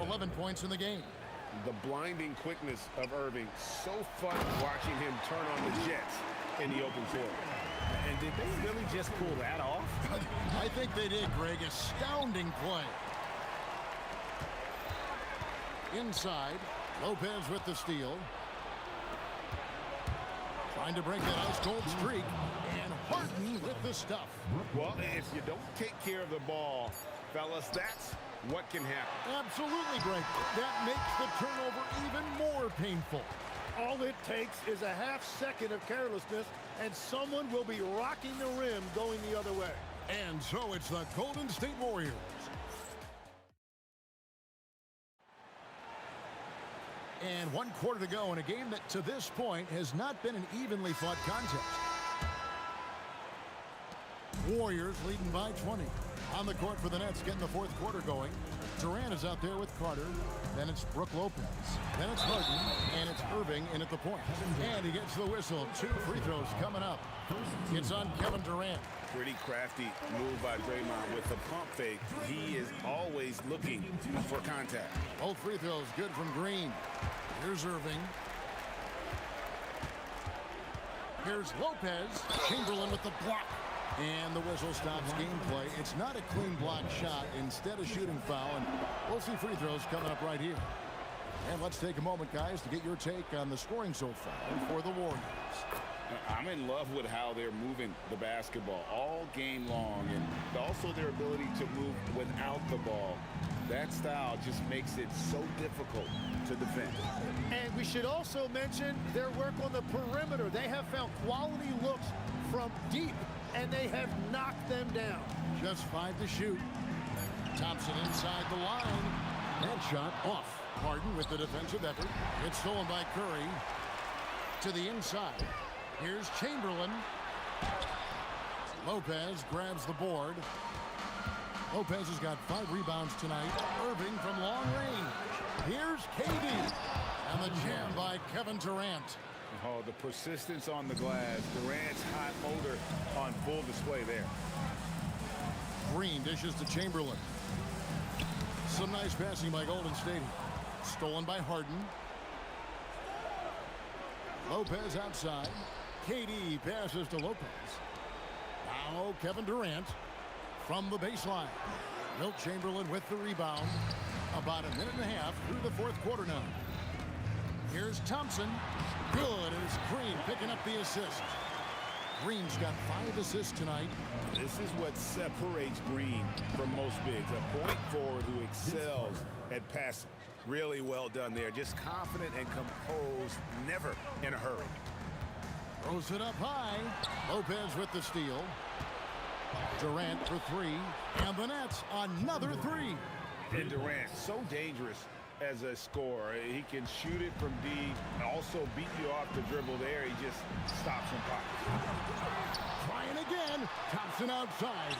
11 points in the game. The blinding quickness of Irving. So fun watching him turn on the Jets in the open floor. And did they really just pull that off? I think they did, Greg. Astounding play. Inside, Lopez with the steal. Trying to break that ice-cold streak. And Harden with the stuff. Well, if you don't take care of the ball, fellas, that's what can happen. Absolutely, Greg. That makes the turnover even more painful. All it takes is a half second of carelessness, and someone will be rocking the rim going the other way. And so it's the Golden State Warriors. And 1 quarter to go in a game that to this point has not been an evenly fought contest. Warriors leading by 20. On the court for the Nets, getting the fourth quarter going. Durant is out there with Carter. Then it's Brook Lopez. Then it's Harden. And it's Irving in at the point. And he gets the whistle. 2 free throws coming up. It's on Kevin Durant. Pretty crafty move by Draymond with the pump fake. He is always looking for contact. Both free throws good from Green. Here's Irving. Here's Lopez. Chamberlain with the block. And the whistle stops gameplay. It's not a clean block shot. Instead, a shooting foul. And we'll see free throws coming up right here. And let's take a moment, guys, to get your take on the scoring so far for the Warriors. I'm in love with how they're moving the basketball all game long, and also their ability to move without the ball. That style just makes it so difficult to defend. And we should also mention their work on the perimeter. They have found quality looks from deep, and they have knocked them down. Just 5 to shoot. Thompson inside the line. That shot off. Harden with the defensive effort. It's stolen by Curry. To the inside. Here's Chamberlain. Lopez grabs the board. Lopez has got 5 rebounds tonight. Irving from long range. Here's KD. And the jam by Kevin Durant. Oh, the persistence on the glass. Durant's hot motor on full display there. Green dishes to Chamberlain. Some nice passing by Golden State. Stolen by Harden. Lopez outside. KD passes to Lopez. Now Kevin Durant from the baseline. Wilt Chamberlain with the rebound. About a minute and a half through the fourth quarter now. Here's Thompson. Good as Green picking up the assist. Green's got 5 assists tonight. This is what separates Green from most bigs. A point forward who excels at passing. Really well done there. Just confident and composed, never in a hurry. Throws it up high. Lopez with the steal. Durant for 3. And the Nets another 3. And Durant, so dangerous as a scorer. He can shoot it from deep, also beat you off the dribble there. He just stops in pockets. Trying again. Thompson outside.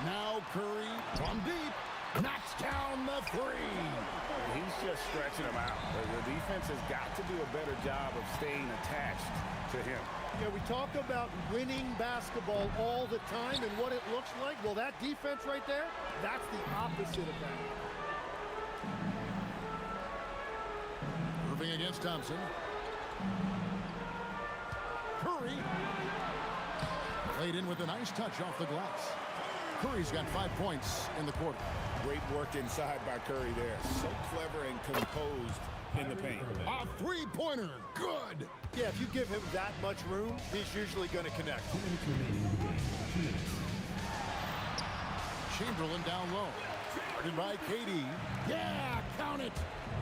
Now Curry from deep. Knocks down the 3. He's just stretching him out. The defense has got to do a better job of staying attached to him. Yeah, we talk about winning basketball all the time and what it looks like. Well, that defense right there, that's the opposite of that. Serving against Thompson. Curry. Laid in with a nice touch off the glass. Curry's got 5 points in the quarter. Great work inside by Curry there. So clever and composed in the paint. A three-pointer. Good. Yeah, if you give him that much room, he's usually going to connect. Chamberlain down low. Guarded by KD. Yeah, count it.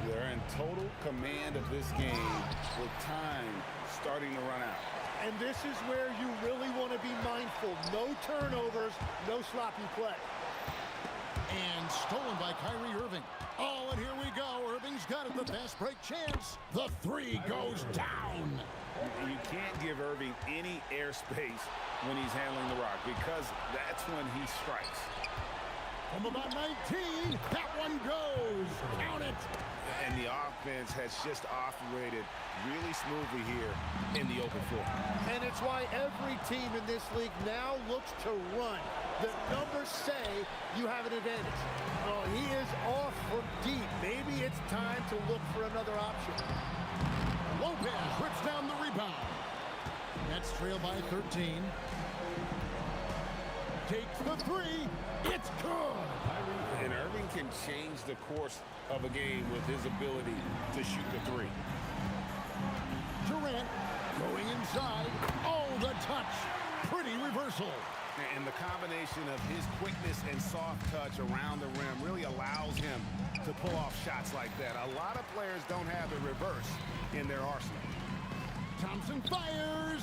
They're in total command of this game with time starting to run out. And this is where you really want to be mindful. No turnovers, no sloppy play. And stolen by Kyrie Irving. Oh, and here we go. Irving's got it. The fast break chance. The three goes down. You can't give Irving any airspace when he's handling the rock because that's when he strikes. From about 19, that one goes. Count it. And the offense has just operated really smoothly here in the open floor. And it's why every team in this league now looks to run. The numbers say you have an advantage. Oh, he is off from deep. Maybe it's time to look for another option. Lopez rips down the rebound. Nets trail by 13. Takes the three. It's good. And Irving can change the course of a game with his ability to shoot the three. Durant going inside. Oh, the touch. Pretty reversal. And the combination of his quickness and soft touch around the rim really allows him to pull off shots like that. A lot of players don't have the reverse in their arsenal. Thompson fires.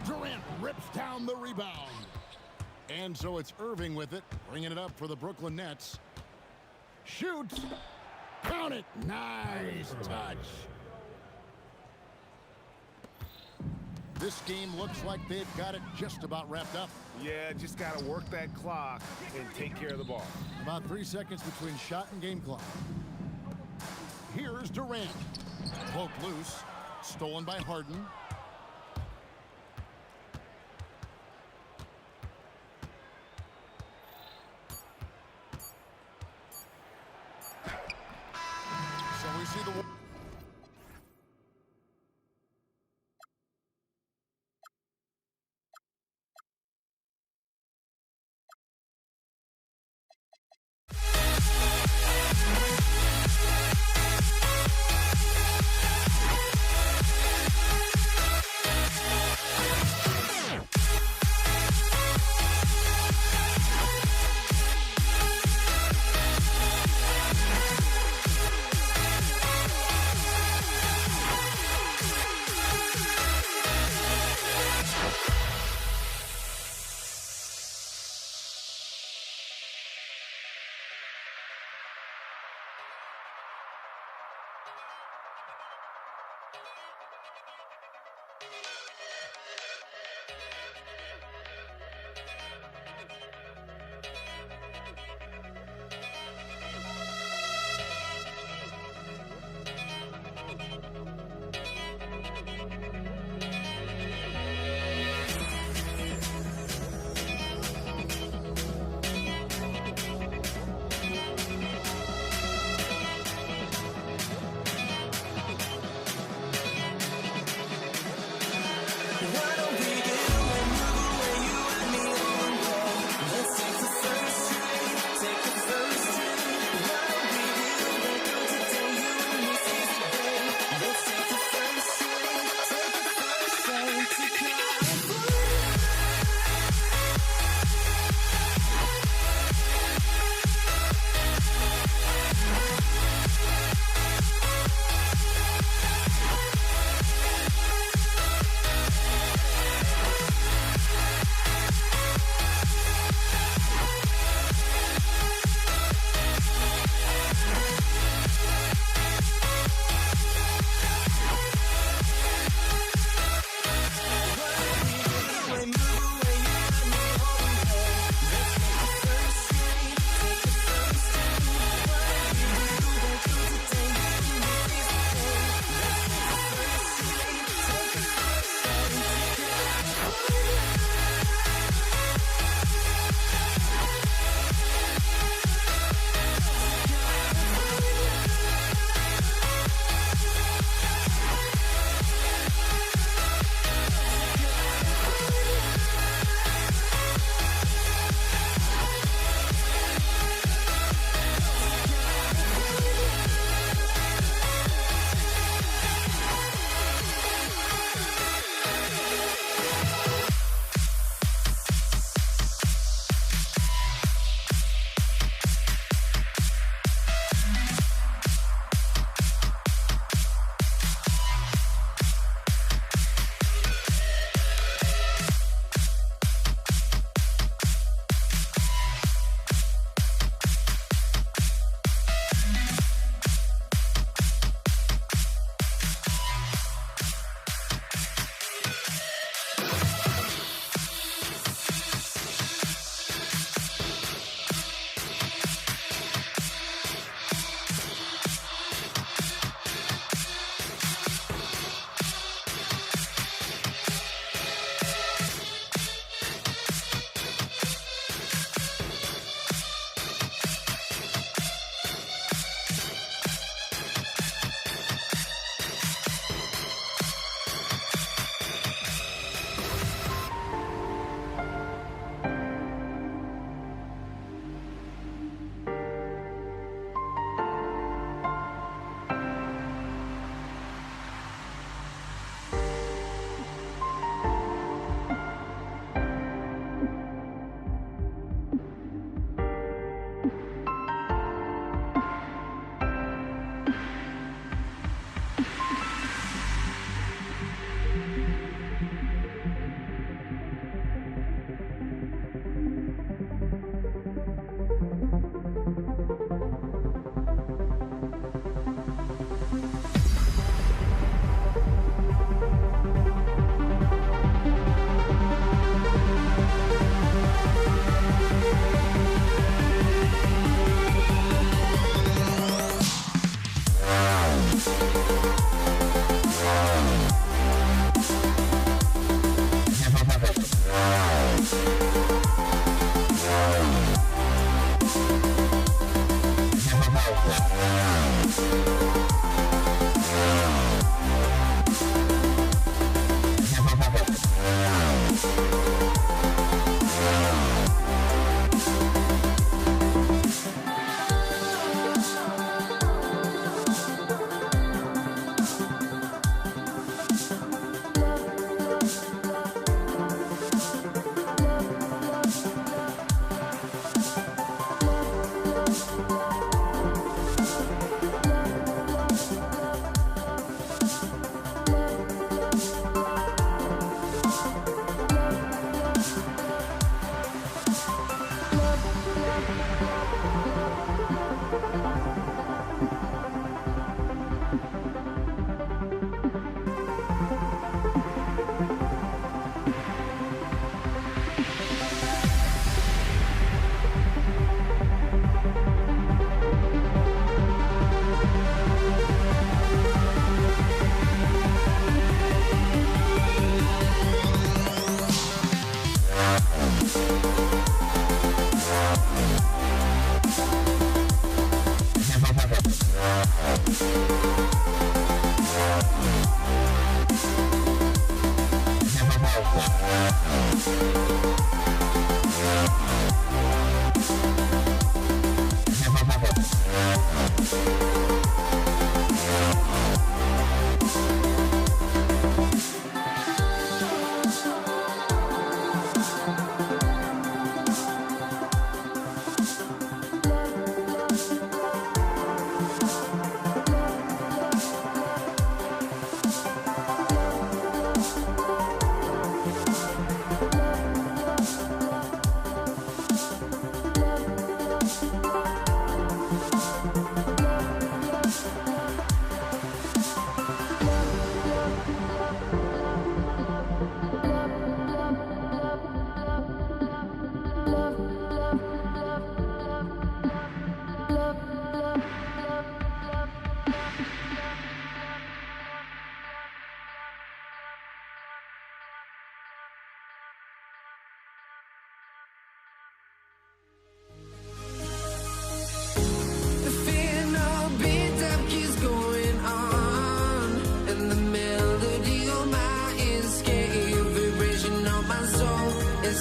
Durant rips down the rebound. And so it's Irving with it, bringing it up for the Brooklyn Nets. Shoots. Count it. Nice touch. This game looks like they've got it just about wrapped up. Yeah, just got to work that clock and take care of the ball. About 3 seconds between shot and game clock. Here's Durant. Poked loose. Stolen by Harden. So we see the... Why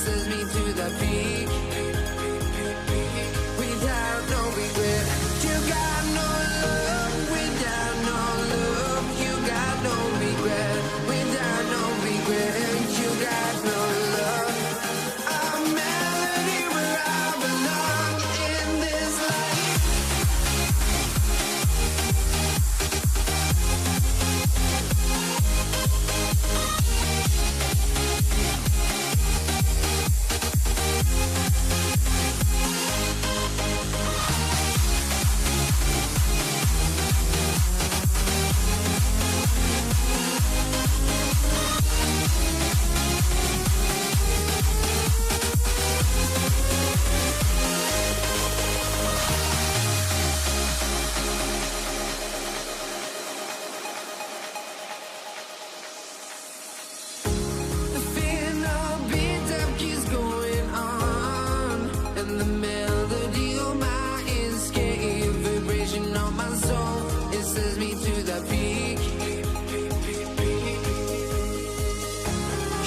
sends me to the peak. Without no regret, you got no love. Without no love, you got no regret. Without no regret, you got no love. A melody where I belong in this life. The final beat up keeps going on, and the melody on my escape, vibration on my soul, it sends me to the peak.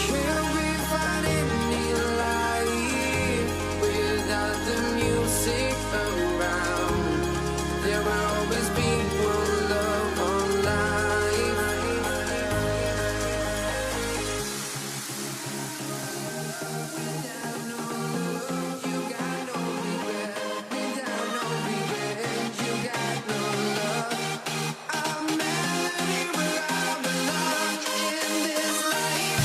Can't we find any light without the music around? There will always be one love, one life. Without no love, you got no regret. Without no regret, you got no love. A melody where I belong in this life.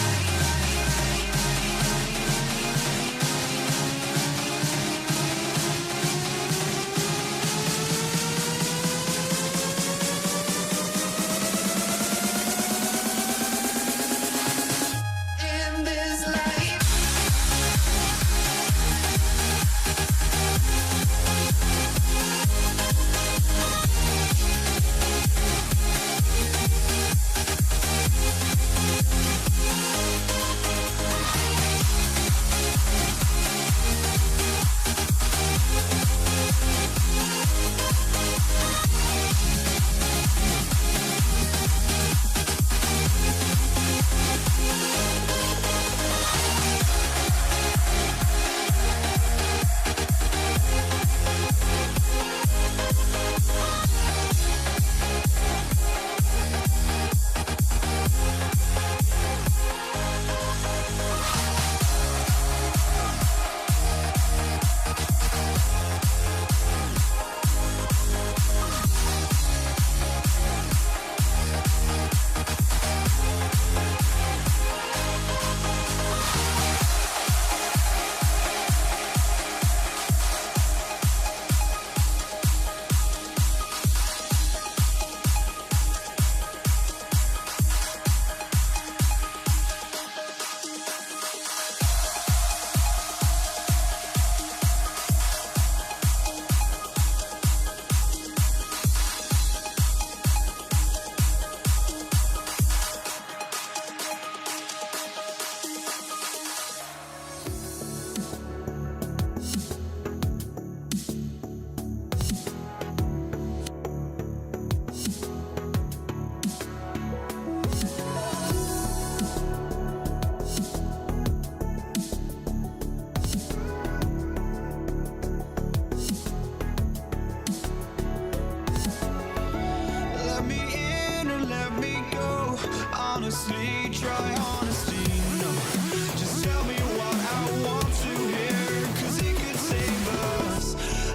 In this life. Let me in or let me go. Honestly, try honesty. No, just tell me what I want to hear, 'cause it could save us.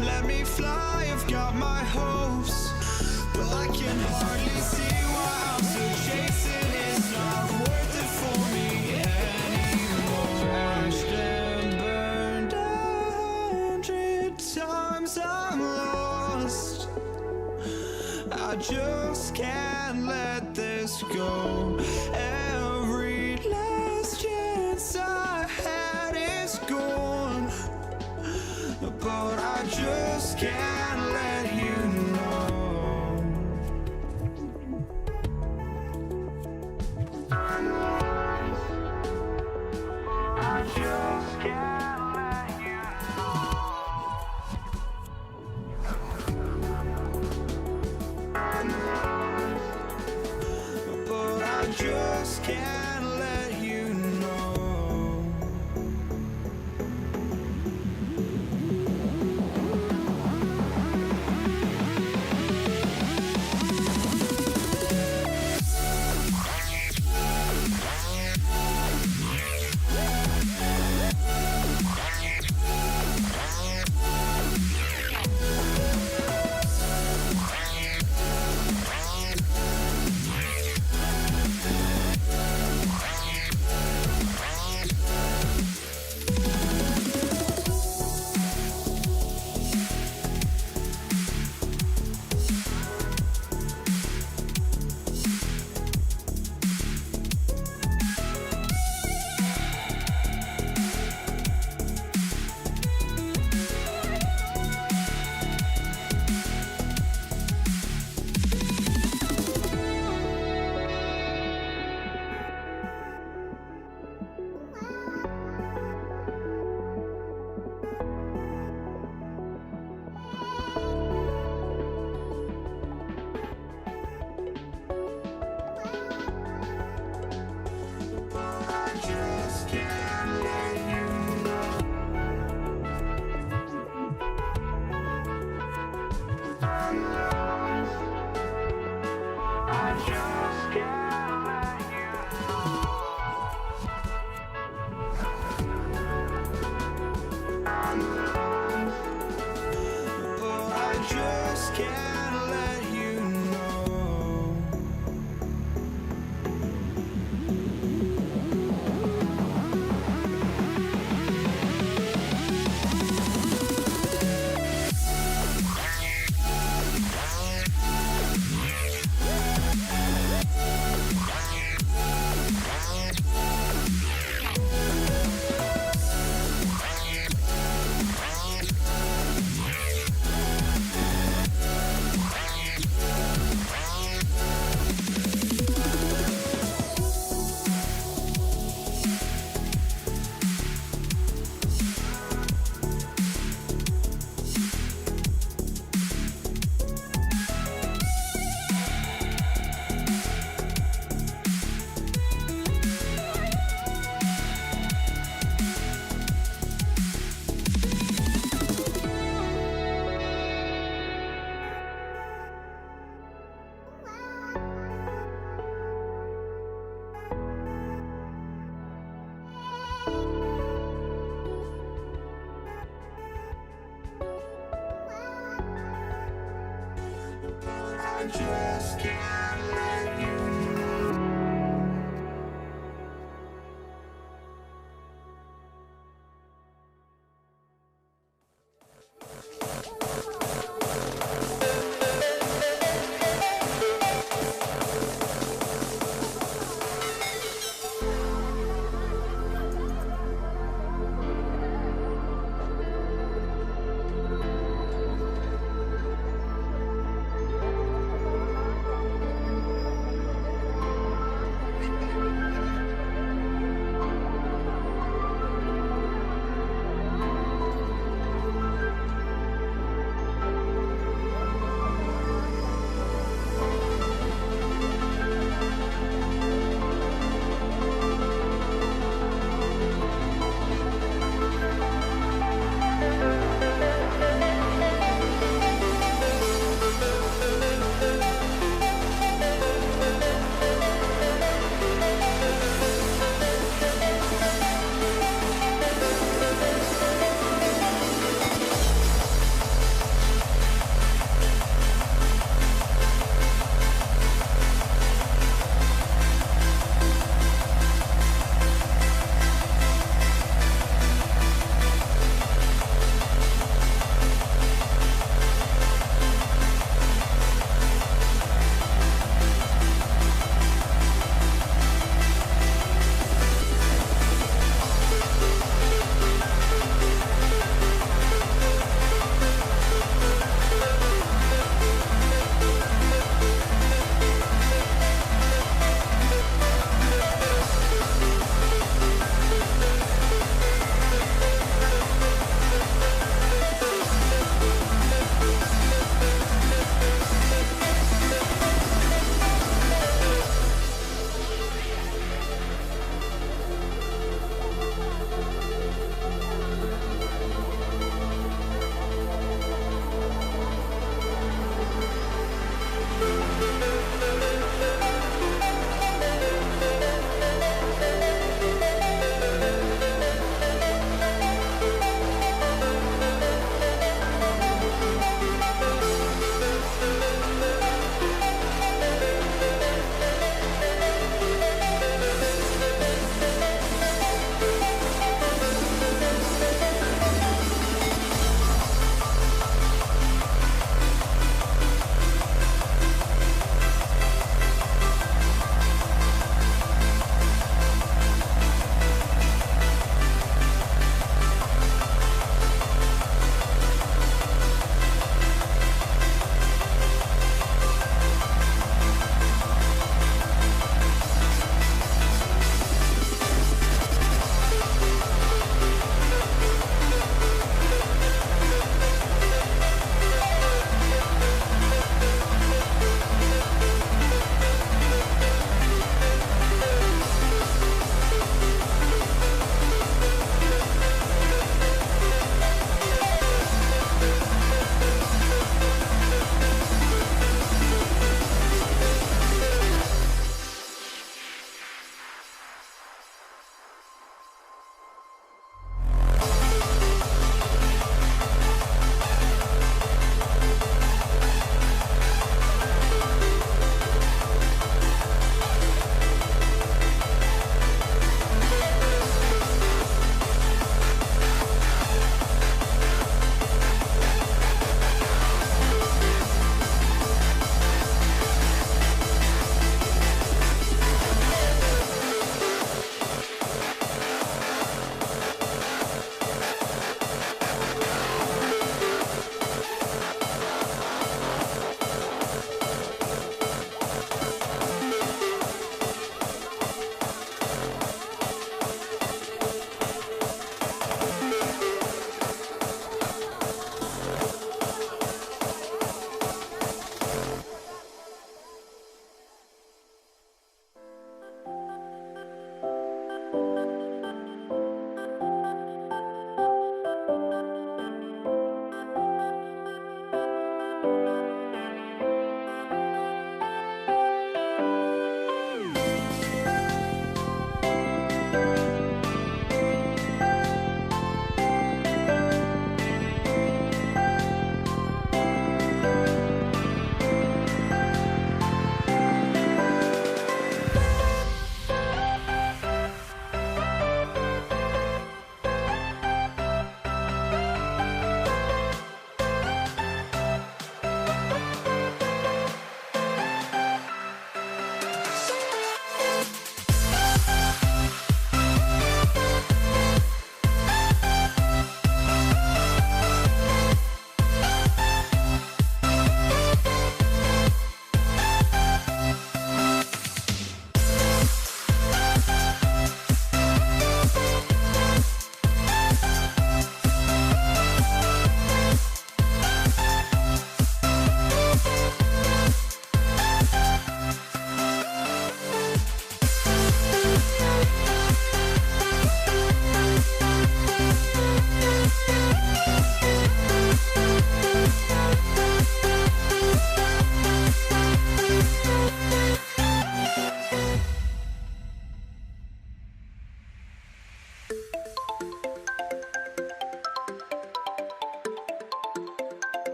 Let me fly, I've got my hopes, but I can hardly see why I'm still chasing. It's not worth it for me anymore. Crashed and burned 100 times, I'm lost. I just can't let this go. Every last chance I had is gone, but I just can't let you know. I just can't let you but I just can't let you know.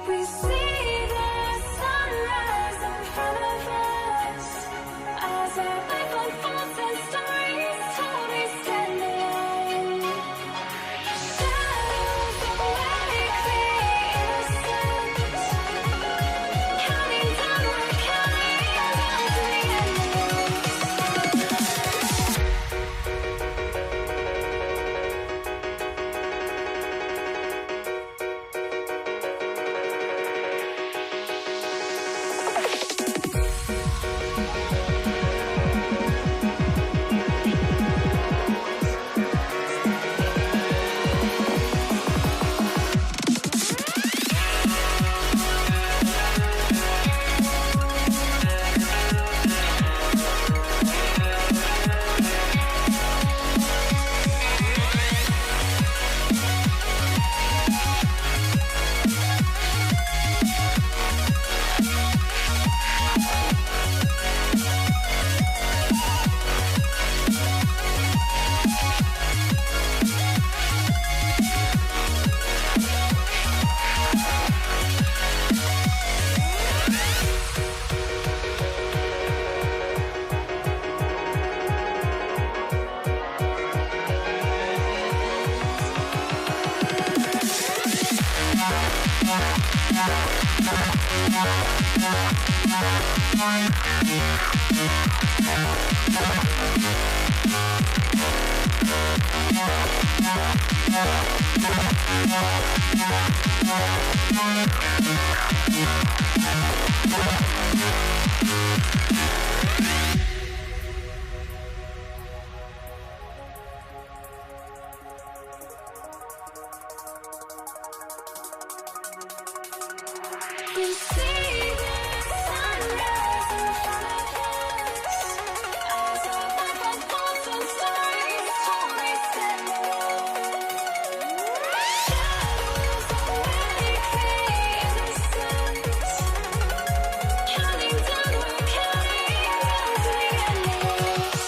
We see the sunrise in front of us. As our life unfolds and stories told, we stand alone. Shadows awake the innocence. Counting down, we're counting down to the We see the sunrise in front of us. As our life unfolds and stories told, we stand alone. Shadows awake the innocence. Counting down, we're counting down to the endless.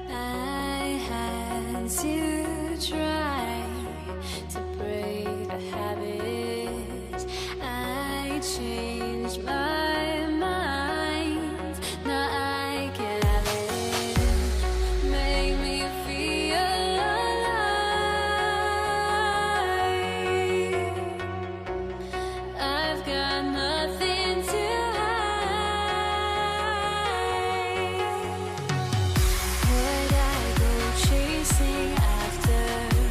I had to try to break the habit. I changed my mind. Now I can have it. Make me feel alive. I've got nothing to hide. Would I go chasing after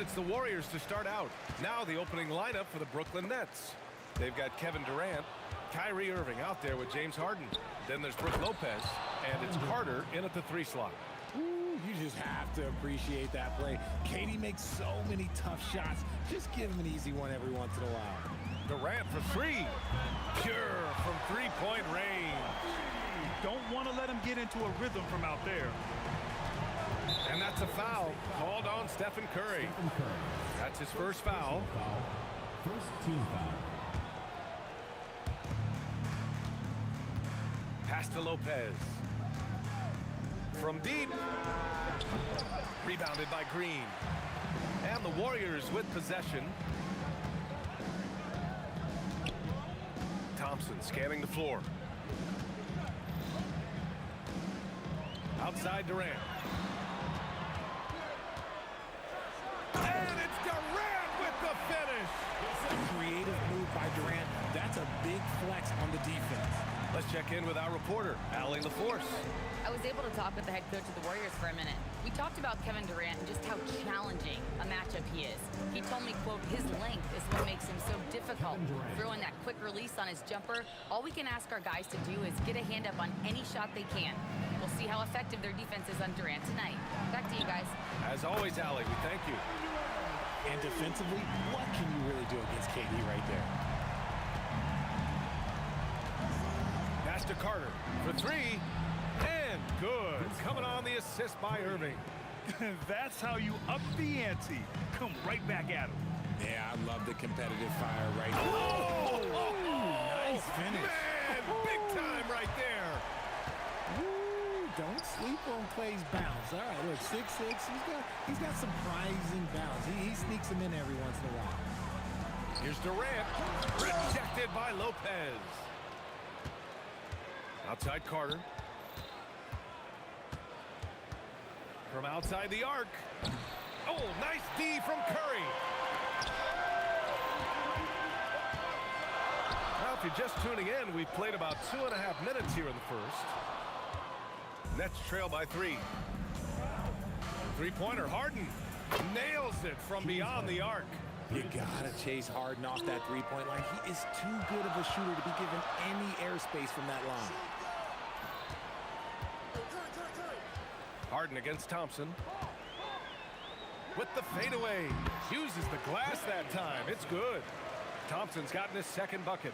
it's the Warriors to start out. Now the opening lineup for the Brooklyn Nets. They've got Kevin Durant, Kyrie Irving out there with James Harden. Then there's Brook Lopez, and it's Carter in at the 3 slot. Ooh, you just have to appreciate that play. KD makes so many tough shots. Just give him an easy one every once in a while. Durant for 3. Pure from 3-point range. Don't want to let him get into a rhythm from out there. And that's a foul called on Stephen Curry. That's his first foul. First team foul. Pass to Lopez. From deep. Rebounded by Green. And the Warriors with possession. Thompson scanning the floor. Outside Durant. And it's Durant with the finish. It's a creative move by Durant. That's a big flex on the defense. Let's check in with our reporter, Allie LaForce. I was able to talk with the head coach of the Warriors for a minute. We talked about Kevin Durant and just how challenging a matchup he is. He told me, quote, his length is what makes him so difficult. Throwing that quick release on his jumper, all we can ask our guys to do is get a hand up on any shot they can. We'll see how effective their defense is on Durant tonight. Back to you guys. As always, Allie, we thank you. And defensively, what can you really do against KD right there? Pass to Carter for 3. And good. Coming on the assist by Irving. That's how you up the ante. Come right back at him. Yeah, I love the competitive fire right there. Nice finish. Man, big time right there. Woo, don't sleep on Clay's bounce. All right, look, 6'6". He's got surprising bounce. He sneaks them in every once in a while. Here's Durant. Rejected by Lopez. Outside Carter. From outside the arc. Oh, nice D from Curry. Now, if you're just tuning in, we've played about 2.5 minutes here in the first. Nets trail by 3. Three-pointer, Harden nails it from beyond the arc. You gotta chase Harden off that three-point line. He is too good of a shooter to be given any airspace from that line. Harden against Thompson. With the fadeaway. Uses the glass that time. It's good. Thompson's gotten his second bucket.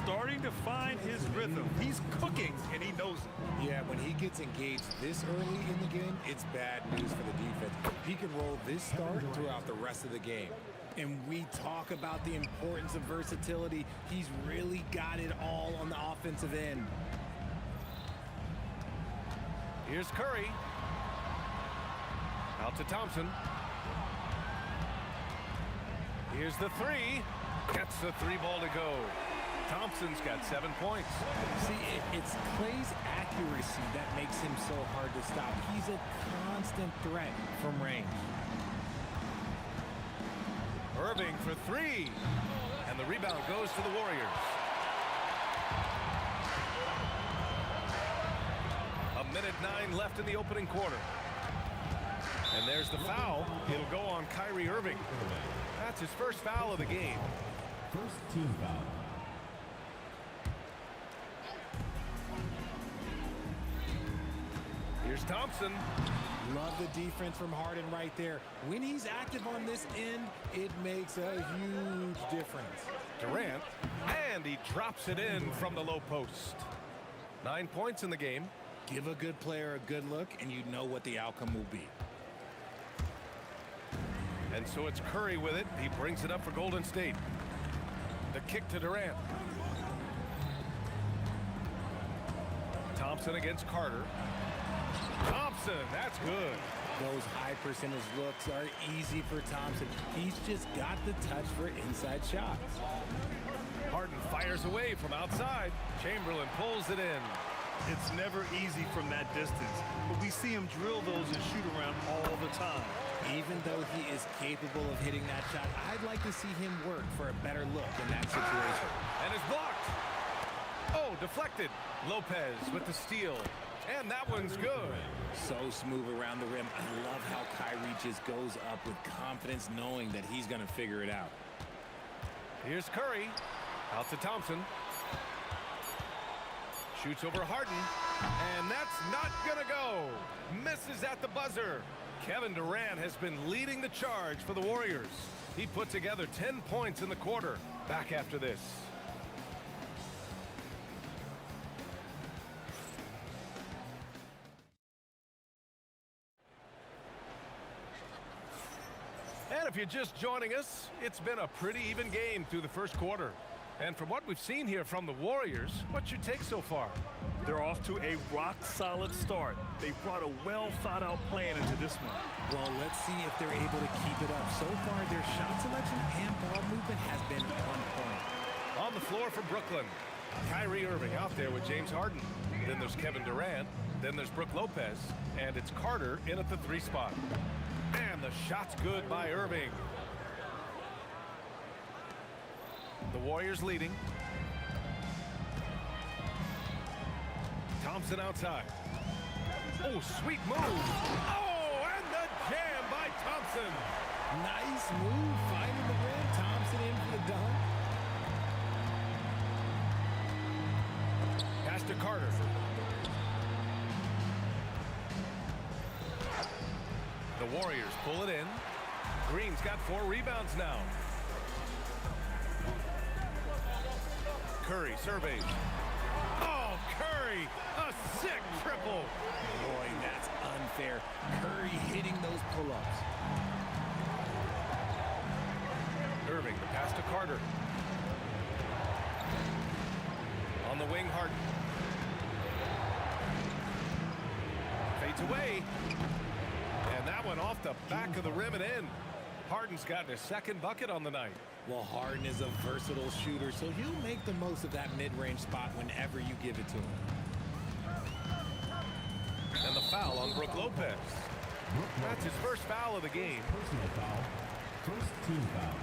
Starting to find his rhythm. He's cooking, and he knows it. Yeah, when he gets engaged this early in the game, it's bad news for the defense. He can roll this start throughout the rest of the game. And we talk about the importance of versatility. He's really got it all on the offensive end. Here's Curry. Out to Thompson. Here's the 3. Gets the 3-ball to go. Thompson's got 7 points. See, it's Clay's accuracy that makes him so hard to stop. He's a constant threat from range. Irving for 3. And the rebound goes to the Warriors. A minute 9 left in the opening quarter. And there's the foul. It'll go on Kyrie Irving. That's his first foul of the game. First team foul. Here's Thompson. Love the defense from Harden right there. When he's active on this end, it makes a huge difference. Durant, and he drops it in from the low post. 9 points in the game. Give a good player a good look, and you know what the outcome will be. And so it's Curry with it. He brings it up for Golden State. The kick to Durant. Thompson against Carter. Thompson, that's good. Those high percentage looks are easy for Thompson. He's just got the touch for inside shots. Harden fires away from outside. Chamberlain pulls it in. It's never easy from that distance, but we see him drill those and shoot around all the time. Even though he is capable of hitting that shot, I'd like to see him work for a better look in that situation. And it's blocked. Oh, deflected. Lopez with the steal. And that one's good. So smooth around the rim. I love how Kyrie just goes up with confidence, knowing that he's going to figure it out. Here's Curry. Out to Thompson. Shoots over Harden. And that's not going to go. Misses at the buzzer. Kevin Durant has been leading the charge for the Warriors. He put together 10 points in the quarter. Back after this. And if you're just joining us, it's been a pretty even game through the first quarter. And from what we've seen here from the Warriors, what's your take so far? They're off to a rock-solid start. They brought a well-thought-out plan into this one. Well, let's see if they're able to keep it up. So far, their shot selection and ball movement has been on point. On the floor for Brooklyn, Kyrie Irving out there with James Harden. Then there's Kevin Durant. Then there's Brook Lopez. And it's Carter in at the 3 spot. And the shot's good by Irving. The Warriors leading. Thompson outside. Oh, sweet move. Oh, and the jam by Thompson. Nice move, finding the rim. Thompson in for the dunk. Pass to Carter. The Warriors pull it in. Green's got 4 rebounds now. Curry surveys. Oh, Curry, a sick triple. Boy, that's unfair. Curry hitting those pull-ups. Irving, the pass to Carter. On the wing, Harden. Fades away. And that one off the back of the rim and in. Harden's gotten his 2nd bucket on the night. Well, Harden is a versatile shooter, so he'll make the most of that mid-range spot whenever you give it to him. And the foul on Brook Lopez. That's his first foul of the game. Personal foul. First team foul.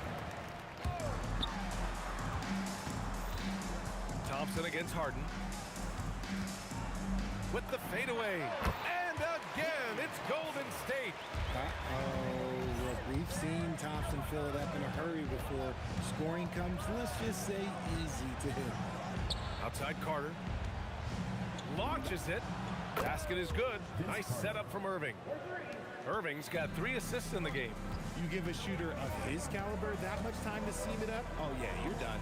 Thompson against Harden. With the fadeaway. And again, it's Golden State. Uh-oh. Look, we've seen Thompson fill it up in a hurry before. Scoring comes, let's just say, easy to him. Outside Carter. Launches it. Basket is good. Nice setup from Irving. Irving's got 3 assists in the game. You give a shooter of his caliber that much time to seam it up? Oh, yeah, you're done.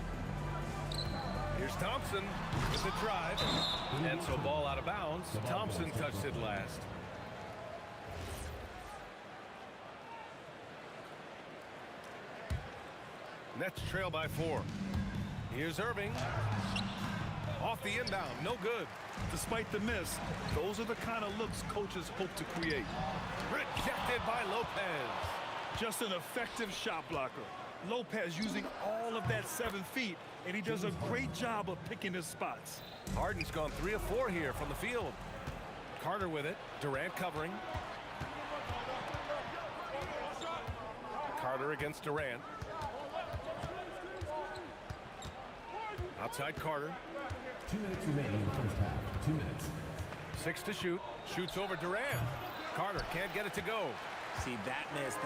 Here's Thompson with the drive. And so ball out of bounds. Thompson touched it last. Nets trail by 4. Here's Irving. Off the inbound, no good. Despite the miss, those are the kind of looks coaches hope to create. Rejected by Lopez. Just an effective shot blocker. Lopez using all of that 7 feet, and he does a great job of picking his spots. Harden's gone 3 of 4 here from the field. Carter with it. Durant covering. Carter against Durant. Outside Carter. 2 minutes remaining in the first half. 2 minutes. 6 to shoot. Shoots over Durant. Carter can't get it to go. See, that miss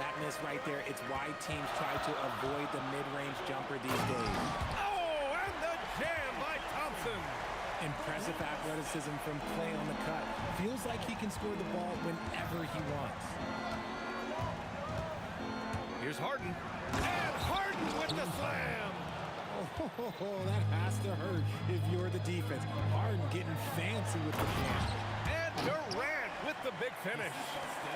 right there, it's why teams try to avoid the mid-range jumper these days. Oh, and the jam by Thompson. Impressive athleticism from Clay on the cut. Feels like he can score the ball whenever he wants. Here's Harden. And Harden with the slam. Oh, that has to hurt if you're the defense. Harden getting fancy with the jam. And Durant with the big finish.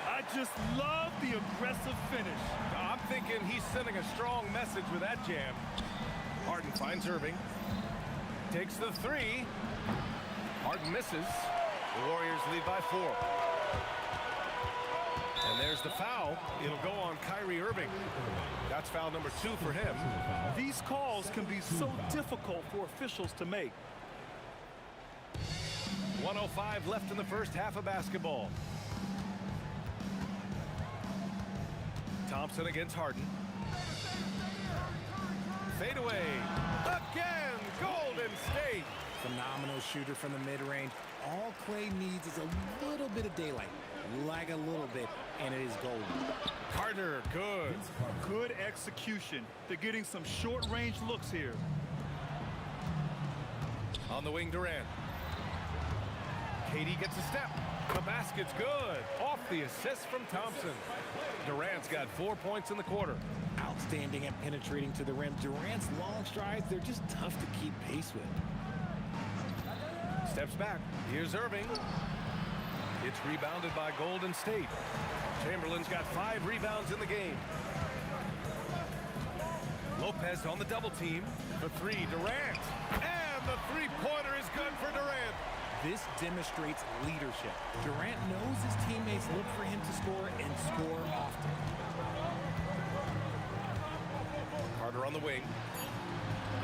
I just love the aggressive finish. I'm thinking he's sending a strong message with that jam. Harden finds Irving. Takes the 3. Harden misses. The Warriors lead by 4. And there's the foul. It'll go on Kyrie Irving. That's foul number 2 for him. These calls can be so difficult for officials to make. 1:05 left in the first half of basketball. Thompson against Harden. Fade away. Again, Golden State. Phenomenal shooter from the mid-range. All Clay needs is a little bit of daylight, like a little bit, and it is golden. Carter, good. Good execution. They're getting some short-range looks here. On the wing, Durant. Katie gets a step. The basket's good. Off the assist from Thompson. Durant's got 4 points in the quarter. Outstanding at penetrating to the rim. Durant's long strides, they're just tough to keep pace with. Steps back. Here's Irving. It's rebounded by Golden State. Chamberlain's got 5 rebounds in the game. Lopez on the double team. For 3, Durant. And the three-pointer is good for Durant. This demonstrates leadership. Durant knows his teammates look for him to score and score often. Carter on the wing.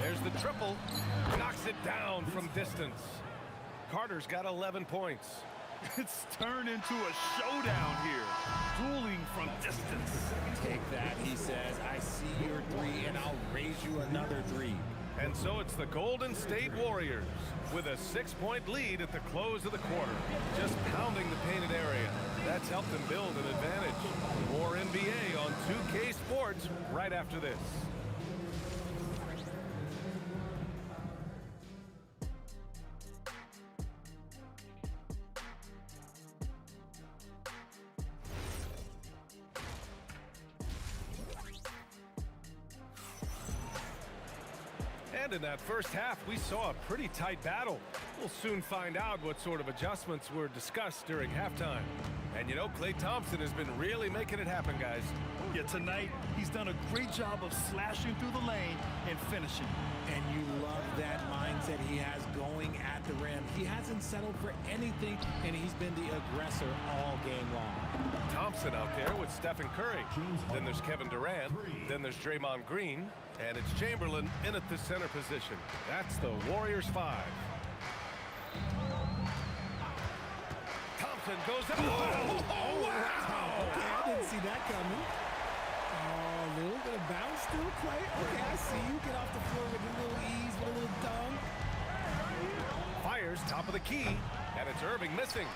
There's the triple. Knocks it down from distance. Carter's got 11 points. It's turned into a showdown here. Dueling from distance. Take that, he says. I see your 3, and I'll raise you another 3. And so it's the Golden State Warriors with a 6-point lead at the close of the quarter. Just pounding the painted area. That's helped them build an advantage. More NBA on 2K Sports right after this. And in that first half, we saw a pretty tight battle. We'll soon find out what sort of adjustments were discussed during halftime. And you know, Klay Thompson has been really making it happen, guys. Yeah, tonight, he's done a great job of slashing through the lane and finishing. And you love that mindset he has going at the rim. He hasn't settled for anything, and he's been the aggressor all game long. Thompson out there with Stephen Curry. Then there's Kevin Durant. Then there's Draymond Green. And it's Chamberlain in at the center position. That's the Warriors 5. Thompson goes up. Oh, wow! Okay, I didn't see that coming. Oh, a little bit of bounce still, Clay. Okay, I see you. Get off the floor with a little ease, with a little dunk. Fires top of the key, and it's Irving missing.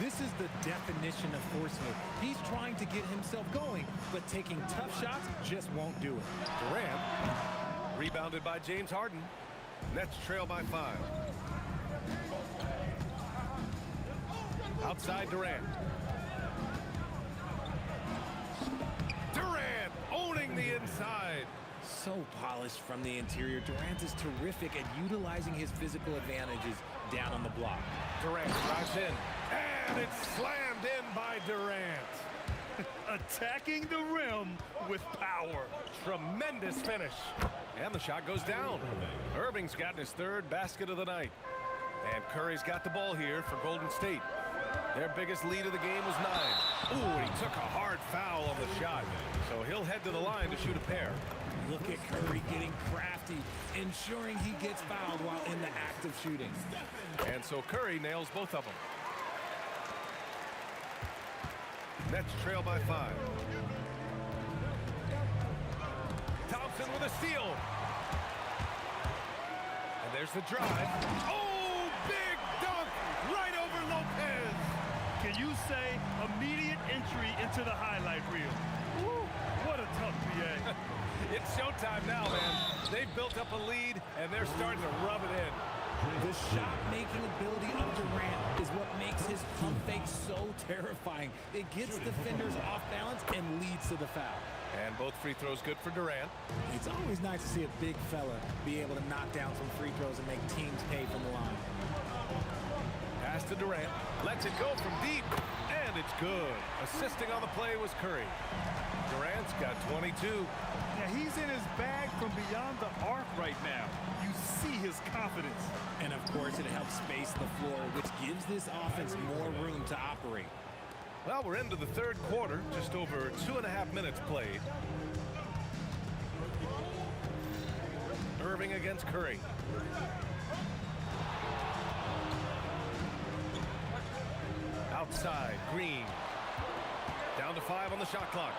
This is the definition of forcing it. He's trying to get himself going, but taking tough shots just won't do it. Durant, rebounded by James Harden. Nets trail by 5. Outside Durant. Durant owning the inside. So polished from the interior. Durant is terrific at utilizing his physical advantages down on the block. Durant drives in. And it's slammed in by Durant. Attacking the rim with power. Tremendous finish. And the shot goes down. Irving's gotten his 3rd basket of the night. And Curry's got the ball here for Golden State. Their biggest lead of the game was 9. Ooh, he took a hard foul on the shot. So he'll head to the line to shoot a pair. Look at Curry getting crafty, ensuring he gets fouled while in the act of shooting. And so Curry nails both of them. Nets trail by 5. Thompson with a steal. And there's the drive. Oh, big dunk right over Lopez. Can you say immediate entry into the highlight reel? Woo, what a tough PA. It's showtime now, man. They've built up a lead, and they're starting to rub it in. The shot-making ability of Durant is what makes his pump fake so terrifying. It gets defenders off balance and leads to the foul. And both free throws good for Durant. It's always nice to see a big fella be able to knock down some free throws and make teams pay from the line. Pass to Durant. Lets it go from deep. And it's good. Assisting on the play was Curry. Durant's got 22. Yeah, he's in his bag from beyond the arc right now. You see his confidence. And of course, it helps space the floor, which gives this offense more room to operate. Well, we're into the 3rd quarter, just over 2.5 minutes played. Irving against Curry. Outside, Green. Down to 5 on the shot clock.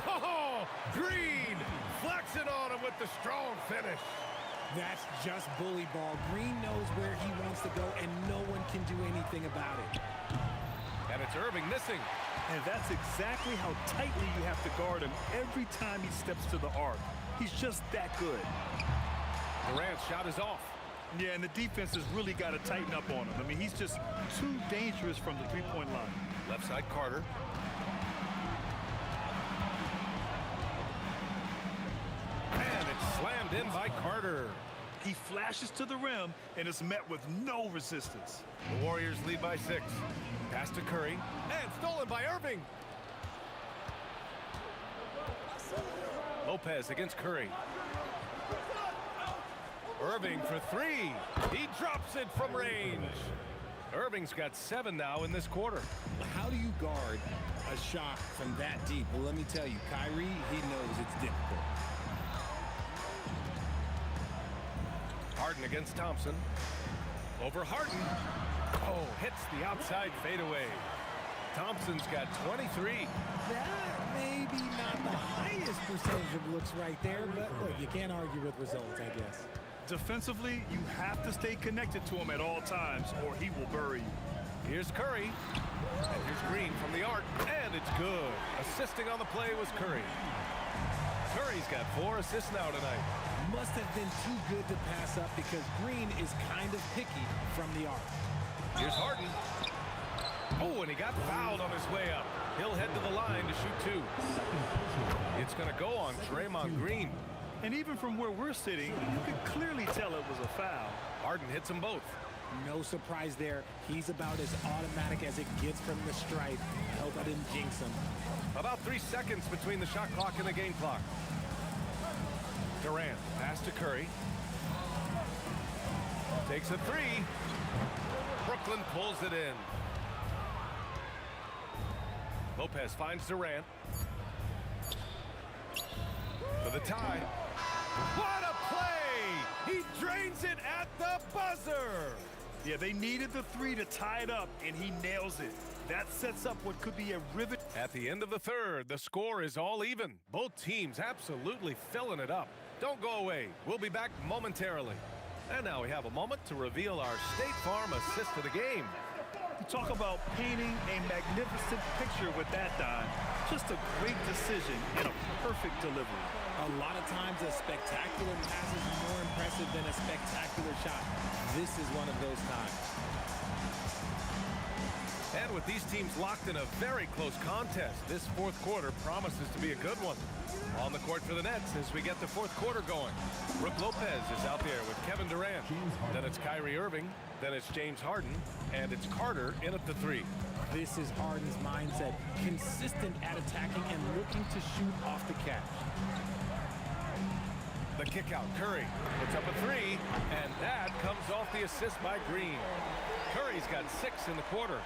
Oh, Green flexing on him with the strong finish. That's just bully ball. Green knows where he wants to go, and no one can do anything about it. And it's Irving missing. And that's exactly how tightly you have to guard him every time he steps to the arc. He's just that good. Durant's shot is off. Yeah, and the defense has really got to tighten up on him. I mean, he's just too dangerous from the three-point line. Left side Carter. And it's slammed in by Carter. He flashes to the rim and is met with no resistance. The Warriors lead by 6. Pass to Curry. And stolen by Irving. Lopez against Curry. Irving for 3. He drops it from range. Irving's got 7 now in this quarter. How do you guard a shot from that deep? Well, let me tell you, Kyrie, he knows it's difficult. Harden against Thompson. Over Harden. Oh, hits the outside fadeaway. Thompson's got 23. That may be not the highest percentage of looks right there, but look, you can't argue with results, I guess. Defensively, you have to stay connected to him at all times, or he will bury you. Here's Curry. And here's Green from the arc. And it's good. Assisting on the play was Curry. Curry's got 4 assists now tonight. Must have been too good to pass up because Green is kind of picky from the arc. Here's Harden. Oh, and he got fouled on his way up. He'll head to the line to shoot 2. It's going to go on Draymond Green. And even from where we're sitting, you could clearly tell it was a foul. Harden hits them both. No surprise there. He's about as automatic as it gets from the stripe. I hope I didn't jinx him. About 3 seconds between the shot clock and the game clock. Durant, pass to Curry. Takes a 3. Brooklyn pulls it in. Lopez finds Durant. For the tie. What a play! He drains it at the buzzer! Yeah, they needed the 3 to tie it up, and he nails it. That sets up what could be a rivet. At the end of the third, the score is all even. Both teams absolutely filling it up. Don't go away. We'll be back momentarily. And now we have a moment to reveal our State Farm assist of the game. You talk about painting a magnificent picture with that dime. Just a great decision and a perfect delivery. A lot of times a spectacular pass is more impressive than a spectacular shot. This is one of those times. And with these teams locked in a very close contest, this fourth quarter promises to be a good one. On the court for the Nets as we get the fourth quarter going. Brook Lopez is out there with Kevin Durant. Then it's Kyrie Irving. Then it's James Harden. And it's Carter in at the 3. This is Harden's mindset. Consistent at attacking and looking to shoot off the catch. The kick out. Curry puts up a 3. And that comes off the assist by Green. Curry's got 6 in the quarter.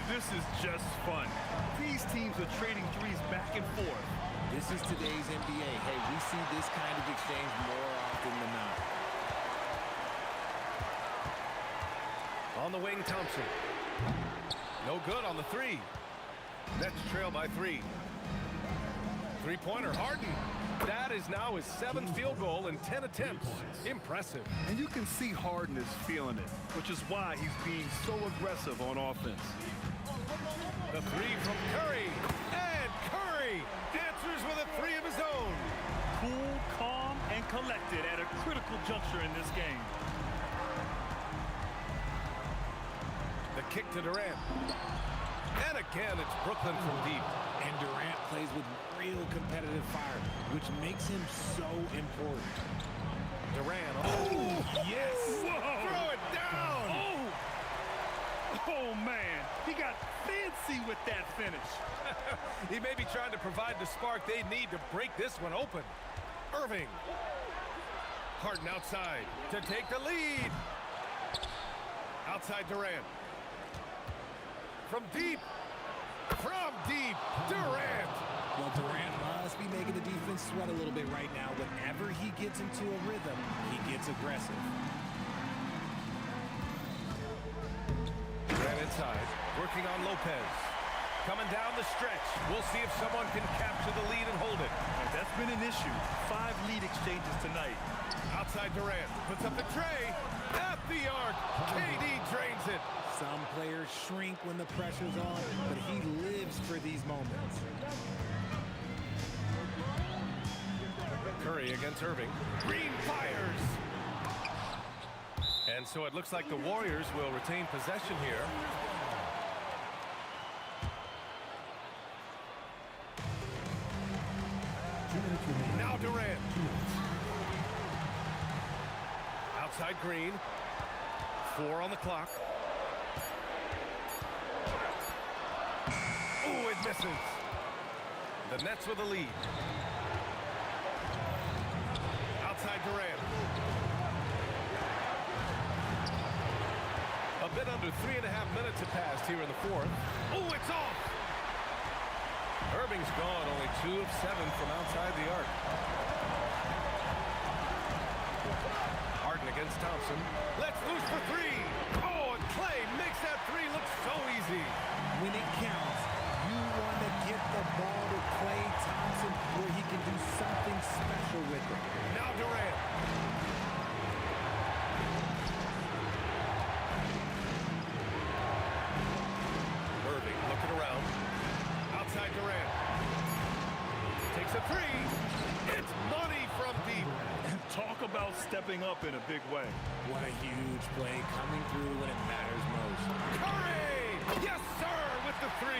This is just fun. These teams are trading threes back and forth. This is today's NBA. Hey, we see this kind of exchange more often than not. On the wing, Thompson. No good on the 3. Nets trail by 3. Three-pointer, Harden. That is now his 7th field goal in 10 attempts. Impressive. And you can see Harden is feeling it, which is why he's being so aggressive on offense. The 3 from Curry. And Curry answers with a 3 of his own. Cool, calm, and collected at a critical juncture in this game. The kick to Durant. And again, it's Brooklyn from deep. And Durant plays with real competitive fire, which makes him so important. Durant. Oh, yes. Whoa. Throw it down. Oh, man. He got fancy with that finish. He may be trying to provide the spark they need to break this one open. Irving. Harden outside to take the lead. Outside Durant. From deep. Durant. Well, Durant must be making the defense sweat a little bit right now. Whenever he gets into a rhythm, he gets aggressive. Durant inside, working on Lopez. Coming down the stretch. We'll see if someone can capture the lead and hold it. And That's been an issue. 5 lead exchanges tonight. Outside Durant, puts up the tray, at the arc. KD drains it. Some players shrink when the pressure's on, but he lives for these moments. Curry against Irving. Green fires. And so it looks like the Warriors will retain possession here. Now Durant. Outside Green. 4 on the clock. Ooh, it misses. The Nets with a lead. Outside Durant. A bit under 3.5 minutes have passed here in the fourth. Oh, it's off! Irving's gone, only 2 of 7 from outside the arc. Harden against Thompson. Let's loose for 3. Oh, and Clay makes that 3 look so easy. When it counts, you want to get the ball to Clay Thompson where he can do something special with it. Now Durant. Irving looking around. Outside Durant. Takes a 3. It's money from deep. Talk about stepping up in a big way. What a huge play coming through when it matters most. Curry! Yes, sir, with the 3.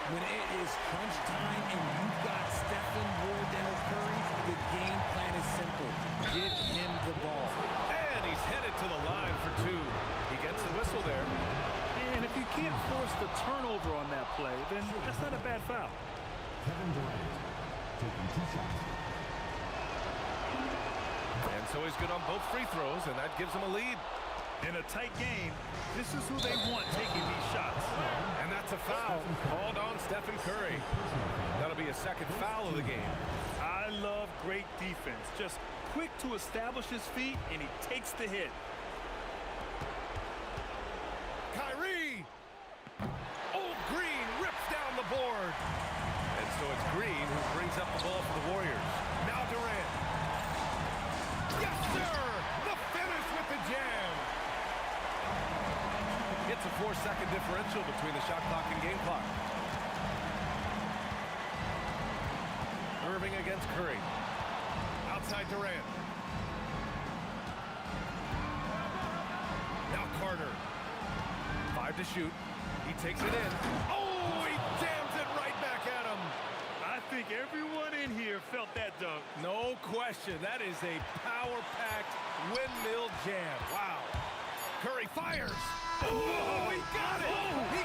When it is crunch time and you've got Stephen Wardell Curry, the game plan is simple. Give him the ball. And he's headed to the line for 2. He gets the whistle there. And if you can't force the turnover on that play, then that's not a bad foul. Kevin Durant taking 2 shots. And so he's good on both free throws, and that gives him a lead. In a tight game, this is who they want taking these shots. And that's a foul called on Stephen Curry. That'll be a second foul of the game. I love great defense. Just quick to establish his feet, and he takes the hit. Kyrie! Oh, Green rips down the board. And so it's Green who brings up the ball for the Warriors. Now Durant. Yes, sir! The finish with the jam. It's a 4-second differential between the shot clock and game clock. Irving against Curry. Outside Durant. Now Carter. 5 to shoot. He takes it in. Oh, he jams it right back at him. I think everyone in here felt that dunk. No question. That is a power-packed windmill jam. Wow. Curry fires. Oh, he got it. He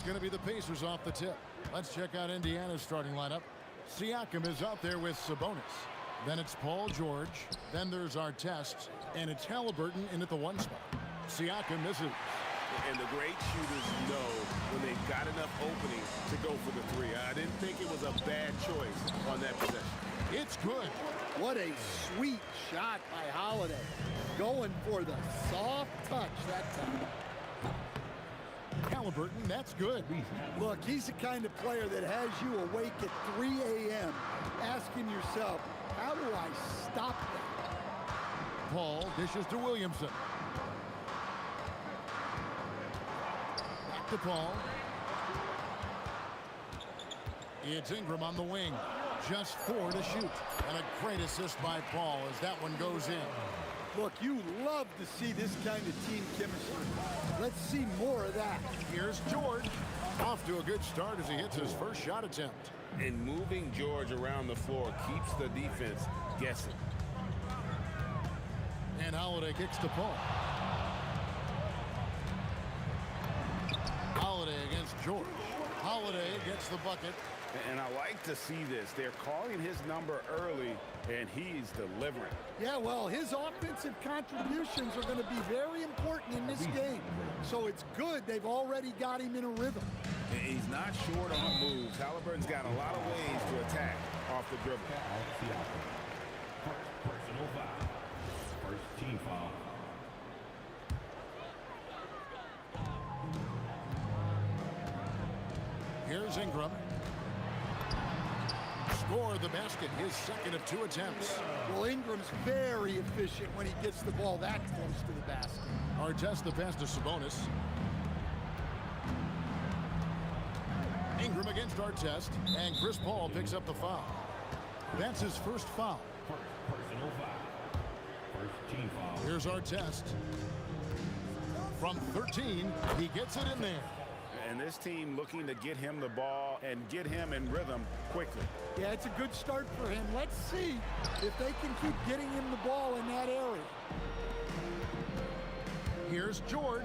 It's going to be the Pacers off the tip. Let's check out Indiana's starting lineup. Siakam is out there with Sabonis. Then it's Paul George. Then there's Artest. And it's Halliburton in at the 1 spot. Siakam misses. And the great shooters know when they've got enough opening to go for the 3. I didn't think it was a bad choice on that possession. It's good. What a sweet shot by Holiday. Going for the soft touch that time. Halliburton, that's good. Look, he's the kind of player that has you awake at 3 a.m. asking yourself, how do I stop that? Paul dishes to Williamson. Back to Paul. It's Ingram on the wing. Just 4 to shoot. And a great assist by Paul as that one goes in. Look, you love to see this kind of team chemistry. Let's see more of that. Here's George. Off to a good start as he hits his first shot attempt. And moving George around the floor keeps the defense guessing. And Holiday kicks to Paul. Holiday against George. Holiday gets the bucket. And I like to see this. They're calling his number early, and he's delivering. Yeah, well, his offensive contributions are going to be very important in this game. So it's good they've already got him in a rhythm. And he's not short on moves. Halliburton's got a lot of ways to attack off the dribble. Personal foul. First team foul. Here's Ingram. Score the basket, his second of 2 attempts. Well, Ingram's very efficient when he gets the ball that close to the basket. Artest the pass to Sabonis. Ingram against Artest, and Chris Paul picks up the foul. That's his first foul. Personal foul. First team foul. Here's Artest. From 13, he gets it in there. And this team looking to get him the ball and get him in rhythm quickly. Yeah, it's a good start for him. Let's see if they can keep getting him the ball in that area. Here's George.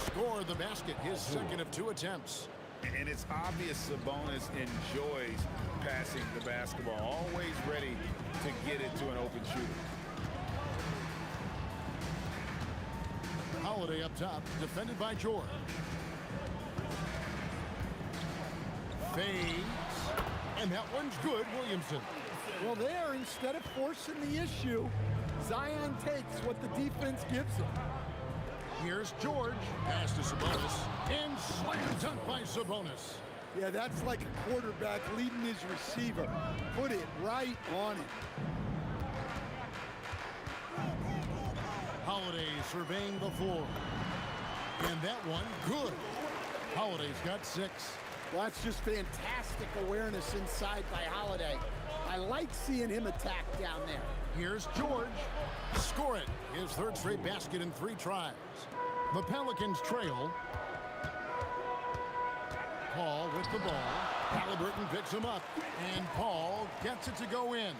Score the basket, his second of 2 attempts. And it's obvious Sabonis enjoys passing the basketball, always ready to get it to an open shooter. Holiday up top, defended by George. Fades, and that one's good, Williamson. Well, there, instead of forcing the issue, Zion takes what the defense gives him. Here's George. Pass to Sabonis. And slam dunk by Sabonis. Yeah, that's like a quarterback leading his receiver. Put it right on him. Holiday surveying the floor. And that one, good. Holiday's got 6. Well, that's just fantastic awareness inside by Holiday. I like seeing him attack down there. Here's George. Score it. His third straight basket in 3 tries. The Pelicans trail. Paul with the ball. Halliburton picks him up. And Paul gets it to go in.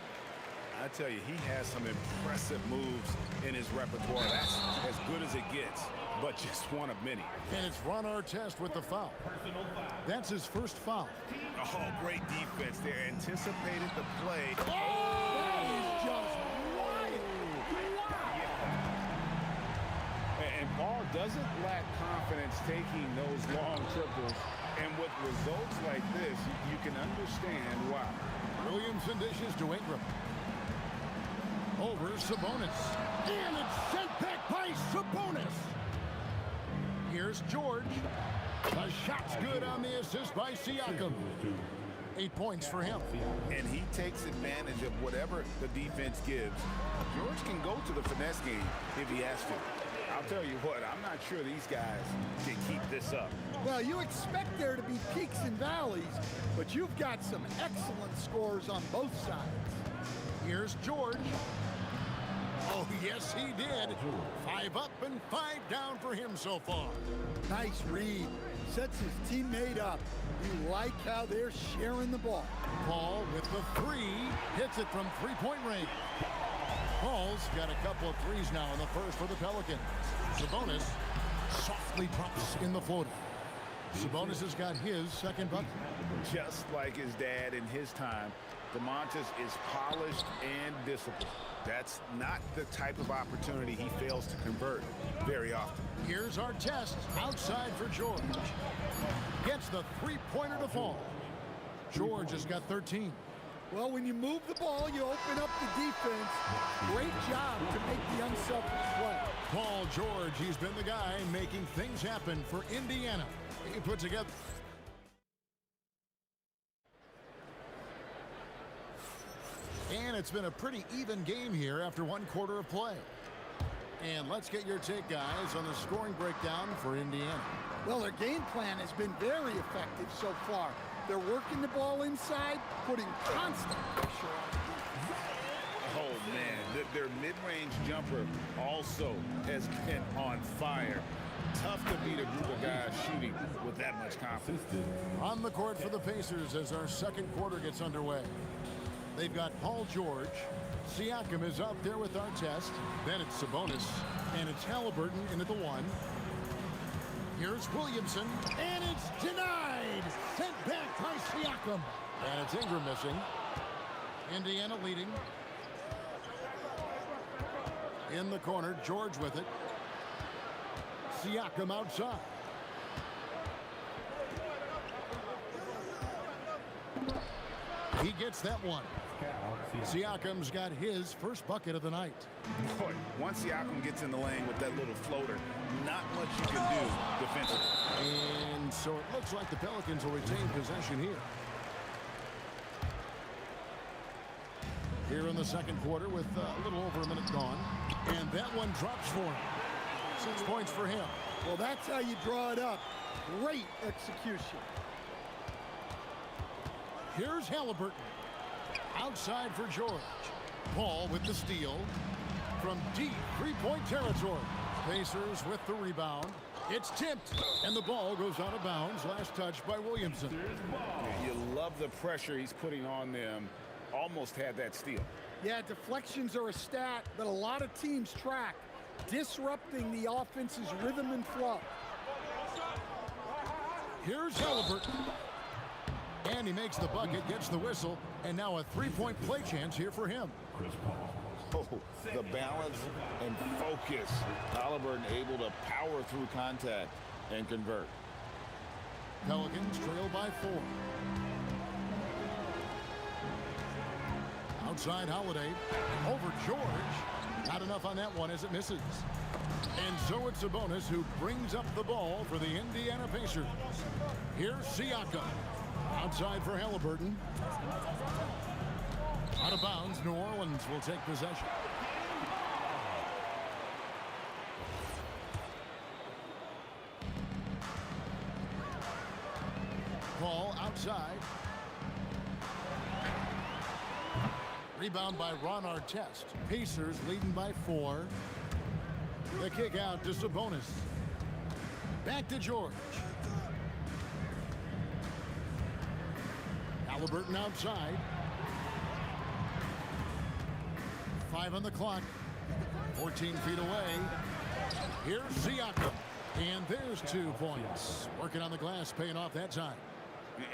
I tell you, he has some impressive moves in his repertoire. That's as good as it gets, but just one of many. And it's Ron Artest with the foul. That's his first foul. Oh, great defense there. Anticipated the play. That is just wild. And Paul doesn't lack confidence taking those long triples. And with results like this, you can understand why. Williamson dishes to Ingram. Over Sabonis. And it's sent back by Sabonis. Here's George. The shot's good on the assist by Siakam. 8 points for him. And he takes advantage of whatever the defense gives. George can go to the finesse game if he has to. I'll tell you what, I'm not sure these guys can keep this up. Well, you expect there to be peaks and valleys, but you've got some excellent scores on both sides. Here's George. Oh, yes, he did. 5 up and 5 down for him so far. Nice read. Sets his teammate up. You like how they're sharing the ball. Paul with the 3. Hits it from 3-point range. Paul's got a couple of threes now in the first for the Pelicans. Sabonis softly drops in the floater. Sabonis has got his second bucket. Just like his dad in his time, DeMontis is polished and disciplined. That's not the type of opportunity he fails to convert very often. Here's our test outside for George. Gets the three-pointer to fall. George has got 13. Well, when you move the ball, you open up the defense. Great job to make the unselfish play. Paul George, he's been the guy making things happen for Indiana. He put together. And it's been a pretty even game here after one quarter of play. And let's get your take, guys, on the scoring breakdown for Indiana. Well, their game plan has been very effective so far. They're working the ball inside, putting constant pressure on the Oh, man, their mid-range jumper also has been on fire. Tough to beat a group of guys shooting with that much confidence. On the court for the Pacers as our second quarter gets underway. They've got Paul George. Siakam is out there with Artest. Then it's Sabonis. And it's Halliburton in at the one. Here's Williamson. And it's denied. Sent back by Siakam. And it's Ingram missing. Indiana leading. In the corner, George with it. Siakam outside. He gets that one. Siakam's got his first bucket of the night. Boy, once Siakam gets in the lane with that little floater, not much you can do defensively. And so it looks like the Pelicans will retain possession here. Here in the second quarter with a little over a minute gone. And that one drops for him. 6 points for him. Well, that's how you draw it up. Great execution. Here's Halliburton. Outside for George. Paul with the steal. From deep three-point territory. Pacers with the rebound. It's tipped, and the ball goes out of bounds. Last touch by Williamson. You love the pressure he's putting on them. Almost had that steal. Yeah, deflections are a stat that a lot of teams track, disrupting the offense's rhythm and flow. Here's Halliburton. And he makes the bucket, gets the whistle, and now a three-point play chance here for him. Oh, the balance and focus. Halliburton able to power through contact and convert. Pelicans trail by 4. Outside Holiday. Over George. Not enough on that one as it misses. And so it's Sabonis who brings up the ball for the Indiana Pacers. Here's Siakam. Outside for Halliburton. Out of bounds, New Orleans will take possession. Paul outside. Rebound by Ron Artest. Pacers leading by 4. The kick out to Sabonis. Back to George. Halliburton outside. 5 on the clock. 14 feet away. Here's Siakam. And there's 2 points. Working on the glass, paying off that time.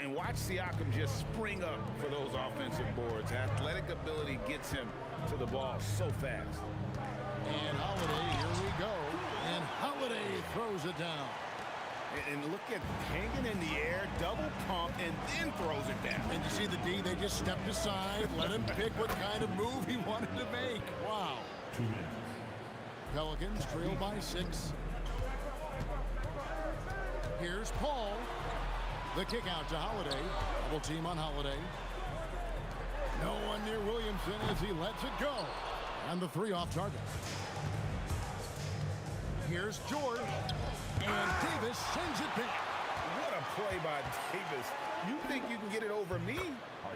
And watch Siakam just spring up for those offensive boards. Athletic ability gets him to the ball so fast. And Holiday, here we go. And Holiday throws it down. And look at hanging in the air, double pump, and then throws it down. And you see the D, they just stepped aside, let him pick what kind of move he wanted to make. Wow. Pelicans trail by 6. Here's Paul. The kick out to Holiday. Double team on Holiday. No one near Williamson as he lets it go. And the 3 off target. Here's George. And Davis sends it back. What a play by Davis. You think you can get it over me?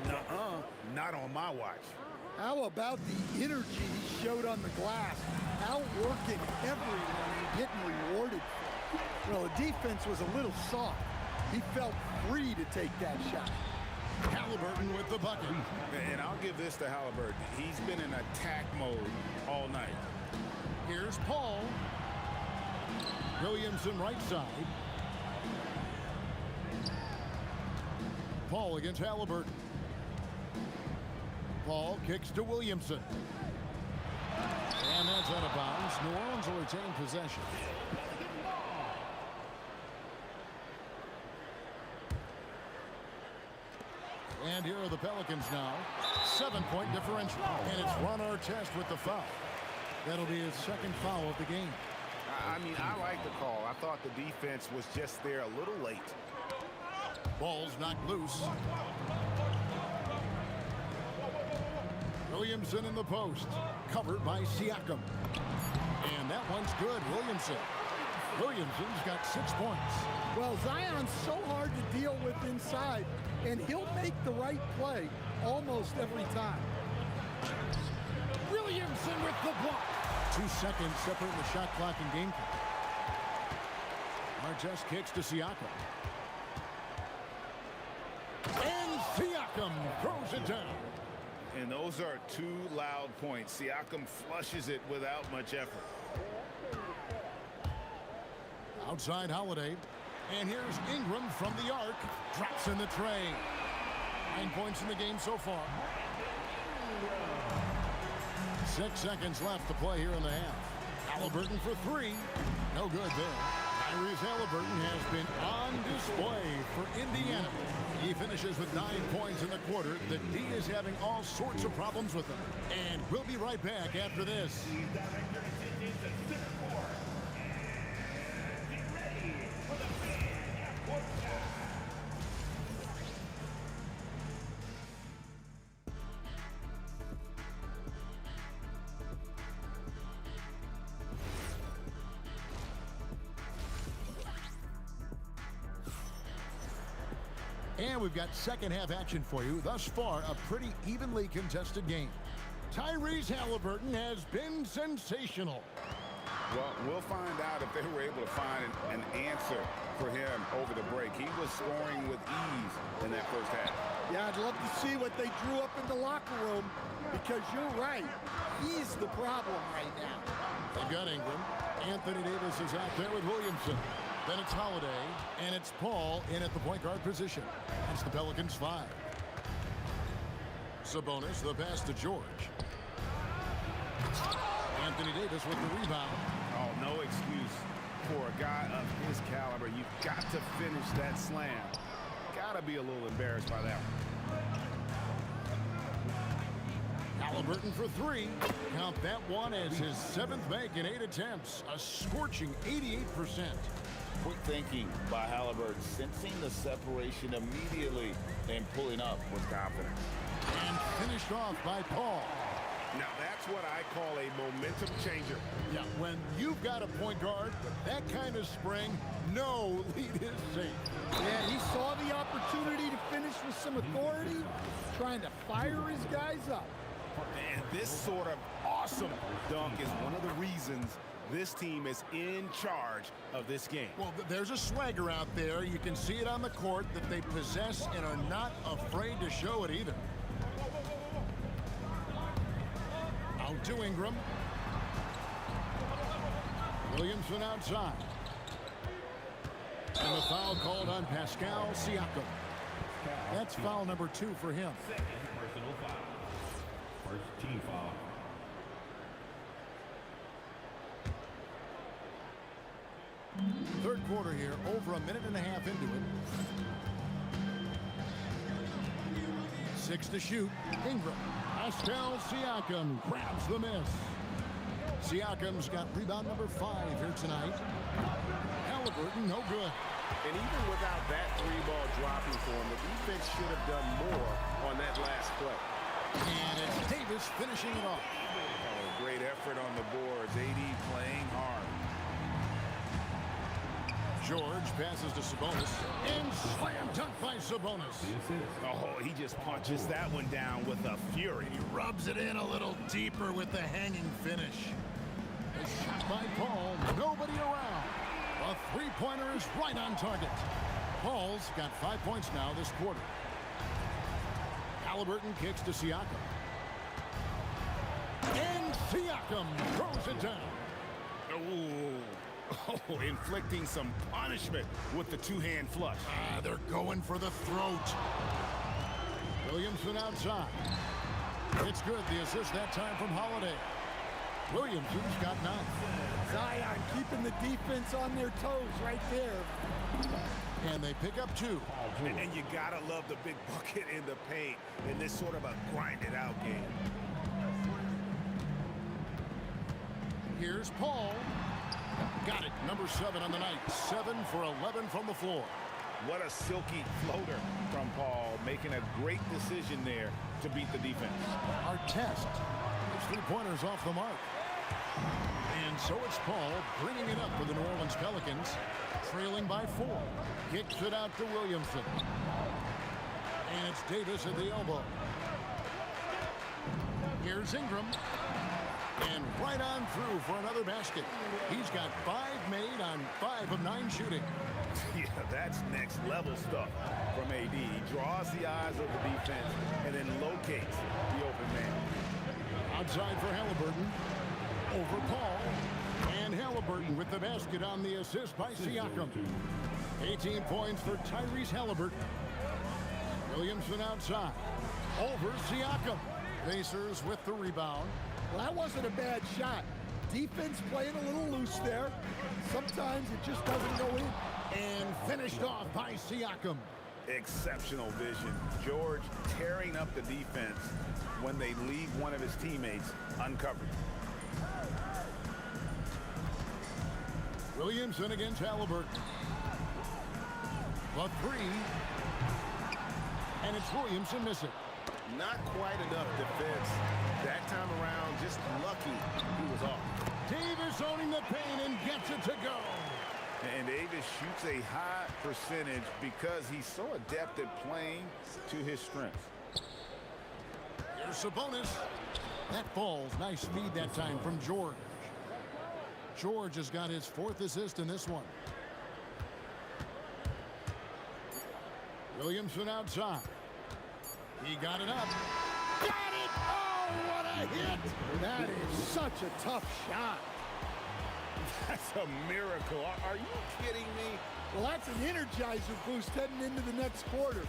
Nuh-uh. Not on my watch. How about the energy he showed on the glass? Outworking everyone and getting rewarded. Well, the defense was a little soft. He felt free to take that shot. Halliburton with the bucket. And I'll give this to Halliburton. He's been in attack mode all night. Here's Paul. Williamson right side. Paul against Halliburton. Paul kicks to Williamson. And that's out of bounds. New Orleans will retain possession. And here are the Pelicans now. 7-point differential. And it's Ron Artest with the foul. That'll be his second foul of the game. I mean, I like the call. I thought the defense was just there a little late. Ball's knocked loose. Williamson in the post. Covered by Siakam. And that one's good. Williamson's got 6 points. Well, Zion's so hard to deal with inside, and he'll make the right play almost every time. Williamson with the block. 2 seconds separating the shot clock and game clock. Artest kicks to Siakam. And Siakam throws it down. And those are 2 loud points. Siakam flushes it without much effort. Outside Holiday. And here's Ingram from the arc. Drops in the tray. 9 points in the game so far. 6 seconds left to play here in the half. Halliburton for 3. No good there. Tyrese Halliburton has been on display for Indiana. He finishes with 9 points in the quarter. The D is having all sorts of problems with him. And we'll be right back after this. And we've got second half action for you. Thus far, a pretty evenly contested game. Tyrese Halliburton has been sensational. Well, we'll find out if they were able to find an answer for him over the break. He was scoring with ease in that first half. Yeah, I'd love to see what they drew up in the locker room, because you're right. He's the problem right now. They've got Ingram. Anthony Davis is out there with Williamson. Then it's Holiday, and it's Paul in at the point guard position. That's the Pelicans 5. Sabonis, the pass to George. Anthony Davis with the rebound. Oh, no excuse for a guy of his caliber. You've got to finish that slam. Got to be a little embarrassed by that one. Halliburton for 3. Count that one as his 7th make in 8 attempts. A scorching 88%. Quick thinking by Halliburton, sensing the separation immediately and pulling up with confidence. And finished off by Paul. Now that's what I call a momentum changer. Yeah, when you've got a point guard with that kind of spring, no lead is safe. Yeah, he saw the opportunity to finish with some authority, trying to fire his guys up. And this sort of awesome dunk is one of the reasons this team is in charge of this game. Well, there's a swagger out there. You can see it on the court that they possess and are not afraid to show it either. Out to Ingram. Williamson outside. And the foul called on Pascal Siakam. That's foul number 2 for him. Second personal foul. First team foul. Third quarter here, over a minute and a half into it. 6 to shoot. Ingram. Pascal Siakam grabs the miss. Siakam's got rebound number 5 here tonight. Halliburton, no good. And even without that 3-ball dropping for him, the defense should have done more on that last play. And it's Davis finishing it off. Oh, great effort on the boards. AD playing hard. George passes to Sabonis. And slam dunk by Sabonis. Oh, he just punches that one down with a fury. He rubs it in a little deeper with the hanging finish. A shot by Paul. Nobody around. A three-pointer is right on target. Paul's got 5 points now this quarter. Halliburton kicks to Siakam. And Siakam throws it down. Ooh. Oh, inflicting some punishment with the two-hand flush. They're going for the throat. Williamson outside. It's good. The assist that time from Holiday. Williamson's got 9. Zion keeping the defense on their toes right there. And they pick up 2. And you gotta love the big bucket in the paint in this sort of a grinded-out game. Here's Paul. Got it. Number 7 on the night. 7 for 11 from the floor. What a silky floater from Paul, making a great decision there to beat the defense. Our test. His 3-pointers off the mark. And so it's Paul bringing it up for the New Orleans Pelicans, trailing by 4. Kicks it out to Williamson. And it's Davis at the elbow. Here's Ingram. And right on through for another basket. He's got 5 made on 5 of 9 shooting. Yeah, that's next level stuff from AD. He draws the eyes of the defense and then locates the open man. Outside for Halliburton. Over Paul. And Halliburton with the basket on the assist by Siakam. 18 points for Tyrese Halliburton. Williamson outside. Over Siakam. Pacers with the rebound. Well, that wasn't a bad shot. Defense playing a little loose there. Sometimes it just doesn't go in. And finished off by Siakam. Exceptional vision. George tearing up the defense when they leave one of his teammates uncovered. Williamson against Halliburton. The 3. And it's Williamson missing. Not quite enough defense. That time around, just lucky he was off. Davis owning the paint and gets it to go. And Davis shoots a high percentage because he's so adept at playing to his strengths. Here's Sabonis. That falls. Nice feed that time from George. George has got his 4th assist in this one. Williamson outside. He got it up. Got it! Oh, what a hit! That is such a tough shot. That's a miracle. Are you kidding me? Well, that's an energizer boost heading into the next quarter.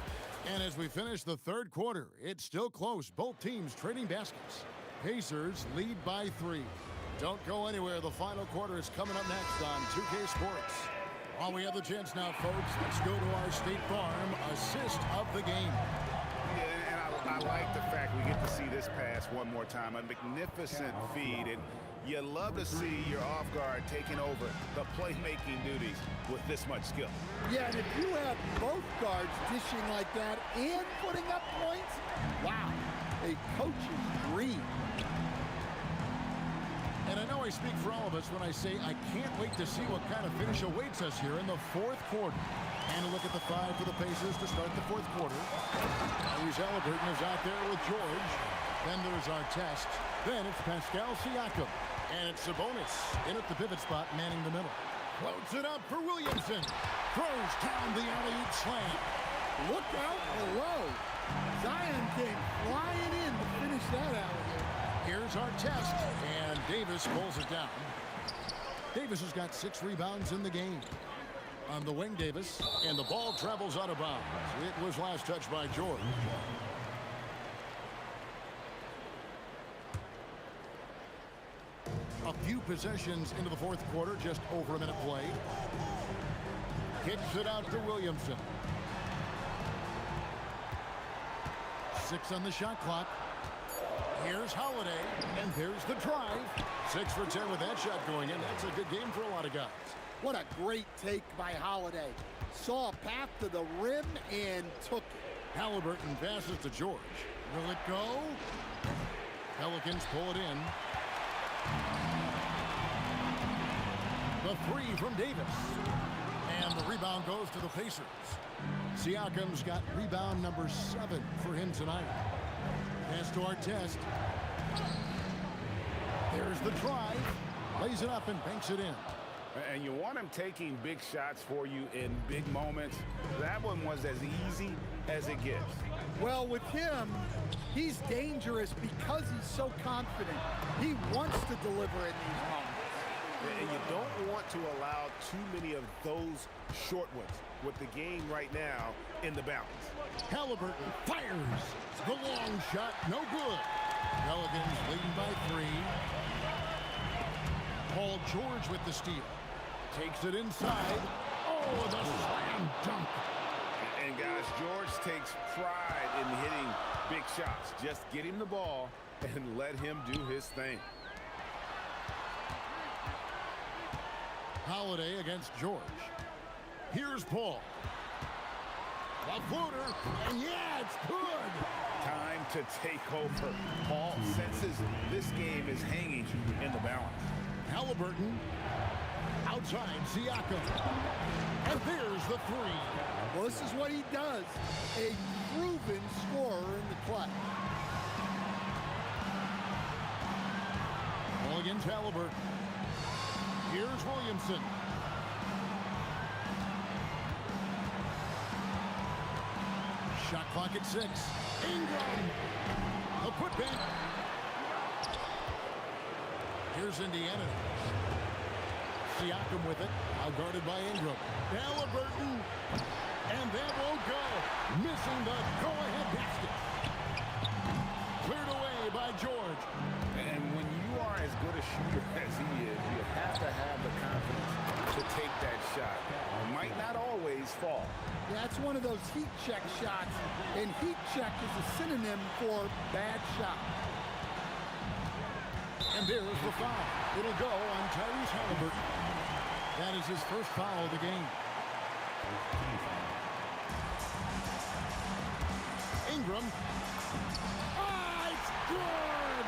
And as we finish the 3rd quarter, it's still close. Both teams trading baskets. Pacers lead by 3. Don't go anywhere. The final quarter is coming up next on 2K Sports. While we have the chance now, folks, let's go to our State Farm assist of the game. Yeah, and I like the fact we get to see this pass one more time. A magnificent feed. And you love to see your off guard taking over the playmaking duties with this much skill. Yeah, and if you have both guards dishing like that and putting up points, wow, a coach's dream. And I know I speak for all of us when I say I can't wait to see what kind of finish awaits us here in the 4th quarter. And a look at the 5 for the Pacers to start the 4th quarter. Tyrese Halliburton is out there with George. Then there's our test. Then it's Pascal Siakam. And it's Sabonis in at the pivot spot, manning the middle. Floats it up for Williamson. Throws down the alley-oop slam. Look out below. Zion came flying in to finish that alley-oop. Here's our test, and Davis pulls it down. Davis has got 6 rebounds in the game. On the wing, Davis, and the ball travels out of bounds. It was last touched by George. A few possessions into the 4th quarter, just over a minute played. Kicks it out to Williamson. 6 on the shot clock. Here's Holiday, and there's the drive. 6 for 10 with that shot going in. That's a good game for a lot of guys. What a great take by Holiday. Saw a path to the rim and took it. Halliburton passes to George. Will it go? Pelicans pull it in. The 3 from Davis. And the rebound goes to the Pacers. Siakam's got rebound number 7 for him tonight. Pass to our test. There's the drive. Lays it up and banks it in. And you want him taking big shots for you in big moments. That one was as easy as it gets. Well, with him, he's dangerous because he's so confident. He wants to deliver in these moments. And you don't want to allow too many of those short ones with the game right now in the balance. Halliburton fires. The long shot, no good. Pelicans leading by 3. Paul George with the steal. Takes it inside. Oh, the slam dunk. And guys, George takes pride in hitting big shots. Just get him the ball and let him do his thing. Holiday against George. Here's Paul. The floater, and yeah, it's good. Time to take over. Paul senses this game is hanging in the balance. Halliburton outside Siakam. And there's the 3. Well, this is what he does. A proven scorer in the clutch. Ball against Halliburton. Here's Williamson. Shot clock at 6. Ingram. The putback. Here's Indiana. Siakam with it. Now guarded by Ingram. Halliburton. And that won't go. Missing the go-ahead basket. Cleared away by George. And when you are as good a shooter as he is, you have to have the confidence to take that shot. It might not always fall. Yeah, it's one of those heat check shots, and heat check is a synonym for bad shot. And there's the foul. It'll go on Tyrese Halliburton. That is his first foul of the game. Ingram. Ah, it's good!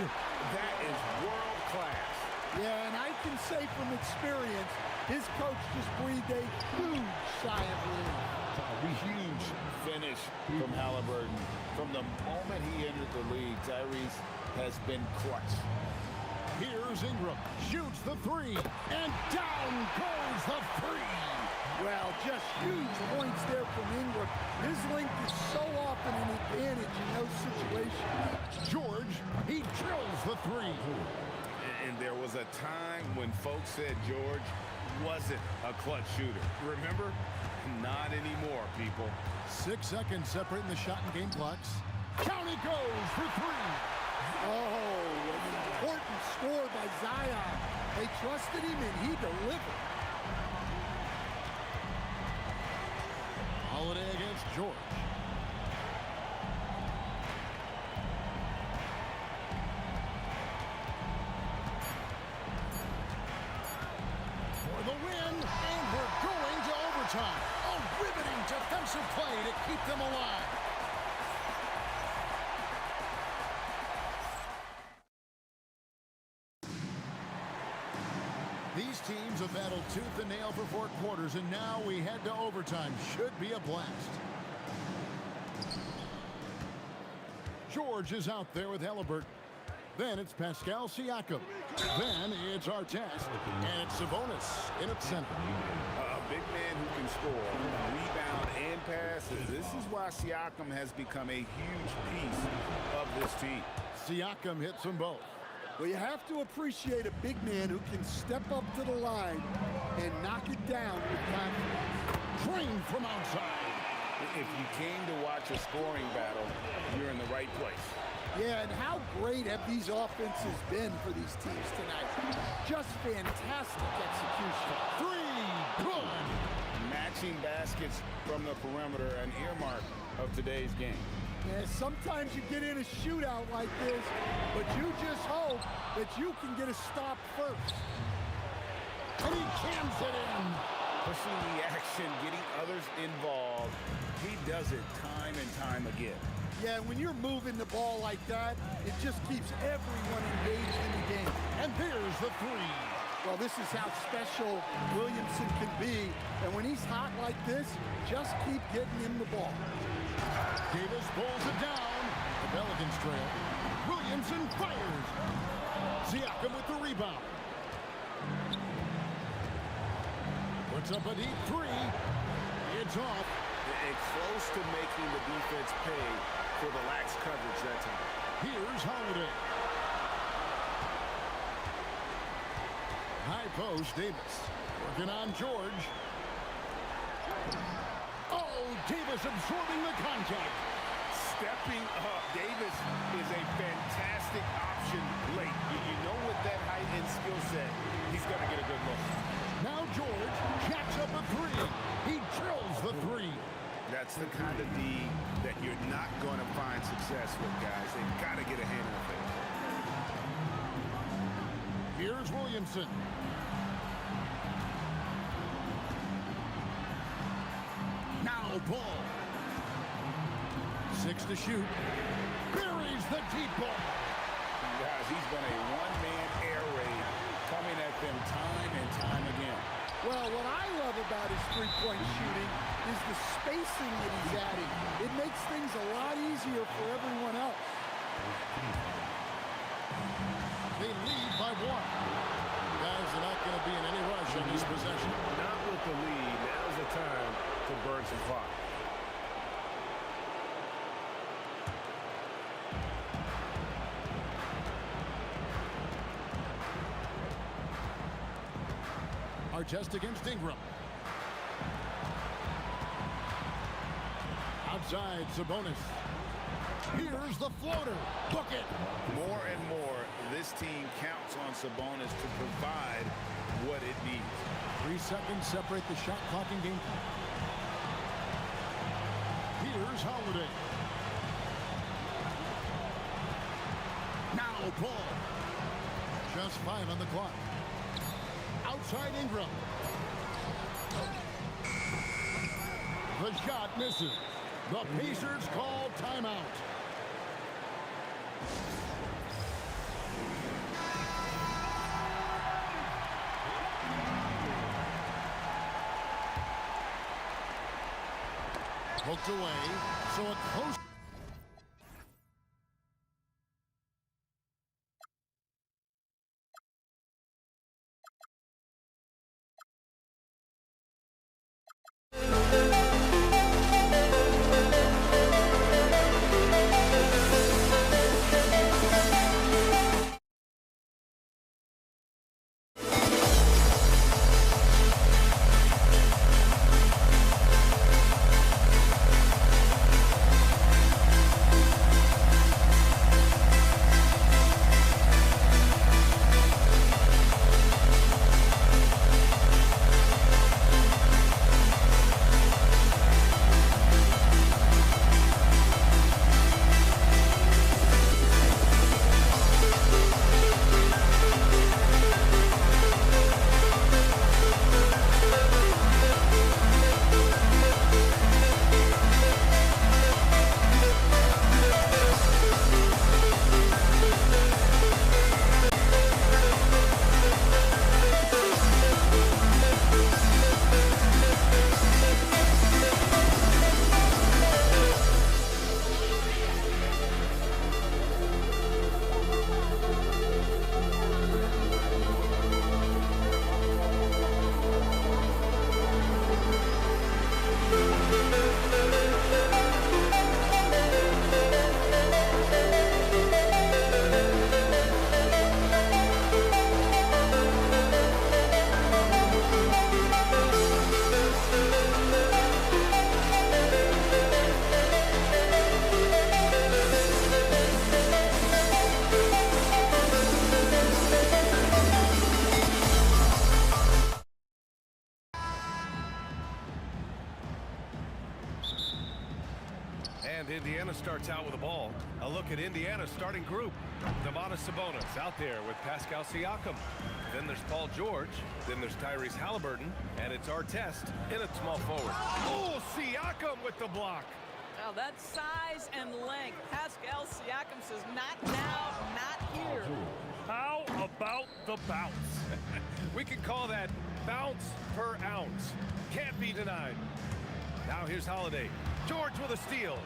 That is world class. Yeah, and I can say from experience, his coach just breathed a huge sigh of relief. Huge finish from Halliburton. From the moment he entered the league, Tyrese has been clutch. Here's Ingram. Shoots the 3. And down goes the 3. Well, just huge points there from Ingram. His length is so often an advantage in those situations. George, he drills the 3. And there was a time when folks said George wasn't a clutch shooter. Remember? Not anymore, people. 6 seconds separating the shot and game clocks. Down he goes for 3. Oh, an important score by Zion. They trusted him and he delivered. Holiday against George. For the win, and we're going to overtime. A riveting defensive play to keep them alive. These teams have battled tooth and nail for 4 quarters, and now we head to overtime. Should be a blast. George is out there with Halliburton. Then it's Pascal Siakam. Then it's Artest. And it's Sabonis in at center. A big man who can score, rebound, and passes. This is why Siakam has become a huge piece of this team. Siakam hits them both. Well, you have to appreciate a big man who can step up to the line and knock it down with confidence. Drained from outside. If you came to watch a scoring battle, you're in the right place. Yeah, and how great have these offenses been for these teams tonight? Just fantastic execution. 3, good. Matching baskets from the perimeter, an earmark of today's game. Yeah, sometimes you get in a shootout like this, but you just hope that you can get a stop first. And he jams it in. Pushing the action, getting others involved. He does it time and time again. Yeah, when you're moving the ball like that, it just keeps everyone engaged in the game. And there's the 3. Well, this is how special Williamson can be. And when he's hot like this, just keep getting him the ball. Davis pulls it down. The Pelicans trail. Williamson fires. Siakam with the rebound. Puts up a deep 3. It's off. And close to making the defense pay for the lax coverage that time. Here's Holiday. high post, Davis. Working on George. Oh, Davis absorbing the contact. Stepping up, Davis is a fantastic option late. You know with that height and skill set, he's going to get a good look. Now George jacks up a three. He drills the three. That's the kind of D that you're not going to find success with, guys. They've got to get a hand on it. Here's Williamson. Now ball. 6 to shoot. Buries the deep ball. Guys, he's been a one-man air raid coming at them time and time again. Well, what I love about his three-point shooting is the spacing that he's adding. It makes things a lot easier for everyone else. They lead by 1. Guys are not going to be in any rush on this possession. Not with the lead. Now's the time to burn some clock. Test against Ingram. Outside, Sabonis. Here's the floater. Book it. More and more, this team counts on Sabonis to provide what it needs. 3 seconds separate the shot clock and game time. Here's Holiday. Now Paul. Just 5 on the clock. Outside Ingram. The shot misses. The Pacers call timeout. Hooked away. So a close. Indiana starts out with the ball. A look at Indiana's starting group. Domantas Sabonis out there with Pascal Siakam. Then there's Paul George. Then there's Tyrese Halliburton. And it's Artest in at small forward. Oh, Siakam with the block. Now that size and length. Pascal Siakam says, not now, not here. How about the bounce? We can call that bounce per ounce. Can't be denied. Now here's Holiday. George with a steal.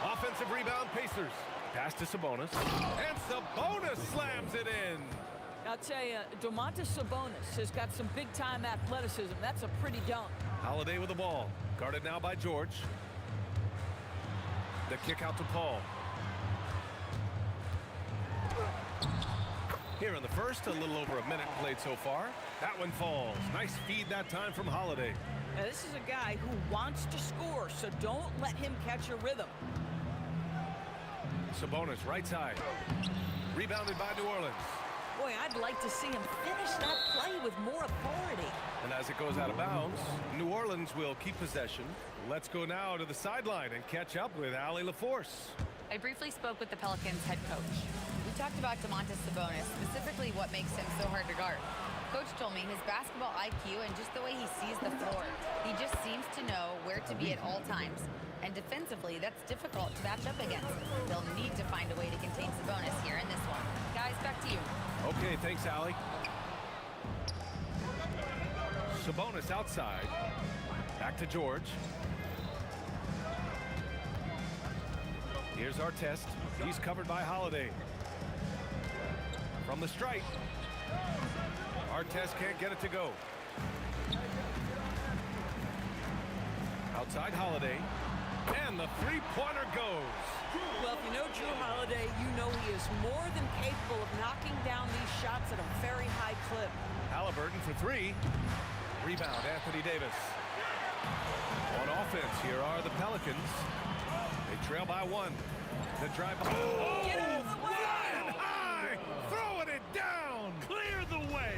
Offensive rebound, Pacers. Pass to Sabonis. And Sabonis slams it in. I'll tell you, Domantas Sabonis has got some big-time athleticism. That's a pretty dunk. Holiday with the ball. Guarded now by George. The kick out to Paul. Here in the first, a little over a minute played so far. That one falls. Nice feed that time from Holiday. Now, this is a guy who wants to score, so don't let him catch a rhythm. Sabonis, right side. Rebounded by New Orleans. Boy, I'd like to see him finish that play with more authority. And as it goes out of bounds, New Orleans will keep possession. Let's go now to the sideline and catch up with Allie LaForce. I briefly spoke with the Pelicans head coach. We talked about Domantas Sabonis, specifically what makes him so hard to guard. Coach told me his basketball IQ and just the way he sees the floor. He just seems to know where to be at all times. And defensively, that's difficult to match up against. They'll need to find a way to contain Sabonis here in this one. Guys, back to you. Okay, thanks, Allie. Sabonis outside. Back to George. Here's our test. He's covered by Holiday. From the stripe. Artest can't get it to go. Outside Holiday. And the three-pointer goes. Well, if you know Drew Holiday, you know he is more than capable of knocking down these shots at a very high clip. Halliburton for three. Rebound, Anthony Davis. On offense, here are the Pelicans. They trail by one. The drive. Oh, get out of the way! Flying high! Throwing it down! Clear the way.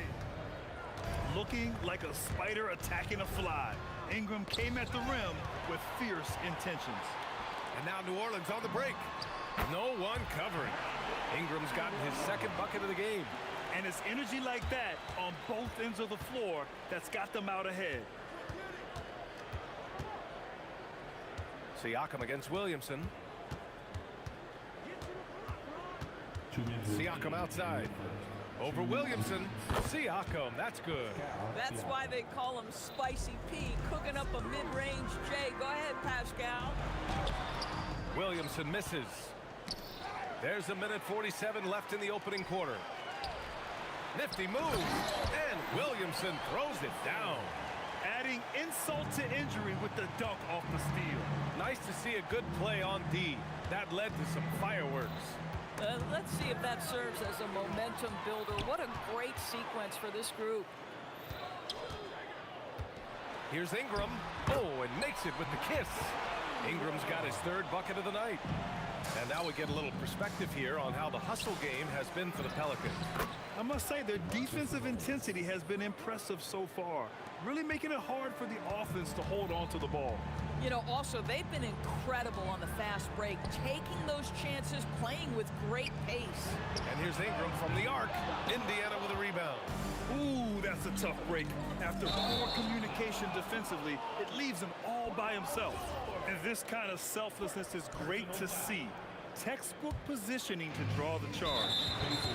Looking like a spider attacking a fly. Ingram came at the rim with fierce intentions. And now New Orleans on the break. No one covering. Ingram's gotten his second bucket of the game. And it's energy like that on both ends of the floor that's got them out ahead. Siakam against Williamson. Siakam outside. Over Williamson. Siakam, that's good. That's why they call him Spicy P, cooking up a mid-range J. Go ahead, Pascal. Williamson misses. There's a minute 47 left in the opening quarter. Nifty move, and Williamson throws it down. Adding insult to injury with the dunk off the steal. Nice to see a good play on D. That led to some fireworks. Let's see if that serves as a momentum builder. What a great sequence for this group. Here's Ingram. Oh, and makes it with the kiss. Ingram's got his third bucket of the night. And now we get a little perspective here on how the hustle game has been for the Pelicans. I must say their defensive intensity has been impressive so far, really making it hard for the offense to hold on to the ball. You know, also, they've been incredible on the fast break, taking those chances, playing with great pace. And here's Ingram from the arc. Indiana with a rebound. Ooh, that's a tough break. After poor communication defensively, it leaves him all by himself. And this kind of selflessness is great to see. Textbook positioning to draw the charge.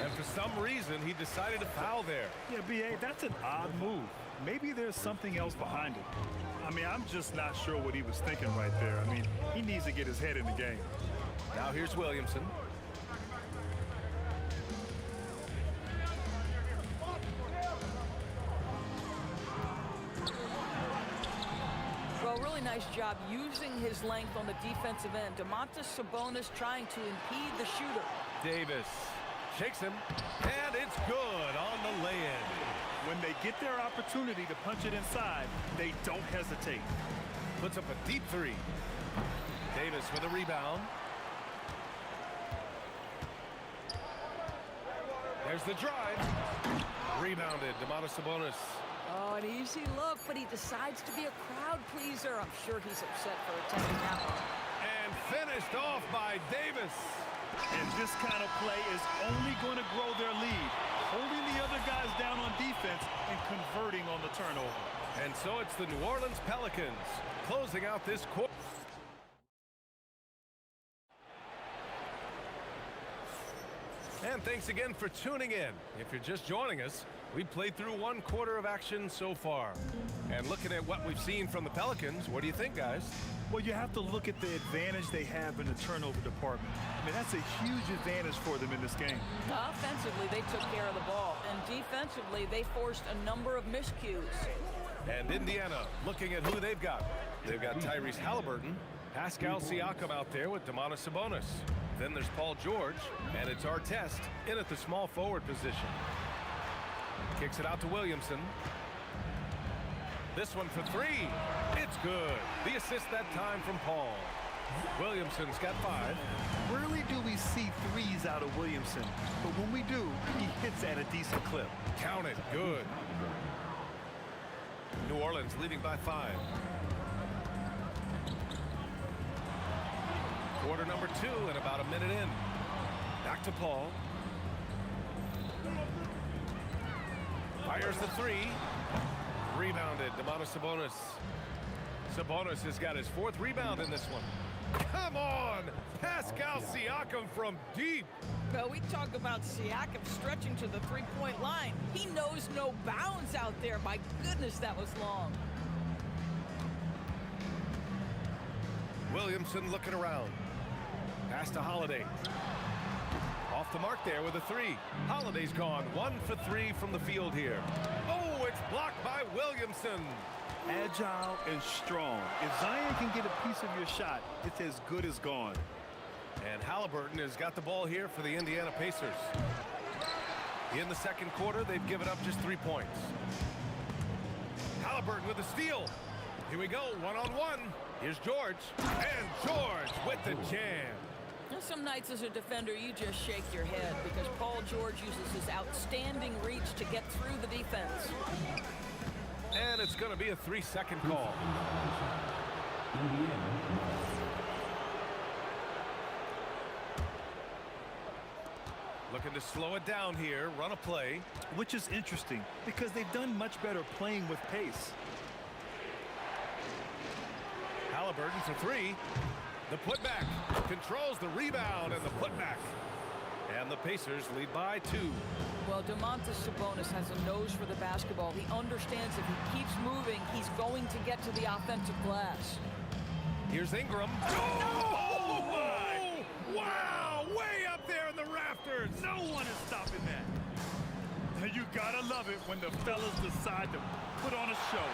And for some reason, he decided to foul there. Yeah, B.A., that's an odd move. Maybe there's something else behind it. I mean, I'm just not sure what he was thinking right there. I mean, he needs to get his head in the game. Now here's Williamson. Well, really nice job using his length on the defensive end. Domantas Sabonis trying to impede the shooter. Davis shakes him, and it's good on the lay-in. When they get their opportunity to punch it inside, they don't hesitate. Puts up a deep three. Davis with a rebound. There's the drive. Rebounded, Domantas Sabonis. Oh, an easy look, but he decides to be a crowd pleaser. I'm sure he's upset for attempting that one. And finished off by Davis. And this kind of play is only going to grow their lead, holding the other guys down on defense and converting on the turnover. And so it's the New Orleans Pelicans closing out this quarter. And thanks again for tuning in. If you're just joining us, we played through one quarter of action so far. And looking at what we've seen from the Pelicans, what do you think, guys? Well, you have to look at the advantage they have in the turnover department. I mean, that's a huge advantage for them in this game. Offensively, they took care of the ball. And defensively, they forced a number of miscues. And Indiana, looking at who they've got. They've got Tyrese Halliburton, Pascal Siakam out there with Domantas Sabonis. Then there's Paul George, and it's Artest in at the small forward position. Kicks it out to Williamson. This one for three. It's good. The assist that time from Paul. Williamson's got 5. Rarely do we see threes out of Williamson, but when we do, he hits at a decent clip. Count it. Good. New Orleans leading by 5. Quarter number 2 and about a minute in. Back to Paul. Fires the 3. Rebounded. Domantas Sabonis. Sabonis has got his 4th rebound in this one. Come on! Pascal Siakam from deep. Well, we talk about Siakam stretching to the three-point line. He knows no bounds out there. My goodness, that was long. Williamson looking around. Pass to Holiday. Off the mark there with a 3. Holiday's gone 1 for 3 from the field here. Oh, it's blocked by Williamson. Agile and strong. If Zion can get a piece of your shot, it's as good as gone. And Halliburton has got the ball here for the Indiana Pacers. In the second quarter, they've given up just 3 points. Halliburton with a steal. Here we go, one-on-one. Here's George. And George with the jam. Now, some nights as a defender, you just shake your head because Paul George uses his outstanding reach to get through the defense. And it's going to be a 3-second call. Looking to slow it down here, run a play. Which is interesting because they've done much better playing with pace. Halliburton for 3. The putback controls the rebound and the putback. And the Pacers lead by 2. Well, Domantas Sabonis has a nose for the basketball. He understands if he keeps moving, he's going to get to the offensive glass. Here's Ingram. Oh, my! Wow! Way up there in the rafters. No one is stopping that. And you gotta love it when the fellas decide to put on a show.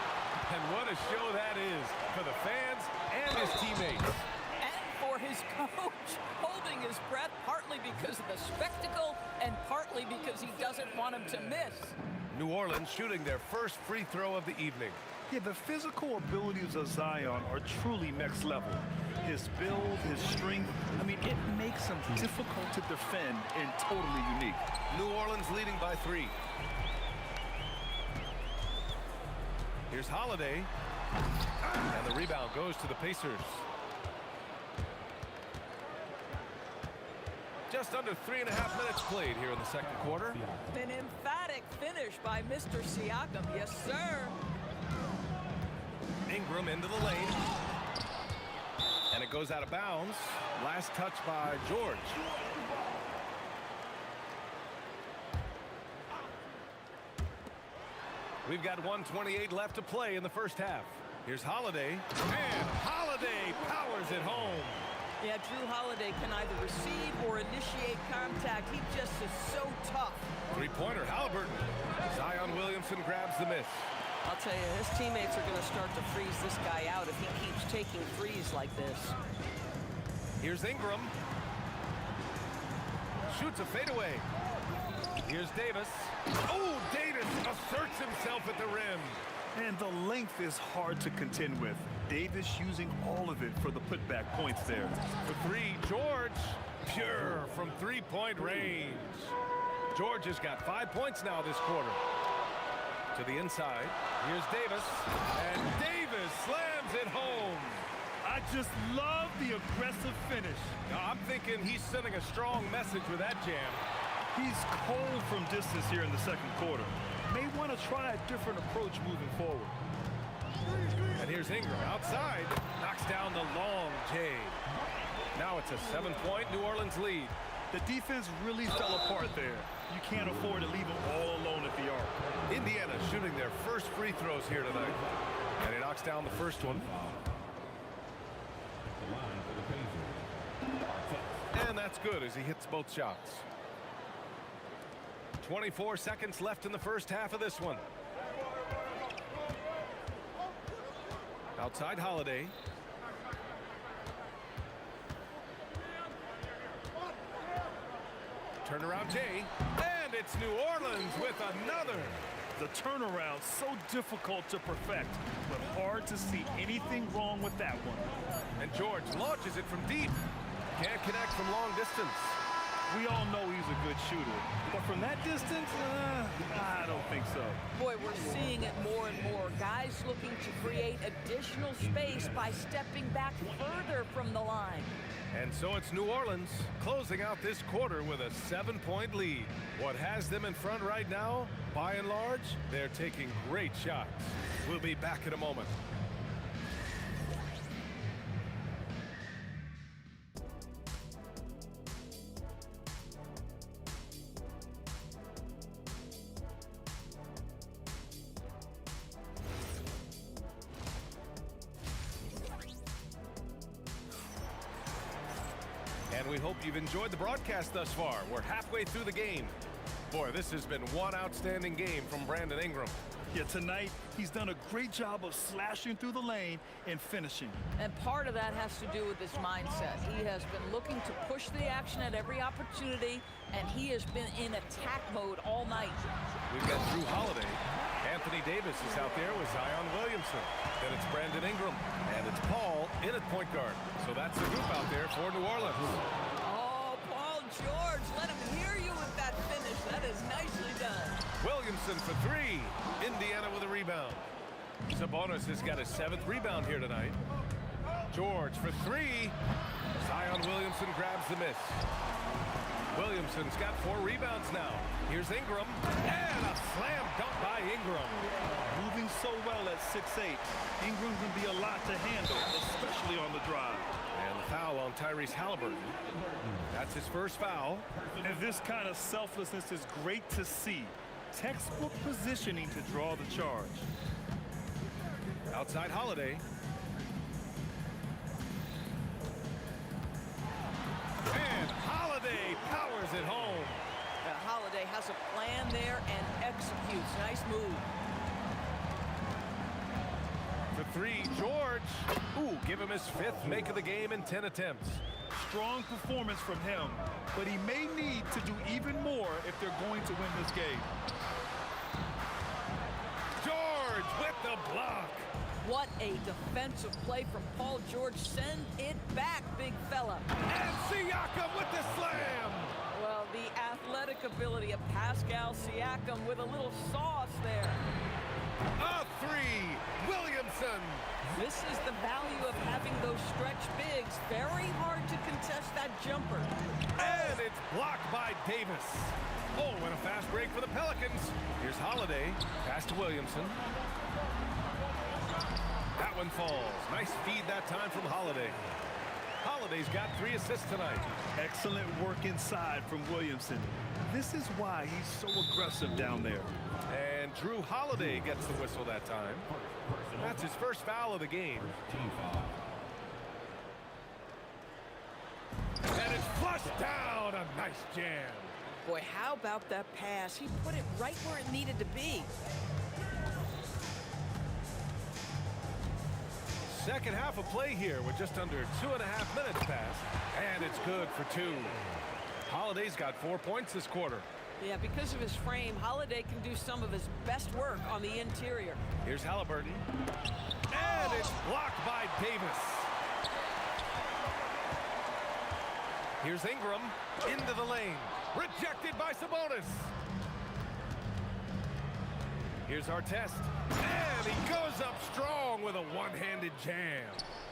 And what a show that is for the fans and his teammates. And for his coach, holding his breath partly because of the spectacle and partly because he doesn't want him to miss. New Orleans shooting their first free throw of the evening. Yeah, the physical abilities of Zion are truly next level. His build, his strength, I mean, it makes him difficult to defend and totally unique. New Orleans leading by 3. Here's Holiday. And the rebound goes to the Pacers. Just under 3.5 minutes played here in the second quarter. An emphatic finish by Mr. Siakam. Yes, sir. Ingram into the lane. And it goes out of bounds. Last touch by George. We've got 1:28 left to play in the first half. Here's Holiday. And Holiday powers it home. Yeah, Drew Holiday can either receive or initiate contact. He just is so tough. Three-pointer, Halliburton. Zion Williamson grabs the miss. I'll tell you, his teammates are going to start to freeze this guy out if he keeps taking threes like this. Here's Ingram. Shoots a fadeaway. Here's Davis. Oh, Davis asserts himself at the rim. And the length is hard to contend with. Davis using all of it for the putback points there. For 3, George. Pure from three-point range. George has got 5 points now this quarter. To the inside. Here's Davis. And Davis slams it home. I just love the aggressive finish. Now, I'm thinking he's sending a strong message with that jam. He's cold from distance here in the second quarter. May want to try a different approach moving forward. And here's Ingram outside. Knocks down the long J. Now it's a 7-point New Orleans lead. The defense really fell apart there. You can't afford to leave them all alone at the arc. Indiana shooting their first free throws here tonight. And he knocks down the first one. And that's good as he hits both shots. 24 seconds left in the first half of this one. Outside Holiday. Turnaround Jay. And it's New Orleans with another. The turnaround so difficult to perfect, but hard to see anything wrong with that one. And George launches it from deep. Can't connect from long distance. We all know he's a good shooter, but from that distance, I don't think so. Boy, we're seeing it more and more. Guys looking to create additional space by stepping back further from the line. And so it's New Orleans closing out this quarter with a 7-point lead. What has them in front right now, by and large, they're taking great shots. We'll be back in a moment. And we hope you've enjoyed the broadcast thus far. We're halfway through the game. Boy, this has been one outstanding game from Brandon Ingram. Yeah, tonight, he's done a great job of slashing through the lane and finishing. And part of that has to do with his mindset. He has been looking to push the action at every opportunity, and he has been in attack mode all night. We've got Drew Holiday. Anthony Davis is out there with Zion Williamson. Then it's Brandon Ingram. And it's Paul in at point guard. So that's the group out there for New Orleans. Oh, Paul George, let him hear you with that finish. That is nicely done. Williamson for three. Indiana with a rebound. Sabonis has got his 7th rebound here tonight. George for three. Zion Williamson grabs the miss. Williamson's got 4 rebounds now. Here's Ingram. And a slam dunk by Ingram. Moving so well at 6'8", Ingram's going to be a lot to handle, especially on the drive. And the foul on Tyrese Halliburton. That's his first foul. And this kind of selflessness is great to see. Textbook positioning to draw the charge. Outside Holiday. And Holiday powers it home. Holiday has a plan there and executes. Nice move. For three, George. Ooh, give him his 5th make of the game in 10 attempts. Strong performance from him, but he may need to do even more if they're going to win this game. George with the block. What a defensive play from Paul George. Send it back, big fella. And Siakam with the slam. Well, the athletic ability of Pascal Siakam with a little sauce there. A 3, Williamson. This is the value of having those stretch bigs. Very hard to contest that jumper. And it's blocked by Davis. Oh, and a fast break for the Pelicans. Here's Holiday. Pass to Williamson. That one falls. Nice feed that time from Holiday. Holiday's got 3 assists tonight. Excellent work inside from Williamson. This is why he's so aggressive down there. And Drew Holiday gets the whistle that time. That's his first foul of the game. And it's flushed down. A nice jam. Boy, how about that pass? He put it right where it needed to be. Second half of play here with just under 2.5 minutes passed. And it's good for 2. Holiday's got 4 points this quarter. Yeah, because of his frame, Holiday can do some of his best work on the interior. Here's Halliburton. And it's blocked by Davis. Here's Ingram into the lane. Rejected by Sabonis. Here's Artest. And he goes up strong with a one-handed jam.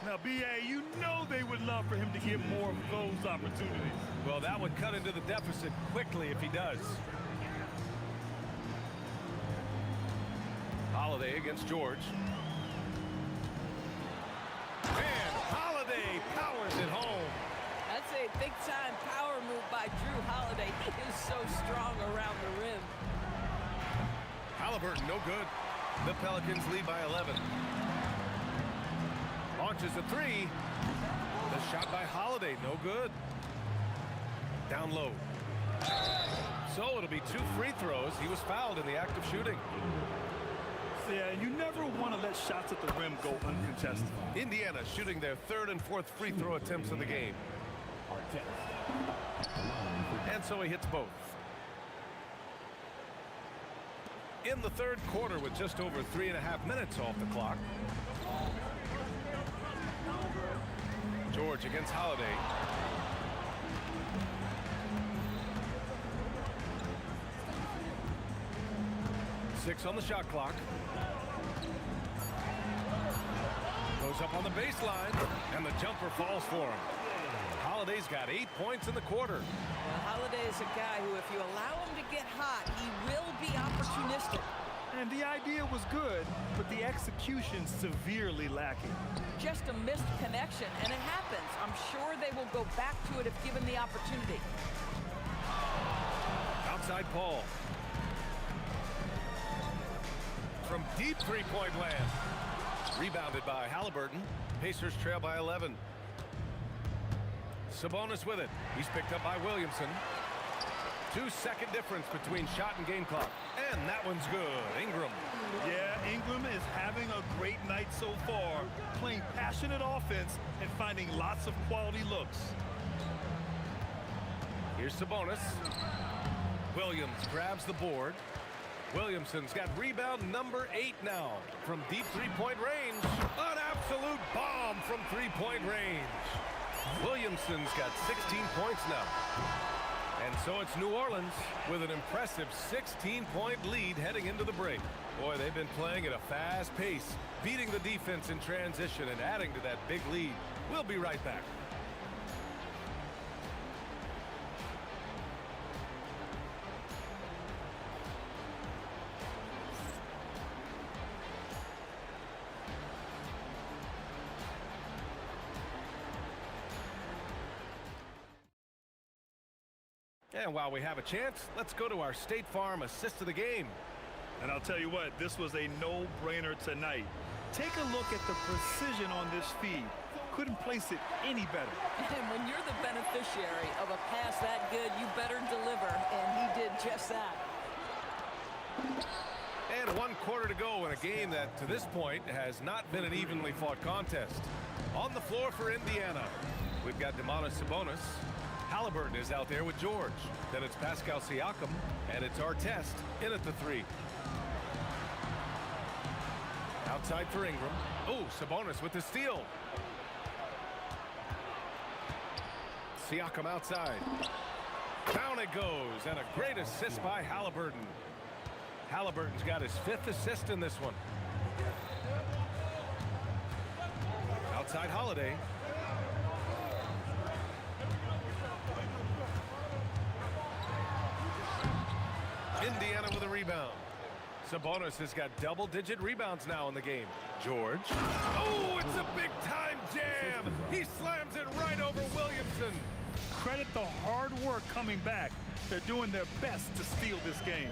Now, B.A., you know they would love for him to get more of those opportunities. Well, that would cut into the deficit quickly if he does. Holiday against George. And Holiday powers it home. That's a big-time power move by Drew Holiday. He is so strong around the rim. Halliburton, no good. The Pelicans lead by 11. Launches a 3. The shot by Holiday, no good. Down low. So it'll be 2 free throws. He was fouled in the act of shooting. Yeah, and you never want to let shots at the rim go uncontested. Indiana shooting their 3rd and 4th free throw attempts of the game. And so he hits both. In the third quarter with just over 3.5 minutes off the clock. George against Holiday. Six on the shot clock. Goes up on the baseline, and the jumper falls for him. Holiday's got 8 points in the quarter. Well, Holiday is a guy who, if you allow him to get hot, he will be opportunistic. And the idea was good, but the execution severely lacking. Just a missed connection, and it happens. I'm sure they will go back to it if given the opportunity. Outside Paul. From deep three-point land. Rebounded by Halliburton. Pacers trail by 11. Sabonis with it. He's picked up by Williamson. 2-second difference between shot and game clock. And that one's good. Ingram. Yeah, Ingram is having a great night so far, playing passionate offense and finding lots of quality looks. Here's Sabonis. Williams grabs the board. Williamson's got rebound number 8 now from deep three-point range. An absolute bomb from three-point range. Williamson's got 16 points now. And so it's New Orleans with an impressive 16-point lead heading into the break. Boy, they've been playing at a fast pace, beating the defense in transition and adding to that big lead. We'll be right back. And while we have a chance, let's go to our State Farm assist of the game. And I'll tell you what, this was a no-brainer tonight. Take a look at the precision on this feed. Couldn't place it any better. And when you're the beneficiary of a pass that good, you better deliver, and he did just that. And 1 quarter to go in a game that, to this point, has not been an evenly fought contest. On the floor for Indiana, we've got Domantas Sabonis. Halliburton is out there with George. Then it's Pascal Siakam, and it's Artest in at the 3. Outside for Ingram. Oh, Sabonis with the steal. Siakam outside. Down it goes, and a great assist by Halliburton. Halliburton's got his 5th assist in this one. Outside Holiday. Indiana with a rebound. Sabonis has got double-digit rebounds now in the game. George. Oh, it's a big-time jam. He slams it right over Williamson. Credit the hard work coming back. They're doing their best to steal this game.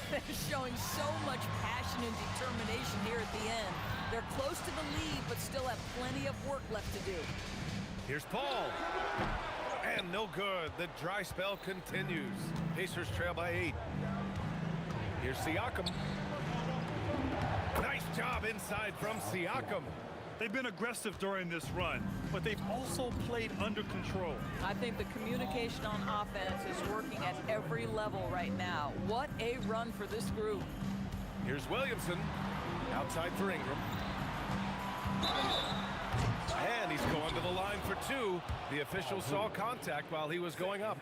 They're showing so much passion and determination here at the end. They're close to the lead, but still have plenty of work left to do. Here's Paul. And no good. The dry spell continues. Pacers trail by 8. Here's Siakam. Nice job inside from Siakam. They've been aggressive during this run, but they've also played under control. I think the communication on offense is working at every level right now. What a run for this group. Here's Williamson. Outside for Ingram. And he's going to the line for 2. The official saw contact while he was going up.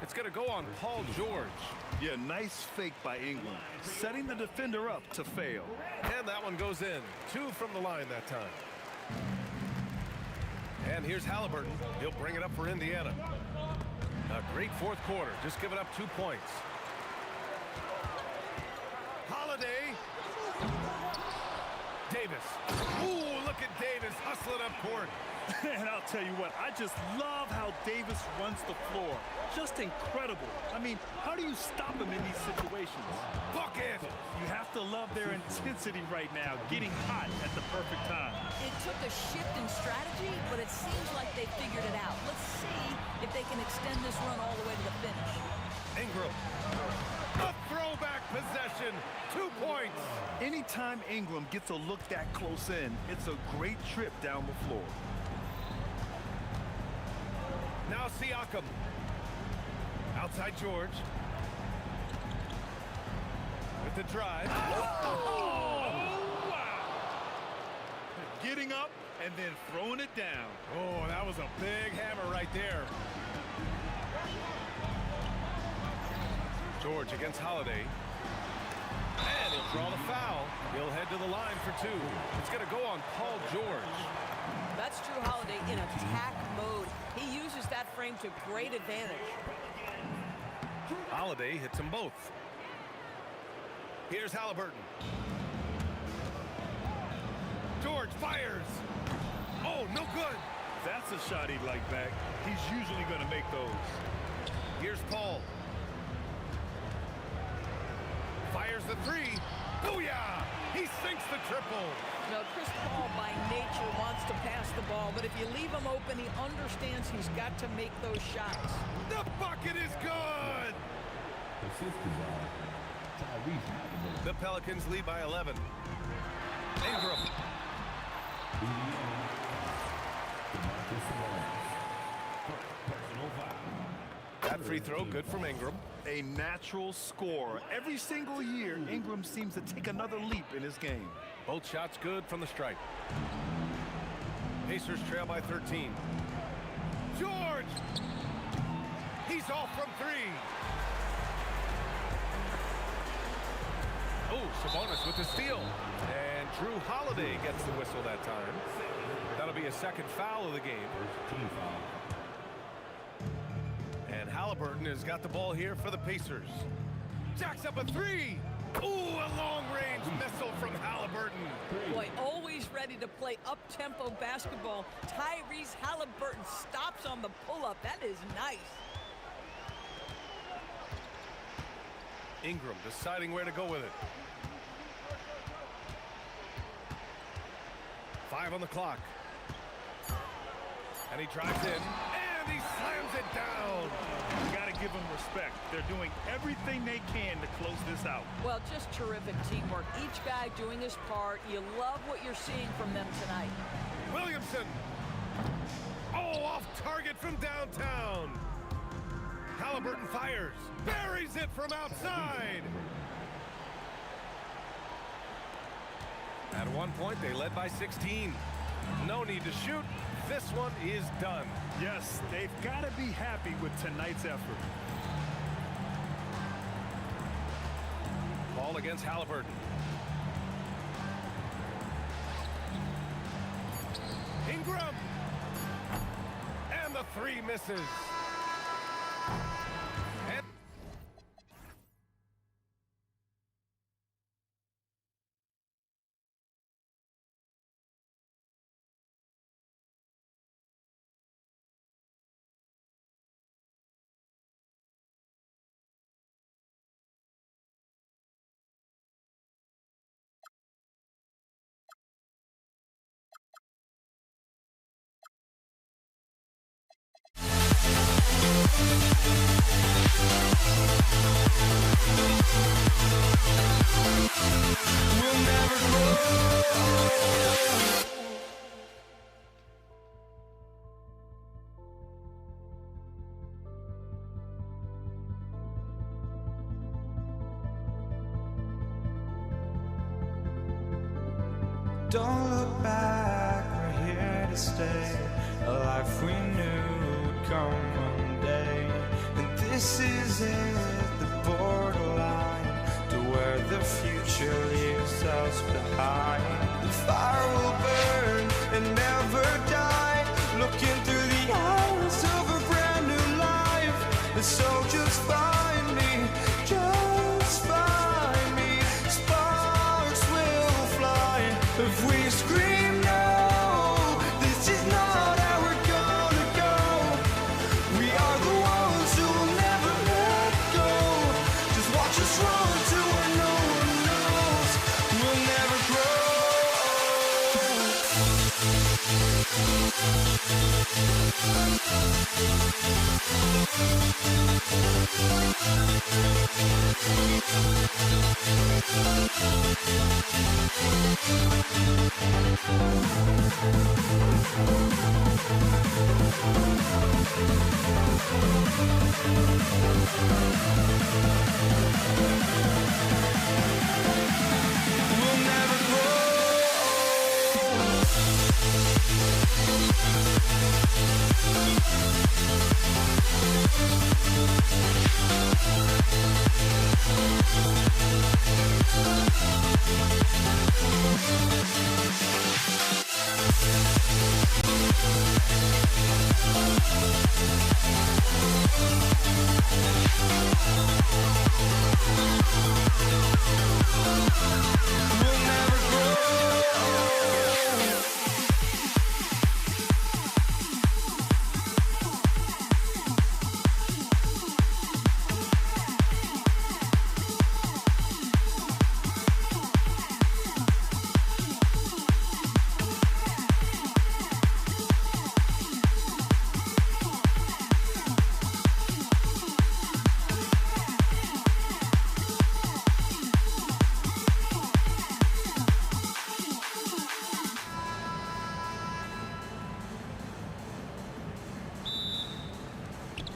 It's going to go on Paul George. Yeah, nice fake by Ingram, setting the defender up to fail. And that one goes in. 2 from the line that time. And here's Halliburton. He'll bring it up for Indiana. A great 4th quarter, just giving up 2 points. Holiday. Davis. Ooh, look at Davis hustling up court. And I'll tell you what, I just love how Davis runs the floor. Just incredible. I mean, how do you stop him in these situations? Bucket! You have to love their intensity right now, getting hot at the perfect time. It took a shift in strategy, but it seems like they figured it out. Let's see if they can extend this run all the way to the finish. Ingram. A throwback possession. 2 points. Anytime Ingram gets a look that close in, it's a great trip down the floor. Now Siakam. Outside George. With the drive. Oh, wow. Getting up and then throwing it down. Oh, that was a big hammer right there. George against Holiday. And he'll draw the foul. He'll head to the line for two. It's going to go on Paul George. That's Drew Holiday in attack mode. He uses that frame to great advantage. Holiday hits them both. Here's Halliburton. George fires. Oh, no good. That's a shot he'd like back. He's usually going to make those. Here's Paul. Fires the three. Booyah! He sinks the triple. Now, Chris Paul by nature wants to pass the ball, but if you leave him open, he understands he's got to make those shots. The bucket is good. The Pelicans lead by 11. Ingram. That free throw good from Ingram. A natural scorer. Every single year, Ingram seems to take another leap in his game. Both shots good from the stripe. Pacers trail by 13. George! He's off from three. Oh, Sabonis with the steal. And Drew Holiday gets the whistle that time. That'll be a second foul of the game. And Halliburton has got the ball here for the Pacers. Jacks up a three. Ooh, a long-range missile from Halliburton. Boy, always ready to play up-tempo basketball. Tyrese Halliburton stops on the pull-up. That is nice. Ingram deciding where to go with it. 5 on the clock. And he drives in, and he slams it down. You got to give them respect. They're doing everything they can to close this out. Well, just terrific teamwork. Each guy doing his part. You love what you're seeing from them tonight. Williamson. Oh, off target from downtown. Halliburton fires. Buries it from outside. At one point, they led by 16. No need to shoot. This one is done. Yes, they've got to be happy with tonight's effort. Ball against Halliburton. Ingram. And the three misses. And We'll never grow. Don't look back, we're here to stay. A life we knew would come one day. And this is it, the borderline to where the future leaves us behind. The fire will burn and never die, looking through the eyes of a brand new life. And so just find me, just find me. Sparks will fly if we scream no. This is not how we're gonna go. We are the ones who will never let go. Just watch us run to where no one knows. We'll never grow. We'll never grow. We'll never grow.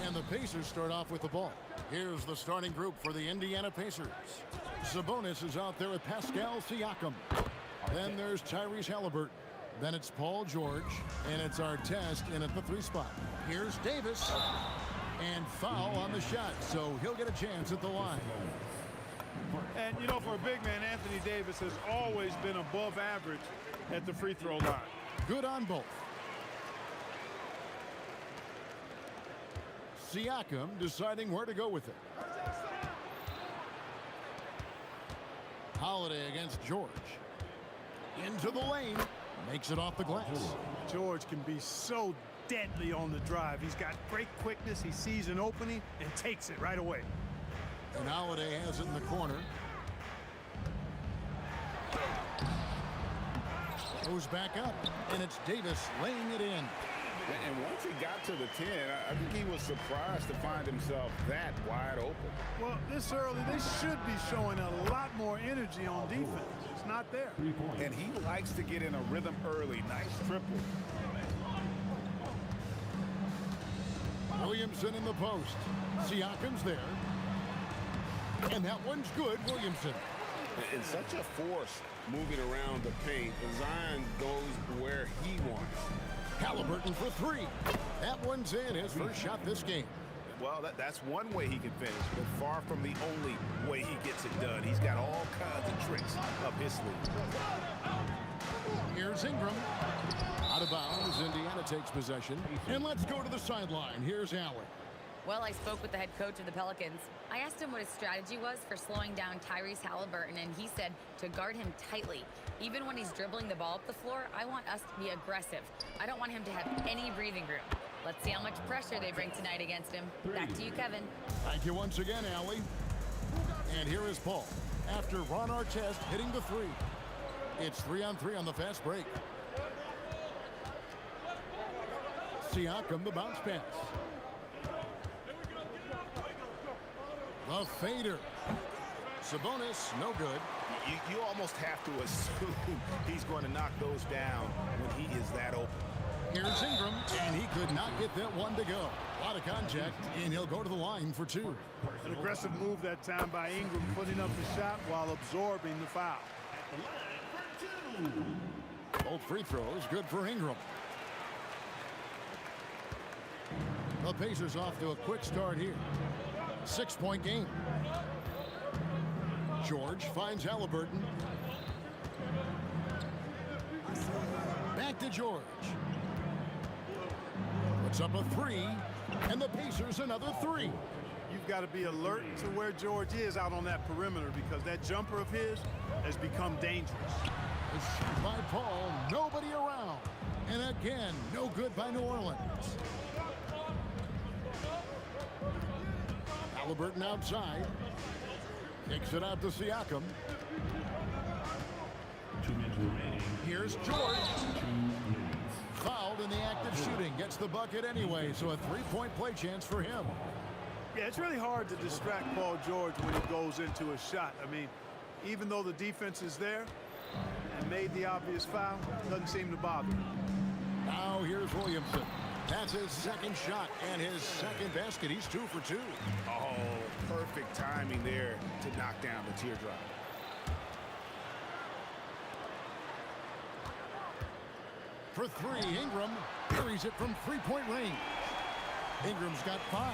And the Pacers start off with the ball. Here's the starting group for the Indiana Pacers. Sabonis is out there with Pascal Siakam. Then there's Tyrese Halliburton. Then it's Paul George. And it's Artest in at the 3 spot. Here's Davis. And foul on the shot, so he'll get a chance at the line. And, you know, for a big man, Anthony Davis has always been above average at the free throw line. Good on both. Siakam deciding where to go with it. Holiday against George. Into the lane. Makes it off the glass. George can be so deadly on the drive. He's got great quickness. He sees an opening and takes it right away. And Holiday has it in the corner. Goes back up. And it's Davis laying it in. And once he got to the 10, I think he was surprised to find himself that wide open. Well, this early, they should be showing a lot more energy on defense. It's not there. And he likes to get in a rhythm early. Nice triple. Williamson in the post. Siakam's there. And that one's good, Williamson. And such a force moving around the paint. Zion goes where he wants. Halliburton for 3. That one's in, his first shot this game. Well, that's one way he can finish, but far from the only way he gets it done. He's got all kinds of tricks up his sleeve. Here's Ingram. Out of bounds, Indiana takes possession. And let's go to the sideline. Here's Allen. Well, I spoke with the head coach of the Pelicans. I asked him what his strategy was for slowing down Tyrese Halliburton, and he said to guard him tightly. Even when he's dribbling the ball up the floor, I want us to be aggressive. I don't want him to have any breathing room. Let's see how much pressure they bring tonight against him. Back to you, Kevin. Thank you once again, Allie. And here is Paul after Ron Artest hitting the 3. It's 3-on-3 on the fast break. Siakam, the bounce pass. The fader. Sabonis, no good. You almost have to assume he's going to knock those down when he is that open. Here's Ingram, and he could not get that one to go. A lot of contact, and he'll go to the line for 2. An aggressive move that time by Ingram, putting up the shot while absorbing the foul. Both free throws good for Ingram. The Pacers off to a quick start here. 6-point game. George finds Halliburton. Back to George. Puts up a 3, and the Pacers another 3. You've got to be alert to where George is out on that perimeter because that jumper of his has become dangerous. A shot by Paul, nobody around. And again, no good by New Orleans. Halliburton outside. Kicks it out to Siakam. 2 minutes remaining. Here's George. Fouled in the act of shooting. Gets the bucket anyway, so a 3-point play chance for him. Yeah, it's really hard to distract Paul George when he goes into a shot. I mean, even though the defense is there and made the obvious foul, it doesn't seem to bother him. Now here's Williamson. That's his second shot and his second basket. He's 2 for 2. Oh, perfect timing there to knock down the teardrop. For 3, Ingram buries it from three-point range. Ingram's got 5.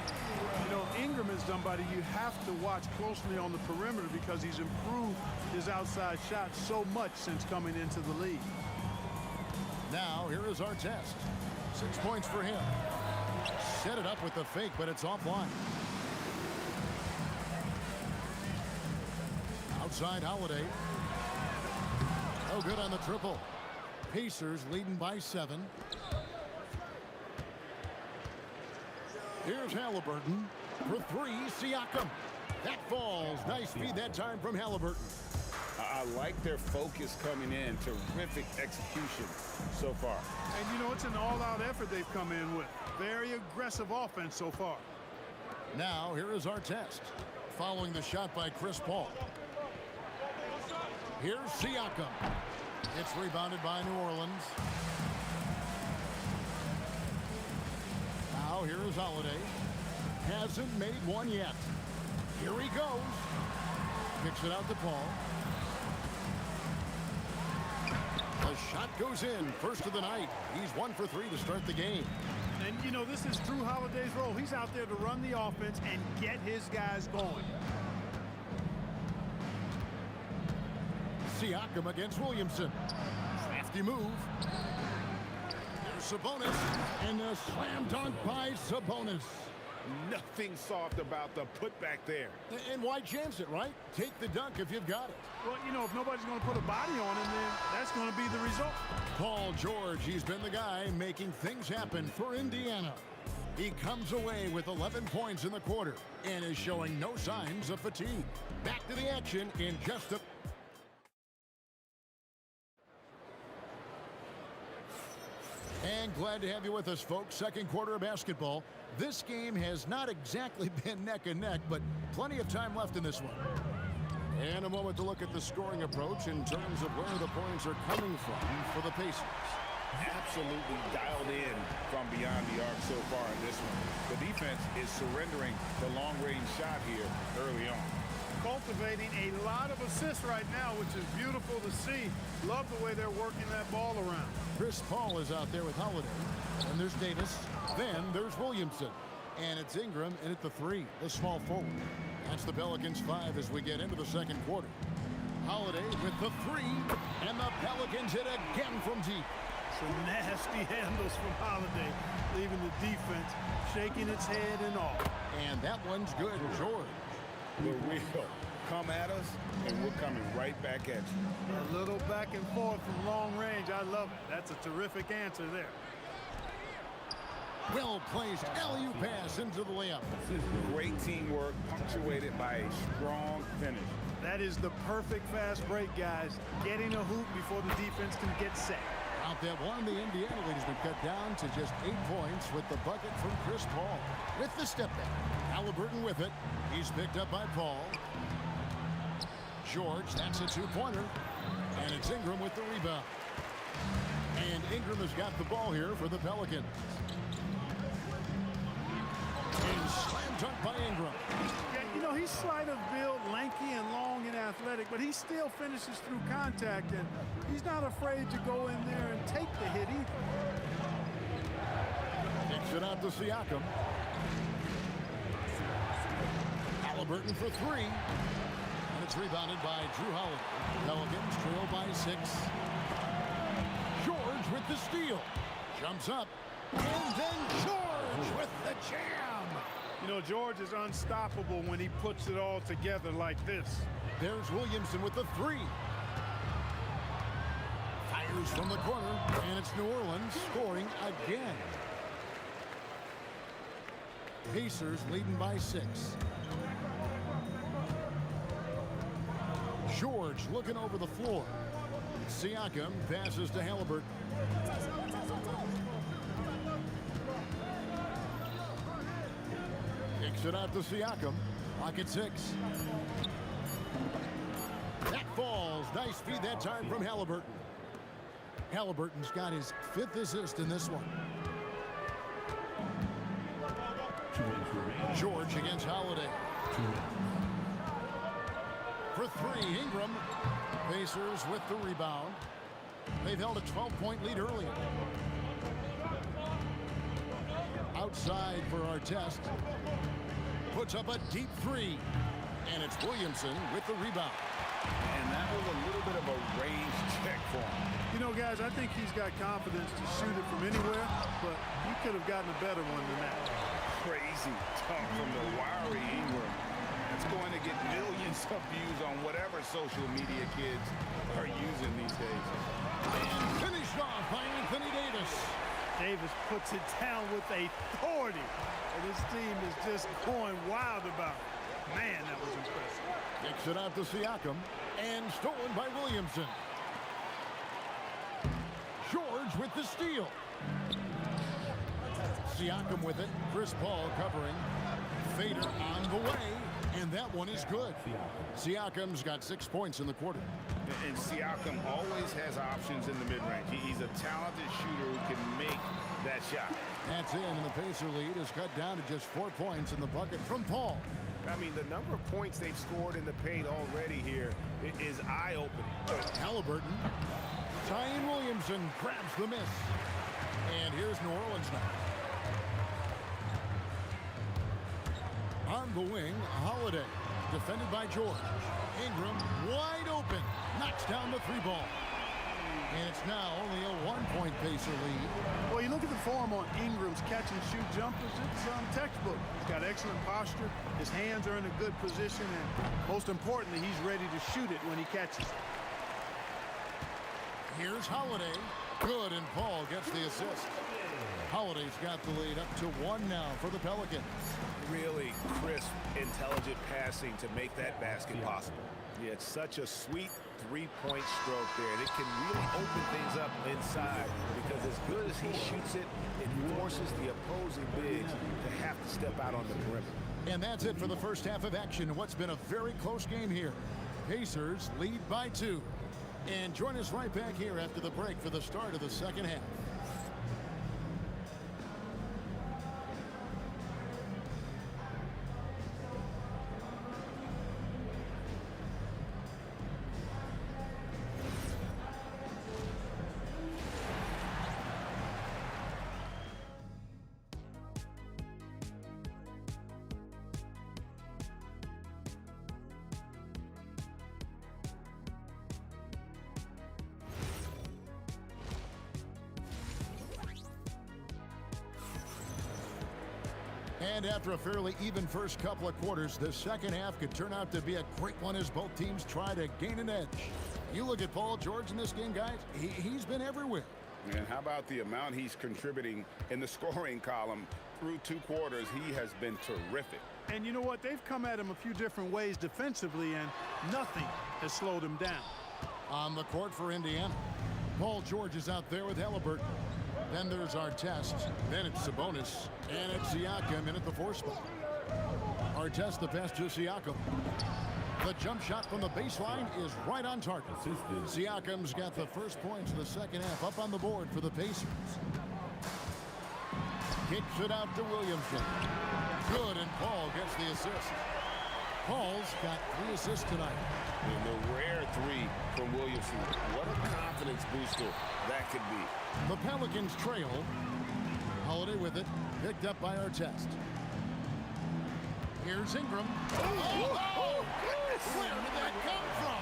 You know, Ingram is somebody you have to watch closely on the perimeter because he's improved his outside shot so much since coming into the league. Now, here is our test. 6 points for him. Set it up with the fake, but it's offline. Outside Holiday. No good on the triple. Pacers leading by 7. Here's Halliburton for 3. Siakam. That falls. Nice feed that time from Halliburton. I like their focus coming in. Terrific execution so far. And, you know, it's an all-out effort they've come in with. Very aggressive offense so far. Now, here is our test. Following the shot by Chris Paul. Here's Siakam. It's rebounded by New Orleans. Now, here is Holiday. Hasn't made one yet. Here he goes. Kicks it out to Paul. The shot goes in. First of the night. He's 1 for 3 to start the game. And, you know, this is Drew Holiday's role. He's out there to run the offense and get his guys going. Siakam against Williamson. Crafty move. There's Sabonis. And a slam dunk by Sabonis. Nothing soft about the putback there. And why chance it, right? Take the dunk if you've got it. Well, you know, if nobody's going to put a body on him, then that's going to be the result. Paul George, he's been the guy making things happen for Indiana. He comes away with 11 points in the quarter and is showing no signs of fatigue. Back to the action in just a... And glad to have you with us, folks. Second quarter of basketball. This game has not exactly been neck and neck, but plenty of time left in this one. And a moment to look at the scoring approach in terms of where the points are coming from for the Pacers. Absolutely dialed in from beyond the arc so far in this one. The defense is surrendering the long-range shot here early on. Cultivating a lot of assists right now, which is beautiful to see. Love the way they're working that ball around. Chris Paul is out there with Holiday. And there's Davis. Then there's Williamson. And it's Ingram in at the 3, the small forward. That's the Pelicans 5 as we get into the second quarter. Holiday with the 3. And the Pelicans hit again from deep. Some nasty handles from Holiday, leaving the defense shaking its head and all. And that one's good, George. The wheel. Come at us, and we're coming right back at you. A little back and forth from long range. I love it. That's a terrific answer there. Well-placed alley-oop pass into the layup. Great teamwork, punctuated by a strong finish. That is the perfect fast break, guys. Getting a hoop before the defense can get set. Out that one, the Indiana lead has been cut down to just 8 points with the bucket from Chris Paul. With the step back, Halliburton with it. He's picked up by Paul. George, that's a 2-pointer. And it's Ingram with the rebound. And Ingram has got the ball here for the Pelicans. And slam dunk by Ingram. Yeah, you know, he's slight of build, lanky and long and athletic, but he still finishes through contact, and he's not afraid to go in there and take the hit either. Kicks it out to Siakam. Halliburton for 3. And it's rebounded by Drew Holiday. Pelicans trail by 6. George with the steal. Jumps up. And then George with the jam. You know, George is unstoppable when he puts it all together like this. There's Williamson with the 3. Fires from the corner, and it's New Orleans scoring again. Pacers leading by 6. George looking over the floor. Siakam passes to Halliburton. Kicks it out to Siakam. Pocket 6. That falls. Nice feed that time from Halliburton. Halliburton's got his 5th assist in this one. George against Holiday. For three, Ingram. Pacers with the rebound. They've held a 12-point lead earlier. Outside for our test. Puts up a deep three. And it's Williamson with the rebound. And that was a little bit of a range check for him. You know, guys, I think he's got confidence to shoot it from anywhere, but he could have gotten a better one than that. Crazy talk from the wiry Ingram. It's going to get millions of views on whatever social media kids are using these days. And finished off by Anthony Davis. Davis puts it down with authority, and his team is just going wild about it. Man, that was impressive. Kicks it out to Siakam, and stolen by Williamson. George with the steal. Siakam with it. Chris Paul covering. Fader on the way, and that one is good. Siakam's got 6 points in the quarter. And Siakam always has options in the mid-range. He's a talented shooter who can make that shot. That's in, and the Pacer lead is cut down to just 4 points in the bucket from Paul. I mean, the number of points they've scored in the paint already here is eye-opening. Halliburton. Zion Williamson grabs the miss. And here's New Orleans now. On the wing, Holiday. Defended by George. Ingram wide open. Knocks down the three ball. And it's now only a 1-point Pacer lead. Well, you look at the form on Ingram's catch-and-shoot jumpers, it's textbook. He's got excellent posture. His hands are in a good position, and most importantly, he's ready to shoot it when he catches it. Here's Holiday. Good, and Paul gets the assist. Holiday's got the lead up to 1 now for the Pelicans. Really crisp, intelligent passing to make that basket possible. Yeah, it's such a sweet three-point stroke there. And it can really open things up inside because as good as he shoots it, it forces the opposing bigs to have to step out on the perimeter. And that's it for the first half of action. What's been a very close game here. Pacers lead by 2. And join us right back here after the break for the start of the second half. And after a fairly even first couple of quarters, the second half could turn out to be a great one as both teams try to gain an edge. You look at Paul George in this game, guys, he's been everywhere. And how about the amount he's contributing in the scoring column through 2 quarters? He has been terrific. And you know what? They've come at him a few different ways defensively, and nothing has slowed him down. On the court for Indiana, Paul George is out there with Halliburton. Then there's our test. Then it's Sabonis. And it's Siakam in at the 4 spot. Our test, the pass to Siakam. The jump shot from the baseline is right on target. Siakam's got the first points of the second half up on the board for the Pacers. Kicks it out to Williamson. Good, and Paul gets the assist. Paul's got 3 assists tonight. And the rare 3 from Williamson. What a confidence booster that could be. The Pelicans trail. Holiday with it. Picked up by our test. Here's Ingram. Oh, where did that come from?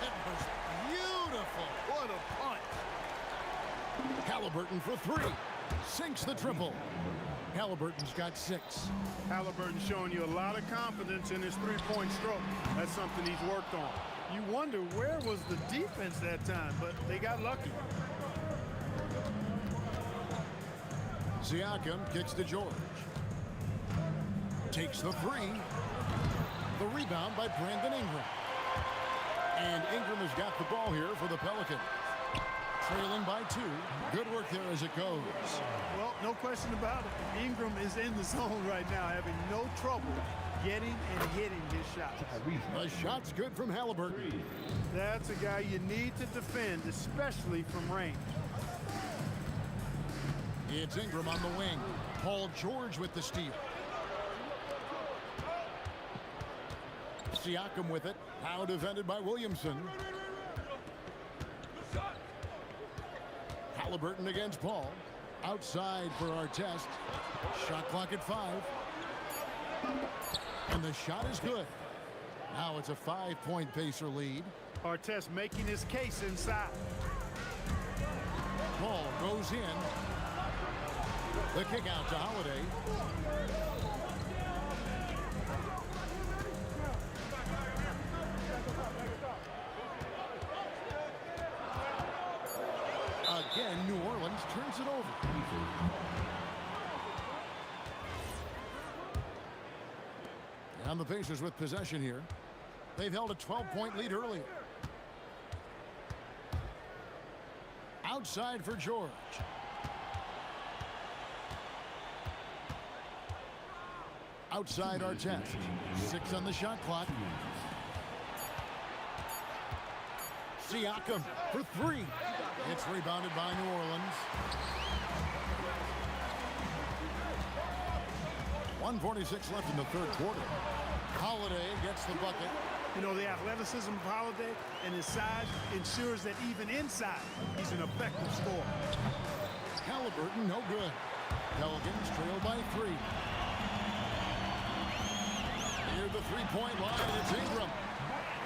That was beautiful. What a punch. Halliburton for 3. Sinks the triple. Halliburton's got 6. Halliburton showing you a lot of confidence in his three-point stroke. That's something he's worked on. You wonder where was the defense that time, but they got lucky. Siakam kicks to George. Takes the 3. The rebound by Brandon Ingram. And Ingram has got the ball here for the Pelicans. Trailing by 2. Good work there as it goes. Well, no question about it. Ingram is in the zone right now, having no trouble getting and hitting his shots. The shot's good from Halliburton. That's a guy you need to defend, especially from range. It's Ingram on the wing. Paul George with the steal. Siakam with it. Now defended by Williamson. Halliburton against Paul. Outside for Artest. Shot clock at 5. And the shot is good. Now it's a 5-point Pacer lead. Artest making his case inside. Paul goes in. The kick out to Holiday. Again, New Orleans turns it over. And the Pacers with possession here. They've held a 12-point lead earlier. Outside for George. Outside Artest. 6 on the shot clock. Siakam for 3. It's rebounded by New Orleans. 1:46 left in the third quarter. Holiday gets the bucket. You know, the athleticism of Holiday and his size ensures that even inside, he's an effective scorer. Halliburton, no good. Pelicans trail by 3. Near the three-point line, it's Ingram.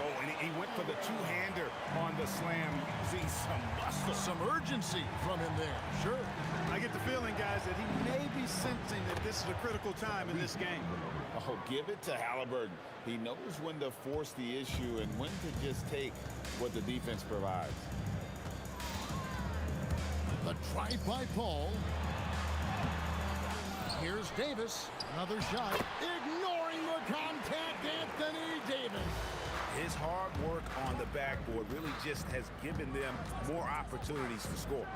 Oh, and he went for the two-hander on the slam. See some muscle. Some urgency from him there. Sure. I get the feeling, guys, that he may be sensing that this is a critical time in this game. Oh, give it to Halliburton. He knows when to force the issue and when to just take what the defense provides. The drive by Paul. Here's Davis. Another shot. Ignoring the contact, Anthony Davis. His hard work on the backboard really just has given them more opportunities to score.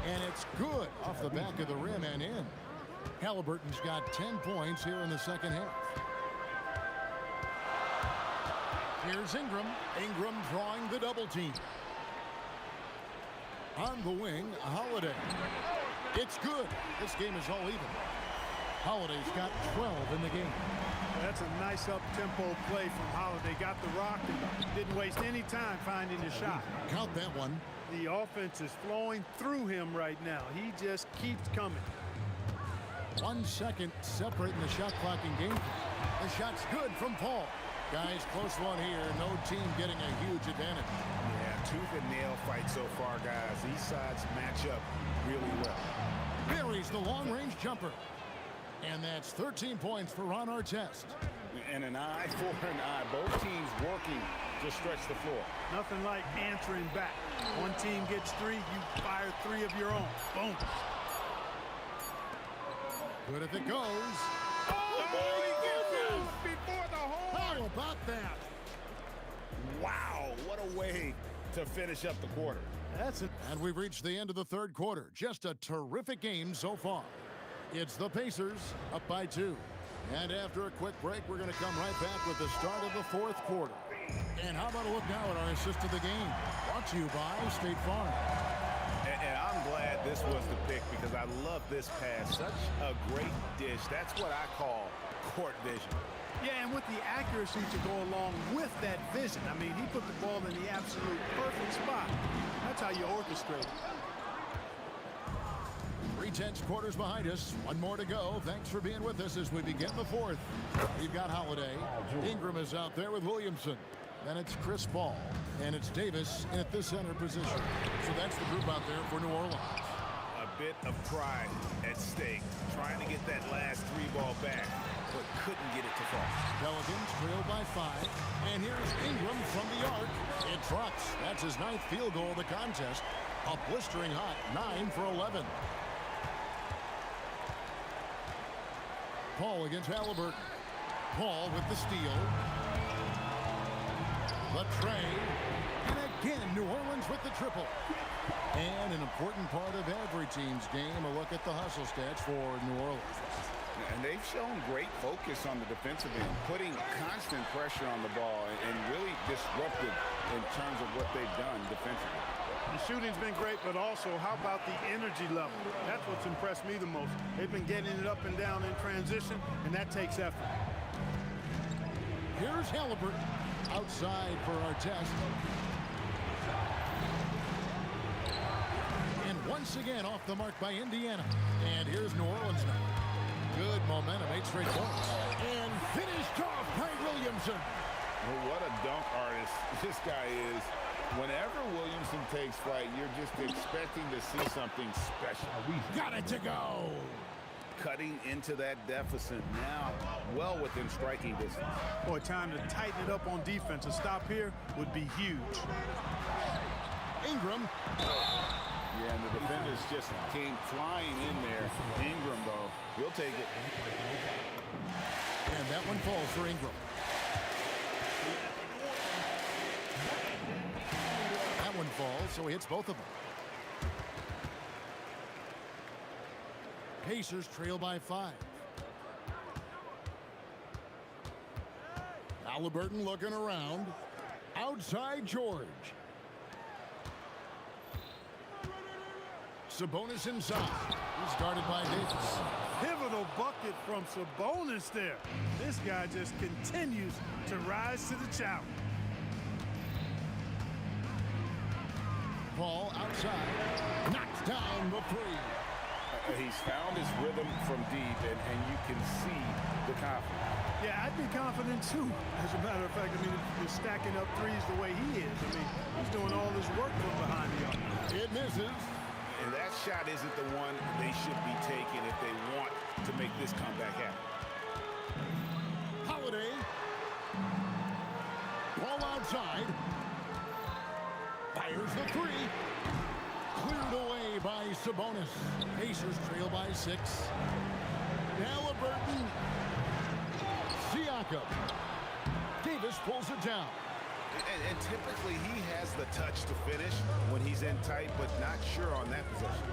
And it's good off the back of the rim and in. Halliburton's got 10 points here in the second half. Here's Ingram. Ingram drawing the double team. On the wing, Holiday. It's good. This game is all even. Holiday's got 12 in the game. That's a nice up-tempo play from Holiday. Got the rock and didn't waste any time finding the shot. Count that one. The offense is flowing through him right now. He just keeps coming. 1 second separating the shot clock and game. The shot's good from Paul. Guys, close one here. No team getting a huge advantage. Yeah, tooth and nail fight so far, guys. These sides match up really well. Buries the long-range jumper. And that's 13 points for Ron Artest. And an eye for an eye. Both teams working to stretch the floor. Nothing like answering back. One team gets 3, you fire 3 of your own. Boom. Good if it goes. Oh, he gets it before the hole. How about that? Wow, what a way to finish up the quarter. That's it. And we've reached the end of the third quarter. Just a terrific game so far. It's the Pacers up by 2. And after a quick break, we're going to come right back with the start of the fourth quarter. And how about a look now at our assist of the game? Brought to you by State Farm. And I'm glad this was the pick because I love this pass. Such a great dish. That's what I call court vision. Yeah, and with the accuracy to go along with that vision. I mean, he put the ball in the absolute perfect spot. That's how you orchestrate it. 3/10 quarters behind us. One more to go. Thanks for being with us as we begin the fourth. We've got Holiday. Ingram is out there with Williamson. Then it's Chris Paul. And it's Davis in at the center position. So that's the group out there for New Orleans. A bit of pride at stake. Trying to get that last 3 ball back, but couldn't get it to fall. Pelicans trail by 5. And here's Ingram from the arc. It drops. That's his 9th field goal of the contest. A blistering hot 9 for 11. Paul against Halliburton. Paul with the steal. The tray. And again, New Orleans with the triple. And an important part of every team's game, a look at the hustle stats for New Orleans. And they've shown great focus on the defensive end, putting constant pressure on the ball and really disruptive in terms of what they've done defensively. The shooting's been great, but also how about the energy level? That's what's impressed me the most. They've been getting it up and down in transition, and that takes effort. Here's Halliburton outside for our test. And once again off the mark by Indiana. And here's New Orleans now. Good momentum, 8 straight points. And finished off by Williamson. Well, what a dunk artist this guy is. Whenever Williamson takes flight, you're just expecting to see something special. Got it to go. Cutting into that deficit now, well within striking distance. Boy, time to tighten it up on defense. A stop here would be huge. Ingram. Yeah, and the defenders just came flying in there. Ingram, though, he'll take it. And that one falls for Ingram. That one falls, so he hits both of them. Pacers trail by 5. Halliburton looking around. Outside George. Sabonis inside. He's guarded by Davis. Pivotal bucket from Sabonis there. This guy just continues to rise to the challenge. Paul outside. Knocks down the 3. He's found his rhythm from deep, and you can see the confidence. Yeah, I'd be confident too. As a matter of fact, I mean, if you're stacking up threes the way he is, I mean, he's doing all this work from behind the arc. It misses. And that shot isn't the one they should be taking if they want to make this comeback happen. Holiday. Ball outside. Fires the 3. Cleared away by Sabonis. Pacers trail by 6. Halliburton. Siakam. Davis pulls it down. And typically he has the touch to finish when he's in tight, but not sure on that possession.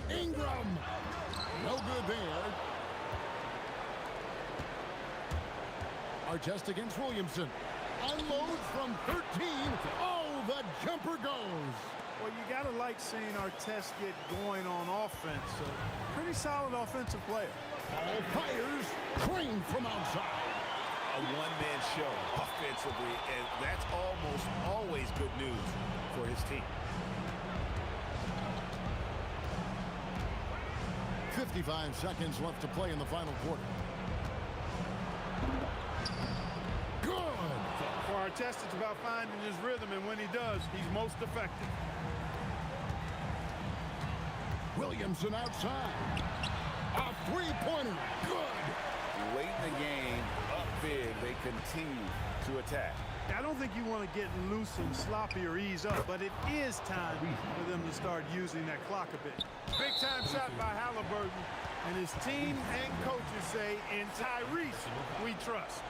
Ingram. No good there. Our test against Williamson. Unloads from 13. Oh, the jumper goes. Well, you got to like seeing our test get going on offense. Pretty solid offensive player. All fires. Crane from outside. A one-man show offensively, and that's almost always good news for his team. 55 seconds left to play in the final quarter. Good. For our test, it's about finding his rhythm, and when he does, he's most effective. Williamson outside. A three-pointer. Good. Late in the game, up big, they continue to attack. I don't think you want to get loose and sloppy or ease up, but it is time for them to start using that clock a bit. Big time shot by Halliburton, and his team and coaches say, in Tyrese, we trust.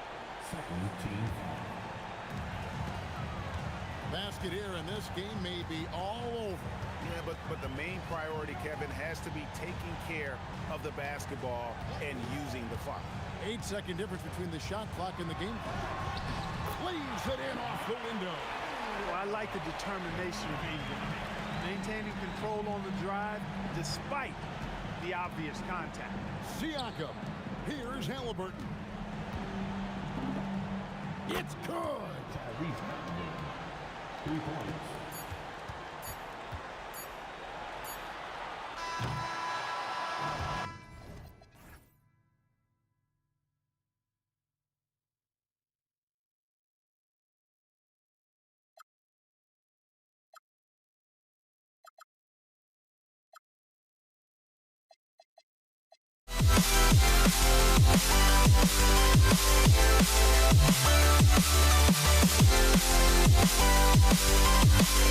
Basket here, and this game may be all over. Yeah, but the main priority, Kevin, has to be taking care of the basketball and using the clock. 8-second difference between the shot clock and the game clock. Leaves it in off the window. Well, I like the determination of Ingram. Maintaining control on the drive despite the obvious contact. Siakam. Here's Halliburton. It's good. 3 points. We'll be right back.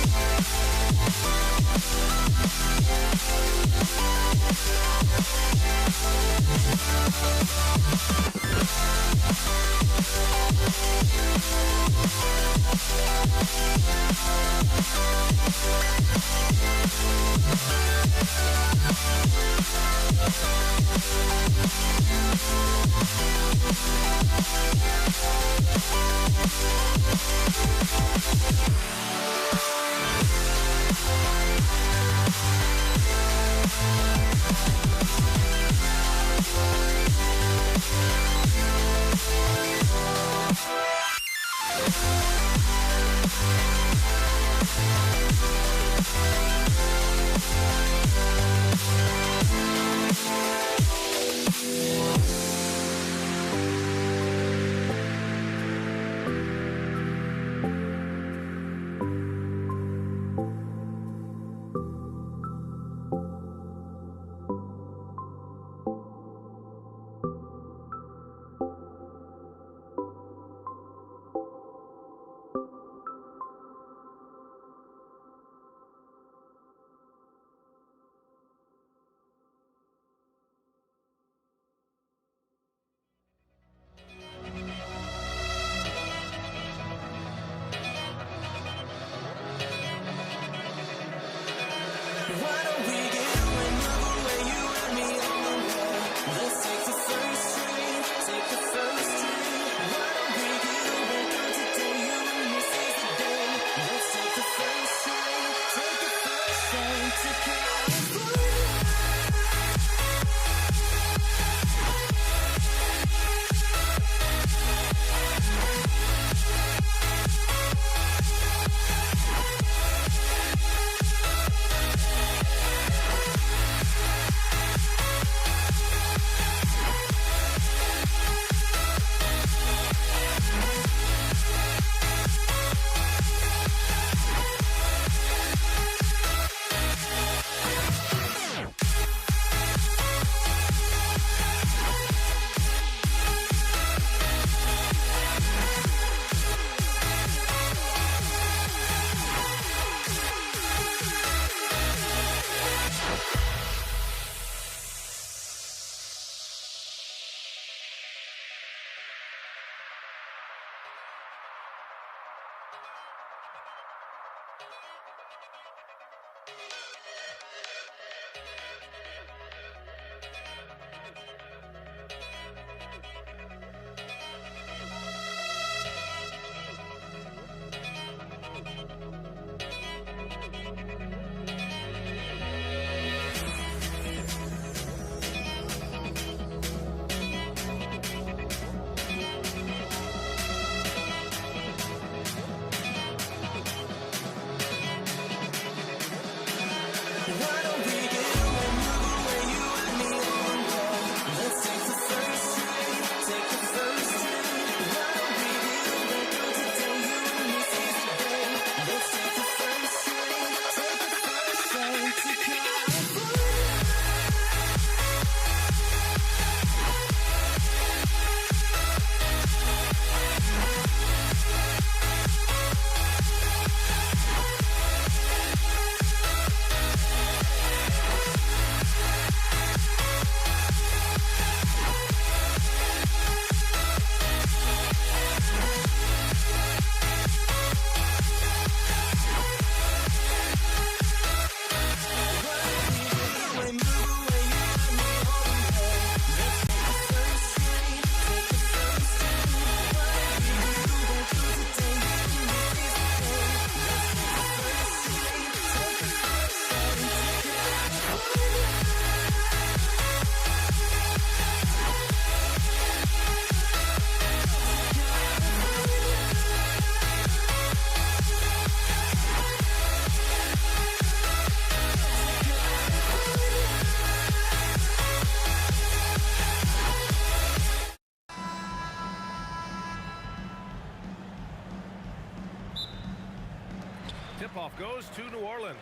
Tip-off goes to New Orleans.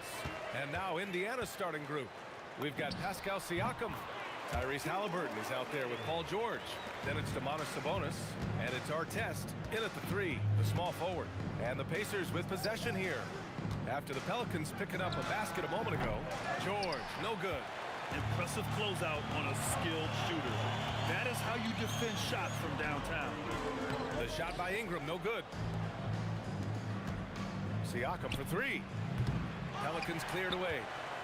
And now Indiana's starting group. We've got Pascal Siakam. Tyrese Halliburton is out there with Paul George. Then it's Domantas Sabonis. And it's Artest in at the 3, the small forward. And the Pacers with possession here. After the Pelicans picking up a basket a moment ago. George, no good. Impressive closeout on a skilled shooter. That is how you defend shots from downtown. The shot by Ingram, no good. Siakam for 3. Pelicans cleared away.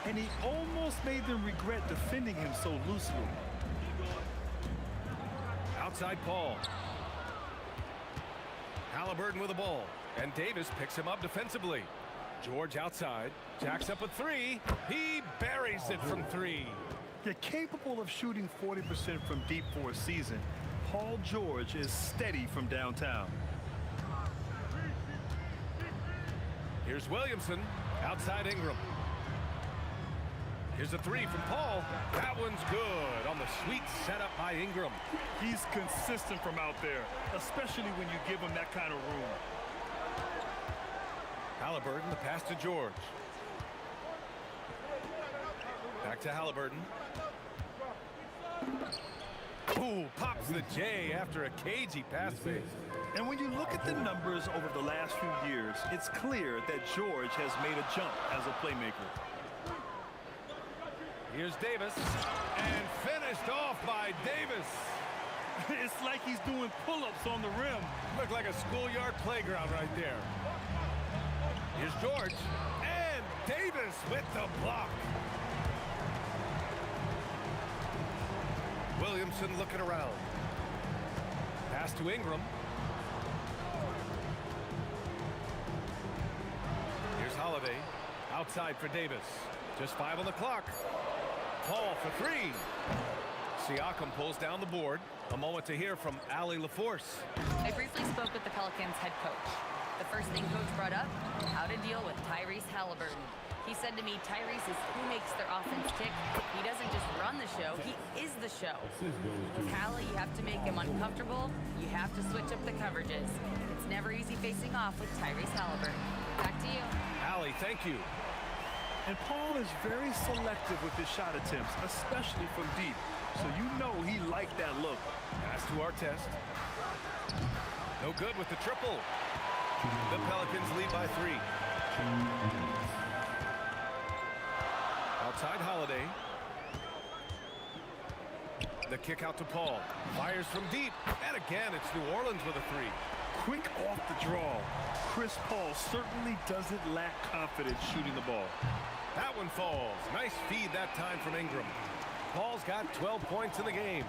And he almost made them regret defending him so loosely. Outside Paul. Halliburton with the ball. And Davis picks him up defensively. George outside. Jacks up a 3. He buries it from 3. They're capable of shooting 40% from deep for a season. Paul George is steady from downtown. Here's Williamson. Outside Ingram. Here's a 3 from Paul. That one's good on the sweet setup by Ingram. He's consistent from out there, especially when you give him that kind of room. Halliburton, the pass to George. Back to Halliburton. Ooh, pops the J after a cagey pass fake. And when you look at the numbers over the last few years, it's clear that George has made a jump as a playmaker. Here's Davis, and finished off by Davis. It's like he's doing pull-ups on the rim. Looked like a schoolyard playground right there. Here's George, and Davis with the block. Williamson looking around. Pass to Ingram. Here's Holiday, outside for Davis. Just 5 on the clock. Paul for 3. Siakam pulls down the board. A moment to hear from Allie LaForce. I briefly spoke with the Pelicans head coach. The first thing coach brought up, how to deal with Tyrese Halliburton. He said to me, Tyrese is who makes their offense tick. He doesn't just run the show, he is the show. With Hallie, you have to make him uncomfortable. You have to switch up the coverages. It's never easy facing off with Tyrese Halliburton. Back to you. Allie, thank you. And Paul is very selective with his shot attempts, especially from deep. So you know he liked that look. Pass to Artest. No good with the triple. The Pelicans lead by 3. Outside Holiday. The kick out to Paul. Fires from deep. And again, it's New Orleans with a 3. Quick off the draw. Chris Paul certainly doesn't lack confidence shooting the ball. That one falls. Nice feed that time from Ingram. Paul's got 12 points in the game.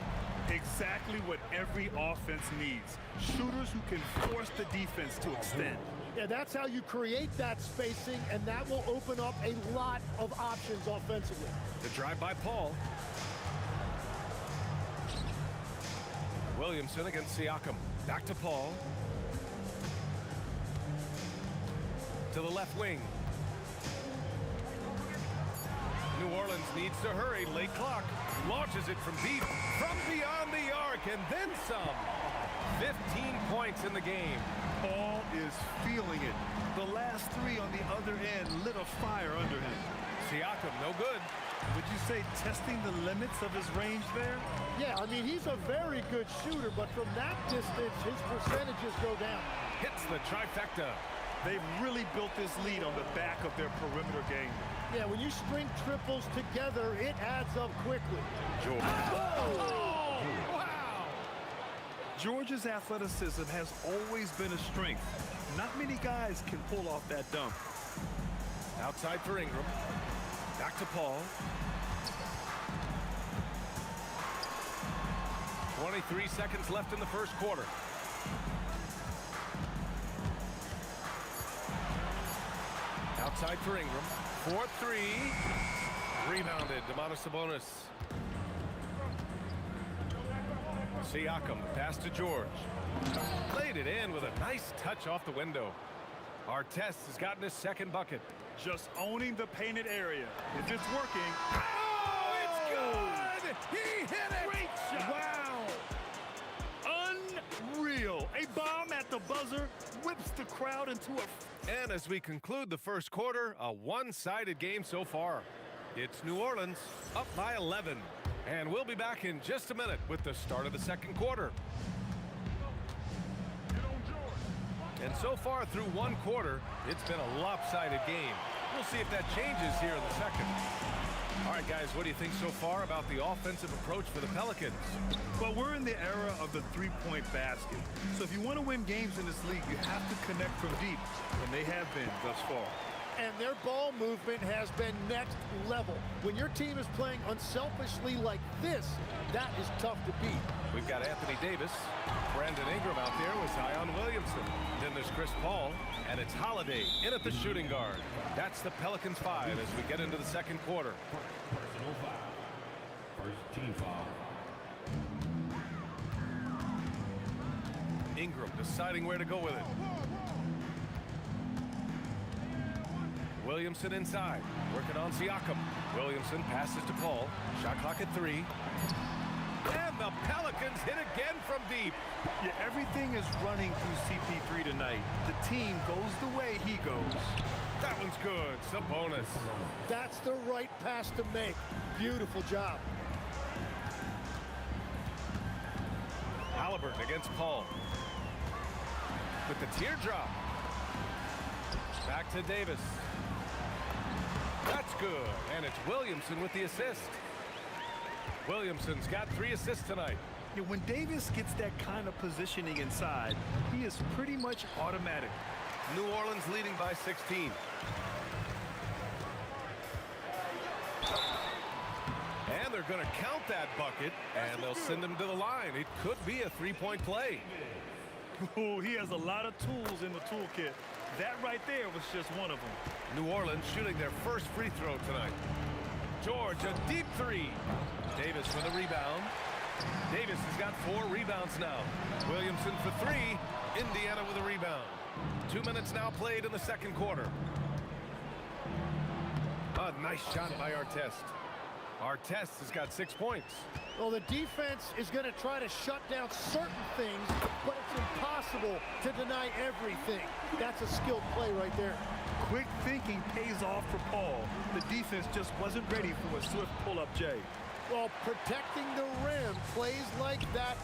Exactly what every offense needs. Shooters who can force the defense to extend. Yeah, that's how you create that spacing, and that will open up a lot of options offensively. The drive by Paul. Williamson against Siakam. Back to Paul. To the left wing. New Orleans needs to hurry. Late clock. Launches it from deep. From beyond the arc and then some. 15 points in the game. Paul is feeling it. The last three on the other end lit a fire under him. Siakam, no good. Would you say testing the limits of his range there? Yeah, I mean, he's a very good shooter, but from that distance, his percentages go down. Hits the trifecta. They've really built this lead on the back of their perimeter game. Yeah, when you string triples together, it adds up quickly. George. Oh! Wow! George's athleticism has always been a strength. Not many guys can pull off that dunk. Outside for Ingram. Back to Paul. 23 seconds left in the first quarter. Outside for Ingram. 4-3. Rebounded. Domantas Sabonis. Siakam. Pass to George. Played it in with a nice touch off the window. Artest has gotten his second bucket. Just owning the painted area. If it's working. Oh, it's good! He hit it! Great shot! Wow! Unreal. A bomb at the buzzer whips the crowd into a... And as we conclude the first quarter, a one-sided game so far. It's New Orleans up by 11. And we'll be back in just a minute with the start of the second quarter. And so far through one quarter, it's been a lopsided game. We'll see if that changes here in the second. All right, guys, what do you think so far about the offensive approach for the Pelicans? Well, we're in the era of the three-point basket. So if you want to win games in this league, you have to connect from deep, and they have been thus far. And their ball movement has been next level. When your team is playing unselfishly like this, that is tough to beat. We've got Anthony Davis, Brandon Ingram out there with Zion Williamson. Then there's Chris Paul, and it's Holiday in at the shooting guard. That's the Pelicans 5 as we get into the second quarter. Personal foul. First team foul. Ingram deciding where to go with it. Williamson inside, working on Siakam. Williamson passes to Paul. Shot clock at 3. And the Pelicans hit again from deep. Yeah, everything is running through CP3 tonight. The team goes the way he goes. That one's good. Sabonis. That's the right pass to make. Beautiful job. Halliburton against Paul. With the teardrop. Back to Davis. That's good. And it's Williamson with the assist. Williamson's got 3 assists tonight. Yeah, when Davis gets that kind of positioning inside, he is pretty much automatic. New Orleans leading by 16. And they're going to count that bucket, and they'll send him to the line. It could be a three-point play. Oh, he has a lot of tools in the toolkit. That right there was just one of them. New Orleans shooting their first free throw tonight. George, a deep 3. Davis with a rebound. Davis has got 4 rebounds now. Williamson for 3. Indiana with a rebound. 2 minutes now played in the second quarter. A nice shot by Artest. Artest has got 6 points. Well, the defense is going to try to shut down certain things, but it's impossible to deny everything. That's a skilled play right there. Quick thinking pays off for Paul. The defense just wasn't ready for a swift pull-up J. Well, protecting the rim, plays like that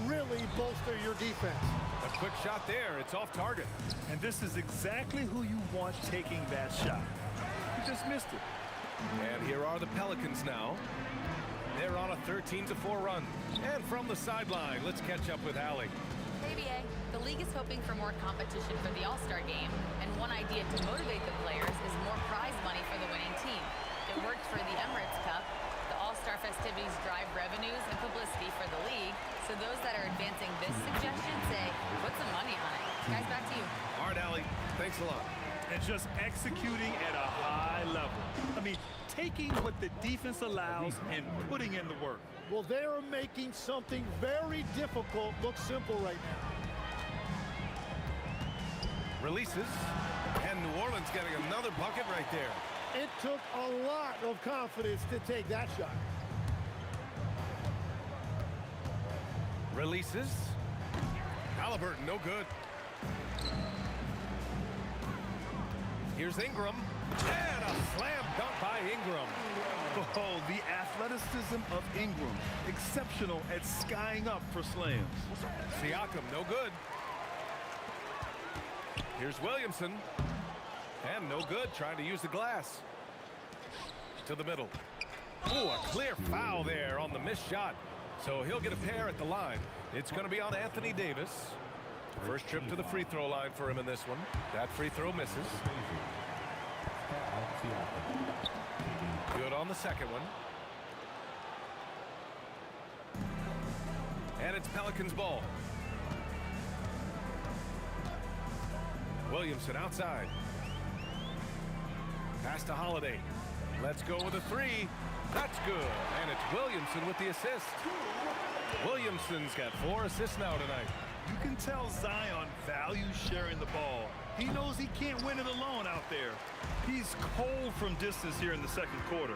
really bolster your defense. A quick shot there. It's off target. And this is exactly who you want taking that shot. You just missed it. And here are the Pelicans now. They're on a 13-4 run. And from the sideline, let's catch up with Allie. Hey, BA. The league league is hoping for more competition for the All-Star game, and one idea to motivate the players is more prize money for the winning team. It worked for the Emirates Cup. The All-Star festivities drive revenues and publicity for the league, so those that are advancing this suggestion say, put some money on it. Guys, back to you. All right, Allie, thanks a lot. And just executing at a high level. I mean, taking what the defense allows and putting in the work. Well, they're making something very difficult look simple right now. Releases, and New Orleans getting another bucket right there. It took a lot of confidence to take that shot. Releases. Halliburton, no good. Here's Ingram. And a slam dunk by Ingram. Oh, the athleticism of Ingram. Exceptional at skying up for slams. Siakam, no good. Here's Williamson. And no good, trying to use the glass. To the middle. Oh, a clear foul there on the missed shot. So he'll get a pair at the line. It's going to be on Anthony Davis. First trip to the free throw line for him in this one. That free throw misses. Good on the second one. And it's Pelicans ball. Williamson outside. Pass to Holiday. Let's go with a three. That's good. And it's Williamson with the assist. Williamson's got 4 assists now tonight. You can tell Zion values sharing the ball. He knows he can't win it alone out there. He's cold from distance here in the second quarter.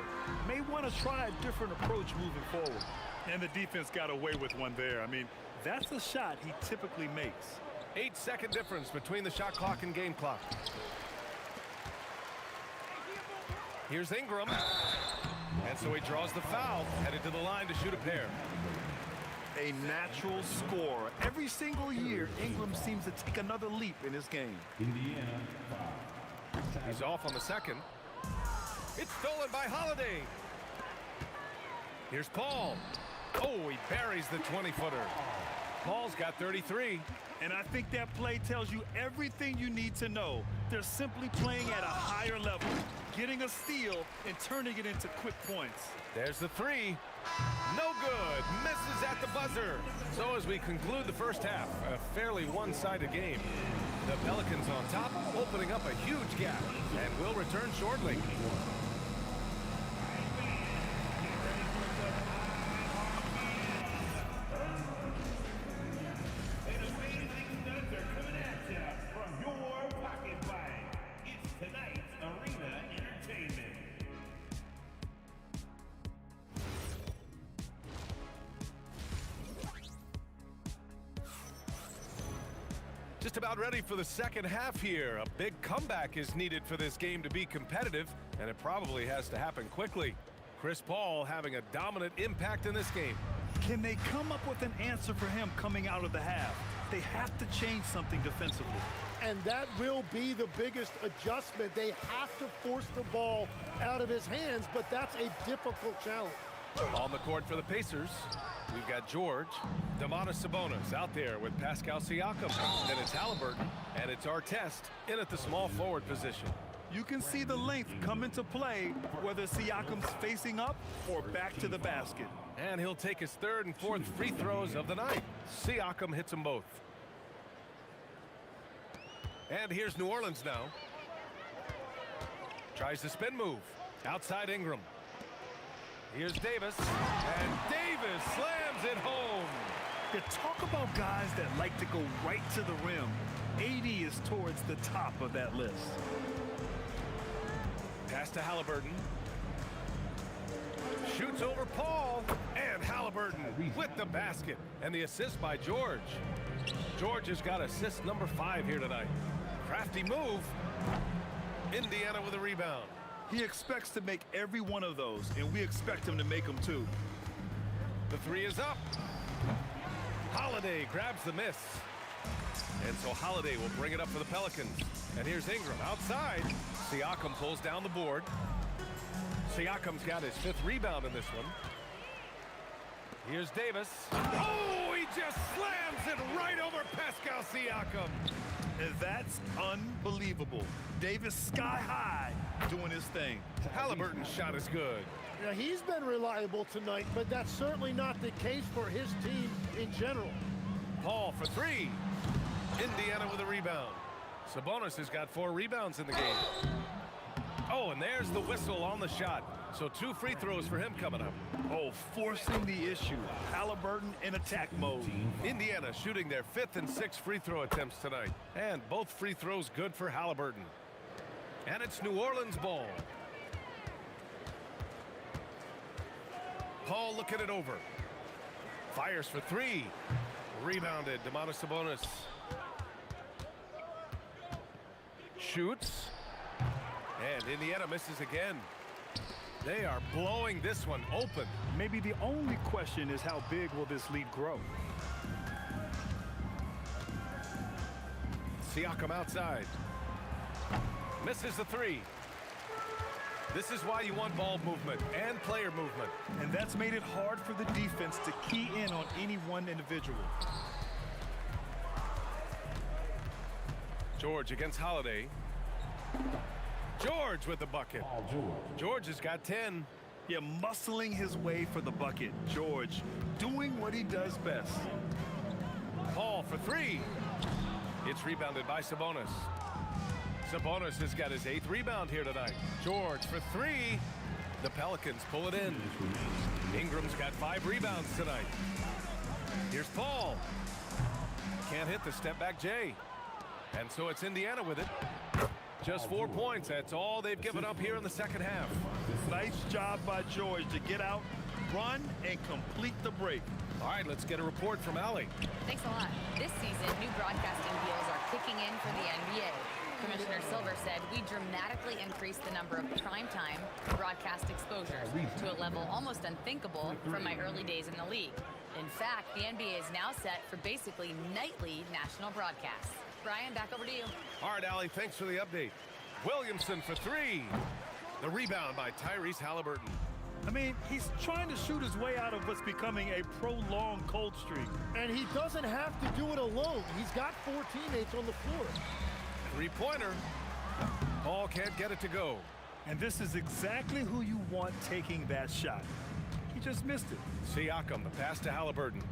May want to try a different approach moving forward. And the defense got away with one there. I mean, that's a shot he typically makes. 8-second difference between the shot clock and game clock. Here's Ingram. And so he draws the foul, headed to the line to shoot a pair. A natural scorer. Every single year, Ingram seems to take another leap in his game. He's off on the second. It's stolen by Holiday. Here's Paul. Oh, he buries the 20-footer. Paul's got 33. And I think that play tells you everything you need to know. They're simply playing at a higher level, getting a steal and turning it into quick points. There's the three. No good. Misses at the buzzer. So as we conclude the first half, a fairly one-sided game. The Pelicans on top, opening up a huge gap. And we'll return shortly. Just about ready for the second half here. A big comeback is needed for this game to be competitive, and it probably has to happen quickly. Chris Paul having a dominant impact in this game. Can they come up with an answer for him coming out of the half? They have to change something defensively. And that will be the biggest adjustment. They have to force the ball out of his hands, but that's a difficult challenge. On the court for the Pacers, we've got George. Domantas Sabonis out there with Pascal Siakam. Then it's Halliburton, and it's Artest in at the small forward position. You can see the length come into play, whether Siakam's facing up or back to the basket. And he'll take his third and fourth free throws of the night. Siakam hits them both. And here's New Orleans now. Tries the spin move. Outside Ingram. Here's Davis. And Davis slams it home. You talk about guys that like to go right to the rim. AD is towards the top of that list. Pass to Halliburton. Shoots over Paul. And Halliburton with the basket. And the assist by George. George has got assist number 5 here tonight. Crafty move. Indiana with a rebound. He expects to make every one of those, and we expect him to make them too. The three is up. Holiday grabs the miss. And so Holiday will bring it up for the Pelicans. And here's Ingram outside. Siakam pulls down the board. Siakam's got his 5th rebound in this one. Here's Davis. Oh, he just slams it right over Pascal Siakam. And that's unbelievable. Davis sky high doing his thing. Halliburton's shot is good. Now, he's been reliable tonight, but that's certainly not the case for his team in general. Paul for three. Indiana with a rebound. Sabonis has got 4 rebounds in the game. Oh, and there's the whistle on the shot. So 2 free throws for him coming up. Oh, forcing the issue. Halliburton in attack mode. Indiana shooting their 5th and 6th free throw attempts tonight. And both free throws good for Halliburton. And it's New Orleans ball. Paul looking it over. Fires for 3. Rebounded. Domantas Sabonis. Shoots. And Indiana misses again. They are blowing this one open. Maybe the only question is how big will this lead grow? Siakam outside. Misses the 3. This is why you want ball movement and player movement. And that's made it hard for the defense to key in on any one individual. George against Holiday. George with the bucket. George has got 10. Yeah, muscling his way for the bucket. George doing what he does best. Paul for 3. It's rebounded by Sabonis. Sabonis has got his 8th rebound here tonight. George for 3. The Pelicans pull it in. Ingram's got 5 rebounds tonight. Here's Paul. Can't hit the step back J. And so it's Indiana with it. Just 4 points. That's all they've given up here in the second half. Nice job by George to get out, run, and complete the break. All right, let's get a report from Allie. Thanks a lot. This season, new broadcasting deals are kicking in for the NBA. Commissioner Silver said we dramatically increased the number of primetime broadcast exposures to a level almost unthinkable from my early days in the league. In fact, the NBA is now set for basically nightly national broadcasts. Brian, back over to you. All right, Allie, thanks for the update. Williamson for 3. The rebound by Tyrese Halliburton. I mean, he's trying to shoot his way out of what's becoming a prolonged cold streak. And he doesn't have to do it alone. He's got 4 teammates on the floor. 3-pointer. Paul can't get it to go. And this is exactly who you want taking that shot. He just missed it. Siakam, the pass to Halliburton.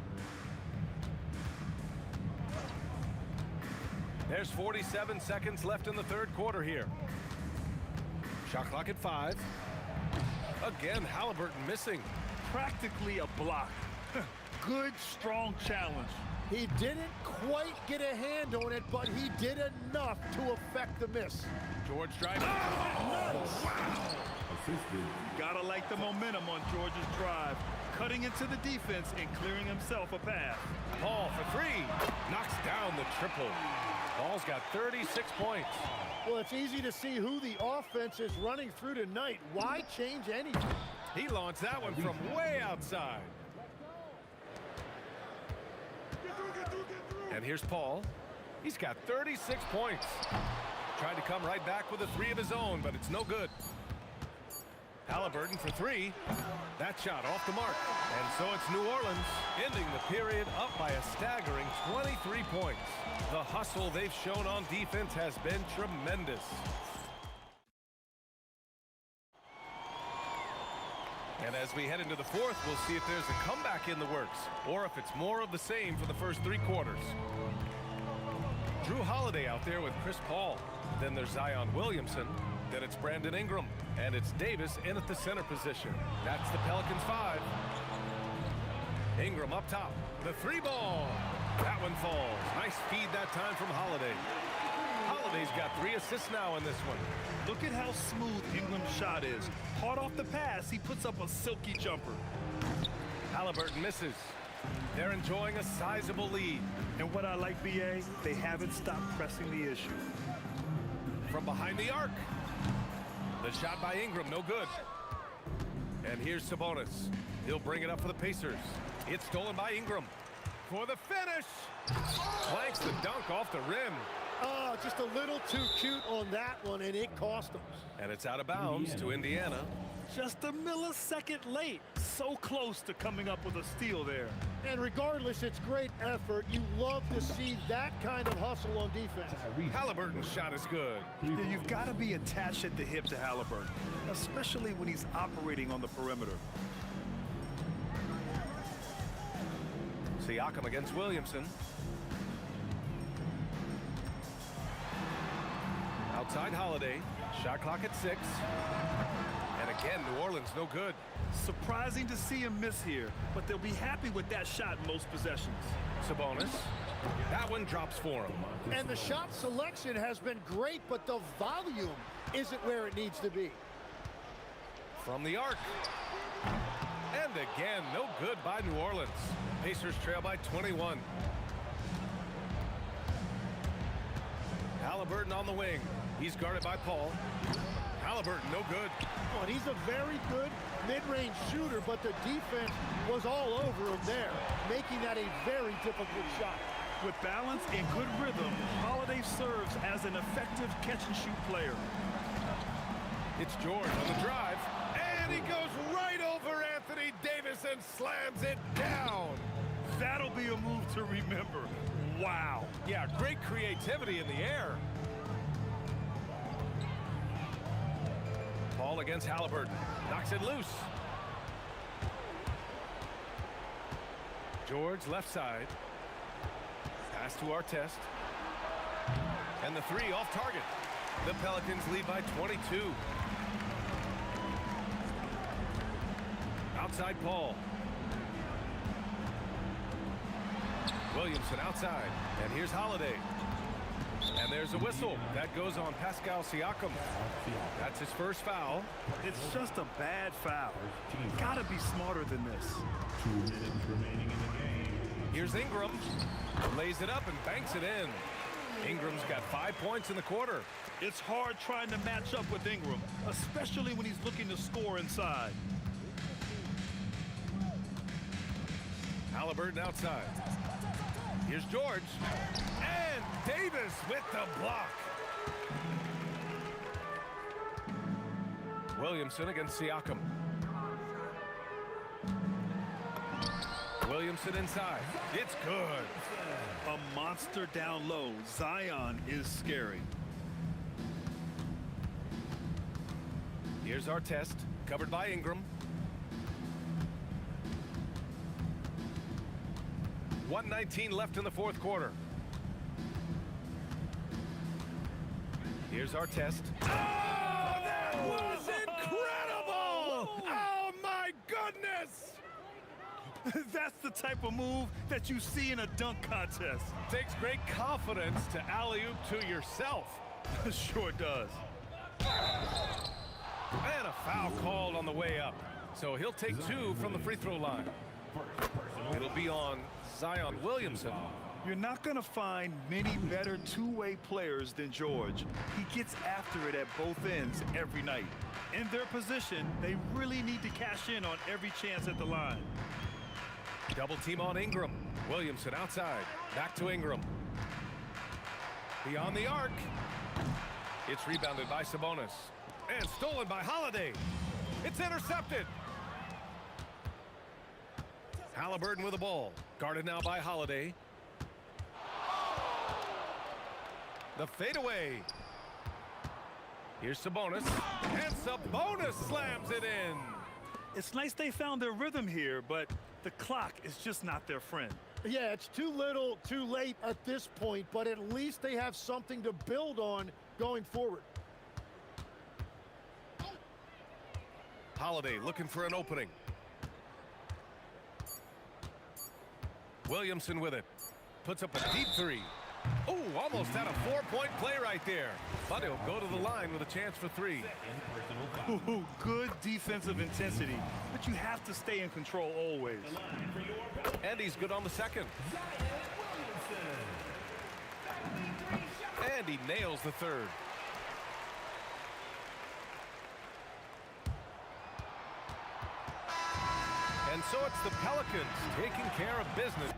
There's 47 seconds left in the third quarter here. Shot clock at 5. Again, Halliburton missing. Practically a block. Good, strong challenge. He didn't quite get a hand on it, but he did enough to affect the miss. George driving. Nice. Wow. Gotta like the momentum on George's drive. Cutting into the defense and clearing himself a path. Paul for 3. Knocks down the triple. Paul's got 36 points. Well, it's easy to see who the offense is running through tonight. Why change anything? He launched that one from way outside. And here's Paul. He's got 36 points. Tried to come right back with a 3 of his own, but it's no good. Halliburton for 3. That shot off the mark. And so it's New Orleans ending the period up by a staggering 23 points. The hustle they've shown on defense has been tremendous. And as we head into the fourth, we'll see if there's a comeback in the works or if it's more of the same for the first 3 quarters. Drew Holiday out there with Chris Paul. Then there's Zion Williamson. Then it's Brandon Ingram. And it's Davis in at the center position. That's the Pelicans 5. Ingram up top. The 3 ball. That one falls. Nice feed that time from Holiday. Holiday's got 3 assists now in this one. Look at how smooth Ingram's shot is. Hard off the pass, he puts up a silky jumper. Halliburton misses. They're enjoying a sizable lead. And what I like, BA, they haven't stopped pressing the issue. From behind the arc. The shot by Ingram, no good. And here's Sabonis. He'll bring it up for the Pacers. It's stolen by Ingram. For the finish. Clanks the dunk off the rim. Oh, just a little too cute on that one, and it cost him. And it's out of bounds to Indiana. Just a millisecond late. So close to coming up with a steal there. And regardless, it's great effort. You love to see that kind of hustle on defense. Halliburton's shot is good. Yeah, you've got to be attached at the hip to Halliburton, especially when he's operating on the perimeter. Siakam against Williamson. Outside Holiday. Shot clock at 6. And again, New Orleans no good. Surprising to see him miss here, but they'll be happy with that shot most possessions. Sabonis. That one drops for him. And the shot selection has been great, but the volume isn't where it needs to be. From the arc. And again, no good by New Orleans. Pacers trail by 21. Halliburton on the wing. He's guarded by Paul. Halliburton, no good. Oh, and he's a very good mid-range shooter, but the defense was all over him there, making that a very difficult shot. With balance and good rhythm, Holiday serves as an effective catch-and-shoot player. It's George on the drive, and he goes right over Anthony Davis and slams it down. That'll be a move to remember. Wow. Yeah, great creativity in the air. Paul against Halliburton. Knocks it loose. George left side. Pass to Artest. And the 3 off target. The Pelicans lead by 22. Outside Paul. Williamson outside. And here's Holiday. And there's a whistle. That goes on Pascal Siakam. That's his first foul. It's just a bad foul. Gotta be smarter than this. 2 minutes remaining in the game. Here's Ingram. Lays it up and banks it in. Ingram's got 5 points in the quarter. It's hard trying to match up with Ingram, especially when he's looking to score inside. Halliburton outside. Here's George. And Davis with the block. Williamson against Siakam. Williamson inside. It's good. A monster down low. Zion is scary. Here's Artest, covered by Ingram. 1:19 left in the fourth quarter. Here's Artest. Oh, that was incredible! Oh, my goodness! That's the type of move that you see in a dunk contest. Takes great confidence to alley-oop to yourself. Sure does. And a foul called on the way up. So he'll take 2 from the free throw line. It'll be on Zion Williamson. You're not going to find many better two-way players than George. He gets after it at both ends every night. In their position, they really need to cash in on every chance at the line. Double team on Ingram. Williamson outside. Back to Ingram. Beyond the arc. It's rebounded by Sabonis. And stolen by Holiday. It's intercepted. Halliburton with the ball. Guarded now by Holiday. The fadeaway. Here's Sabonis. And Sabonis slams it in. It's nice they found their rhythm here, but the clock is just not their friend. Yeah, it's too little, too late at this point, but at least they have something to build on going forward. Holiday looking for an opening. Williamson with it. Puts up a deep 3. Oh, almost had a 4-point play right there. But he'll go to the line with a chance for 3. Ooh, good defensive intensity, but you have to stay in control always. And he's good on the second. And he nails the third. And so it's the Pelicans taking care of business.